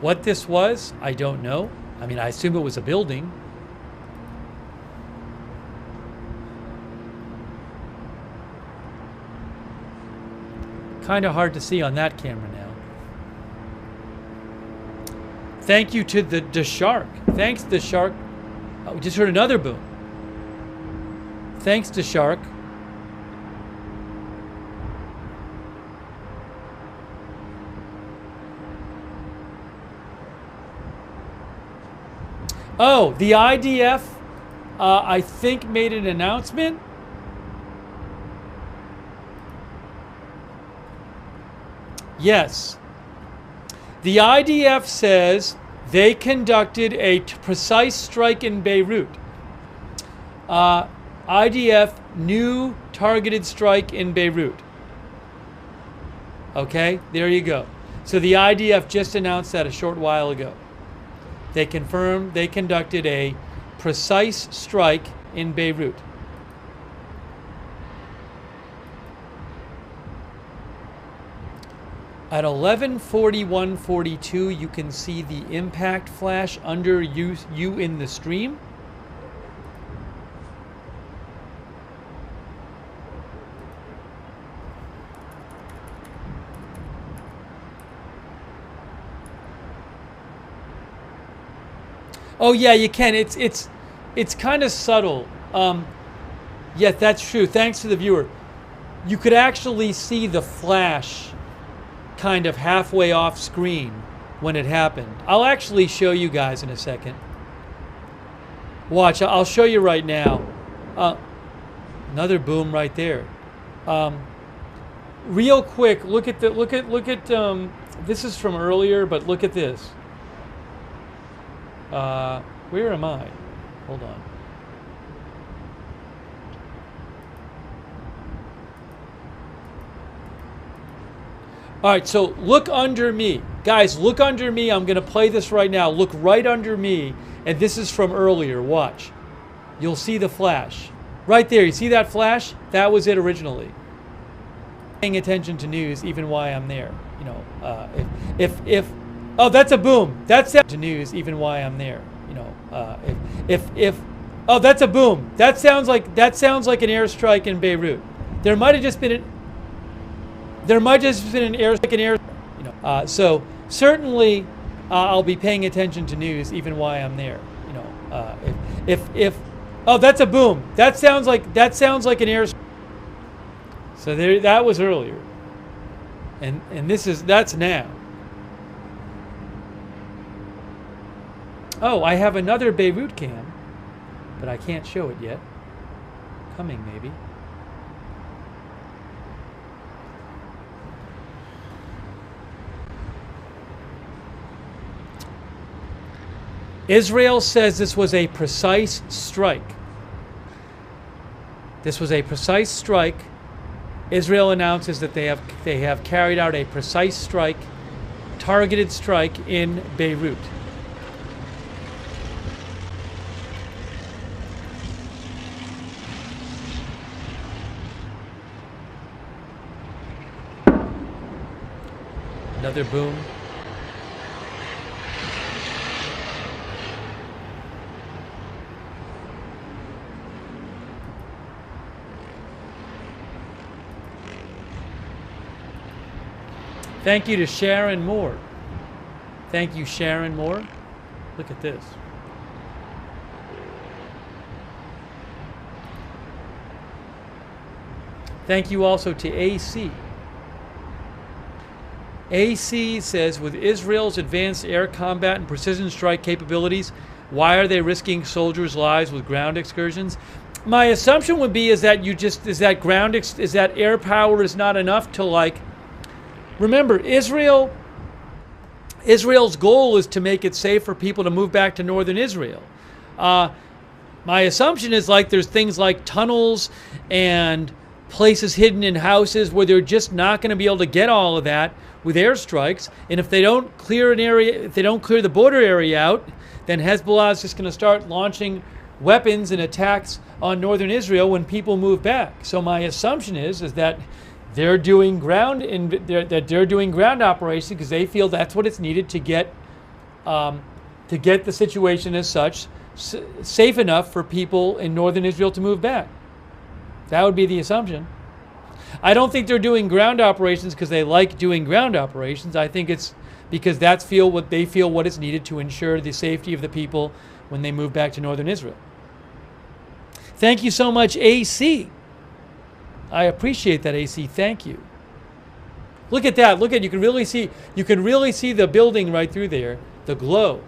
What this was, I don't know. I mean, I assume it was a building. Kind of hard to see on that camera now. Thank you to the shark. Thanks to shark. Oh, we just heard another boom. Thanks to shark. Oh, the IDF, I think, made an announcement. Yes. The IDF says they conducted a precise strike in Beirut. IDF new targeted strike in Beirut. Okay, there you go. So the IDF just announced that a short while ago. They confirmed they conducted a precise strike in Beirut. At 11:41:42, you can see the impact flash under you in the stream. Oh yeah, you can. It's kind of subtle. Yeah, that's true. Thanks to the viewer. You could actually see the flash kind of halfway off screen when it happened. I'll actually show you guys in a second. Watch, I'll show you right now. Another boom right there. Real quick, look at this is from earlier, but look at this. Where am I? Hold on. All right, so look under me. Guys, look under me. I'm going to play this right now. Look right under me, and this is from earlier. Watch. You'll see the flash. Right there, you see that flash? That was it originally. Paying attention to news even while I'm there. You know, if oh, that's a boom. That's to news even while I'm there. You know, if oh, that's a boom. That sounds like an airstrike in Beirut. There might have just been an airstrike. You know, so certainly I'll be paying attention to news even while I'm there. You know, if oh, that's a boom. That sounds like an airstrike. So there, that was earlier, and that's now. Oh, I have another Beirut cam, but I can't show it yet. Coming, maybe. Israel says this was a precise strike. This was a precise strike. Israel announces that they have carried out a precise strike, targeted strike in Beirut. Another boom. Thank you to Sharon Moore. Thank you, Sharon Moore. Look at this. Thank you also to AC. AC says, with Israel's advanced air combat and precision strike capabilities, why are they risking soldiers' lives with ground excursions? My assumption would be is that that air power is not enough to, like, remember, Israel's goal is to make it safe for people to move back to northern Israel. My assumption is, like, there's things like tunnels and places hidden in houses where they're just not going to be able to get all of that with airstrikes. And if they don't clear an area, if they don't clear the border area out, then Hezbollah is just going to start launching weapons and attacks on northern Israel when people move back. So my assumption is that they're doing ground operations because they feel that's what it's needed to get the situation as such safe enough for people in northern Israel to move back. That would be the assumption. I don't think they're doing ground operations because they like doing ground operations. I think it's because they feel what is needed to ensure the safety of the people when they move back to northern Israel. Thank you so much, AC. I appreciate that, AC. Thank you. Look at that. Look at, you can really see the building right through there, the glow.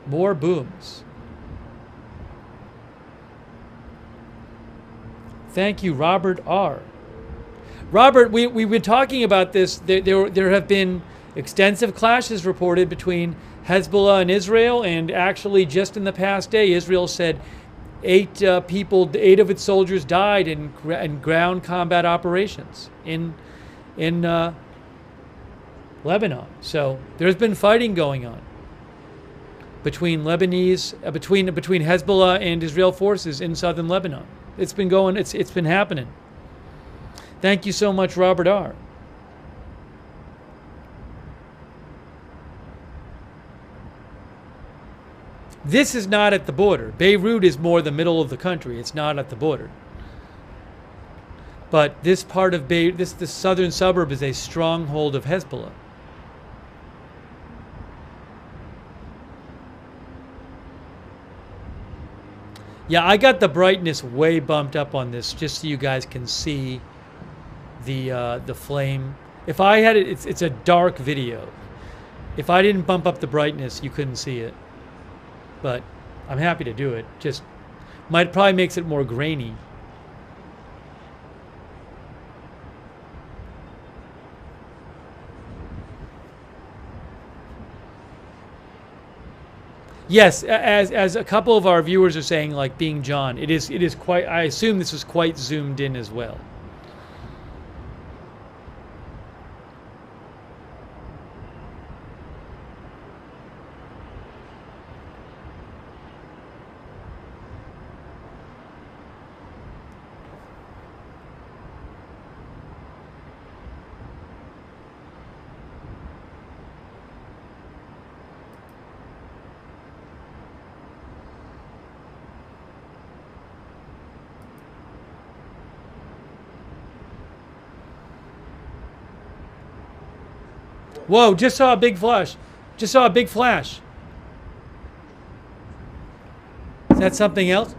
More booms. Thank you, Robert R. Robert, we've been talking about this. There have been extensive clashes reported between Hezbollah and Israel, and actually just in the past day, Israel said 8 of its soldiers died in ground combat operations in Lebanon. So there's been fighting going on between Hezbollah and Israel forces in southern Lebanon. It's been going. It's been happening. Thank you so much, Robert R. This is not at the border. Beirut is more the middle of the country. It's not at the border. But this part of Beirut, this southern suburb, is a stronghold of Hezbollah. Yeah, I got the brightness way bumped up on this just so you guys can see the flame. If I had it, it's a dark video. If I didn't bump up the brightness, you couldn't see it. But I'm happy to do it. Just probably makes it more grainy. Yes, as a couple of our viewers are saying, like being John, it is quite. I assume this was quite zoomed in as well. Whoa, just saw a big flash. Just saw a big flash. Is that something else?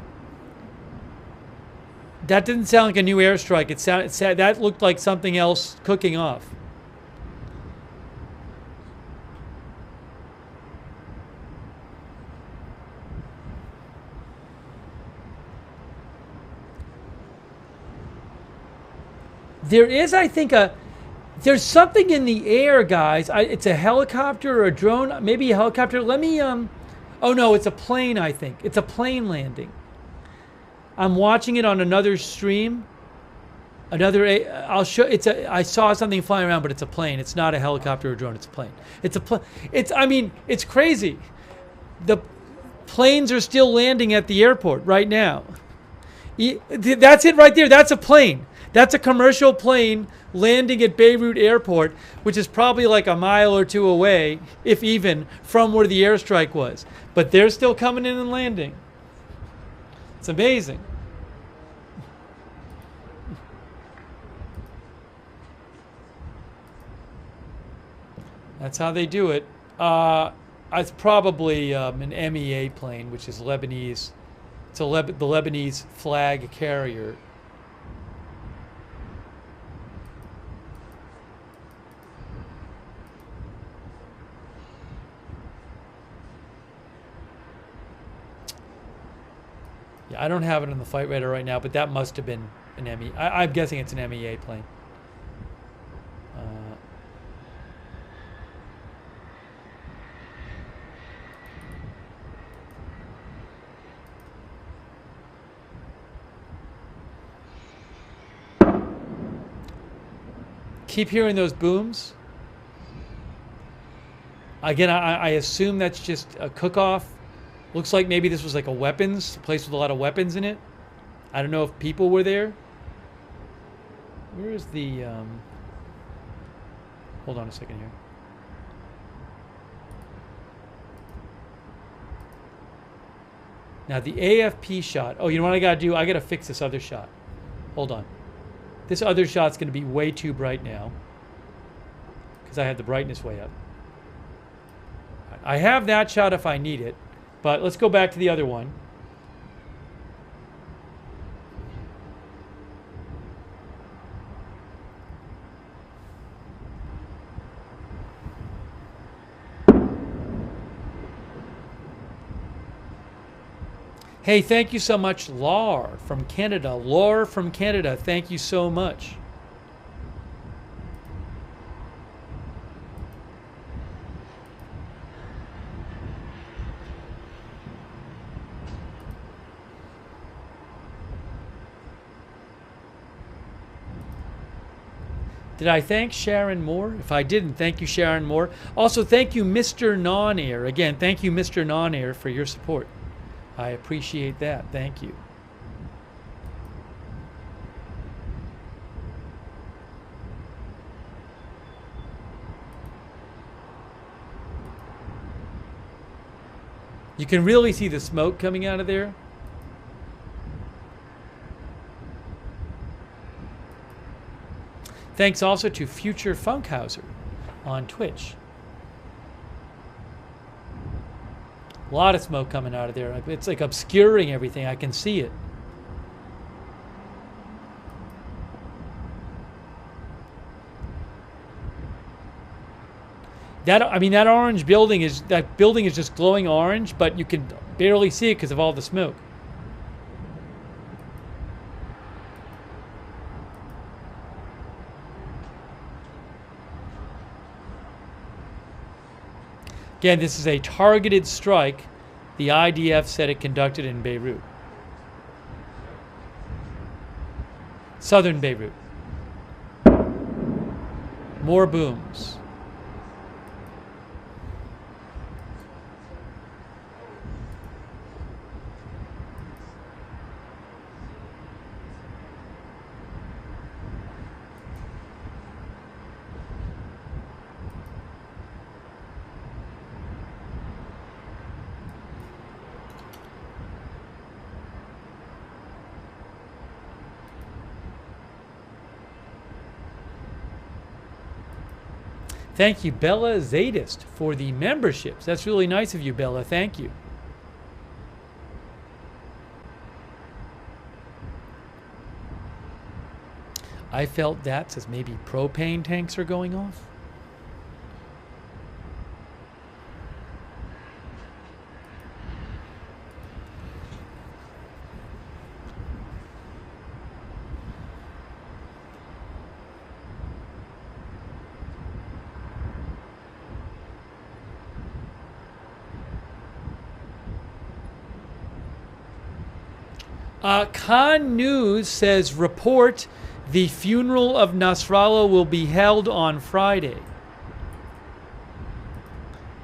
That didn't sound like a new airstrike. That looked like something else cooking off. There is, I think, There's something in the air, guys. It's a helicopter or a drone, maybe a helicopter. Let me, oh no, it's a plane, I think. It's a plane landing. I'm watching it on another stream. I'll show, I saw something flying around, but it's a plane. It's not a helicopter or drone, it's a plane. It's crazy. The planes are still landing at the airport right now. That's it right there. That's a plane. That's a commercial plane landing at Beirut Airport, which is probably like a mile or two away, if even, from where the airstrike was. But they're still coming in and landing. It's amazing. That's how they do it. It's probably an MEA plane, which is Lebanese. It's the Lebanese flag carrier. Yeah, I don't have it on the flight radar right now, but that must have been an MEA. I'm guessing it's an MEA plane. Keep hearing those booms. Again, I assume that's just a cook-off. Looks like maybe this was like a place with a lot of weapons in it. I don't know if people were there. Where is the... Hold on a second here. Now the AFP shot. Oh, you know what I gotta do? I gotta fix this other shot. Hold on. This other shot's going to be way too bright now because I had the brightness way up. I have that shot if I need it, but let's go back to the other one. Hey, thank you so much, Lar from Canada. Lar from Canada, thank you so much. Did I thank Sharon Moore? If I didn't, thank you, Sharon Moore. Also, thank you, Mr. Non-Air. Again, thank you, Mr. Non-Air, for your support. I appreciate that. Thank you. You can really see the smoke coming out of there. Thanks also to Future Funkhauser on Twitch. A lot of smoke coming out of there. It's like obscuring everything. I can see it. That orange building is just glowing orange, but you can barely see it because of all the smoke. Again, this is a targeted strike the IDF said it conducted in Beirut. Southern Beirut. More booms. Thank you, Bella Zadist, for the memberships. That's really nice of you, Bella. Thank you. I felt that says maybe propane tanks are going off. Khan News says report the funeral of Nasrallah will be held on Friday.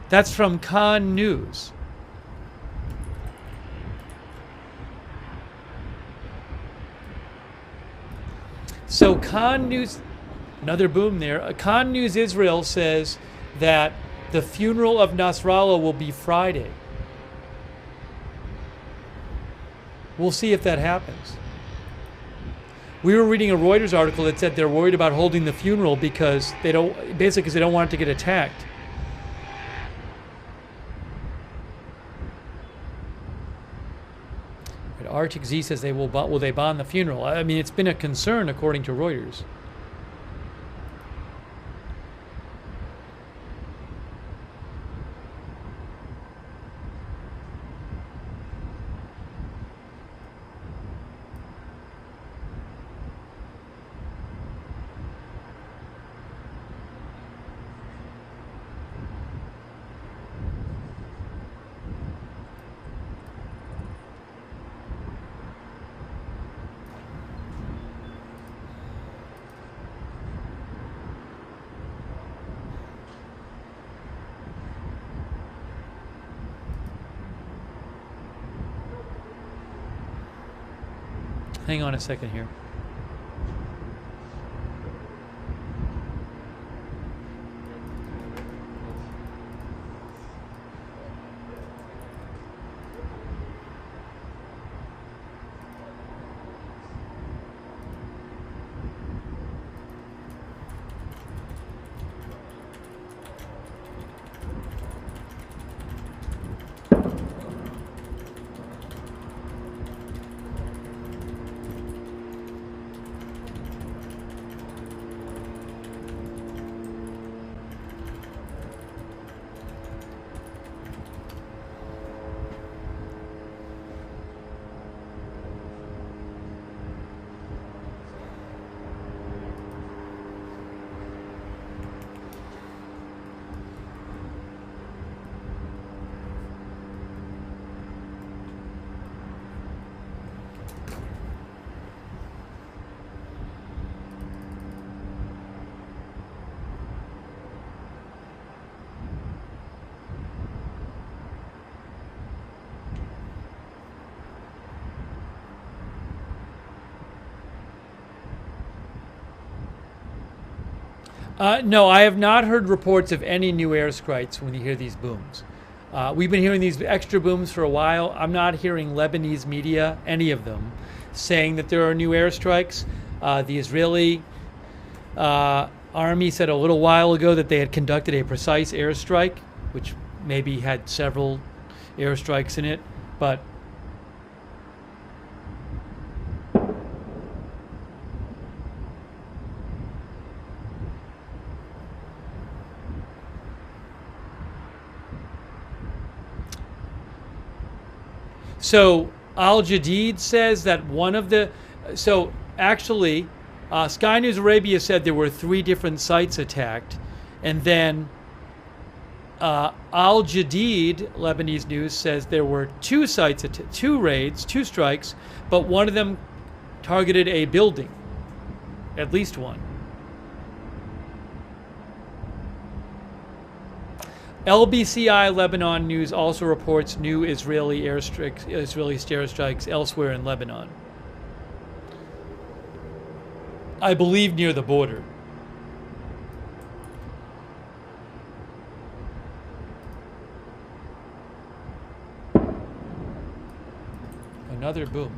That's from Khan News. So Khan News, another boom there. Khan News Israel says that the funeral of Nasrallah will be Friday. We'll see if that happens. We were reading a Reuters article that said they're worried about holding the funeral because they don't want it to get attacked. Arctic Z says will they bomb the funeral? I mean, it's been a concern according to Reuters. Hang on a second here. No, I have not heard reports of any new airstrikes when you hear these booms. We've been hearing these extra booms for a while. I'm not hearing Lebanese media, any of them, saying that there are new airstrikes. The Israeli army said a little while ago that they had conducted a precise airstrike, which maybe had several airstrikes in it, but so Al Jadid says that one of the, so actually Sky News Arabia said there were 3 different sites attacked, and then Al Jadid, Lebanese news, says there were 2 sites, 2 raids, 2 strikes, but one of them targeted a building, at least one. LBCI Lebanon News also reports new Israeli airstrikes elsewhere in Lebanon. I believe near the border. Another boom.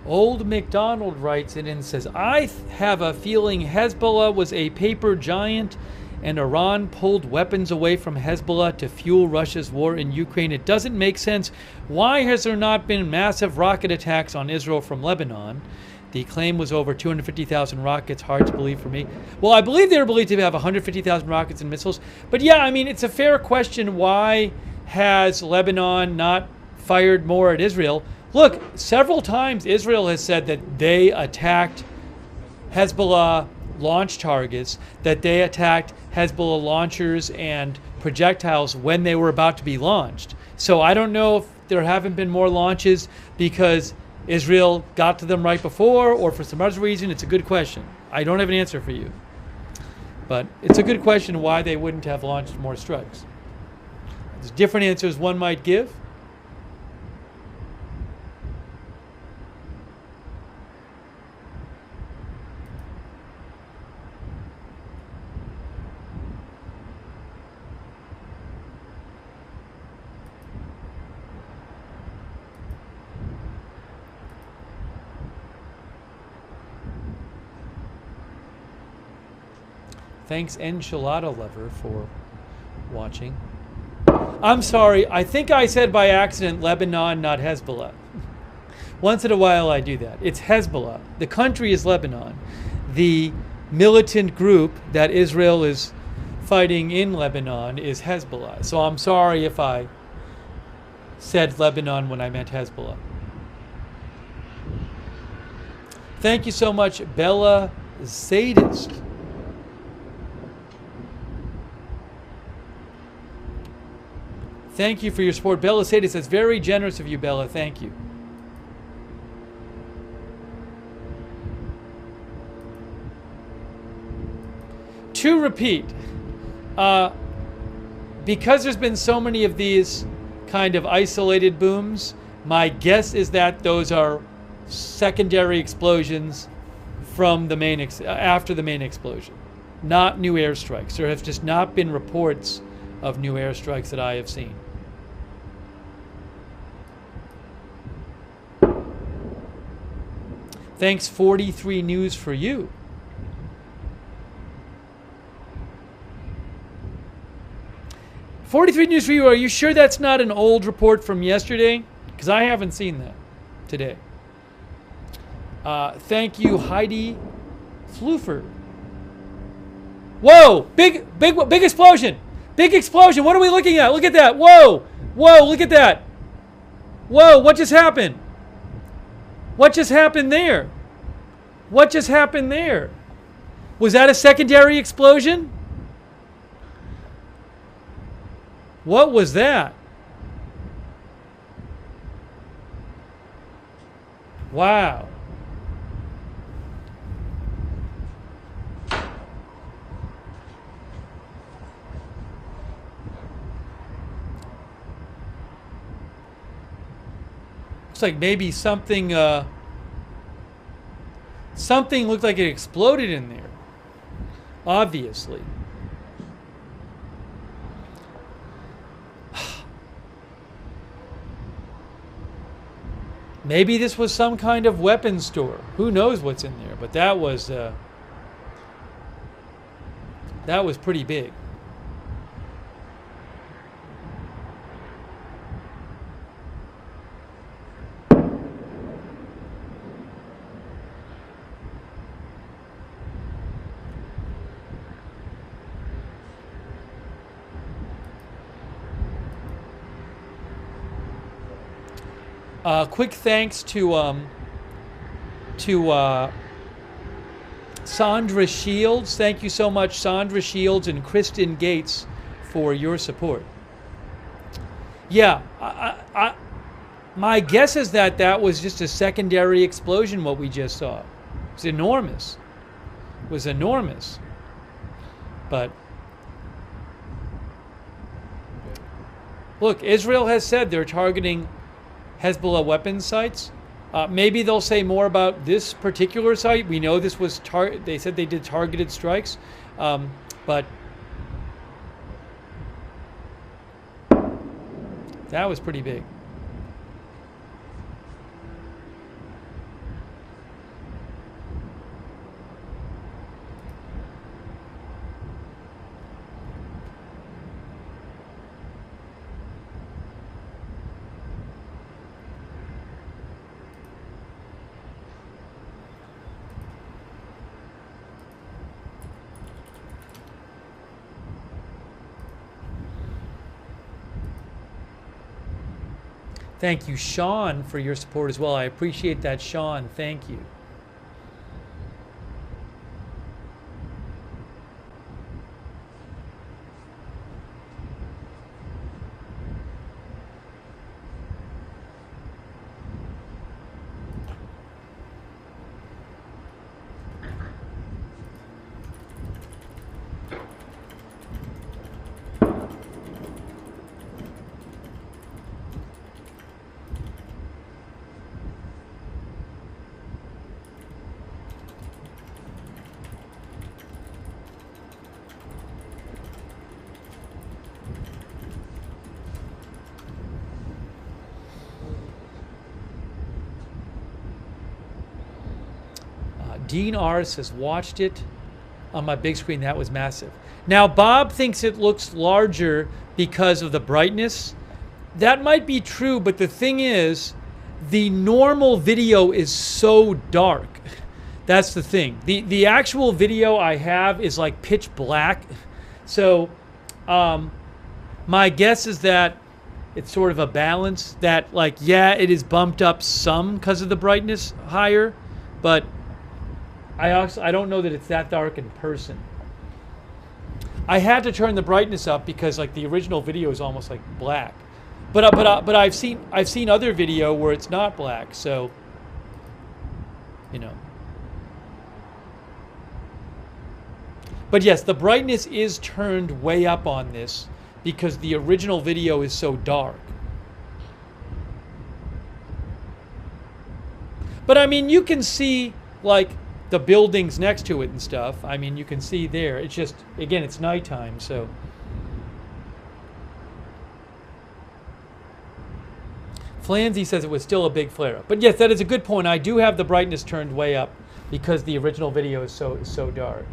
Old McDonald writes in and says, I have a feeling Hezbollah was a paper giant and Iran pulled weapons away from Hezbollah to fuel Russia's war in Ukraine. It doesn't make sense. Why has there not been massive rocket attacks on Israel from Lebanon? The claim was over 250,000 rockets. Hard to believe for me. Well, I believe they were believed to have 150,000 rockets and missiles. But yeah, I mean, it's a fair question. Why has Lebanon not fired more at Israel? Look, several times Israel has said that they attacked Hezbollah launch targets, that they attacked Hezbollah launchers and projectiles when they were about to be launched. So I don't know if there haven't been more launches because Israel got to them right before or for some other reason. It's a good question. I don't have an answer for you. But it's a good question why they wouldn't have launched more strikes. There's different answers one might give. Thanks, Enchilada Lover, for watching. I'm sorry, I think I said by accident Lebanon, not Hezbollah. Once in a while I do that. It's Hezbollah. The country is Lebanon. The militant group that Israel is fighting in Lebanon is Hezbollah. So I'm sorry if I said Lebanon when I meant Hezbollah. Thank you so much, Bella Sadist. Thank you for your support. Bella Sadis, that's very generous of you, Bella. Thank you. To repeat, because there's been so many of these kind of isolated booms, my guess is that those are secondary explosions from the main after the main explosion, not new airstrikes. There have just not been reports of new airstrikes that I have seen. Thanks, 43 News for you. "43 News for you, are you sure that's not an old report from yesterday? Because I haven't seen that today. Thank you, Heidi Floofer. Whoa! Big explosion! Big explosion! What are we looking at? Look at that! Whoa! Whoa! Look at that! Whoa! What just happened? What just happened there? What just happened there? Was that a secondary explosion? What was that? Wow. Looks like maybe something looked like it exploded in there. Obviously. Maybe this was some kind of weapons store. Who knows what's in there? But that was pretty big. Quick thanks to Sandra Shields. Thank you so much, Sandra Shields and Kristen Gates, for your support. Yeah, my guess is that was just a secondary explosion, what we just saw. It was enormous. It was enormous. But look, Israel has said they're targeting Hezbollah weapons sites. Maybe they'll say more about this particular site. We know this was they said they did targeted strikes, but that was pretty big. Thank you, Sean, for your support as well. I appreciate that, Sean. Thank you. Dean Ars has watched it on my big screen. That was massive. Now, Bob thinks it looks larger because of the brightness. That might be true, but the thing is, the normal video is so dark. That's the thing. The actual video I have is like pitch black. So my guess is that it's sort of a balance that, like, yeah, it is bumped up some because of the brightness higher, but I don't know that it's that dark in person. I had to turn the brightness up because, like, the original video is almost like black. But I've seen other video where it's not black, so you know. But yes, the brightness is turned way up on this because the original video is so dark. But I mean, you can see, like, the buildings next to it and stuff. I mean, you can see there. It's just, again, it's nighttime, so. Flanzy says it was still a big flare-up. But yes, that is a good point. I do have the brightness turned way up because the original video is so dark.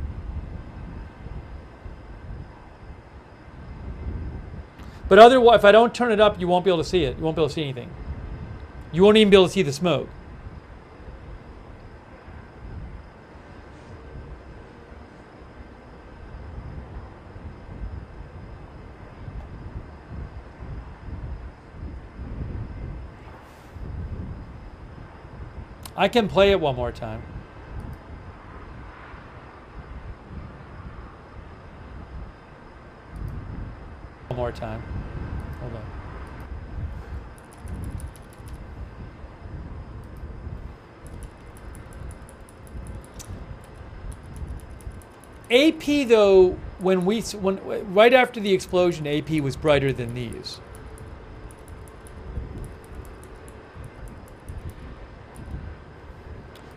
But otherwise, if I don't turn it up, you won't be able to see it. You won't be able to see anything. You won't even be able to see the smoke. I can play it one more time. One more time. Hold on. AP though, when right after the explosion, AP was brighter than these.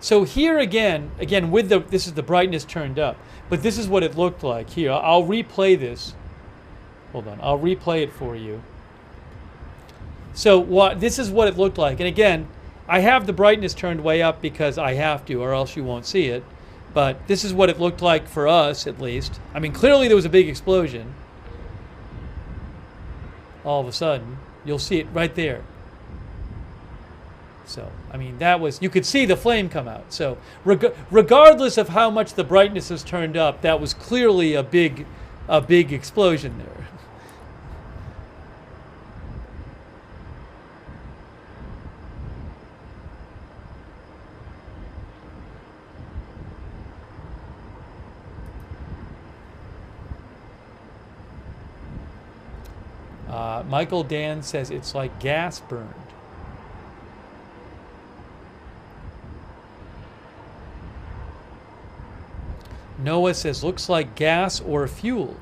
So here again with this is the brightness turned up, but this is what it looked like here. I'll replay this. Hold on, I'll replay it for you. So this is what it looked like, and again, I have the brightness turned way up because I have to, or else you won't see it. But this is what it looked like for us, at least. I mean, clearly there was a big explosion. All of a sudden, you'll see it right there. So, I mean, that was, you could see the flame come out. So, regardless of how much the brightness is turned up, that was clearly a big explosion there. Michael Dan says it's like gas burned. Noah says looks like gas or fuel.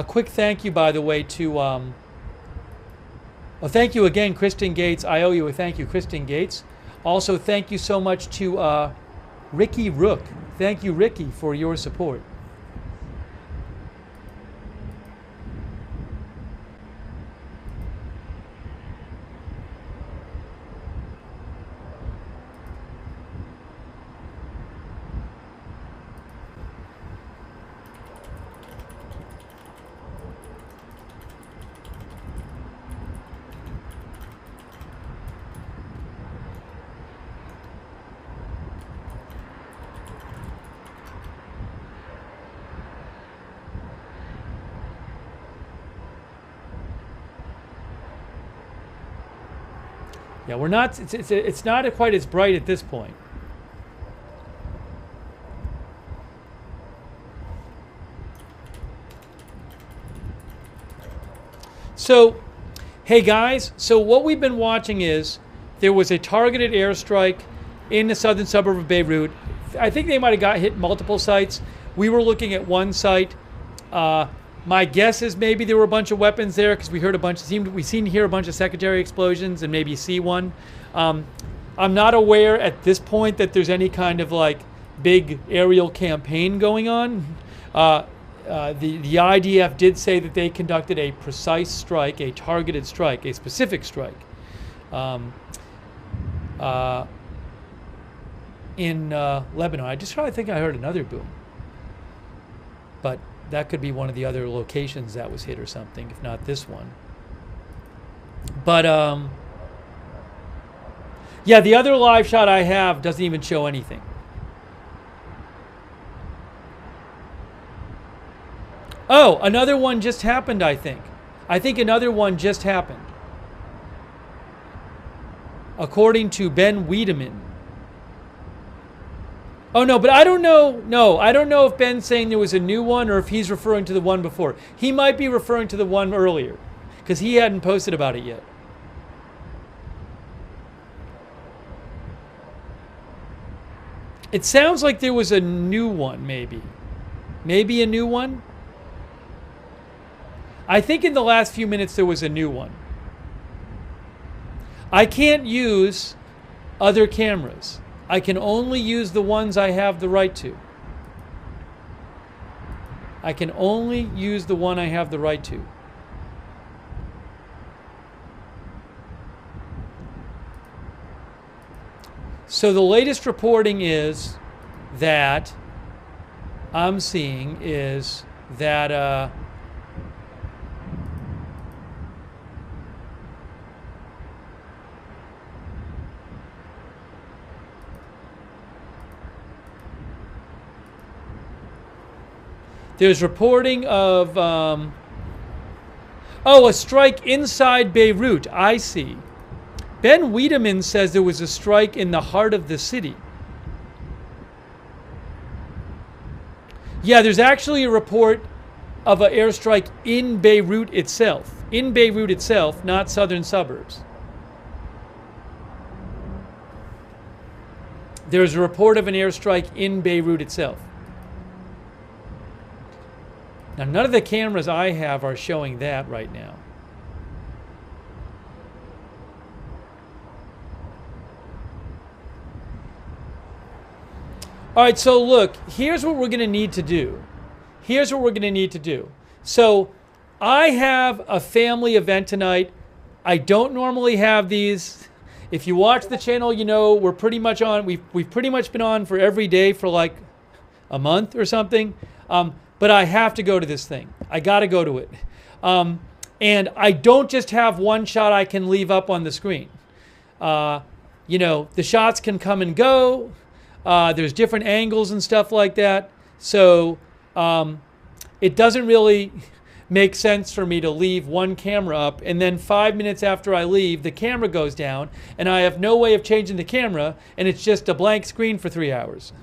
Quick thank you, by the way, to thank you again, Kristen Gates. I owe you a thank you, Kristen Gates. Also, thank you so much to Ricky Rook. Thank you, Ricky, for your support. Yeah, we're not. It's not quite as bright at this point. So, hey guys. So what we've been watching is there was a targeted airstrike in the southern suburb of Beirut. I think they might have hit multiple sites. We were looking at one site. My guess is maybe there were a bunch of weapons there because we heard a bunch. We seemed to hear a bunch of secondary explosions and maybe see one. I'm not aware at this point that there's any kind of like big aerial campaign going on. The IDF did say that they conducted a precise strike, a targeted strike, a specific strike in Lebanon. I just try to think I heard another boom, but that could be one of the other locations that was hit or something, if not this one. But yeah, the other live shot I have doesn't even show anything. Oh, another one just happened, I think. I think another one just happened. According to Ben Wiedemann. Oh, no, but I don't know. No, I don't know if Ben's saying there was a new one or if he's referring to the one before. He might be referring to the one earlier because he hadn't posted about it yet. It sounds like there was a new one, maybe. Maybe a new one? I think in the last few minutes there was a new one. I can't use other cameras. I can only use the ones I have the right to. I can only use the one I have the right to. So the latest reporting is that I'm seeing is that there's reporting of a strike inside Beirut. I see. Ben Wiedemann says there was a strike in the heart of the city. Yeah, there's actually a report of an airstrike in Beirut itself. In Beirut itself, not southern suburbs. There's a report of an airstrike in Beirut itself. Now, none of the cameras I have are showing that right now. All right, so look, here's what we're going to need to do. Here's what we're going to need to do. So I have a family event tonight. I don't normally have these. If you watch the channel, you know we're pretty much on. We've pretty much been on for every day for like a month or something. But I have to go to this thing. I got to go to it. And I don't just have one shot I can leave up on the screen. You know, the shots can come and go. There's different angles and stuff like that. So it doesn't really make sense for me to leave one camera up and then 5 minutes after I leave, the camera goes down and I have no way of changing the camera and it's just a blank screen for 3 hours.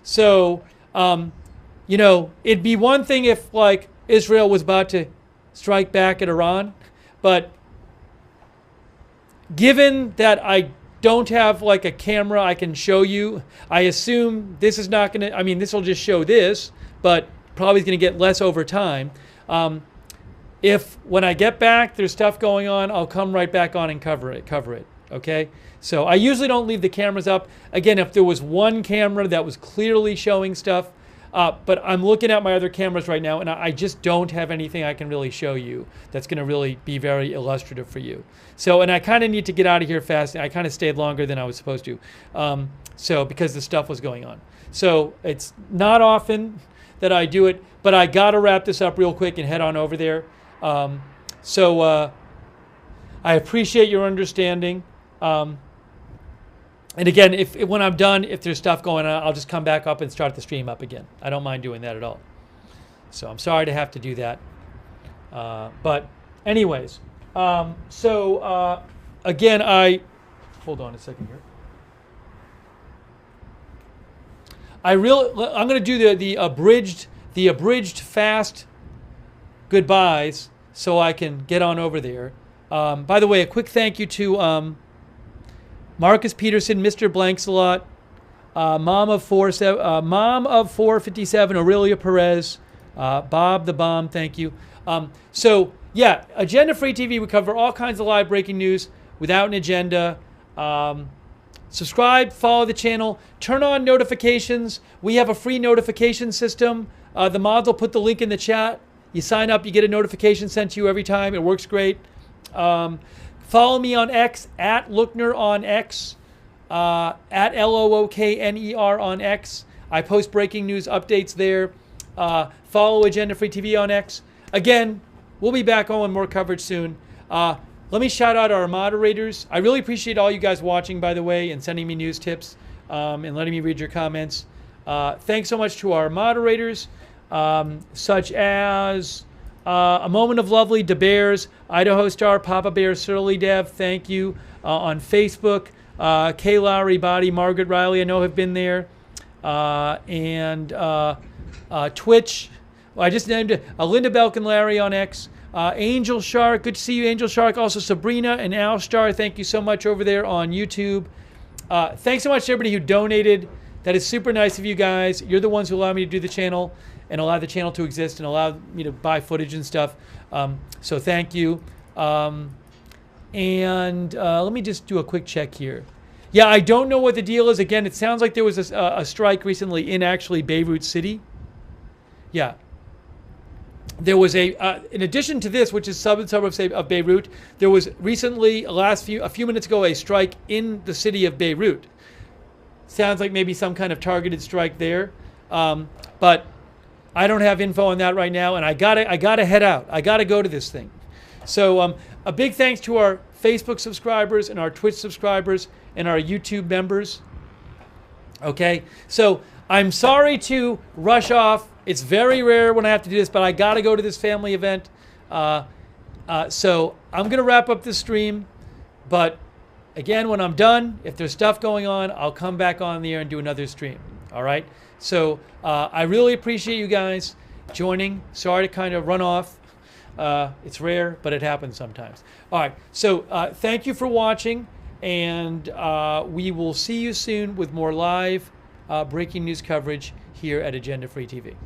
So, you know, it'd be one thing if like Israel was about to strike back at Iran, but given that I don't have like a camera I can show you, I assume this is not going to, I mean, this will just show this, but probably is going to get less over time. If when I get back, there's stuff going on, I'll come right back on and cover it, okay? So I usually don't leave the cameras up. Again, if there was one camera that was clearly showing stuff, but I'm looking at my other cameras right now, and I just don't have anything I can really show you that's going to really be very illustrative for you. So, and I kind of need to get out of here fast. I kind of stayed longer than I was supposed to, so because the stuff was going on. So it's not often that I do it, but I got to wrap this up real quick and head on over there. I appreciate your understanding. And again, if when I'm done, if there's stuff going on, I'll just come back up and start the stream up again. I don't mind doing that at all. So I'm sorry to have to do that. But anyways, again, hold on a second here. I'm going to do the abridged fast goodbyes so I can get on over there. By the way, a quick thank you to Marcus Peterson, Mr. Blanksalot, Mom of 457, Aurelia Perez, Bob the Bomb, thank you. So yeah, Agenda Free TV, we cover all kinds of live breaking news without an agenda. Subscribe, follow the channel, turn on notifications. We have a free notification system. The mods will put the link in the chat. You sign up, you get a notification sent to you every time. It works great. Follow me on X, at Lookner on X, at Lookner on X. I post breaking news updates there. Follow Agenda Free TV on X. Again, we'll be back on with more coverage soon. Let me shout out our moderators. I really appreciate all you guys watching, by the way, and sending me news tips and letting me read your comments. Thanks so much to our moderators, such as A Moment of Lovely, DeBears, Idaho Star, Papa Bear, Surly Dev, thank you. On Facebook, Kay Lowry, Body, Margaret Riley, I know have been there. And Twitch, I just named it, Linda Belkin Larry on X. Angel Shark, good to see you, Angel Shark. Also Sabrina and Al Star, thank you so much over there on YouTube. Thanks so much to everybody who donated. That is super nice of you guys. You're the ones who allow me to do the channel and allow the channel to exist and allow me to buy footage and stuff. So thank you. Let me just do a quick check here. Yeah, I don't know what the deal is. Again, it sounds like there was a strike recently in actually Beirut City. Yeah. There was in addition to this, which is suburb of Beirut, there was recently, a few minutes ago, a strike in the city of Beirut. Sounds like maybe some kind of targeted strike there, but I don't have info on that right now, and I gotta head out. I gotta go to this thing. So a big thanks to our Facebook subscribers and our Twitch subscribers and our YouTube members. Okay, so I'm sorry to rush off. It's very rare when I have to do this, but I got to go to this family event. So I'm going to wrap up this stream. But again, when I'm done, if there's stuff going on, I'll come back on the air and do another stream. All right? So I really appreciate you guys joining. Sorry to kind of run off. It's rare, but it happens sometimes. All right. So thank you for watching. And we will see you soon with more live breaking news coverage here at Agenda Free TV.